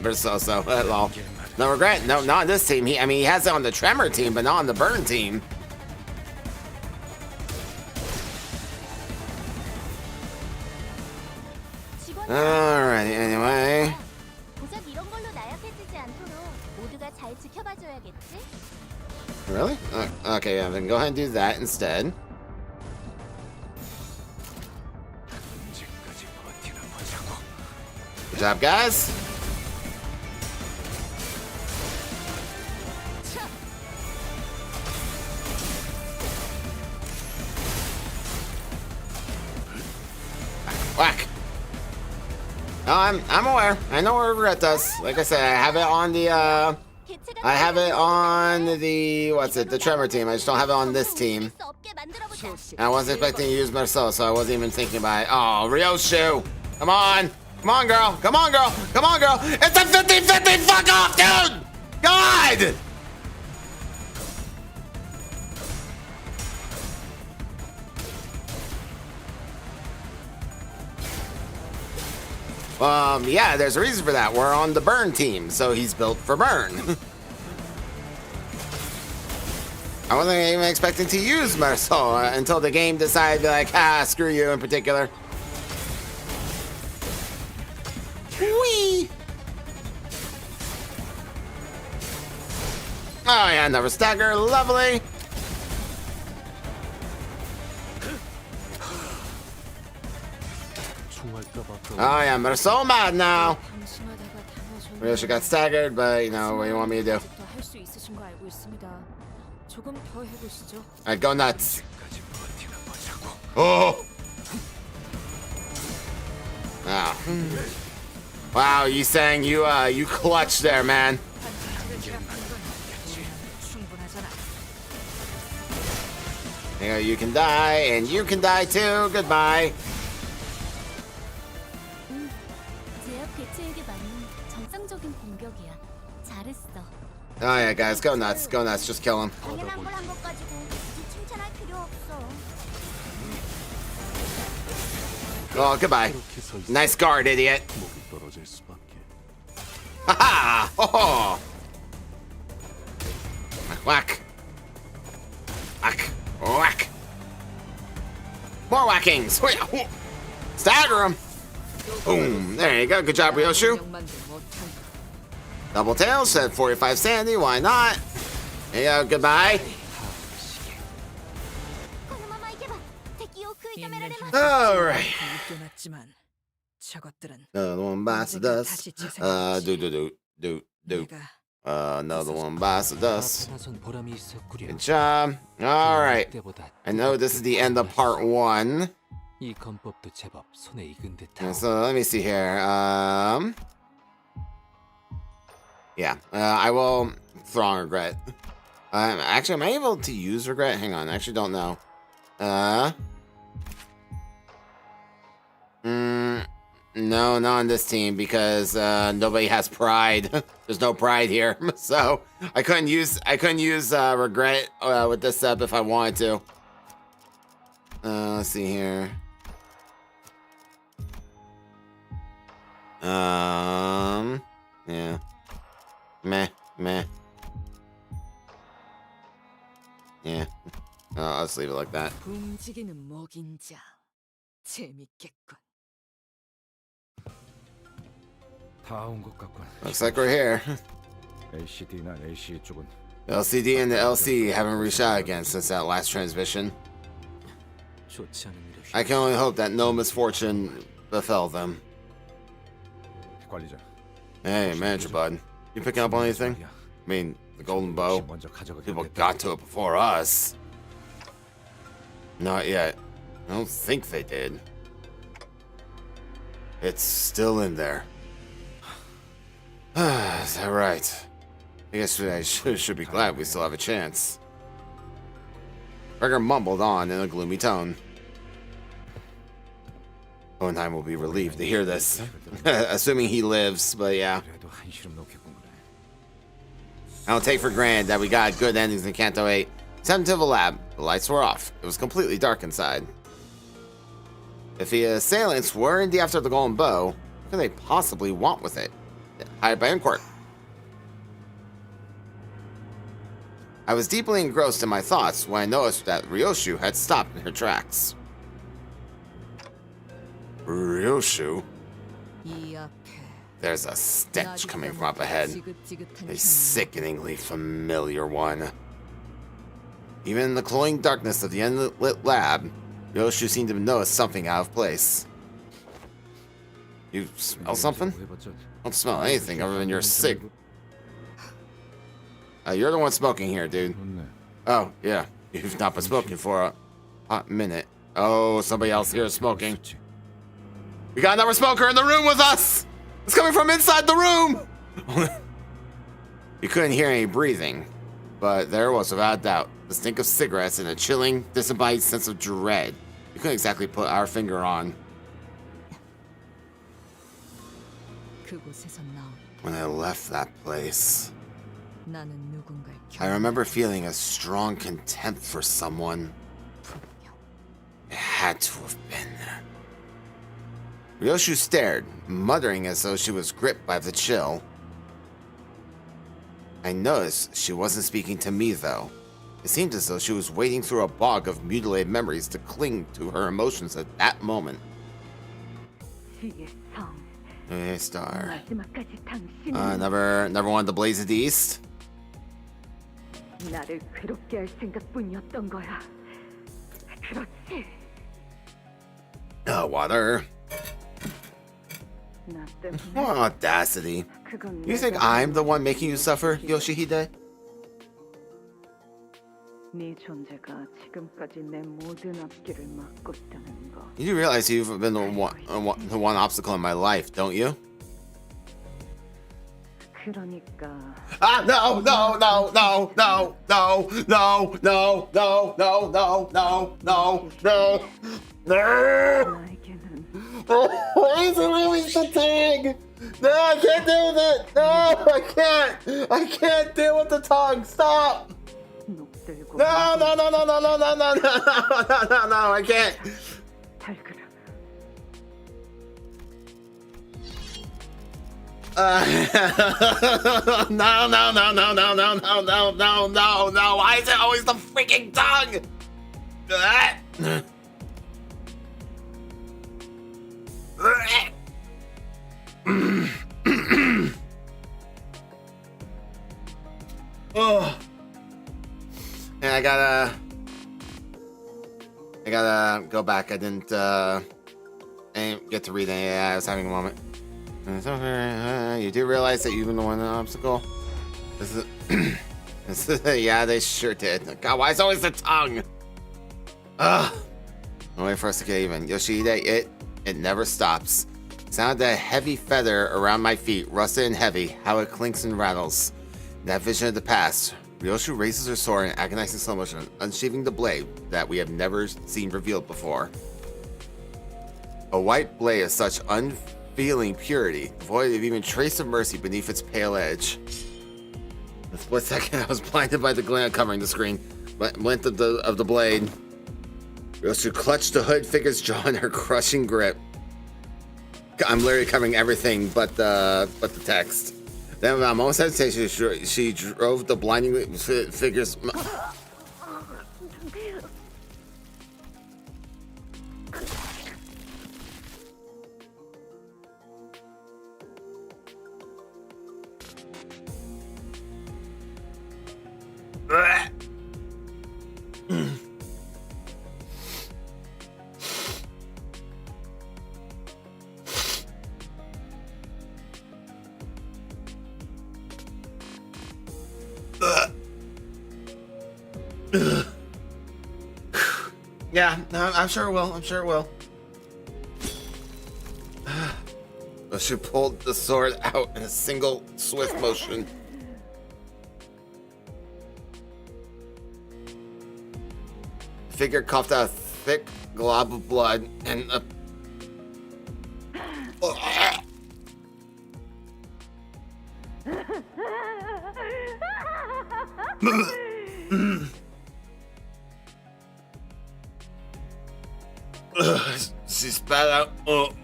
Marcel, so, at all. No regret. No, not on this team. I mean, he has it on the Tremor team, but not on the Burn team. Alright, anyway. 고작 이런 걸로 나약해지지 않도록 모두가 잘 지켜봐줘야겠지? Really? Okay, yeah, then go ahead and do that instead. 언제까지 버티나 보자고. Good job, guys. Whack. No, I'm aware. I know what regret does. Like I said, I have it on the what's it? The Tremor team. I just don't have it on this team. And I wasn't expecting to use Marcel, so I wasn't even thinking about it. Oh, Ryoshu! Come on! Come on, girl! Come on, girl! Come on, girl! It's a 50-50! Fuck off, dude! God! Yeah, there's a reason for that. We're on the Burn team, so he's built for Burn. I wasn't even expecting to use Marcel until the game decided to, like, screw you in particular. Whee! Oh yeah, another stagger, lovely. Oh yeah, I'm so mad now. 방심하다가 당하셨나요? Ryoshi got staggered, but you know what do you want me to do? 아직도 할 수 있으신 거 알고 있습니다. 조금 더 해보시죠. Alright, go nuts. Oh. Wow. Wow, you saying you clutched there, man. 충분하잖아. You can die, and you can die too. Goodbye. 제압 개체에게 맞는 정상적인 공격이야. 잘했어. Oh yeah, guys, go nuts. Go nuts. Just kill him. 당연한 걸 한 것 가지고 굳이 칭찬할 필요 없어. Oh, goodbye. Nice guard, idiot. Haha! Oh! Whack. Whack. Whack. More whackings. Stagger him. Boom. There you go. Good job, Ryoshu. Double tail, said 45 sandy. Why not? There you go. Goodbye. Alright. 웃겨놨지만 저것들은 Another one bites the dust. Another one bites the dust. Good job. Alright. I know this is the end of part 1. 이 건법도 제법 손에 익은 And so let me see here. Yeah, I will throw on regret. Actually, am I able to use regret? Hang on, I actually don't know. No, not on this team because nobody has pride. There's no pride here, so I couldn't use regret with this sub if I wanted to. Let's see here. Yeah. Meh. Yeah. I'll just leave it like that. 움직이는 먹인자. 재밌겠군. 다 온 것 같군. Looks like we're here. LCD나 LCE 쪽은 LCD and the LC haven't reached out again since that last transmission. 좋지 않은 일을 I can only hope that no misfortune befell them. 관리자. Hey, manager bud. You picking up on anything? I mean, the golden bow. 먼저 가져가게 People 됐다. got to it before us. Not yet. I don't think they did. It's still in there. Is that right? I guess I should be glad we still have a chance. Gregor mumbled on in a gloomy tone. Hohenheim will be relieved to hear this. Assuming he lives, but yeah. 그래도 한시름 놓겠군 그래. I don't take for granted that we got good endings in Canto 8. Sent to the lab. The lights were off. It was completely dark inside. If the assailants were indeed after the golden bow, what could they possibly want with it? Hide by import. I was deeply engrossed in my thoughts when I noticed that Ryoshu had stopped in her tracks. Ryoshu? 이 앞에 There's a stench coming from up ahead. A sickeningly familiar one. Even in the cloying darkness of the unlit lab, Ryoshu seemed to notice something out of place. You smell something? 해봤자 I don't smell anything other than you're sick. You're the one smoking here, dude. 좋네. Oh, yeah. You've not been smoking for a hot minute. Oh, somebody else here is smoking. We got another smoker in the room with us! It's coming from inside the room! You couldn't hear any breathing, but there was, without doubt, the stink of cigarettes and a chilling, disembodied sense of dread we couldn't exactly put our finger on. 그곳에서 나온 When I left that place, 나는 누군가를 I remember feeling a strong contempt for someone. 분명 It had to have been. Ryoshu stared, muttering as though she was gripped by the chill. I noticed she wasn't speaking to me, though. It seemed as though she was wading through a bog of mutilated memories to cling to her emotions at that moment. 지의 성, Hey, star. 마지막까지 당신은 Never wanted to blaze it east? 나를 괴롭게 할 생각뿐이었던 거야. 그렇지. Water. 나 때문에 What audacity. 그건 You think 내가 I'm the one making you suffer, Yoshihide? 네 존재가 지금까지 내 모든 앞길을 막고 있다는 거. You do realize you've been the one obstacle in my life, don't you? 그러니까 Ah, no, no, no, no, no, no, no, no, no, no, no, no, no, no, no. 나에게는 Why is it always the tongue? No, I can't deal with it. No, I can't. I can't deal with the tongue. Stop. 녹들고 No, no, no, no, no, no, no, no, no, no, no, no, I can't. 달그라. No, no, no, no, no, no, no, no, no, no, no. Why is it always the freaking tongue? Oh. And I gotta go back. I didn't get to read any. I was having a moment. You do realize that you've been the one in the obstacle? Yeah, they sure did. God, why is it always the tongue? Ugh. No way for us to get even. Yoshihide, it never stops. Sound that heavy feather around my feet, rusted and heavy, how it clinks and rattles. That vision of the past. Ryoshu raises her sword in agonizing slow motion, unsheathing the blade that we have never seen revealed before. A white blade of such unfeeling purity, devoid of even trace of mercy beneath its pale edge. In a split second, I was blinded by the glare covering the screen. Length of the blade. Ryoshu clutched the hood figure's jaw in her crushing grip. I'm literally covering everything but the text. Then, without a moment's hesitation, she drove the blinding figure's. Yeah, I'm sure it will. I'm sure it will. She pulled the sword out in a single swift motion. The figure coughed out a thick glob of blood and a. She spat out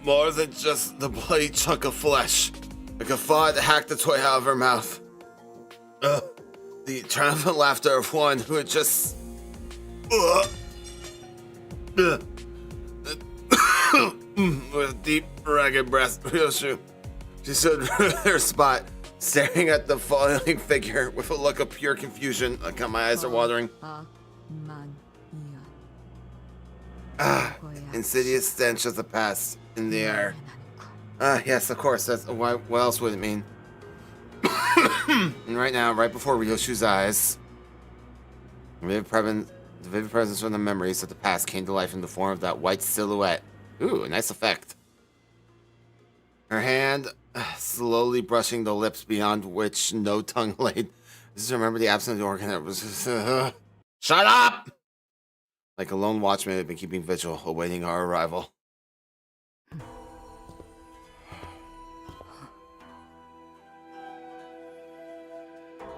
more than just the bloody chunk of flesh. Like a claw that hacked its way out of her mouth. The triumphant laughter of one who had just. With a deep, ragged breath, Ryoshu. She stood in her spot, staring at the falling figure with a look of pure confusion. Like my eyes are watering. Insidious stench of the past in the air. Yes, of course. That's what else would it mean? And right now, right before Ryoshu's eyes, the vivid presence from the memories of the past came to life in the form of that white silhouette. Ooh, a nice effect. Her hand slowly brushing the lips beyond which no tongue laid. Just remember the absence of the organ that was. Shut up! Like a lone watchman had been keeping vigil, awaiting our arrival.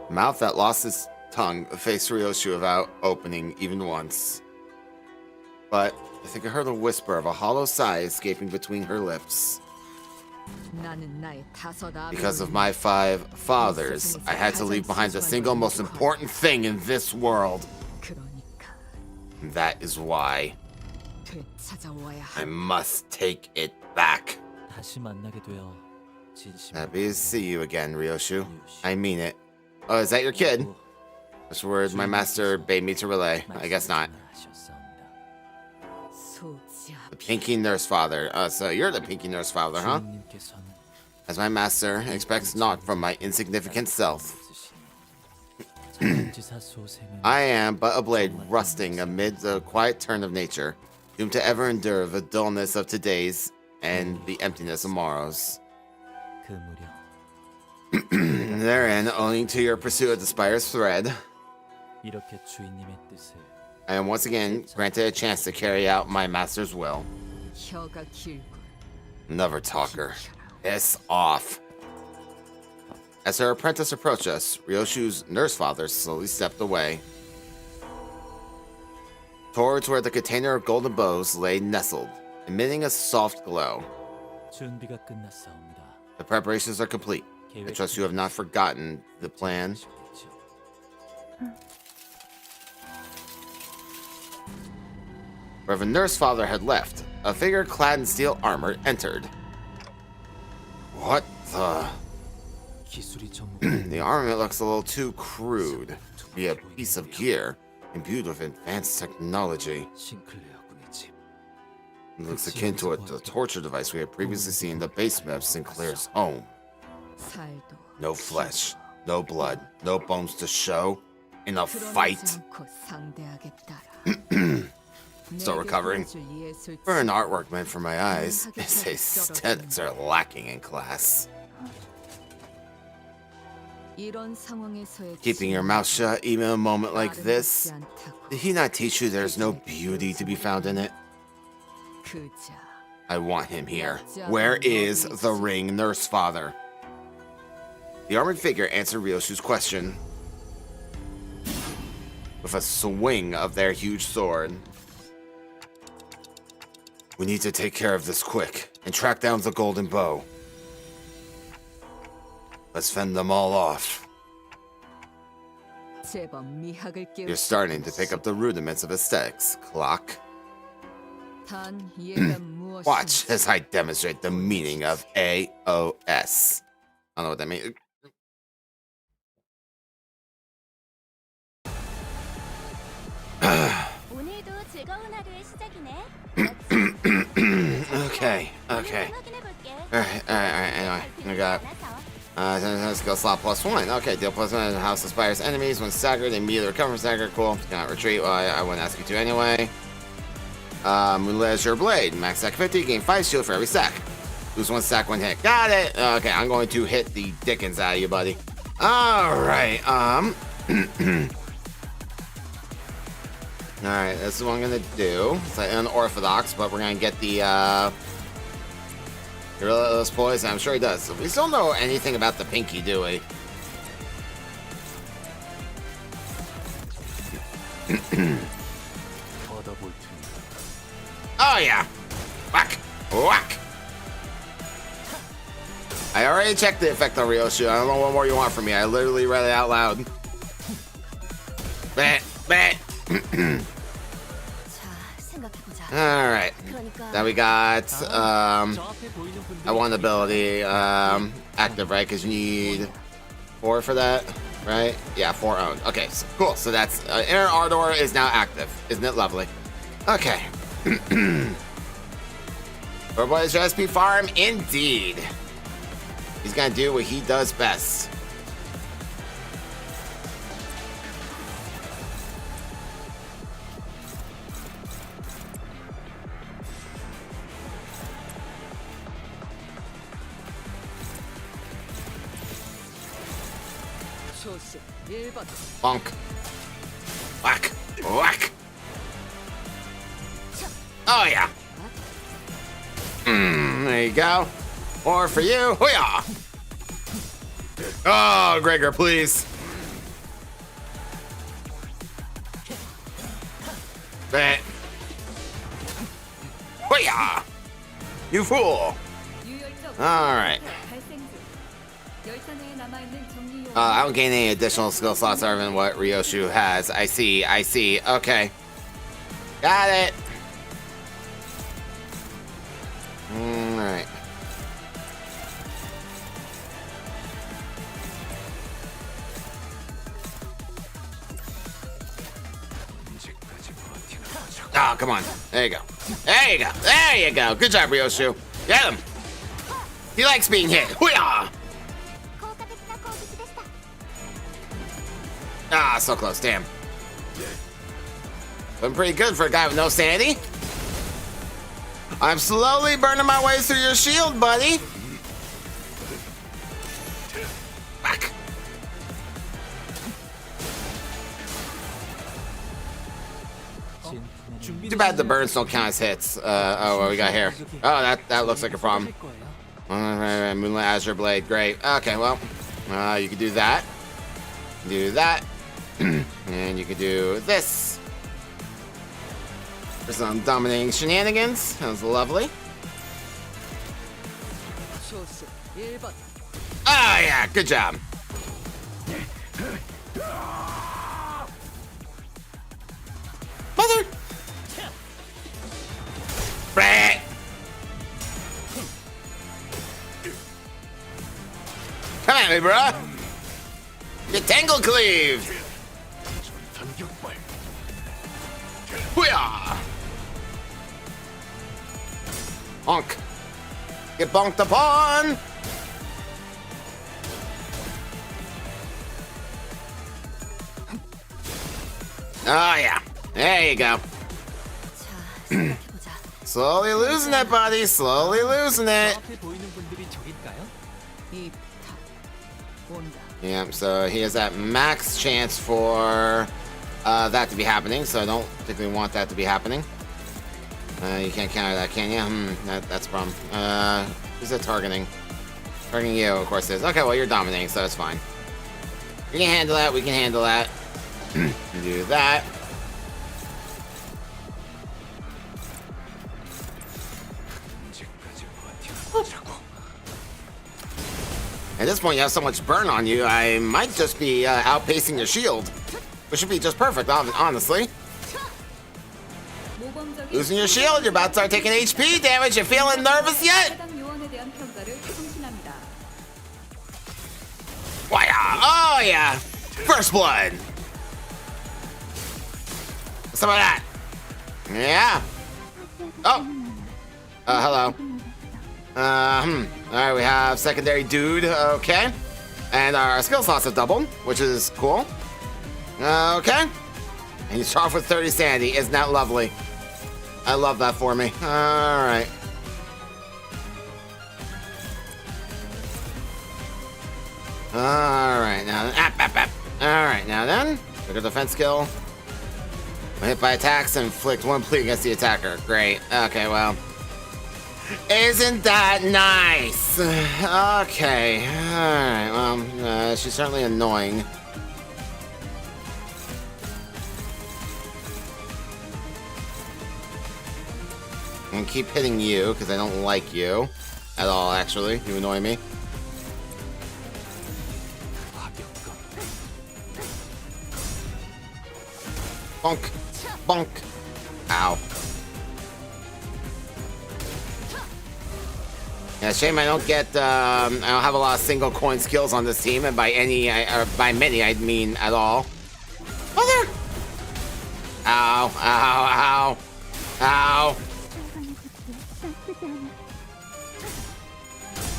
Mouth that lost its tongue faced Ryoshu without opening even once. But I think I heard a whisper of a hollow sigh escaping between her lips. Because of my 5 fathers, I had to leave behind the single most important thing in this world. And that is why I must take it back. Happy to see you again, Ryoshu. I mean it. Oh, is that your kid? Which word my master bade me to relay. I guess not. The Pinky Nurse Father. So you're the Pinky Nurse Father, huh? As my master expects naught from my insignificant self. 전지사 소생은 I am but a blade rusting amid the quiet turn of nature, doomed to ever endure the dullness of today's and the emptiness of tomorrow's. 그 무렵 Therein, owing to your pursuit of the spire's thread, 이렇게 주인님의 뜻을 I am once again granted a chance to carry out my master's will. 혀가 길고 Never talker. Piss off. As her apprentice approached us, Ryoshu's nurse father slowly stepped away. Towards where the container of golden bows lay nestled, emitting a soft glow. 준비가 끝났사옵니다. The preparations are complete. I trust you have not forgotten the plan. Where the nurse father had left, a figure clad in steel armor entered. What the? 기술이 전부 The armament looks a little too crude to be a piece of gear imbued with advanced technology. 싱클레어군의 집. It looks akin to the torture device we had previously seen in the basement of Sinclair's home. 살도 No flesh, no blood, no bones to show. In a fight. 않고 상대하겠다라. Still recovering. For an artwork meant for my eyes, its aesthetics are lacking in class. 이런 상황에서의 Keeping your mouth shut even in a moment like this, 않다고. did he not teach you there's no beauty to be found in it? 그자 I want him here. Where is the ring nurse father? The armored figure answered Ryoshu's question with a swing of their huge sword. We need to take care of this quick and track down the golden bow. Let's fend them all off. 제법 미학을 깨우치고 You're starting to pick up the rudiments of aesthetics, Clock. 단 얘가 무엇인지 Watch as I demonstrate the meaning of AOS. I don't know what that means. 오늘도 즐거운 하루의 시작이네. Okay. 확인해볼게. Alright. Anyway, we got skill slot +1. Okay, deal +1 in the House Aspires enemies. When staggered, they immediately recover from stagger. Cool. Cannot retreat. Well, I wouldn't ask you to anyway. Moonlit your blade. Max stack 50. Gain 5 shield for every stack. Lose 1 stack, 1 hit. Got it. Okay, I'm going to hit the dickens out of you, buddy. Alright, Alright, this is what I'm gonna do. It's like unorthodox, but we're gonna get the Gorilla's poison. I'm sure he does. So we still don't know anything about the pinky, do we? Oh yeah! Whack! Whack! I already checked the effect on Ryoshu. I don't know what more you want from me. I literally read it out loud. Bah, bah. 자, 생각해보자. Alright. 그러니까 Then we got that one ability active, right? Because you need 4 for that, right? Yeah, 4 owned. Okay, so, cool. So that's Inner Ardor is now active. Isn't it lovely? Okay. Boy's recipe farm, indeed. He's gonna do what he does best. 초식 1번 Bonk. Whack. Whack. Oh, yeah. There you go. More for you. Hoo-yah. Oh, Gregor, please. That. Hoo-yah. You fool. All right. I don't gain any additional skill slots other than what Ryoshu has. I see. Okay. Got it. Alright. Oh, come on. There you go. There you go. Good job, Ryoshu. Get him. He likes being hit. Hoo-yah! Ah, so close. Damn. Been pretty good for a guy with no sanity. I'm slowly burning my way through your shield, buddy. Back. Too bad the burns don't count as hits. Oh, what we got here? Oh, that looks like a problem. Moonlight Azure Blade, great. Okay, well, you can do that. Do that. And you can do this. For some dominating shenanigans. That was lovely. Ah, yeah, good job. Mother! Brat! Come at me, bruh! Get tangle cleaved! Hoo-yah! Bonk. Get bonked upon! Oh, yeah. There you go. Slowly losing it, buddy. Slowly losing it. Yeah, so he has that max chance for that to be happening, so I don't particularly want that to be happening. You can't counter that, can you? That's a problem. Who's that targeting? Targeting you, of course it is. Okay, well, you're dominating, so that's fine. We can handle that. We can handle that. Do that. At this point, you have so much burn on you, I might just be outpacing your shield. Which should be just perfect, honestly. Losing your shield, you're about to start taking HP damage. You feeling nervous yet? Why? Oh, yeah. First blood. Some of that. Yeah. Oh. Hello. Alright, we have secondary dude. Okay. And our skill slots have doubled, which is cool. Okay. And you start off with 30 sanity. Isn't that lovely? I love that for me. Alright. Alright, now then. Alright, now then. Look at defense skill. When hit by attacks, inflict 1 bleed against the attacker. Great. Okay, well. Isn't that nice? Okay. Alright, well, she's certainly annoying. I'm gonna keep hitting you, because I don't like you. At all, actually. You annoy me. Bonk. Bonk. Ow. Yeah, shame I don't get, I don't have a lot of single coin skills on this team, and by by many, I mean at all. Mother! Ow, ow, ow. Ow.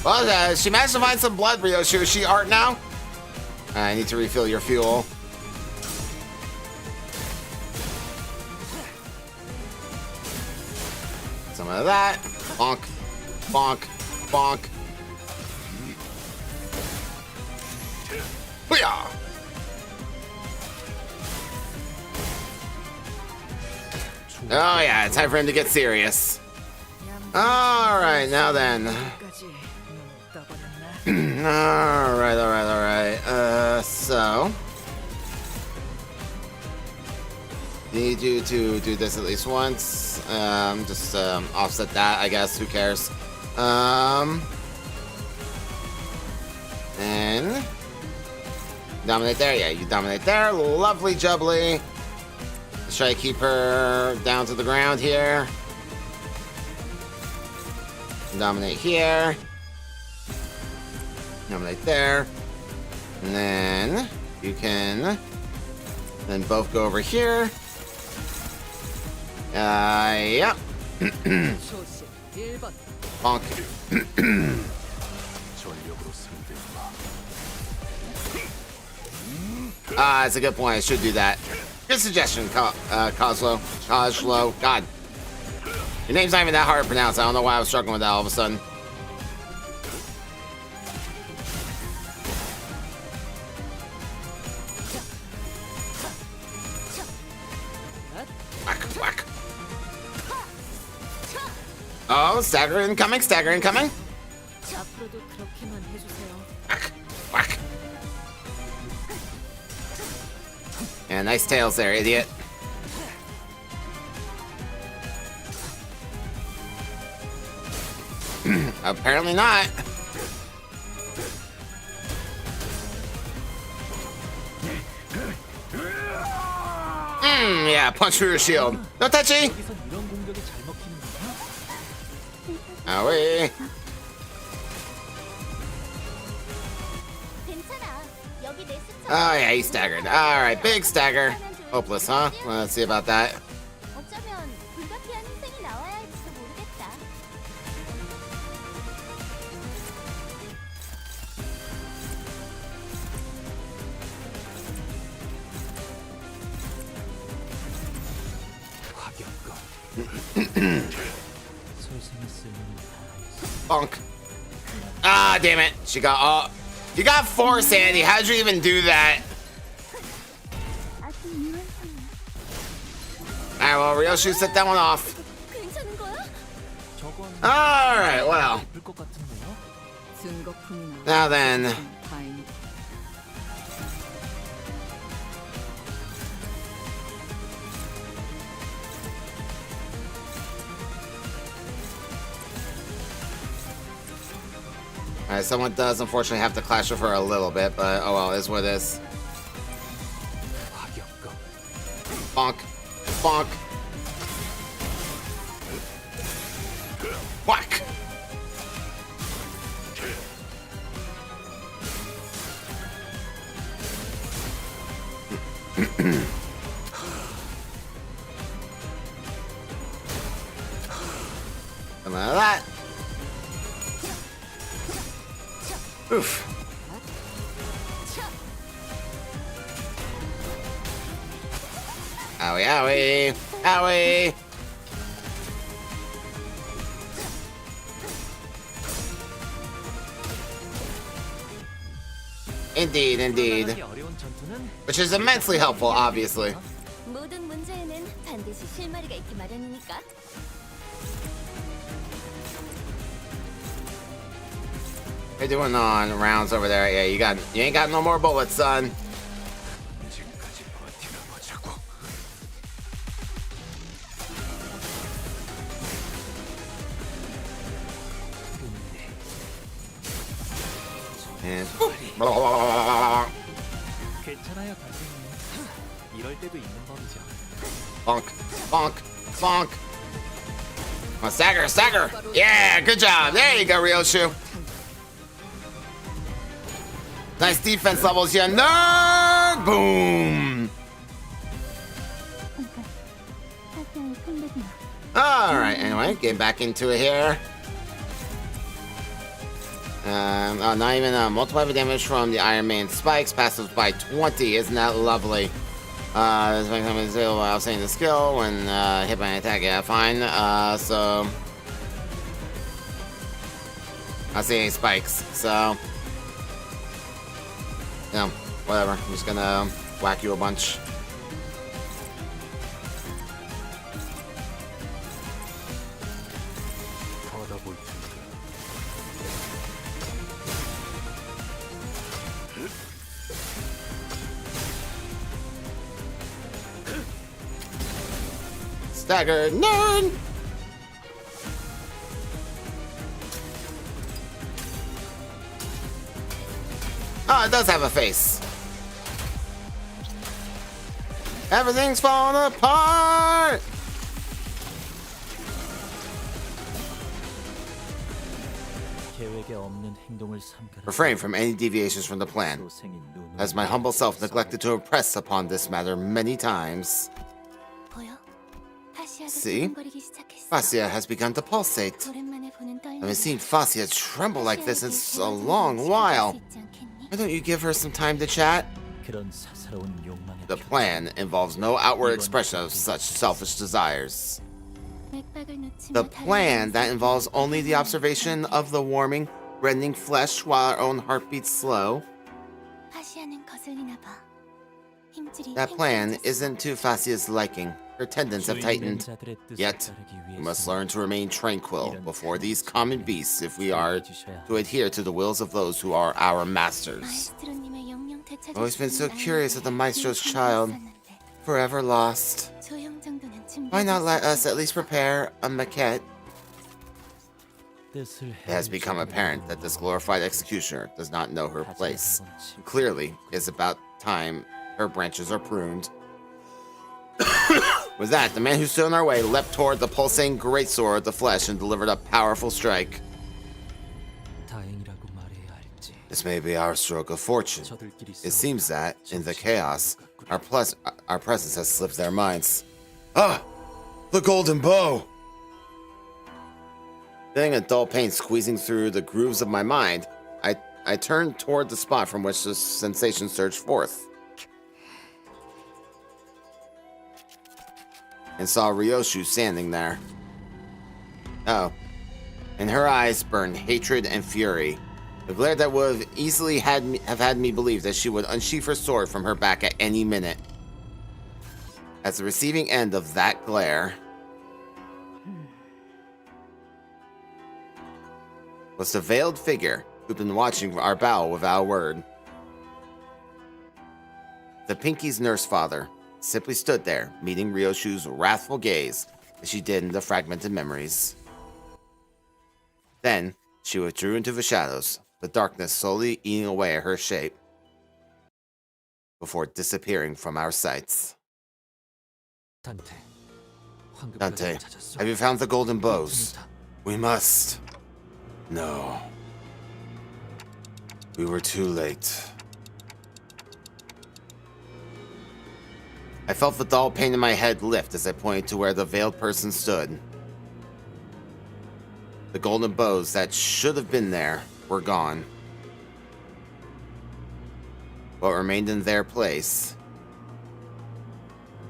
Well, she managed to find some blood, Ryoshi. Is she art now? I need to refill your fuel. Some of that. Bonk. Bonk. Bonk. Booyah! Oh yeah, it's time for him to get serious. Alright, now then. Alright. So. Need you to do this at least once. Just offset that, I guess. Who cares? And dominate there. Yeah, you dominate there. Lovely jubbly. Let's try to keep her down to the ground here. Dominate here. Dominate there. And then you can then both go over here. Yep. Bonk. That's a good point. I should do that. Good suggestion, Coslow. Coslow. God. Your name's not even that hard to pronounce. I don't know why I was struggling with that all of a sudden. Whack, whack. Oh, stagger incoming, stagger incoming. 앞으로도 그렇게만 해주세요. Whack, whack. Yeah, nice tails there, idiot. Apparently not. Yeah, punch through your shield. No touchy. 여기선 이런 공격이 잘 먹히는 거야? Owie. 괜찮아. 여기 내 숫자. Oh yeah, he staggered. Alright, big stagger. Hopeless, huh? Well, let's see about that. 어쩌면 불가피한 희생이 나와야 할지도 모르겠다. 설생에 쓰는 다 Bonk. Ah, damn it. She got all. You got four, Sandy. How'd you even do that? Alright, well, Ryoshu, set that one off. 괜찮은 거야? 저건 Alright, well. 예쁠 것 같은데요? 증거품이 Now then. 다행이다. Alright, someone does unfortunately have to clash with her a little bit, but oh well, it is what it is. Bonk. Bonk. Whack. Something like that. Oof. Owie, owie, owie. Indeed, indeed. 어려운 전투는 Which is immensely helpful, obviously. 모든 문제에는 반드시 실마리가 있기 마련이니까. What you doing on rounds over there? Yeah, you ain't got no more bullets, son. And 괜찮아요, 선생님. 이럴 때도 있는 법이죠. bonk, bonk, bonk. Come on, stagger, stagger. Yeah, good job. There you go, Ryoshu. Nice defense levels, you nerd. Boom. All right. Anyway, getting back into it here. Not even multiply the damage from the Iron Man spikes, passes by 20. Isn't that lovely? This makes him zero while saying the skill when hit by an attack. Yeah, fine. So I see any spikes. So yeah, whatever. I'm just gonna whack you a bunch. Stagger nerd. Oh, it does have a face. Everything's falling apart. 계획에 없는 행동을 삼가라. Refrain from any deviations from the plan, 소생인 눈으로 as my humble self neglected to impress upon this matter many times. 보여? 파시아도 See? 두근거리기 시작했어. Fascia has begun to pulsate. 오랜만에 보는 I 떨림. haven't seen Fascia tremble like this in a long while. Why don't you give her some time to chat? 그런 사사로운 욕망의 The plan involves no outward expression of such selfish desires. The plan that involves only the observation of the warming, rending flesh while our own heart beats slow. That plan isn't to Fascia's liking. Her tendons have tightened. Yet, we must learn to remain tranquil before these common beasts if we are to adhere to the wills of those who are our masters. I've always been so curious of the Maestro's child, forever lost. Why not let us at least prepare a maquette? It has become apparent that this glorified executioner does not know her place. Clearly, it's about time her branches are pruned. With that, the man who stood in our way leapt toward the pulsating greatsword of the flesh and delivered a powerful strike. This may be our stroke of fortune. It seems that, in the chaos, our presence has slipped their minds. Ah! The golden bow! Feeling a dull pain squeezing through the grooves of my mind, I turned toward the spot from which the sensation surged forth. And saw Ryoshu standing there. Oh. In her eyes burned hatred and fury. A glare that would have easily have had me believe that she would unsheath her sword from her back at any minute. At the receiving end of that glare was the veiled figure who'd been watching our battle without a word. The Pinky's nurse father simply stood there, meeting Ryoshu's wrathful gaze as she did in the fragmented memories. Then, she withdrew into the shadows, the darkness slowly eating away at her shape, before disappearing from our sights. Dante, have you found the golden bows? We must. No. We were too late. I felt the dull pain in my head lift as I pointed to where the veiled person stood. The golden bows that should have been there were gone. What remained in their place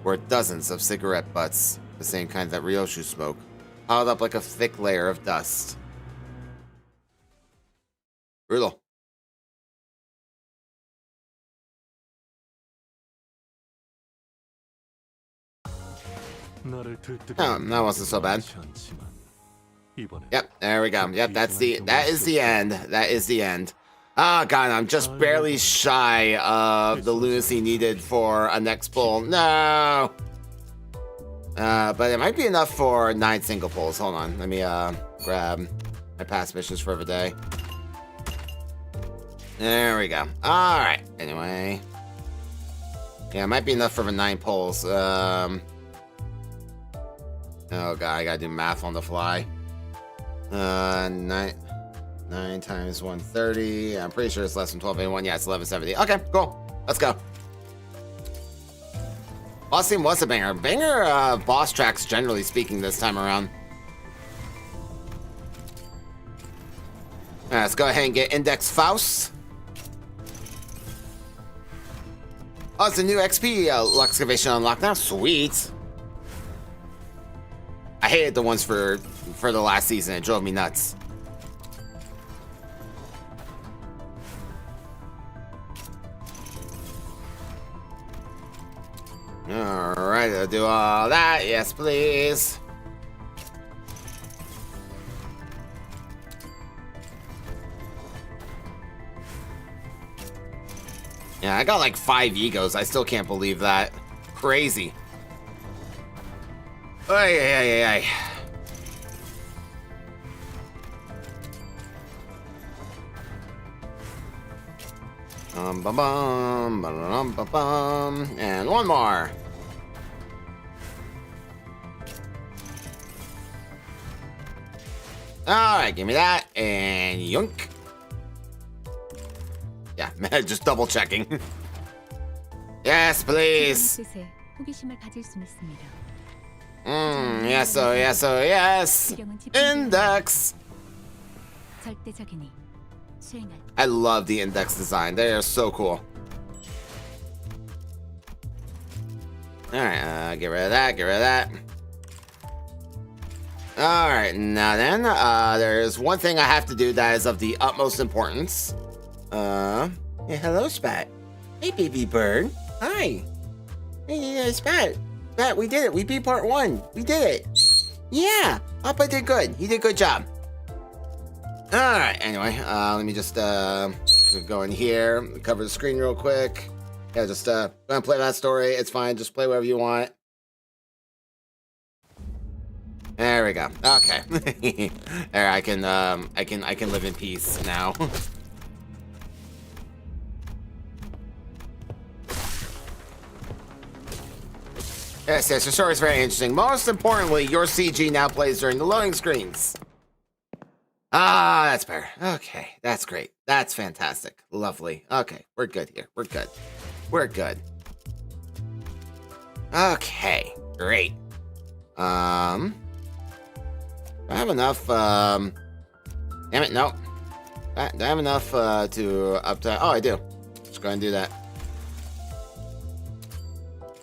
were dozens of cigarette butts, the same kind that Ryoshu smoked, piled up like a thick layer of dust. Brutal. Oh, that wasn't so bad. Yep, there we go. Yep, that is the end. That is the end. Oh god, I'm just barely shy of the lunacy needed for a next pull. No! But it might be enough for 9 single pulls. Hold on, let me grab my past missions for the day. There we go. Alright, anyway. Yeah, it might be enough for the 9 pulls. Oh god, I gotta do math on the fly. 9 times 130. I'm pretty sure it's less than 1281. Yeah, it's 1170. Okay, cool. Let's go. Boss team was a banger. Banger boss tracks, generally speaking, this time around. Let's go ahead and get Index Faust. Oh, it's a new XP excavation unlocked now. Sweet. I hated the ones for the last season. It drove me nuts. Alright, I'll do all that. Yes, please. Yeah, I got like 5 egos. I still can't believe that. Crazy. Ay, ay, ay, ay. Bum, bum, bum, bum, bum, and one more. Alright, give me that, and yoink. Yeah, just double checking. Yes, please. Yes. Index. I love the index design. They are so cool. Alright, get rid of that, get rid of that. Alright, now then, there's one thing I have to do that is of the utmost importance. Hey, hello, Spat. Hey, baby bird. Hi. Hey, Spat. Spat, we did it. We beat part 1. We did it. Yeah, Papa did good. He did a good job. Alright, anyway, let me just go in here, cover the screen real quick. Yeah, just go and play that story. It's fine. Just play whatever you want. There we go. Okay. There, I can live in peace now. Yes, your story is very interesting. Most importantly, your CG now plays during the loading screens. Ah, that's better. Okay, that's great. That's fantastic. Lovely. Okay, we're good here. We're good. We're good. Okay, great. I have enough, damn it, no. Do I have enough, to uptime? Oh, I do. Just go ahead and do that.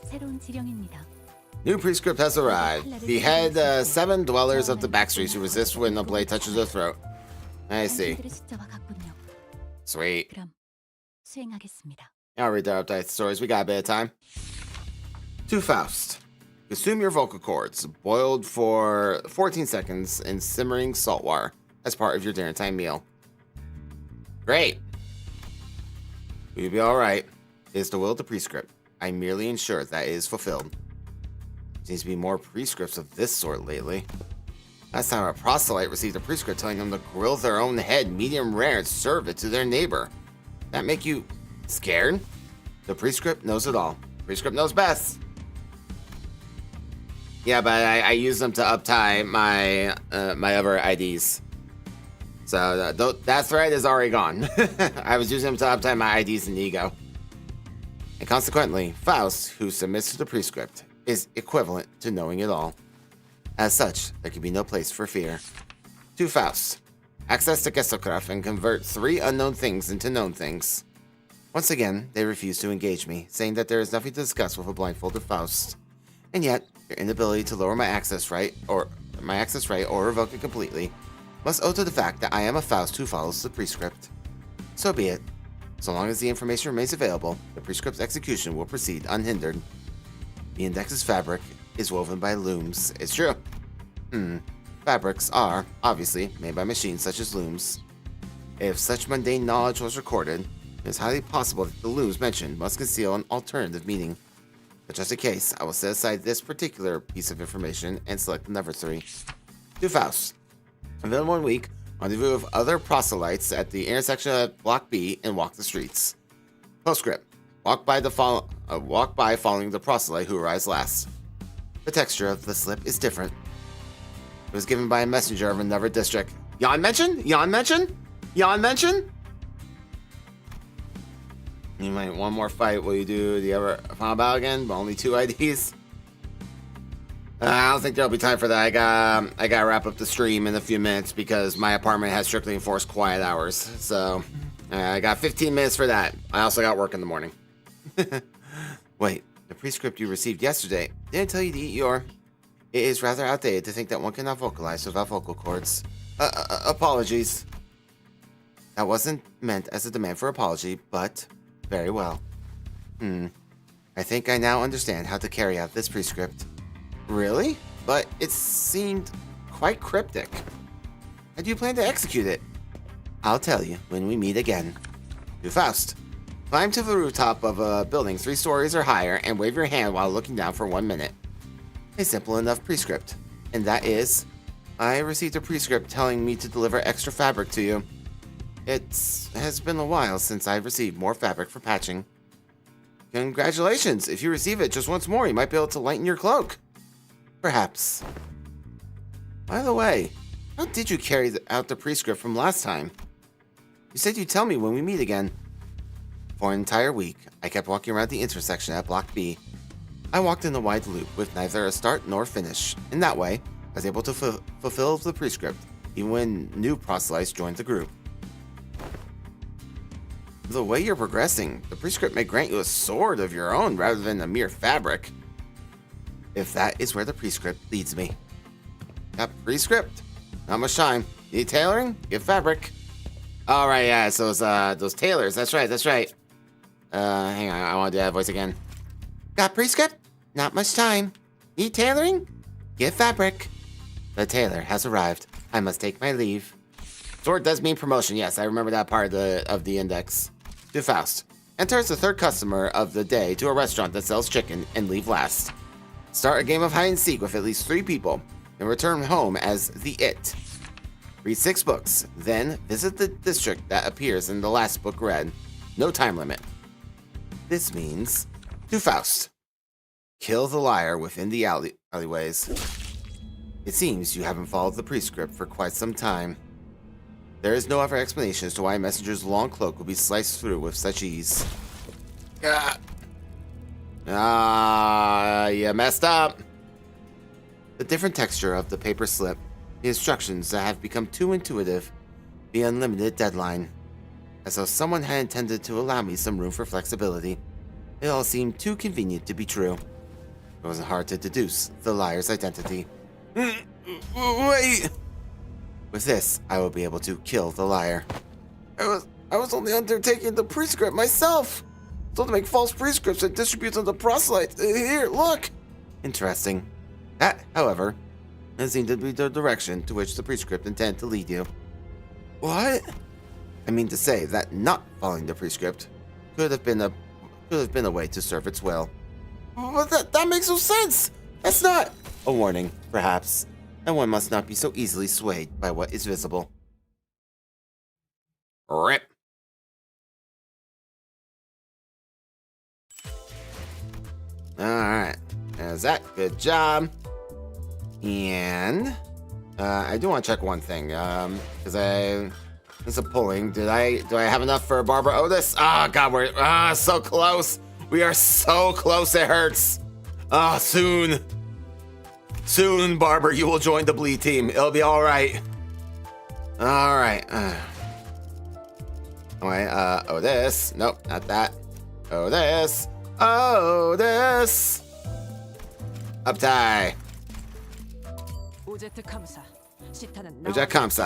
새로운 지령입니다. New prescript has arrived. Behead 7 dwellers of the backstreets who resist when a blade touches their throat. I see. Sweet. 그럼 수행하겠습니다. I'll read the update stories. We got a bit of time. To Faust. Consume your vocal cords, boiled for 14 seconds in simmering salt water as part of your dinner time meal. Great. You'll be alright. It is the will of the prescript. I merely ensure that it is fulfilled. Seems to be more prescripts of this sort lately. Last time a proselyte received a prescript telling them to grill their own head medium rare and serve it to their neighbor. That make you scared? The prescript knows it all. Prescript knows best. Yeah, but I use them to uptie my my other IDs. So that thread is already gone. I was using them to uptie my IDs in Ego. And consequently, Faust, who submits to the prescript, is equivalent to knowing it all. As such, there can be no place for fear. To Faust. Access to Gestelkraft and convert 3 unknown things into known things. Once again, they refuse to engage me, saying that there is nothing to discuss with a blindfolded Faust. And yet, their inability to lower my access right or revoke it completely must owe to the fact that I am a Faust who follows the prescript. So be it. So long as the information remains available, the prescript's execution will proceed unhindered. The index's fabric is woven by looms. It's true. Fabrics are, obviously, made by machines such as looms. If such mundane knowledge was recorded, it is highly possible that the looms mentioned must conceal an alternative meaning. But just in case, I will set aside this particular piece of information and select the number 3. To Faust. Within 1 week, rendezvous with other proselytes at the intersection of Block B and walk the streets. Postscript. Walk by following the proselyte who arrives last. The texture of the slip is different. It was given by a messenger of another district. Yon mention? Yon mention? Yon mention? You might one more fight. Will you do the other final battle again? But only 2 IDs. I don't think there'll be time for that. I gotta wrap up the stream in a few minutes because my apartment has strictly enforced quiet hours. So I got 15 minutes for that. I also got work in the morning. Wait, the prescript you received yesterday didn't tell you to eat your... It is rather outdated to think that one cannot vocalize without vocal cords. Apologies. That wasn't meant as a demand for apology, but very well. I think I now understand how to carry out this prescript. Really? But it seemed quite cryptic. How do you plan to execute it? I'll tell you when we meet again. To Faust. Climb to the rooftop of a building 3 stories or higher and wave your hand while looking down for 1 minute. A simple enough prescript. And that is, I received a prescript telling me to deliver extra fabric to you. It has been a while since I've received more fabric for patching. Congratulations! If you receive it just once more, you might be able to lighten your cloak. Perhaps. By the way, how did you carry out the prescript from last time? You said you'd tell me when we meet again. For an entire week, I kept walking around the intersection at Block B. I walked in a wide loop with neither a start nor finish. In that way, I was able to fulfill the prescript, even when new proselytes joined the group. The way you're progressing, the prescript may grant you a sword of your own rather than a mere fabric. if that is where the prescript leads me. Got prescript. Not much time. Need tailoring? Get fabric. All right, yeah, so those tailors. That's right. Hang on, I want to do that voice again. Got prescript? Not much time. Need tailoring? Get fabric. The tailor has arrived. I must take my leave. Sword does mean promotion. Yes, I remember that part of the index. To Faust. Enters the third customer of the day to a restaurant that sells chicken and leave last. Start a game of hide and seek with at least 3 people and return home as the It. Read 6 books, then visit the district that appears in the last book read. No time limit. This means to Faust. Kill the liar within the alleyways. It seems you haven't followed the prescript for quite some time. There is no other explanation as to why a messenger's long cloak will be sliced through with such ease. You messed up. The different texture of the paper slip, the instructions that have become too intuitive, the unlimited deadline. As though someone had intended to allow me some room for flexibility. It all seemed too convenient to be true. It wasn't hard to deduce the liar's identity. Wait! With this, I will be able to kill the liar. I was only undertaking the prescript myself. So to make false prescripts and distribute them to proselytes. Here, look! Interesting. That, however, doesn't seem to be the direction to which the prescript intended to lead you. What? I mean to say that not following the prescript could have been a way to serve its will. But that makes no sense! That's not a warning, perhaps. And one must not be so easily swayed by what is visible. RIP. Alright. There's that. Good job. And I do want to check one thing. Because it's a pulling. Do I have enough for Barbara Otis? Oh god, we're so close. We are so close, it hurts. Soon. Soon, Barbara, you will join the bleed team. It'll be alright. Alright. Otis. Nope, not that. Otis. Otis. Uptie. Uja Kamsa.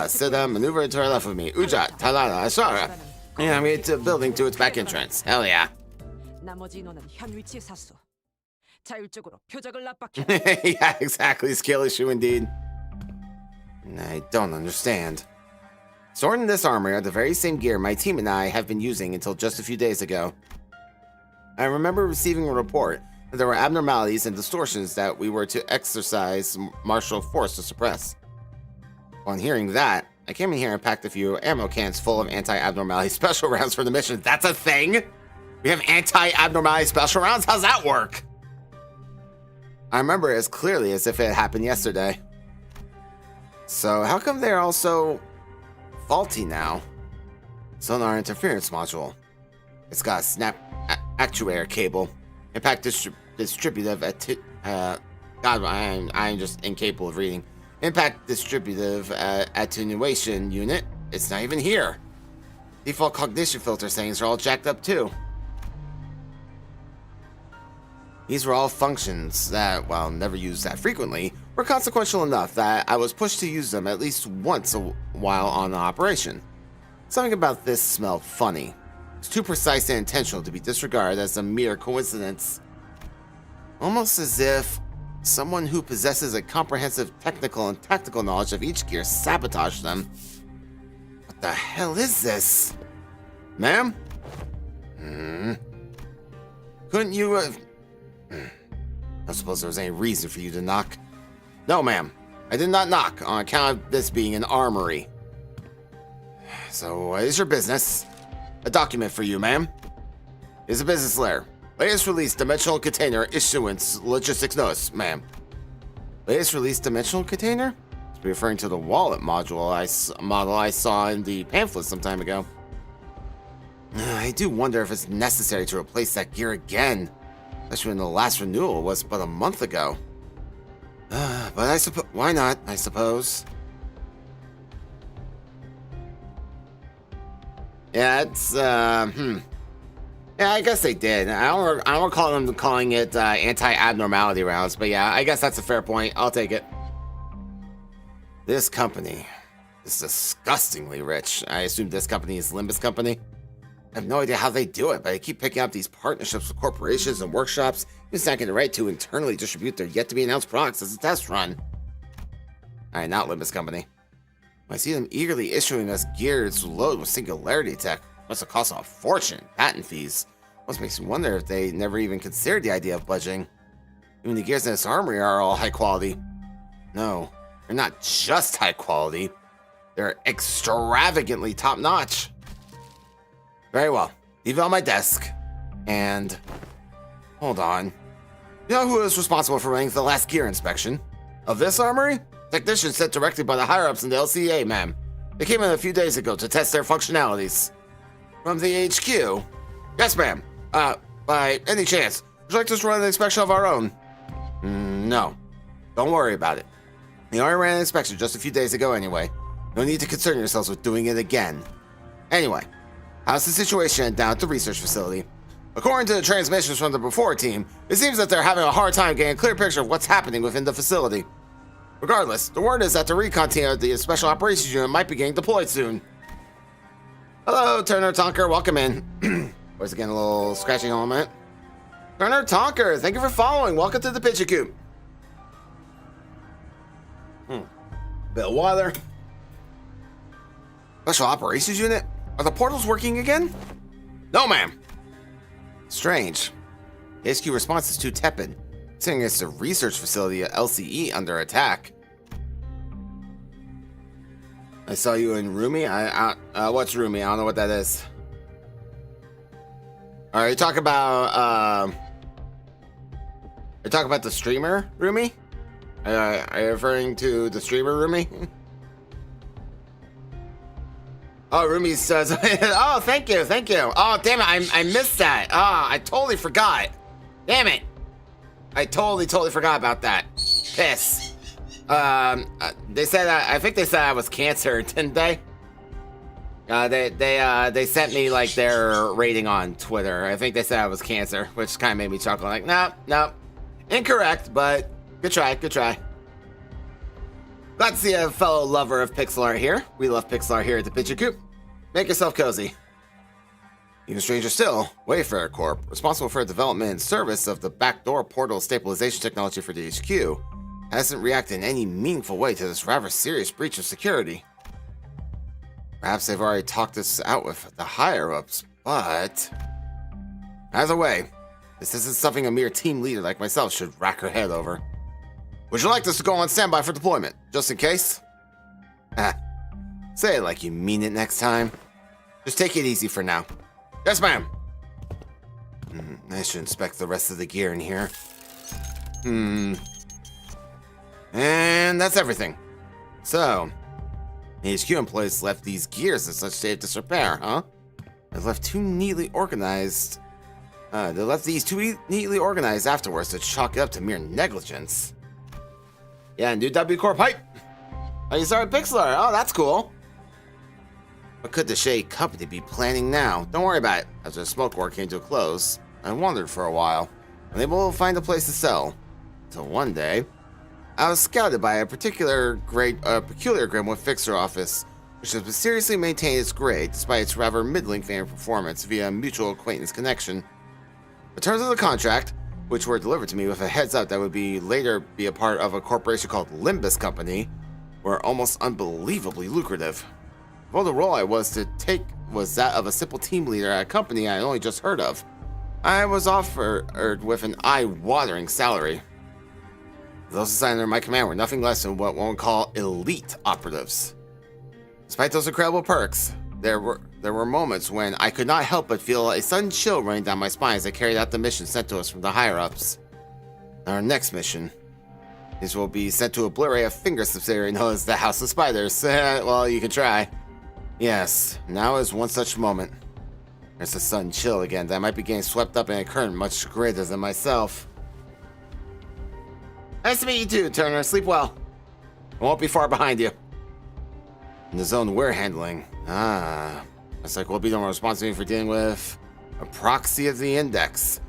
Sida, maneuver to our left with me. Uja, Talana, Ashara. Yeah, I mean, it's a building to its back entrance. Hell yeah. Yeah, exactly. Skill issue indeed. I don't understand. Sword and this armor are the very same gear my team and I have been using until just a few days ago. I remember receiving a report that there were abnormalities and distortions that we were to exercise martial force to suppress. On hearing that, I came in here and packed a few ammo cans full of anti-abnormality special rounds for the mission. That's a thing? We have anti-abnormality special rounds? How's that work? I remember it as clearly as if it happened yesterday. So how come they're also faulty now? Sonar interference module. It's got a snap actuator cable. Impact distributive God, I'm just incapable of reading. Impact distributive attenuation unit. It's not even here. Default cognition filter settings are all jacked up too. These were all functions that, while never used that frequently, were consequential enough that I was pushed to use them at least once a while on the operation. Something about this smelled funny. It's too precise and intentional to be disregarded as a mere coincidence. Almost as if someone who possesses a comprehensive technical and tactical knowledge of each gear sabotaged them. What the hell is this? Ma'am? Couldn't you have... I don't suppose there was any reason for you to knock. No, ma'am. I did not knock on account of this being an armory. So, what is your business? A document for you, ma'am. It's a business letter. Latest release dimensional container issuance logistics notice, ma'am. Latest release dimensional container? It's referring to the wallet model I saw in the pamphlet some time ago. I do wonder if it's necessary to replace that gear again. Especially when the last renewal was but a month ago. But I suppose... Why not, I suppose? Yeah, it's, Yeah, I guess they did. I don't recall them calling it anti-abnormality rounds, but yeah, I guess that's a fair point. I'll take it. This company is disgustingly rich. I assume this company is Limbus Company. I have no idea how they do it, but they keep picking up these partnerships with corporations and workshops, just not getting the right to internally distribute their yet-to-be-announced products as a test run. Alright, not Limbus Company. I see them eagerly issuing us gears loaded with singularity tech. Must have cost them a fortune. Patent fees. Almost makes me wonder if they never even considered the idea of budging. Even the gears in this armory are all high quality. No, they're not just high quality. They're extravagantly top notch. Very well. Leave it on my desk. And hold on. You know who is responsible for running the last gear inspection? Of this armory? Technicians sent directly by the higher-ups in the LCA, ma'am. They came in a few days ago to test their functionalities. From the HQ? Yes, ma'am. By any chance, would you like us to run an inspection of our own? No. Don't worry about it. We already ran an inspection just a few days ago anyway. No need to concern yourselves with doing it again. Anyway, how's the situation down at the research facility? According to the transmissions from the before team, it seems that they're having a hard time getting a clear picture of what's happening within the facility. Regardless, the word is that the recon team of the Special Operations Unit might be getting deployed soon. Hello, Turner Tonker, welcome in. Was again a little scratching element. Turner Tonker, thank you for following. Welcome to the Pitchy Coop. Bit of water. Special Operations Unit? Are the portals working again? No, ma'am. Strange. The HQ response is too tepid, saying it's a research facility at LCE under attack. I saw you in Rumi. What's Rumi? I don't know what that is. Are you talking about the streamer Rumi? Are you referring to the streamer Rumi? Oh, Rumi says, oh, thank you. Oh, damn it, I missed that. I totally forgot. Damn it. I totally forgot about that. Piss. They said, I think they said I was cancer, didn't they? They sent me like their rating on Twitter. I think they said I was cancer, which kind of made me chuckle. Like, no, incorrect, but good try. Glad to see a fellow lover of pixel art here. We love pixel art here at the Pitchy Coop. Make yourself cozy. Even stranger still, Wayfarer Corp, responsible for the development and service of the backdoor portal stabilization technology for the HQ, hasn't reacted in any meaningful way to this rather serious breach of security. Perhaps they've already talked this out with the higher-ups, but either way, this isn't something a mere team leader like myself should rack her head over. Would you like us to go on standby for deployment, just in case? Say it like you mean it next time. Just take it easy for now. Yes, ma'am. I should inspect the rest of the gear in here. And that's everything. So, HQ employees left these gears in such state of disrepair, huh? They left these too neatly organized afterwards to chalk it up to mere negligence. Yeah, new W Corp hype. Oh, you started Pixlar. Oh, that's cool. What could the Shade Company be planning now? Don't worry about it. After the smoke war came to a close, I wandered for a while, unable to find a place to sell. Until one day, I was scouted by a peculiar grade with Fixer office, which has mysteriously maintained its grade despite its rather middling fan performance via a mutual acquaintance connection. The terms of the contract, which were delivered to me with a heads up that would later be a part of a corporation called Limbus Company, were almost unbelievably lucrative. Well, the role I was to take was that of a simple team leader at a company I had only just heard of. I was offered with an eye-watering salary. Those assigned under my command were nothing less than what one would call elite operatives. Despite those incredible perks, there were moments when I could not help but feel a sudden chill running down my spine as I carried out the mission sent to us from the higher-ups. Our next mission. This will be sent to obliterate a finger subsidiary known as the House of Spiders. Well, you can try. Yes, now is one such moment. There's a sudden chill again that I might be getting swept up in a current much greater than myself. Nice to meet you too, Turner. Sleep well. I won't be far behind you. In the zone we're handling. Looks like we'll be the one responsible for dealing with a proxy of the Index,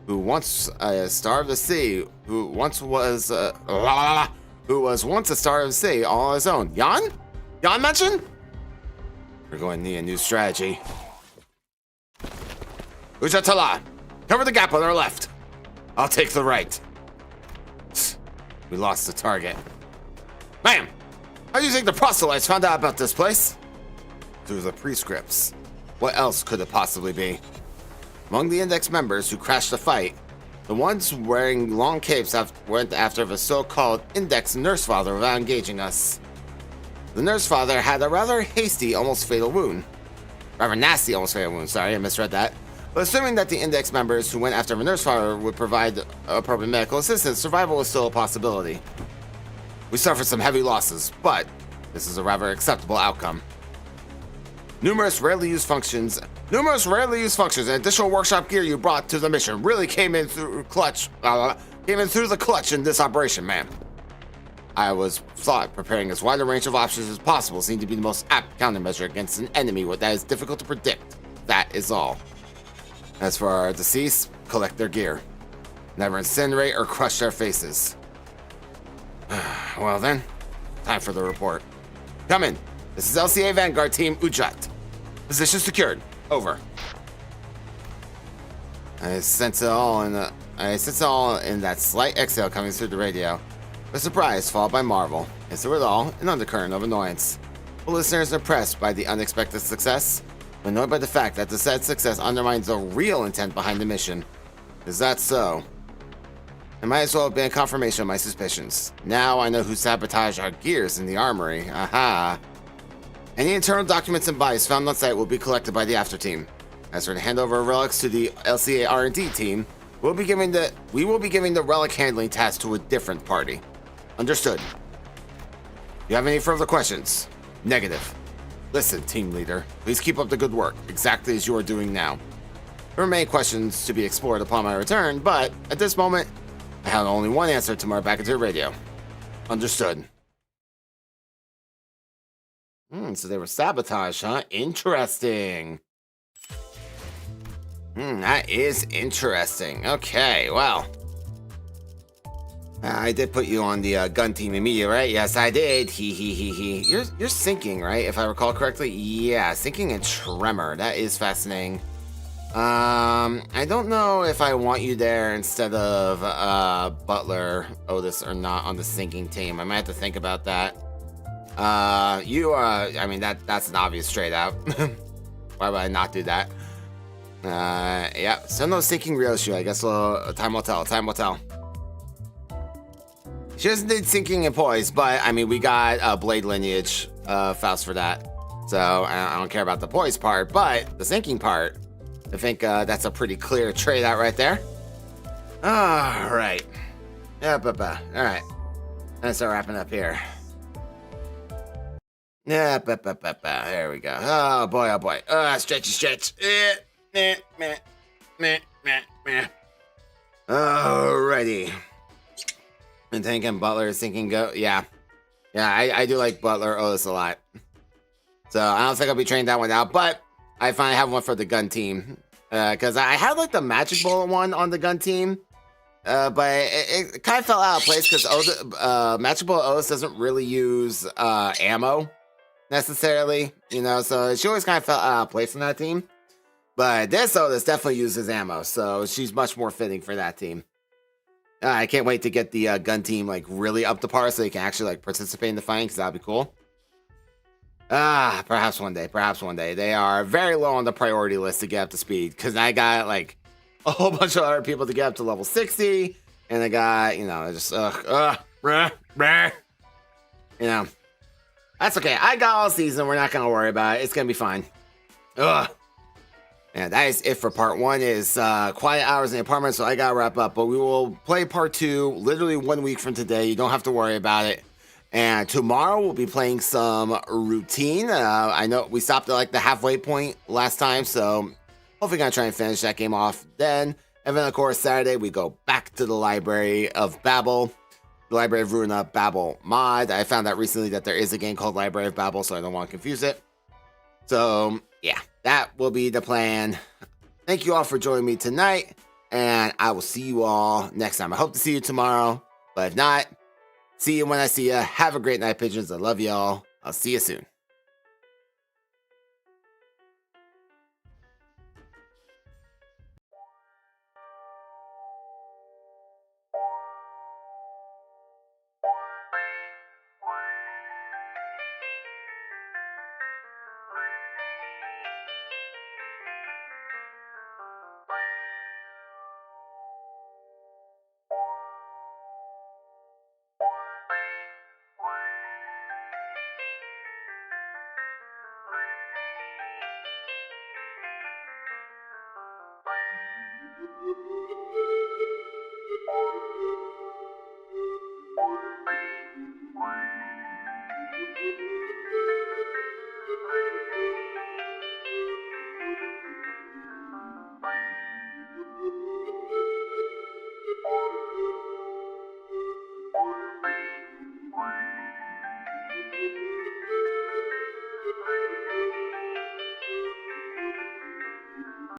who once a star of the sea, who once was once a star of the sea all on his own. Jan? Jan mentioned? We're going to need a new strategy. Ujatala, cover the gap on our left. I'll take the right. We lost the target. Ma'am, how do you think the proselytes found out about this place? Through the prescripts. What else could it possibly be? Among the Index members who crashed the fight, the ones wearing long capes went after the so-called Index nurse father without engaging us. The nurse father had a rather hasty, almost fatal wound. Rather nasty, almost fatal wound. Sorry, I misread that. But assuming that the Index members who went after the nurse father would provide appropriate medical assistance, survival was still a possibility. We suffered some heavy losses, but this is a rather acceptable outcome. Numerous rarely used functions and additional workshop gear you brought to the mission really came in through the clutch in this operation, man. I thought preparing as wide a range of options as possible seemed to be the most apt countermeasure against an enemy that is difficult to predict. That is all. As for our deceased, collect their gear. Never incinerate or crush their faces. Well then, time for the report. Come in. This is LCA Vanguard Team Ujat. Position secured. Over. I sense it all in that slight exhale coming through the radio. A surprise followed by marvel. And through it all, an undercurrent of annoyance. The listeners are impressed by the unexpected success, but annoyed by the fact that the said success undermines the real intent behind the mission. Is that so? It might as well have been a confirmation of my suspicions. Now I know who sabotaged our gears in the armory. Aha. Any internal documents and bodies found on site will be collected by the after team. As for the handover of relics to the LCA R&D team, we will be giving the relic handling task to a different party. Understood. You have any further questions? Negative. Listen, team leader, please keep up the good work, exactly as you are doing now. There remain questions to be explored upon my return, but at this moment, I have only one answer to my back into the radio. Understood. So they were sabotaged, huh? Interesting. That is interesting. Okay, well. I did put you on the gun team immediately, right? Yes, I did. He. You're sinking, right? If I recall correctly. Yeah, sinking and tremor. That is fascinating. I don't know if I want you there instead of Butler, Otis, or not on the sinking team. I might have to think about that. You are. I mean, that's an obvious straight out. Why would I not do that? Yeah. So no sinking Ryoshi. I guess time will tell. Time will tell. She doesn't need sinking and poise, but I mean, we got Blade Lineage Faust for that. So I don't care about the poise part, but the sinking part, I think that's a pretty clear trade out right there. All right. Yeah, all right. Let's start wrapping up here. Yeah, there we go. Oh boy, oh boy. Stretch. Alrighty. And thinking Butler, thinking go. Yeah, I do like Butler Otis a lot. So I don't think I'll be trading that one out, but I finally have one for the gun team. Because I had like the magic bullet one on the gun team. But it kind of fell out of place because magic bullet Otis doesn't really use ammo necessarily, you know, so she always kind of fell out of place on that team. But this Otis definitely uses ammo, so she's much more fitting for that team. I can't wait to get the gun team like really up to par so they can actually like participate in the fighting, because that'd be cool. Perhaps one day. They are very low on the priority list to get up to speed, because I got like a whole bunch of other people to get up to level 60, and I got, you know, just you know. That's okay. I got all season. We're not going to worry about it. It's going to be fine. And that is it for part 1. Is quiet hours in the apartment, so I got to wrap up. But we will play part 2 literally 1 week from today. You don't have to worry about it. And tomorrow we'll be playing some routine. I know we stopped at like the halfway point last time, so hopefully going to try and finish that game off then. And then, of course, Saturday we go back to the Library of Babel. The Library of Ruina Babel mod. I found out recently that there is a game called Library of Babel, so I don't want to confuse it. So, yeah, that will be the plan. Thank you all for joining me tonight, and I will see you all next time. I hope to see you tomorrow, but if not, see you when I see you. Have a great night, pigeons. I love y'all. I'll see you soon.